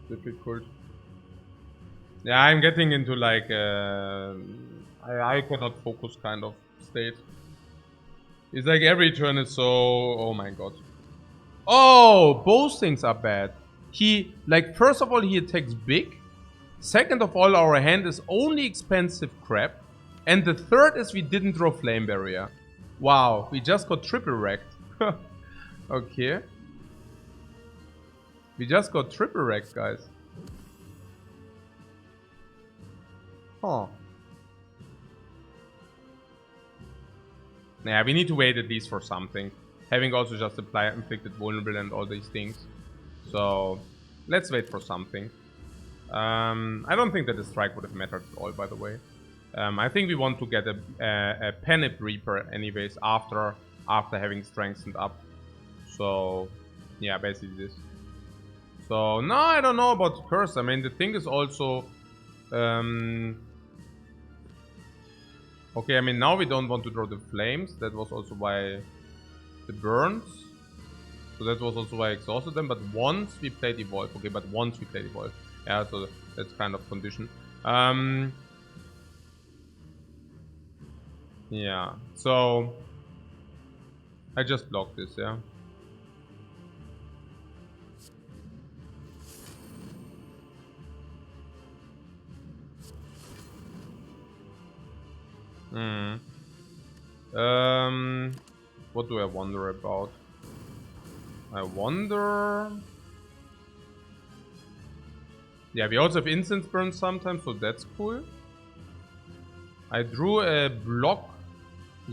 difficult. Yeah, I'm getting into like I cannot focus kind of state. It's like every turn is so, oh my god. Oh, both things are bad. He, like, first of all, he attacks big. Second of all, our hand is only expensive crap. And the third is we didn't draw Flame Barrier. Wow, we just got triple wrecked. Okay. We just got triple wrecked, guys. Huh. Yeah, we need to wait at least for something. Having also just applied inflicted vulnerable and all these things. So, let's wait for something. I don't think that the strike would have mattered at all, by the way. I think we want to get a Panic Reaper anyways after having strengthened up. So, yeah, basically this. So, no, I don't know about the curse. I mean, the thing is also... okay, I mean, now we don't want to draw the flames. That was also why the burns. So that was also why I exhausted them. But once we played Evolve. Okay, but once we played Evolve. Yeah, so that's kind of condition. Yeah, so... I just blocked this, yeah. What do I wonder about? I wonder... Yeah, we also have instance burn sometimes, so that's cool. I drew a block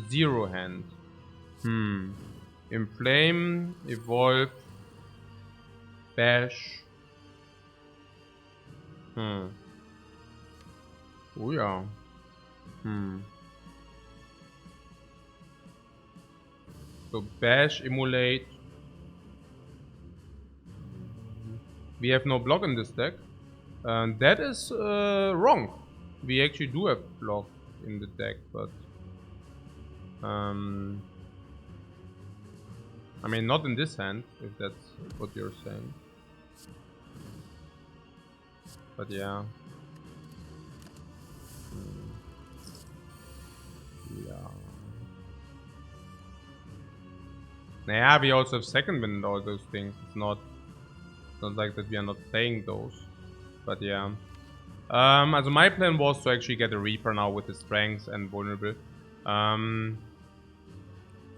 0 hand. Inflame, Evolve, Bash. Oh yeah. So Bash, Emulate. We have no block in this deck. That is wrong. We actually do have block in the deck, but... I mean, not in this hand, if that's what you're saying. But yeah. Yeah, we also have second wind and all those things. It's not like that we are not playing those. But yeah. Also my plan was to actually get a Reaper now with the strength and vulnerable.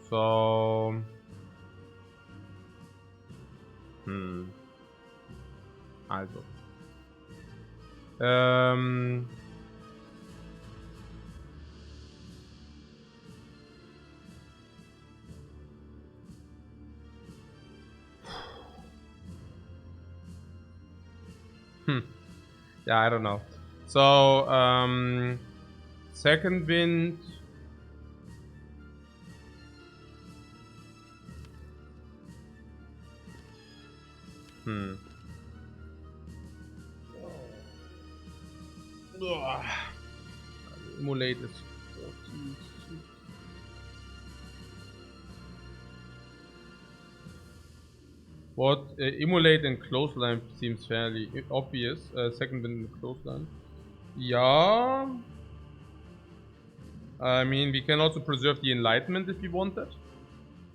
So... Also. Yeah, I don't know. So, second wind. Emulate is 46. What? Emulate and clothesline seems fairly obvious. Second wind and clothesline. Yeah. I mean, we can also preserve the enlightenment if we want that.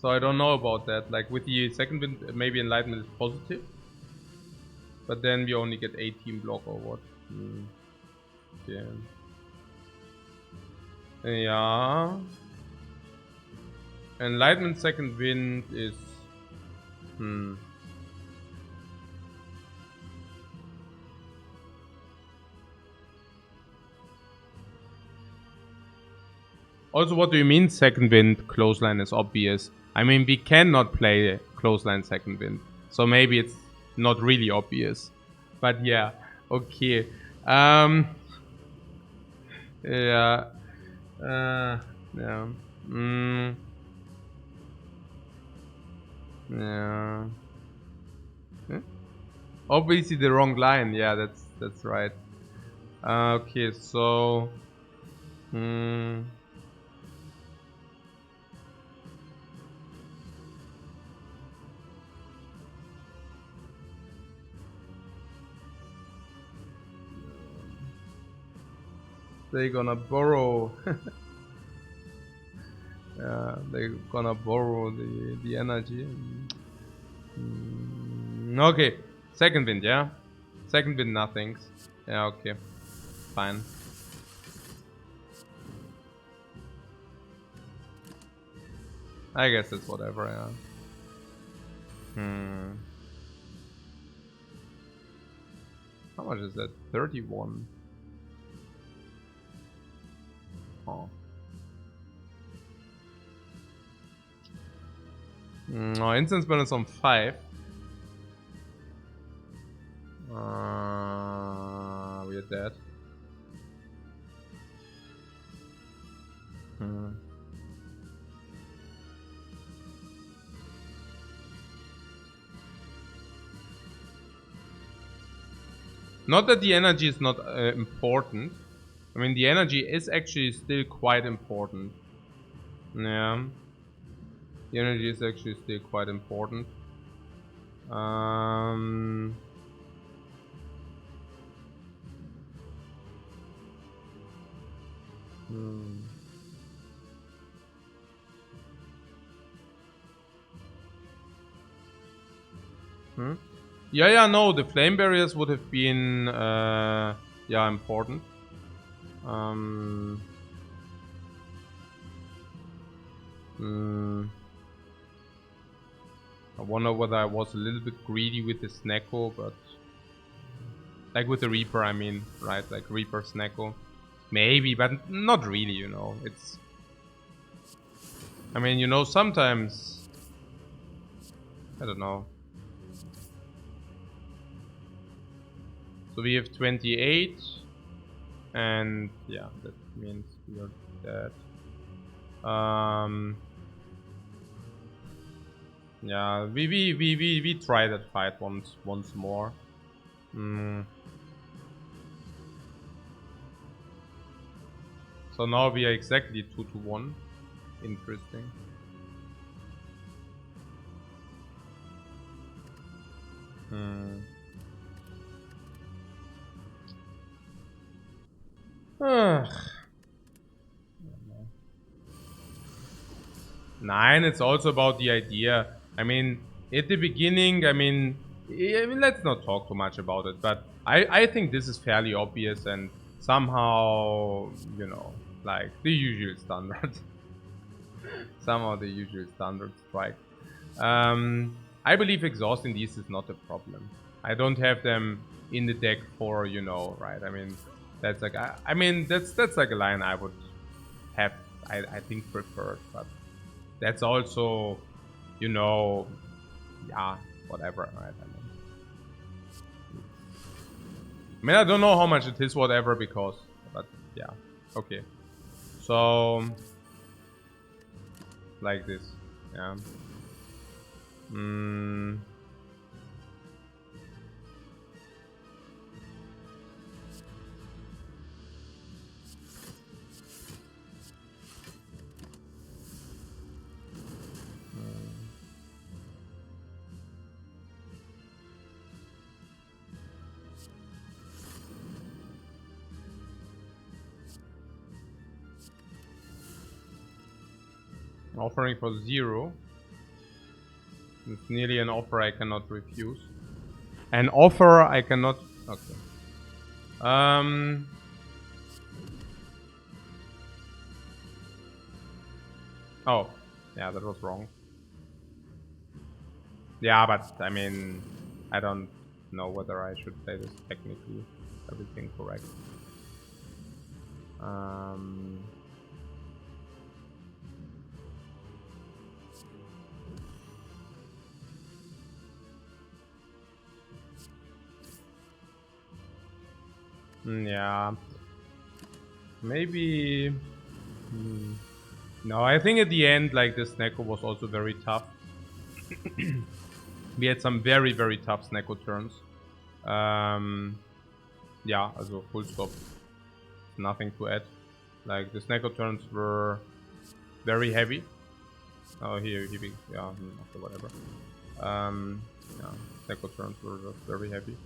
So I don't know about that. Like with the second wind, maybe enlightenment is positive. But then we only get 18 block or what? Yeah. Yeah. Enlightenment second wind is... Also, what do you mean second wind clothesline is obvious? I mean, we cannot play clothesline second wind. So maybe it's not really obvious. But yeah, okay. Yeah. Yeah. Yeah. Obviously the wrong line. Yeah, that's right. Okay, so... They're gonna borrow. Yeah, they're gonna borrow the energy. Okay, second wind, yeah. Second wind, nothings. Yeah, okay. Fine. I guess it's whatever, yeah. How much is that? 31. Oh. No, instance balance on 5. We're dead. Not that the energy is not important. I mean, the energy is actually still quite important. Yeah. The energy is actually still quite important. Yeah, no, the flame barriers would have been, yeah, important. I wonder whether I was a little bit greedy with the Snecko, but... Like with the Reaper, I mean, right? Like Reaper Snecko. Maybe, but not really, you know. It's... I mean, you know, sometimes... I don't know. So we have 28. And yeah, that means we are dead. Yeah, we try that fight once more. So now we are exactly 2-1. Interesting. Nine, it's also about the idea. I mean, at the beginning, I mean, let's not talk too much about it, but I think this is fairly obvious and somehow, you know, like the usual standard. Somehow the usual standard strike. I believe exhausting these is not a problem. I don't have them in the deck for, you know, right? I mean, that's like, I mean, that's like a line I would have, I think, preferred, but that's also, you know, yeah, whatever, right? I mean, I don't know how much it is, whatever, because, but yeah, okay. So, like this, yeah. Offering for 0. It's nearly an offer I cannot refuse. An offer I cannot... Okay. Oh. Yeah, that was wrong. Yeah, but, I mean... I don't know whether I should say this technically. Everything correct. Yeah. Maybe... No, I think at the end, like, this Snecko was also very tough. We had some very, very tough Snecko turns. Yeah, also full stop. Nothing to add. Like, the Snecko turns were very heavy. Oh, here, yeah, okay, whatever. Yeah, Snecko turns were just very heavy.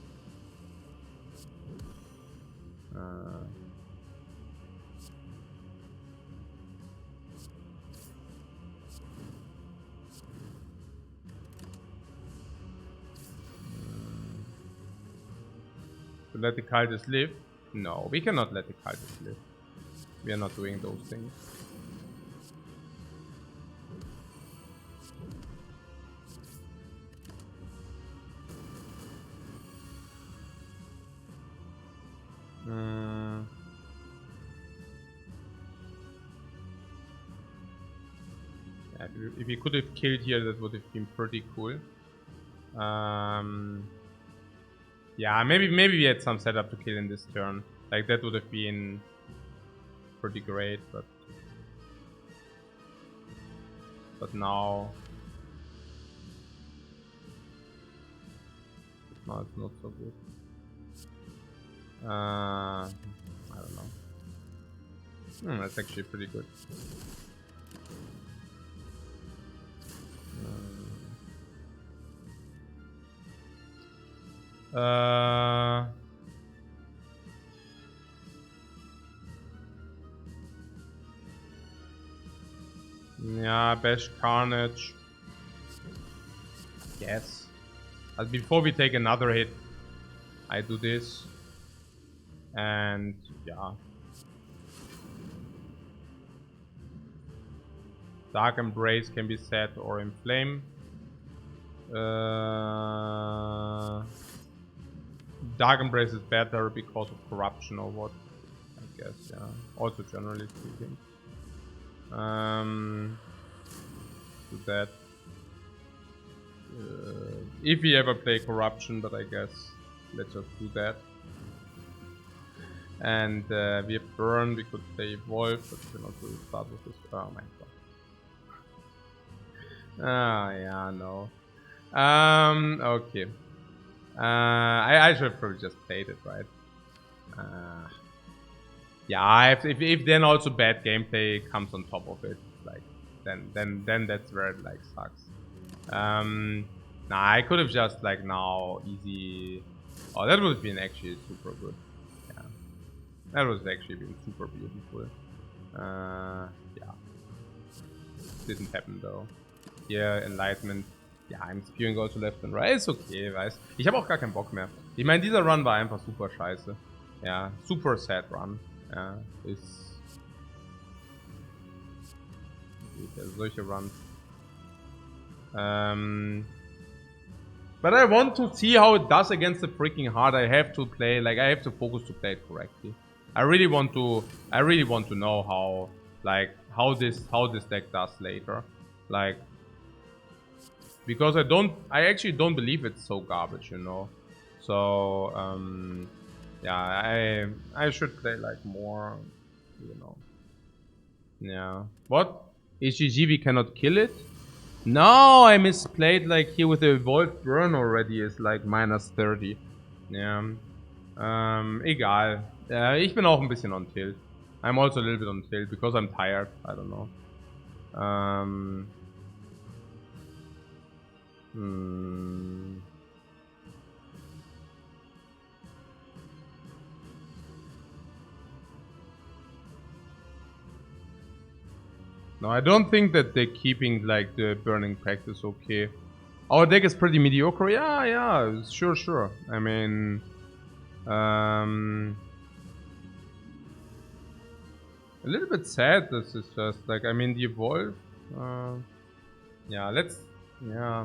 To let the cultist live? No, we cannot let the cultist live. We are not doing those things. Yeah, if he could have killed here, that would have been pretty cool. Yeah, maybe we had some setup to kill in this turn. Like that would have been pretty great, but now it's not so good. I don't know. That's actually pretty good. Yeah, Bash Carnage. Yes. But before we take another hit, I do this. And yeah. Dark Embrace can be set or inflame. Dark Embrace is better because of corruption or what? I guess, yeah. Also generally speaking. Do that. If we ever play corruption, but I guess let's just do that. And we have burn, we could play evolve, but we cannot really start with this. Oh my god. Ah, yeah, no. Okay. I should have probably just played it, right? Yeah, if then also bad gameplay comes on top of it, like then that's where it like sucks. Nah, I could have just like now easy. Oh, that would have been actually super good. Yeah, that was actually been super beautiful. Yeah, didn't happen though. Hier Enlightenment. Ja, I'm spewing also left and right. Ist okay, weiß. Ich habe auch gar keinen Bock mehr. Ich meine, dieser Run war einfach super scheiße. Ja, super sad Run. Ja, ist... solche Runs. But I want to see how it does against the freaking heart. I have to play, like, I have to focus to play it correctly. I really want to know how, like, how this deck does later. Like, because I actually don't believe it's so garbage, you know. So, yeah, I should play like more, you know. Yeah. What? HGG, we cannot kill it? No, I misplayed, like here with the Evolved Burn already is like minus 30. Ja. Egal. Ich bin auch ein bisschen on tilt. I'm also a little bit on tilt because I'm tired. I don't know. No, I don't think that they're keeping like the burning practice okay. Our deck is pretty mediocre. Yeah, sure. I mean, a little bit sad. This is just like, I mean, the evolve. Yeah, let's. Yeah.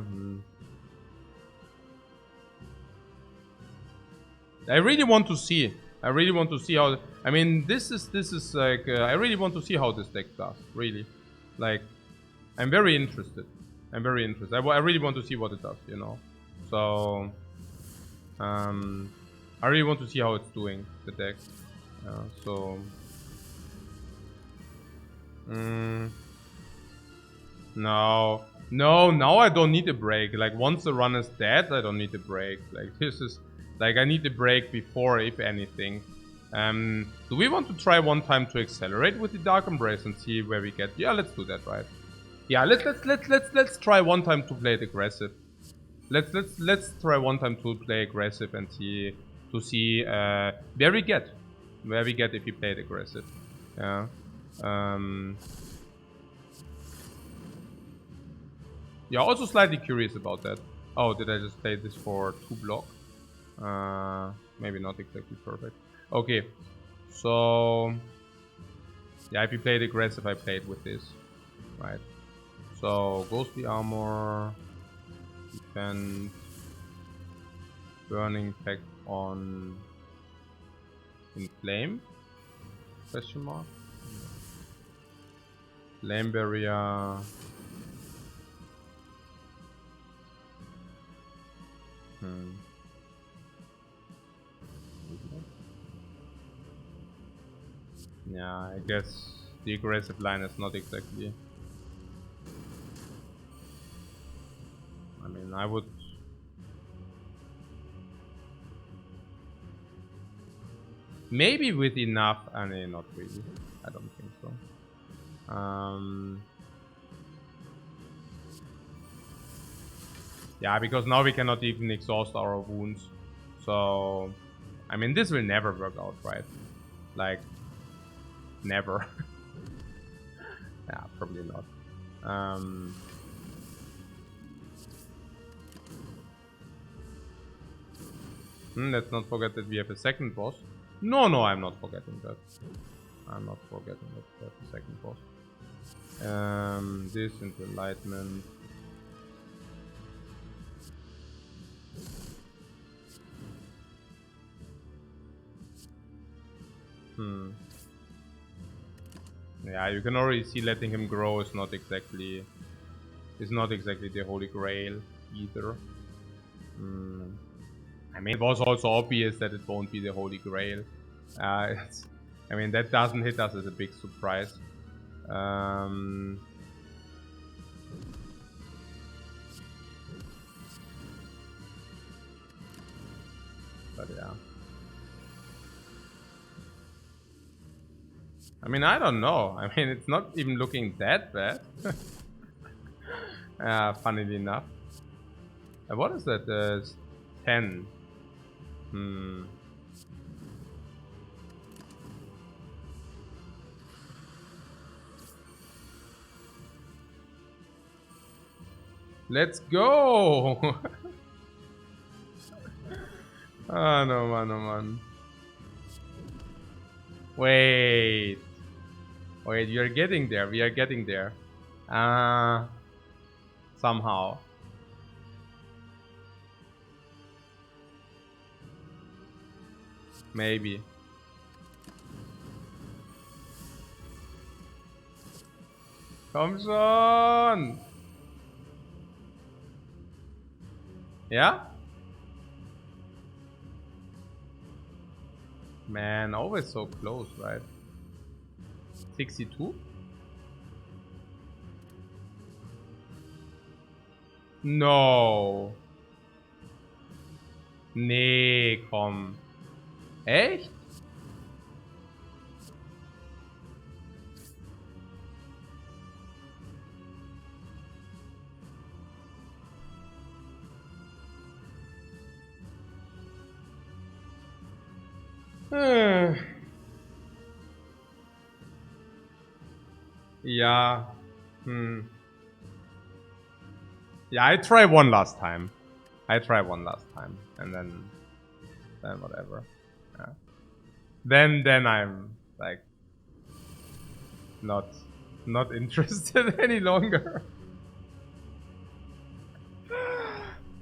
I really want to see. How. I mean, this is like. I really want to see how this deck does. Really, like, I'm very interested. I really want to see what it does. You know, so I really want to see how it's doing the deck. So. No, now I don't need a break. Like, once the run is dead, I don't need a break. Like, this is, like, I need a break before, if anything. Do we want to try one time to accelerate with the Dark Embrace and see where we get? Yeah, let's do that, right? Yeah, let's try one time to play it aggressive. Let's try one time to play aggressive and see where we get if we play it aggressive. Yeah. Yeah, also slightly curious about that. Oh, did I just play this for 2 block? Maybe not exactly perfect. Okay, so yeah, if you played aggressive, I played with this, right? So ghostly armor, defend, burning effect on inflame? Question mark. Flame barrier. Yeah, I guess the aggressive line is not exactly. I mean, I would. Maybe with enough. I mean, not really. I don't think so. Yeah, because now we cannot even exhaust our wounds. So, I mean, this will never work out, right? Like, never. Yeah, probably not. Let's not forget that we have a second boss. No, I'm not forgetting that. I'm not forgetting that we have a second boss. This into enlightenment. Yeah, you can already see letting him grow is not exactly the holy grail either. I mean, it was also obvious that it won't be the holy grail. I mean, that doesn't hit us as a big surprise. But yeah. I mean, I don't know. I mean, it's not even looking that bad. Funnily enough. What is that? 10. Let's go! Oh no, man. Wait, you're getting there. We are getting there. Somehow. Maybe. Komm schon! Yeah? Man, always so close, right? 62? No. Nee, komm. Echt? Yeah. Yeah, I try one last time. And then whatever. Yeah. Then I'm like not interested any longer.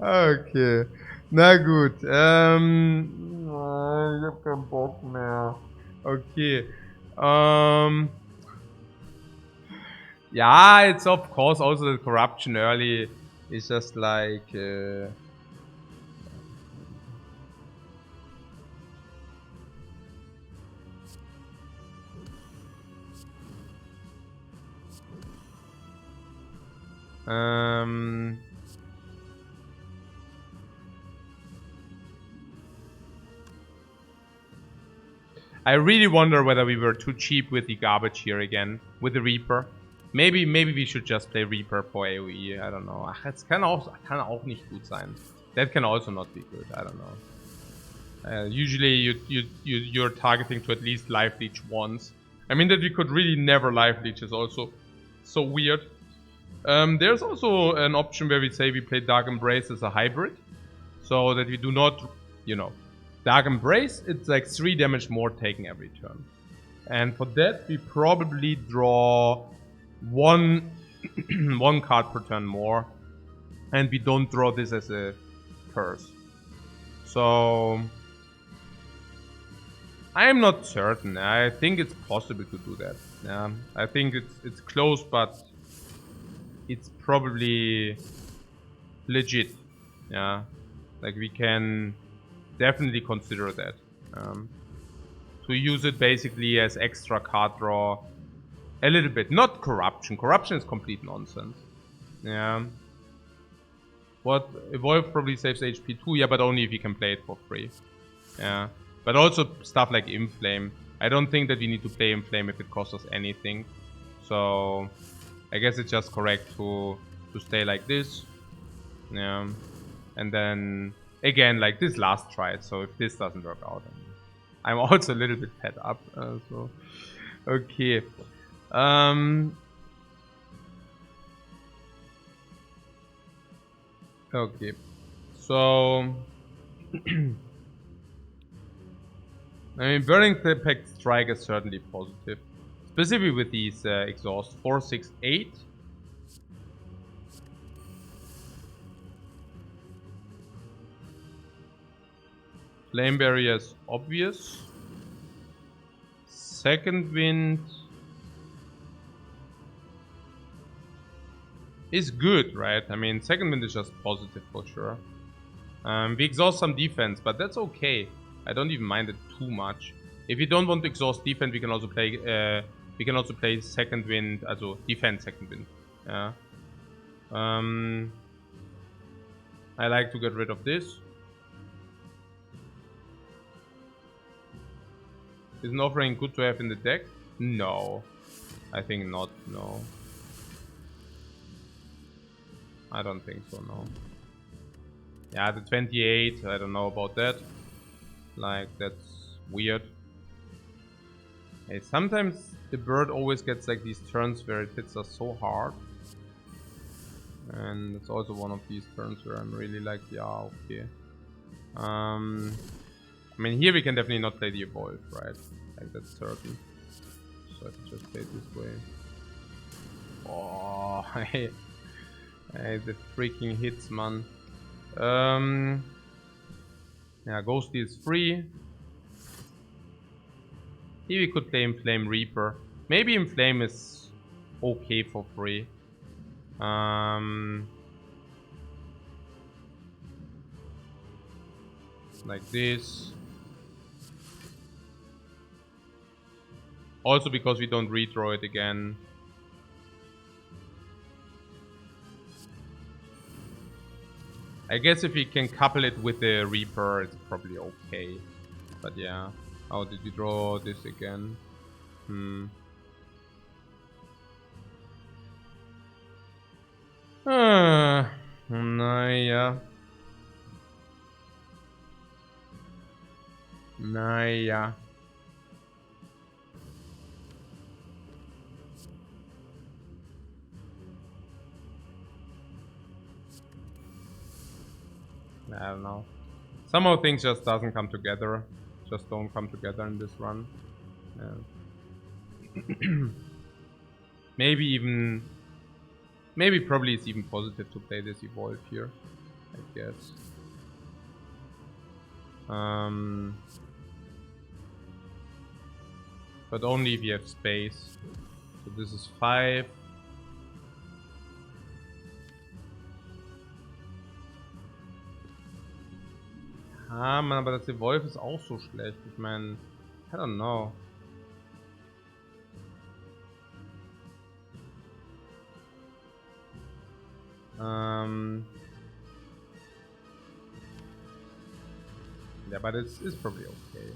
Okay. Na gut. Ich hab keinen Bock mehr. Okay. Yeah, it's of course also the corruption early is just like I really wonder whether we were too cheap with the garbage here again, with the Reaper. Maybe we should just play Reaper for AoE, I don't know. Ach, das kann auch nicht gut sein. That can also not be good, I don't know. Usually you're targeting to at least life leech once. I mean that we could really never life leech is also so weird. There's also an option where we say we play Dark Embrace as a hybrid. So that we do not you know, Dark Embrace, it's like 3 damage more taken every turn. And for that, we probably draw one, one card per turn more. And we don't draw this as a curse. So I am not certain. I think it's possible to do that. Yeah, I think it's close, but it's probably legit. Yeah, like we can definitely consider that. To use it basically as extra card draw a little bit. Not corruption. Corruption is complete nonsense. Yeah. What Evolve probably saves HP too, yeah, but only if you can play it for free. Yeah. But also stuff like Inflame. I don't think that we need to play Inflame if it costs us anything. So I guess it's just correct to stay like this. Yeah. And then again like this last try. So if this doesn't work out, I'm also a little bit fed up. So okay. Okay. So I mean, Burning Impact Strike is certainly positive. Specifically with these exhaust 4, 6, 8. Flame Barrier is obvious. Second Wind is good, right? I mean, Second Wind is just positive for sure. We exhaust some defense, but that's okay. I don't even mind it too much. If you don't want to exhaust defense, we can also play Second Wind, also defense Second Wind. Yeah. I like to get rid of this. Is an offering good to have in the deck? No. I think not, no. I don't think so, no. Yeah, the 28, I don't know about that. Like, that's weird. Hey, sometimes the bird always gets like these turns where it hits us so hard. And it's also one of these turns where I'm really like, yeah, okay. I mean, here we can definitely not play the Evolve, right? Like, that's certain. So I can just play it this way. Oh, hey, the freaking hits, man. Yeah, Ghosty is free. Here we could play Inflame Reaper. Maybe Inflame is okay for free. Like this. Also because we don't redraw it again. I guess if we can couple it with the Reaper, it's probably okay. But yeah. How did we draw this again? Naja. Naja. I don't know. Somehow things just doesn't come together. Just don't come together in this run. Yeah. Maybe probably it's even positive to play this Evolve here, I guess. But only if you have space. So this is 5. Ah, man, aber das Evolve ist auch so schlecht. Ich meine, I don't know. Yeah, but it's probably okay.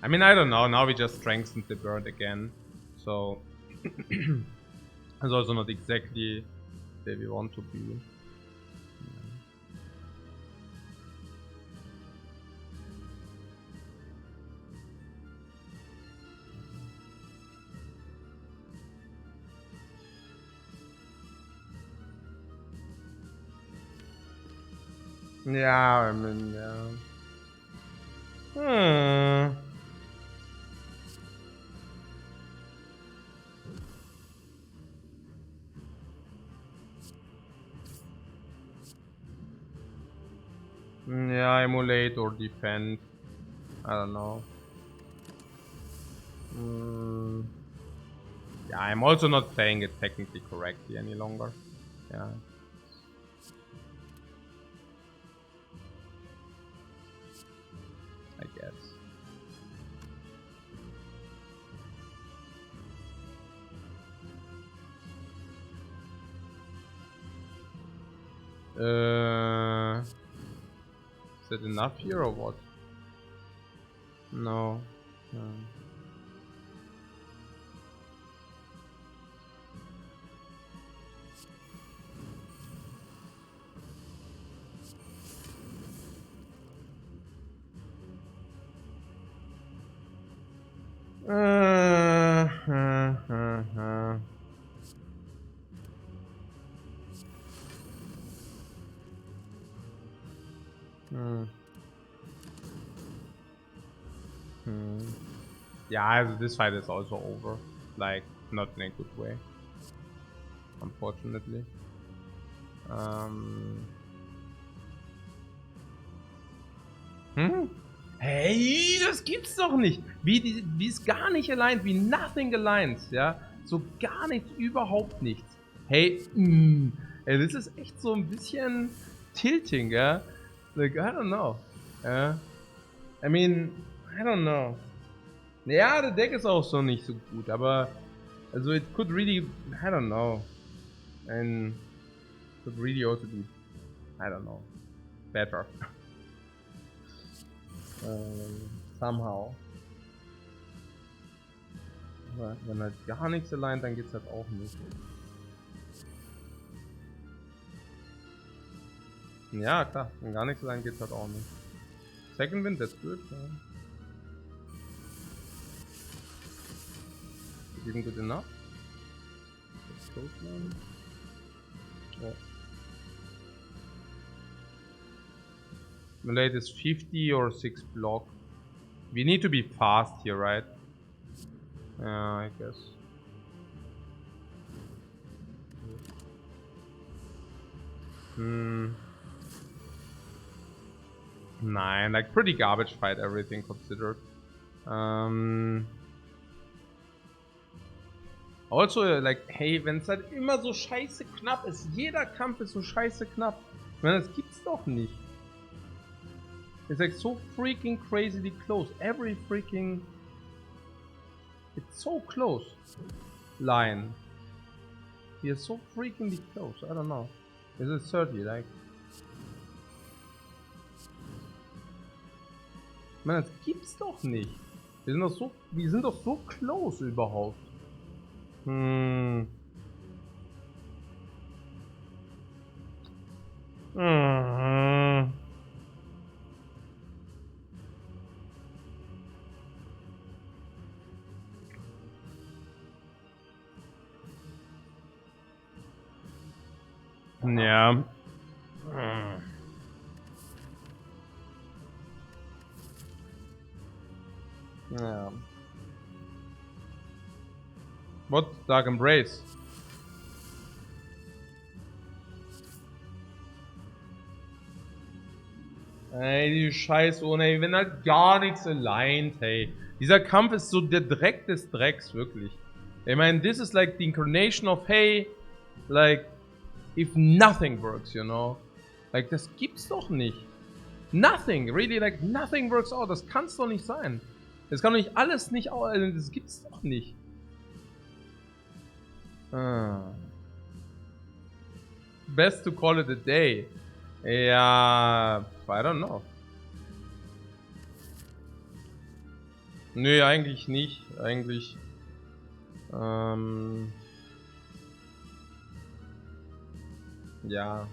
I mean, I don't know. Now we just strengthened the bird again. So, it's also not exactly where we want to be. Yeah, I mean, yeah. Hmm. Yeah, emulate or defend. I don't know. Yeah, I'm also not playing it technically correctly any longer. Yeah. I guess. Is that enough here or what? No. Yeah, this fight is also over. Like, not in a good way. Unfortunately. Hey, das gibt's doch nicht! Wie ist gar nicht aligned, wie nothing aligned, ja? So gar nichts, überhaupt nichts. Hey, ey, das ist echt so ein bisschen tilting, ja? Like, I don't know. I mean, I don't know. Ja, der Deck ist auch so nicht so gut, aber also it could really, I don't know. And could really also be, I don't know, better. Somehow. Aber wenn halt gar nichts allein, dann geht's halt auch nicht. Ja, klar, wenn gar nichts allein geht's halt auch nicht. Second Wind, that's good. Yeah. Is even good enough? That's close one. Oh. Malate is 50 or 6 block. We need to be fast here, right? Yeah, I guess. Nine, like pretty garbage fight, everything considered. Also, like, hey, wenn es halt immer so scheiße knapp ist, jeder Kampf ist so scheiße knapp. Ich meine, das gibt's doch nicht. It's like so freaking crazily close. Every freaking... It's so close. Line. He is so freakingly close. I don't know. Is it 30? Like... Man, das gibt's doch nicht. Wir sind doch so close überhaupt. Ja. Ja. What? Dark Embrace? Ey, die Scheiße, ey, wenn halt gar nichts aligned, hey. Dieser Kampf ist so der Dreck des Drecks, wirklich. Ich meine, this is like the incarnation of, hey, like, if nothing works, you know? Like, das gibt's doch nicht. Nothing, really, like, nothing works out. Das kann's doch nicht sein. Das kann doch nicht alles nicht, das gibt's doch nicht. Best to call it a day. Ja, I don't know. Nö, eigentlich nicht. Eigentlich. Ja.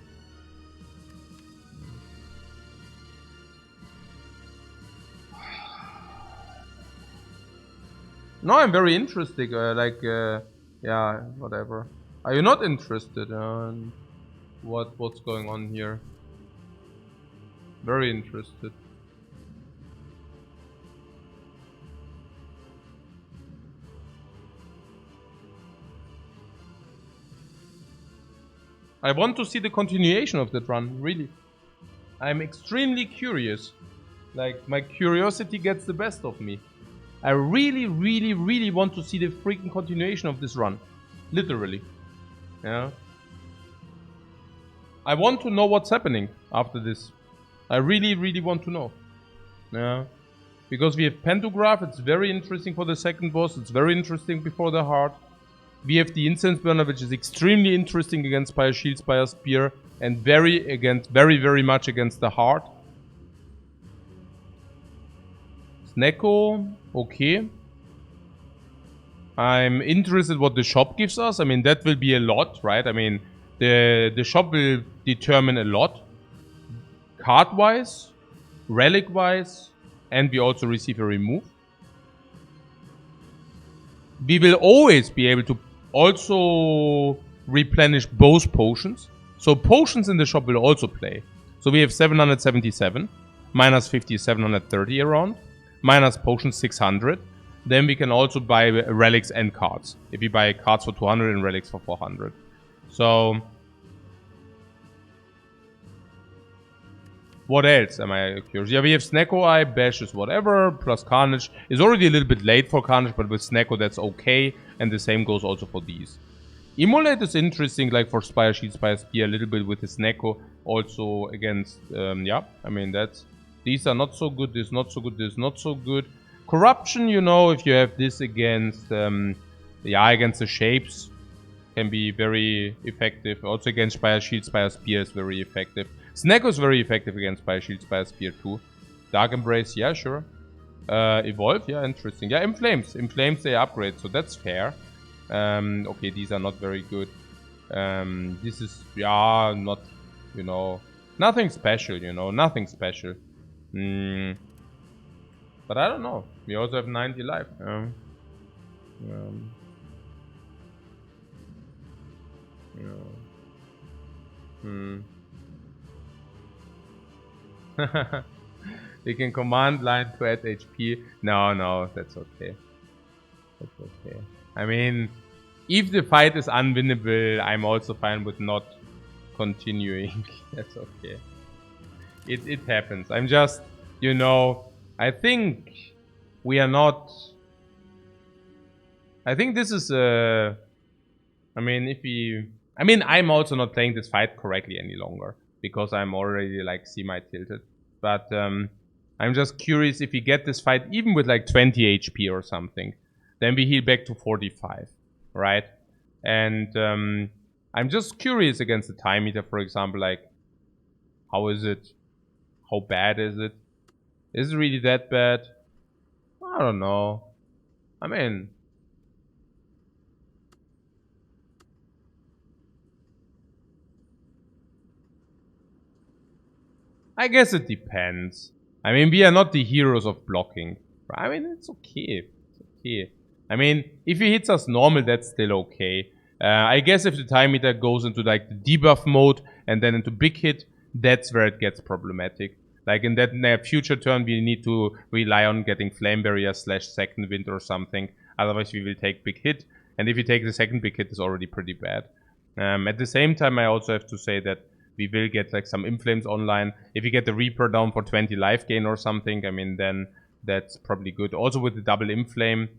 No, I'm very interested. Yeah, whatever. Are you not interested in what's going on here? Very interested. I want to see the continuation of that run, really. I'm extremely curious. Like, my curiosity gets the best of me. I really, really, really want to see the freaking continuation of this run. Literally. Yeah. I want to know what's happening after this. I really, really want to know. Yeah. Because we have Pantograph, it's very interesting for the second boss, it's very interesting before the heart. We have the Incense Burner, which is extremely interesting against Spire Shield, Spire Spear, and very much against the heart. Snecko, okay. I'm interested what the shop gives us. I mean, that will be a lot, right? I mean, the shop will determine a lot. Card-wise, relic-wise, and we also receive a remove. We will always be able to also replenish both potions. So potions in the shop will also play. So we have 777, minus 50 is 730 around, minus potions 600. Then we can also buy relics and cards. If you buy cards for 200 and relics for 400. So what else am I curious? Yeah, we have Snecko Eye, Bashes, whatever, plus Carnage. It's already a little bit late for Carnage, but with Snecko that's okay. And the same goes also for these. Immolate is interesting, like for Spire Shield, Spire Spear, a little bit with the Snecko. Also against, yeah, I mean, that's... These are not so good, this is not so good, this is not so good. Corruption, you know, if you have this against, yeah, against the shapes, can be very effective. Also against Spire Shield, Spire Spear is very effective. Snecko is very effective against Spire Shield, Spire Spear too. Dark Embrace, yeah, sure. Evolve, yeah, interesting. Yeah, Inflames. Inflames, they upgrade, so that's fair. Okay, these are not very good. This is, yeah, not, you know, nothing special, you know, nothing special. But I don't know. We also have 90 life. They can command line to add HP. No, that's okay. That's okay. I mean, if the fight is unwinnable, I'm also fine with not continuing. That's okay. It happens. I'm just, you know, I think we are not... I think this is I mean, if we... I mean, I'm also not playing this fight correctly any longer. Because I'm already, like, semi-tilted. But I'm just curious if we get this fight even with, like, 20 HP or something. Then we heal back to 45. Right? And I'm just curious against the time meter, for example, like... How is it? How bad is it? Is it really that bad? I don't know. I mean... I guess it depends. I mean, we are not the heroes of blocking. I mean, it's okay. It's okay. I mean, if he hits us normal, that's still okay. I guess if the time meter goes into like the debuff mode and then into big hit, that's where it gets problematic. Like in that future turn, we need to rely on getting Flame Barrier / Second Wind or something. Otherwise, we will take big hit. And if you take the second big hit, it's already pretty bad. At the same time, I also have to say that we will get like some Inflames online. If you get the Reaper down for 20 life gain or something, I mean, then that's probably good. Also with the double Inflame.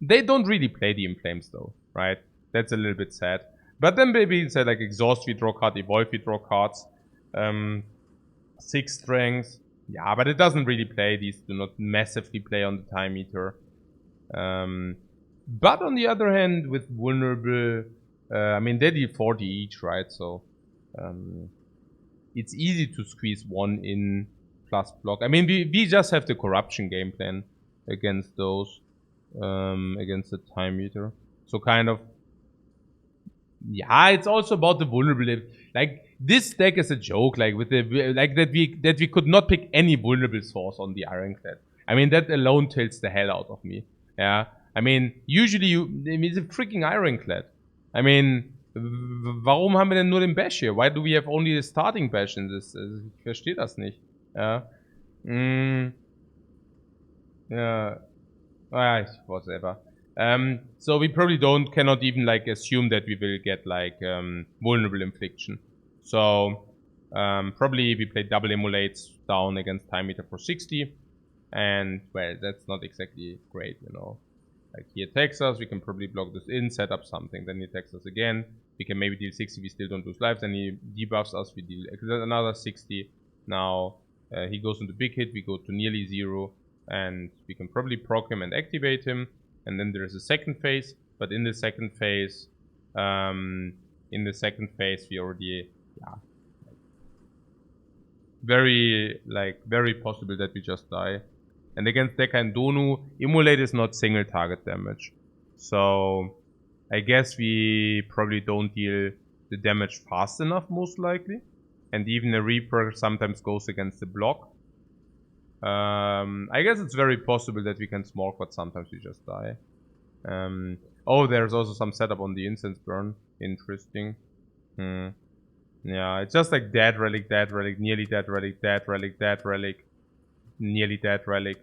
They don't really play the Inflames though, right? That's a little bit sad. But then maybe instead like Exhaust we draw card, Evolve we draw cards. 6 strength. Yeah, but it doesn't really play. These do not massively play on the time meter. But on the other hand, with vulnerable, I mean, they deal 40 each, right? So it's easy to squeeze one in plus block. I mean, we just have the corruption game plan against those, against the time meter. So kind of, yeah, it's also about the vulnerable. Like this deck is a joke. Like with the that we could not pick any vulnerable source on the Ironclad. I mean, that alone tilts the hell out of me. Yeah, I mean, usually it's a freaking Ironclad. I mean, warum haben wir denn nur den Bash hier? Why do we have only the starting Bash in this? Ich verstehe das nicht. Ja. Ja. Ah, whatever. So we probably cannot even like assume that we will get like vulnerable infliction. So probably we play double emulates down against time meter for 60, and well, that's not exactly great, you know. Like he attacks us, we can probably block this in, set up something, then he attacks us again. We can maybe deal 60, we still don't lose lives, then he debuffs us, we deal another 60. Now he goes into big hit, we go to nearly 0, and we can probably proc him and activate him. And then there is a second phase, but in the second phase, we already, very possible that we just die. And against Deka and Donu, Immolate is not single target damage. So I guess we probably don't deal the damage fast enough, most likely. And even a Reaper sometimes goes against the block. I guess it's very possible that we can smoke, but sometimes we just die. Oh, there's also some setup on the Incense Burn. Interesting. Yeah, it's just like dead relic, nearly dead relic, dead relic, nearly dead relic.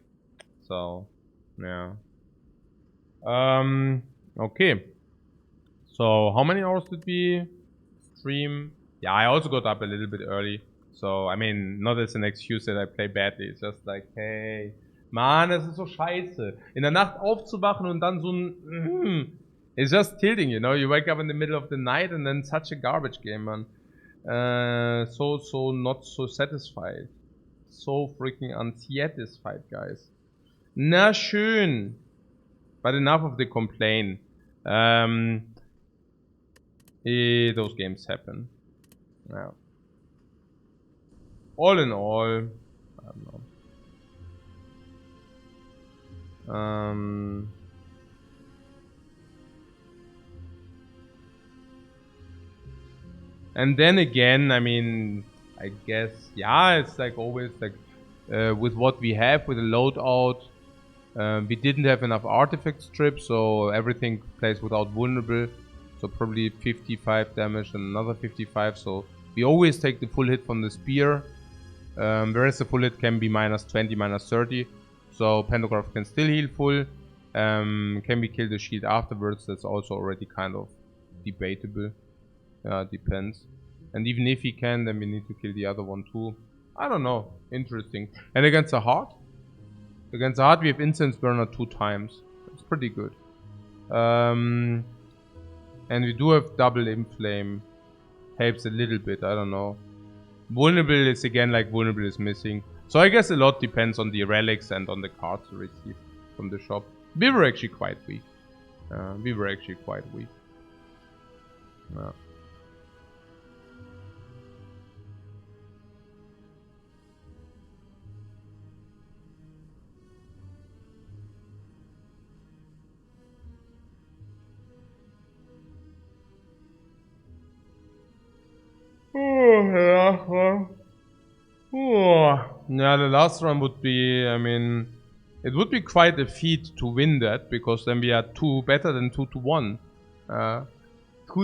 So, yeah. Okay. So, how many hours did we stream? Yeah, I also got up a little bit early. So, I mean, not as an excuse that I play badly. It's just like, hey, Mann, das ist so scheiße. In der Nacht aufzuwachen und dann so ein, it's just tilting, you know? You wake up in the middle of the night and then such a garbage game, man. So not so satisfied. So freaking unsatisfied, guys. Na schön. But enough of the complaint. Those games happen. Yeah. All in all, I don't know. And then again, I mean, I guess, yeah, it's like always like with what we have with the loadout, we didn't have enough artifact strips, so everything plays without vulnerable. So probably 55 damage and another 55. So we always take the full hit from the spear. Whereas the full hit can be minus 20, minus 30. So Pantograph can still heal full. Can we kill the shield afterwards? That's also already kind of debatable. Depends. And even if he can, then we need to kill the other one too. I don't know. Interesting. And against the heart? Against the heart we have Incense Burner 2 times. It's pretty good. And we do have double Inflame. Helps a little bit, I don't know. Vulnerable is again like vulnerable is missing. So I guess a lot depends on the relics and on the cards you receive from the shop. We were actually quite weak. Yeah. Yeah, the last run would be, I mean, it would be quite a feat to win that, because then we are better than 2 to 1. 2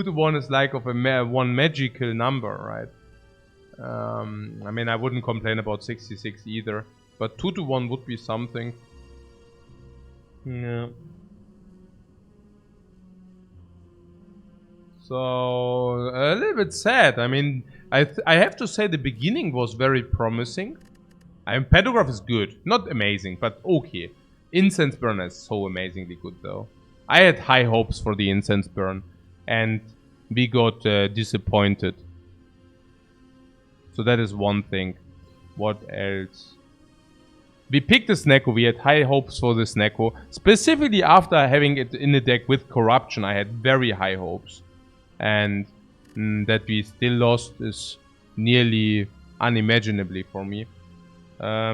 to 1 is like of one magical number, right? I mean, I wouldn't complain about 66 either, but 2 to 1 would be something. Yeah. So, a little bit sad. I mean, I have to say the beginning was very promising. I mean, Pantograph is good. Not amazing, but okay. Incense Burn is so amazingly good, though. I had high hopes for the Incense Burn, and we got disappointed. So that is one thing. What else? We picked the Snecko. We had high hopes for the Snecko. Specifically after having it in the deck with Corruption, I had very high hopes. And that we still lost is nearly unimaginably for me. I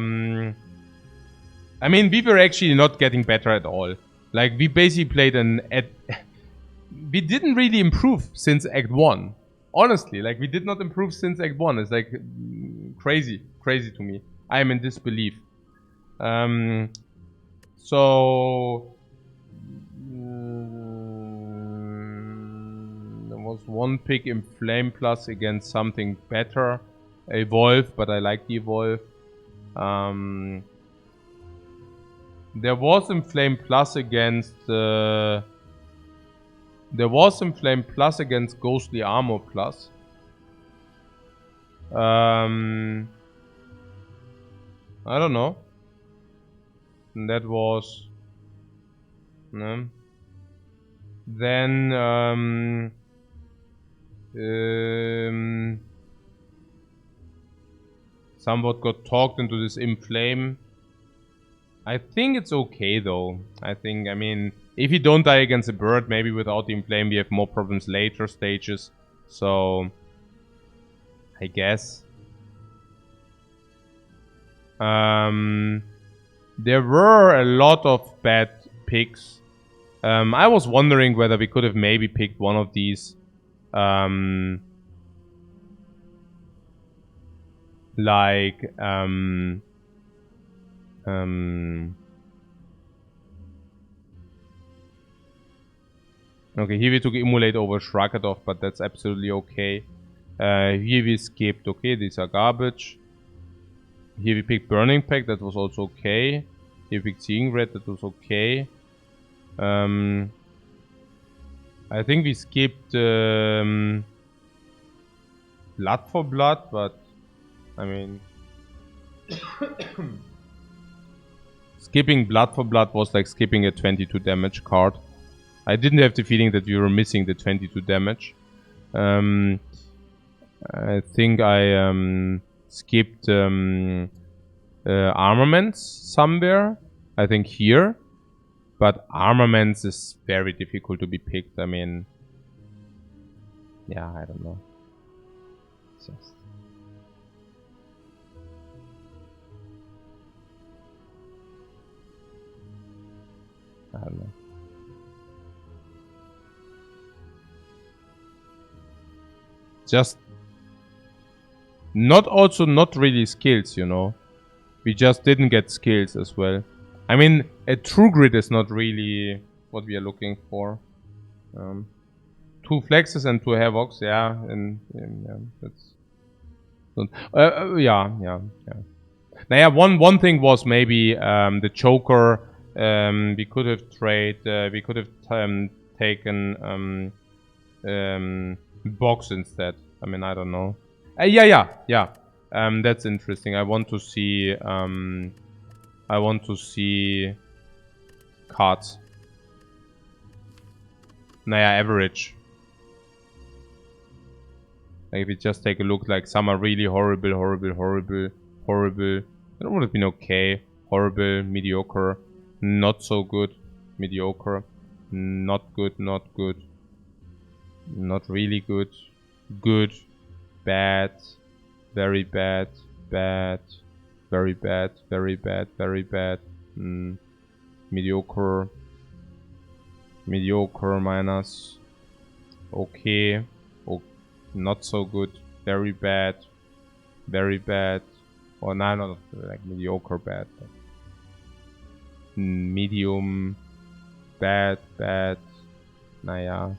mean, we were actually not getting better at all. Like, we basically played we didn't really improve since Act 1. Honestly, like, we did not improve since Act 1. It's like crazy to me. I am in disbelief. So there was one pick in Flame Plus against something better. Evolve, but I like the Evolve. There was Inflame Plus against... there was Inflame Plus against Ghostly Armor Plus. I don't know. And that was... No. Then... somewhat got talked into this Inflame. I think it's okay though. I mean, if you don't die against a bird, maybe without the Inflame we have more problems later stages. So, I guess. There were a lot of bad picks. I was wondering whether we could have maybe picked one of these. Okay, here we took Immolate over Shrug-It-Off, but that's absolutely okay. Here we skipped, okay, these are garbage. Here we picked Burning Pack, that was also okay. Here we picked Seeing Red, that was okay. I think we skipped Blood for Blood, but I mean... skipping Blood for Blood was like skipping a 22 damage card. I didn't have the feeling that we were missing the 22 damage. I think I skipped Armaments somewhere. I think here. But Armaments is very difficult to be picked. I mean... yeah, I don't know. It's just... I don't know. Just not really skills, you know. We just didn't get skills as well. I mean, a true grid is not really what we are looking for. 2 flexes and 2 havocs, yeah, and yeah, that's yeah. Now, one thing was maybe the Joker. We could have taken box instead. I mean, I don't know. Yeah. That's interesting. I want to see cards. Naya, average. Like if we just take a look, like some are really horrible. That would have been okay. Horrible, mediocre, not so good, mediocre, not good, not really good, good, bad, very bad, very bad, mediocre, minus, okay, not so good, very bad, or no, not like mediocre bad, medium, bad, naya.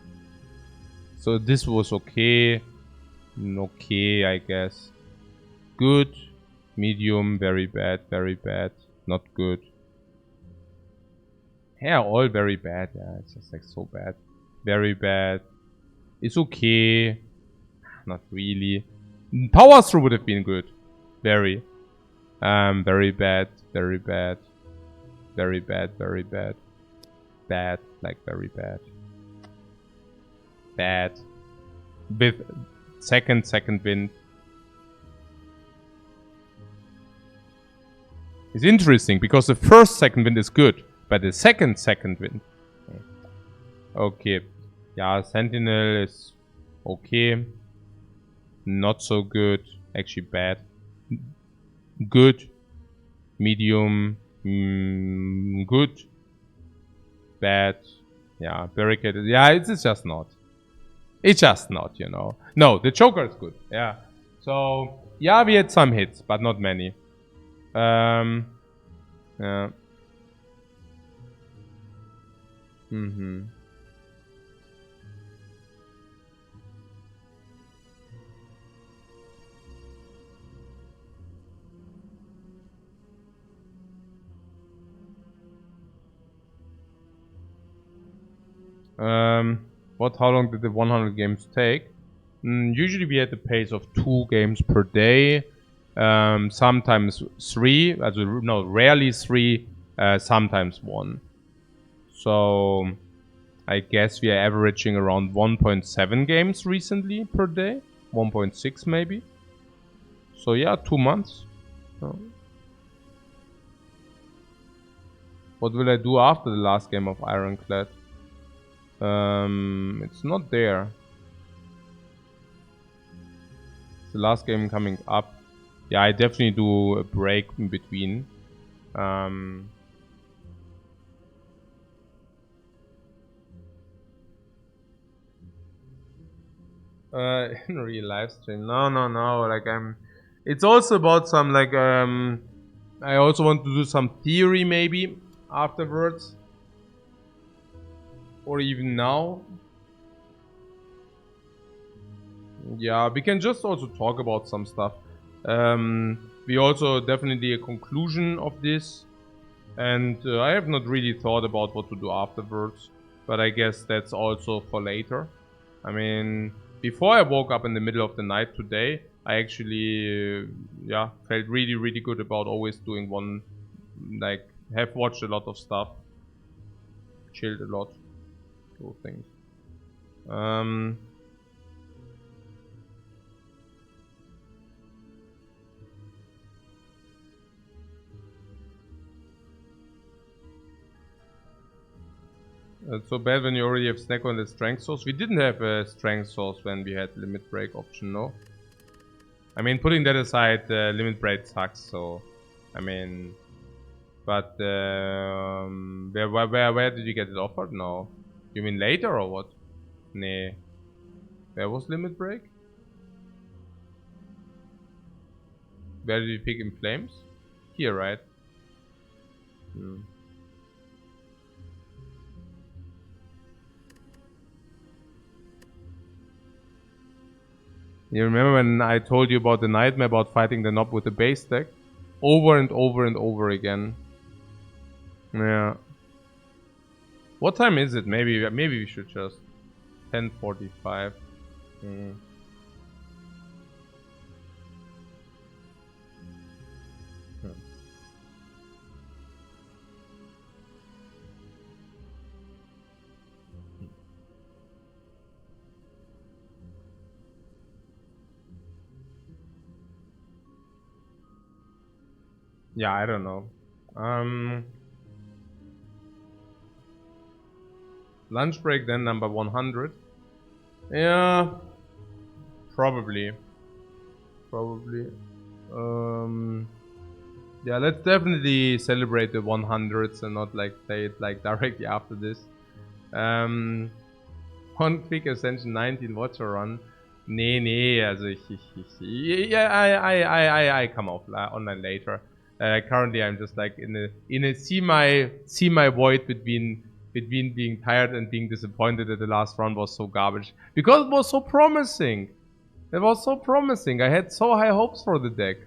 So this was okay, I guess. Good, medium, very bad, not good. Yeah, all very bad. Yeah, it's just like so bad. Very bad. It's okay. Not really. Power through would have been good. Very. Very bad. Bad, like very bad. Bad. With second wind. It's interesting because the first second wind is good, but the second wind. Okay. Yeah, Sentinel is okay. Not so good. Actually bad. Good. Medium. Good. Bad. Yeah, barricaded. Yeah, it's just not. It's just not, you know. No, the Joker is good. Yeah. So, yeah, we had some hits, but not many. Yeah. How long did the 100 games take? Usually we had the pace of 2 games per day. Sometimes 3, no, rarely 3, sometimes 1. So I guess we are averaging around 1.7 games recently per day. 1.6 maybe. So yeah, 2 months. What will I do after the last game of Ironclad? It's not there. It's the last game coming up. Yeah, I definitely do a break in between. In real live stream. No. Like it's also about some like I also want to do some theory maybe afterwards. Or even now. Yeah, we can just also talk about some stuff. We also definitely a conclusion of this. And I have not really thought about what to do afterwards. But I guess that's also for later. I mean, before I woke up in the middle of the night today, I actually, felt really, really good about always doing one, like, have watched a lot of stuff. Chilled a lot. Cool things. It's so bad when you already have snack on the strength source. We didn't have a strength source when we had limit break option, no? I mean, putting that aside, limit break sucks, so... I mean... But, where did you get it offered? No. You mean later or what? Nah. Where was limit break? Where did you pick in flames? Here, right? You remember when I told you about the nightmare about fighting the knob with the base deck? Over and over and over again. Yeah. What time is it? Maybe we should just 10:45. Yeah, I don't know. Lunch break then number 100. Yeah, probably. Yeah, let's definitely celebrate the 100s and not like play it like directly after this. One quick Ascension 19 Watcher run. Nee, also I come off online later. Currently I'm just like in a see my void between being tired and being disappointed that the last round was so garbage. Because it was so promising. It was so promising. I had so high hopes for the deck.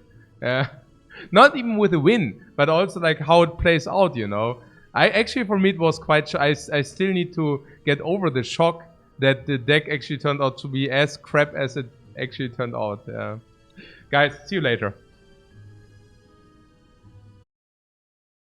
Not even with a win, but also like how it plays out, you know. For me it was quite I still need to get over the shock that the deck actually turned out to be as crap as it actually turned out. Guys, see you later.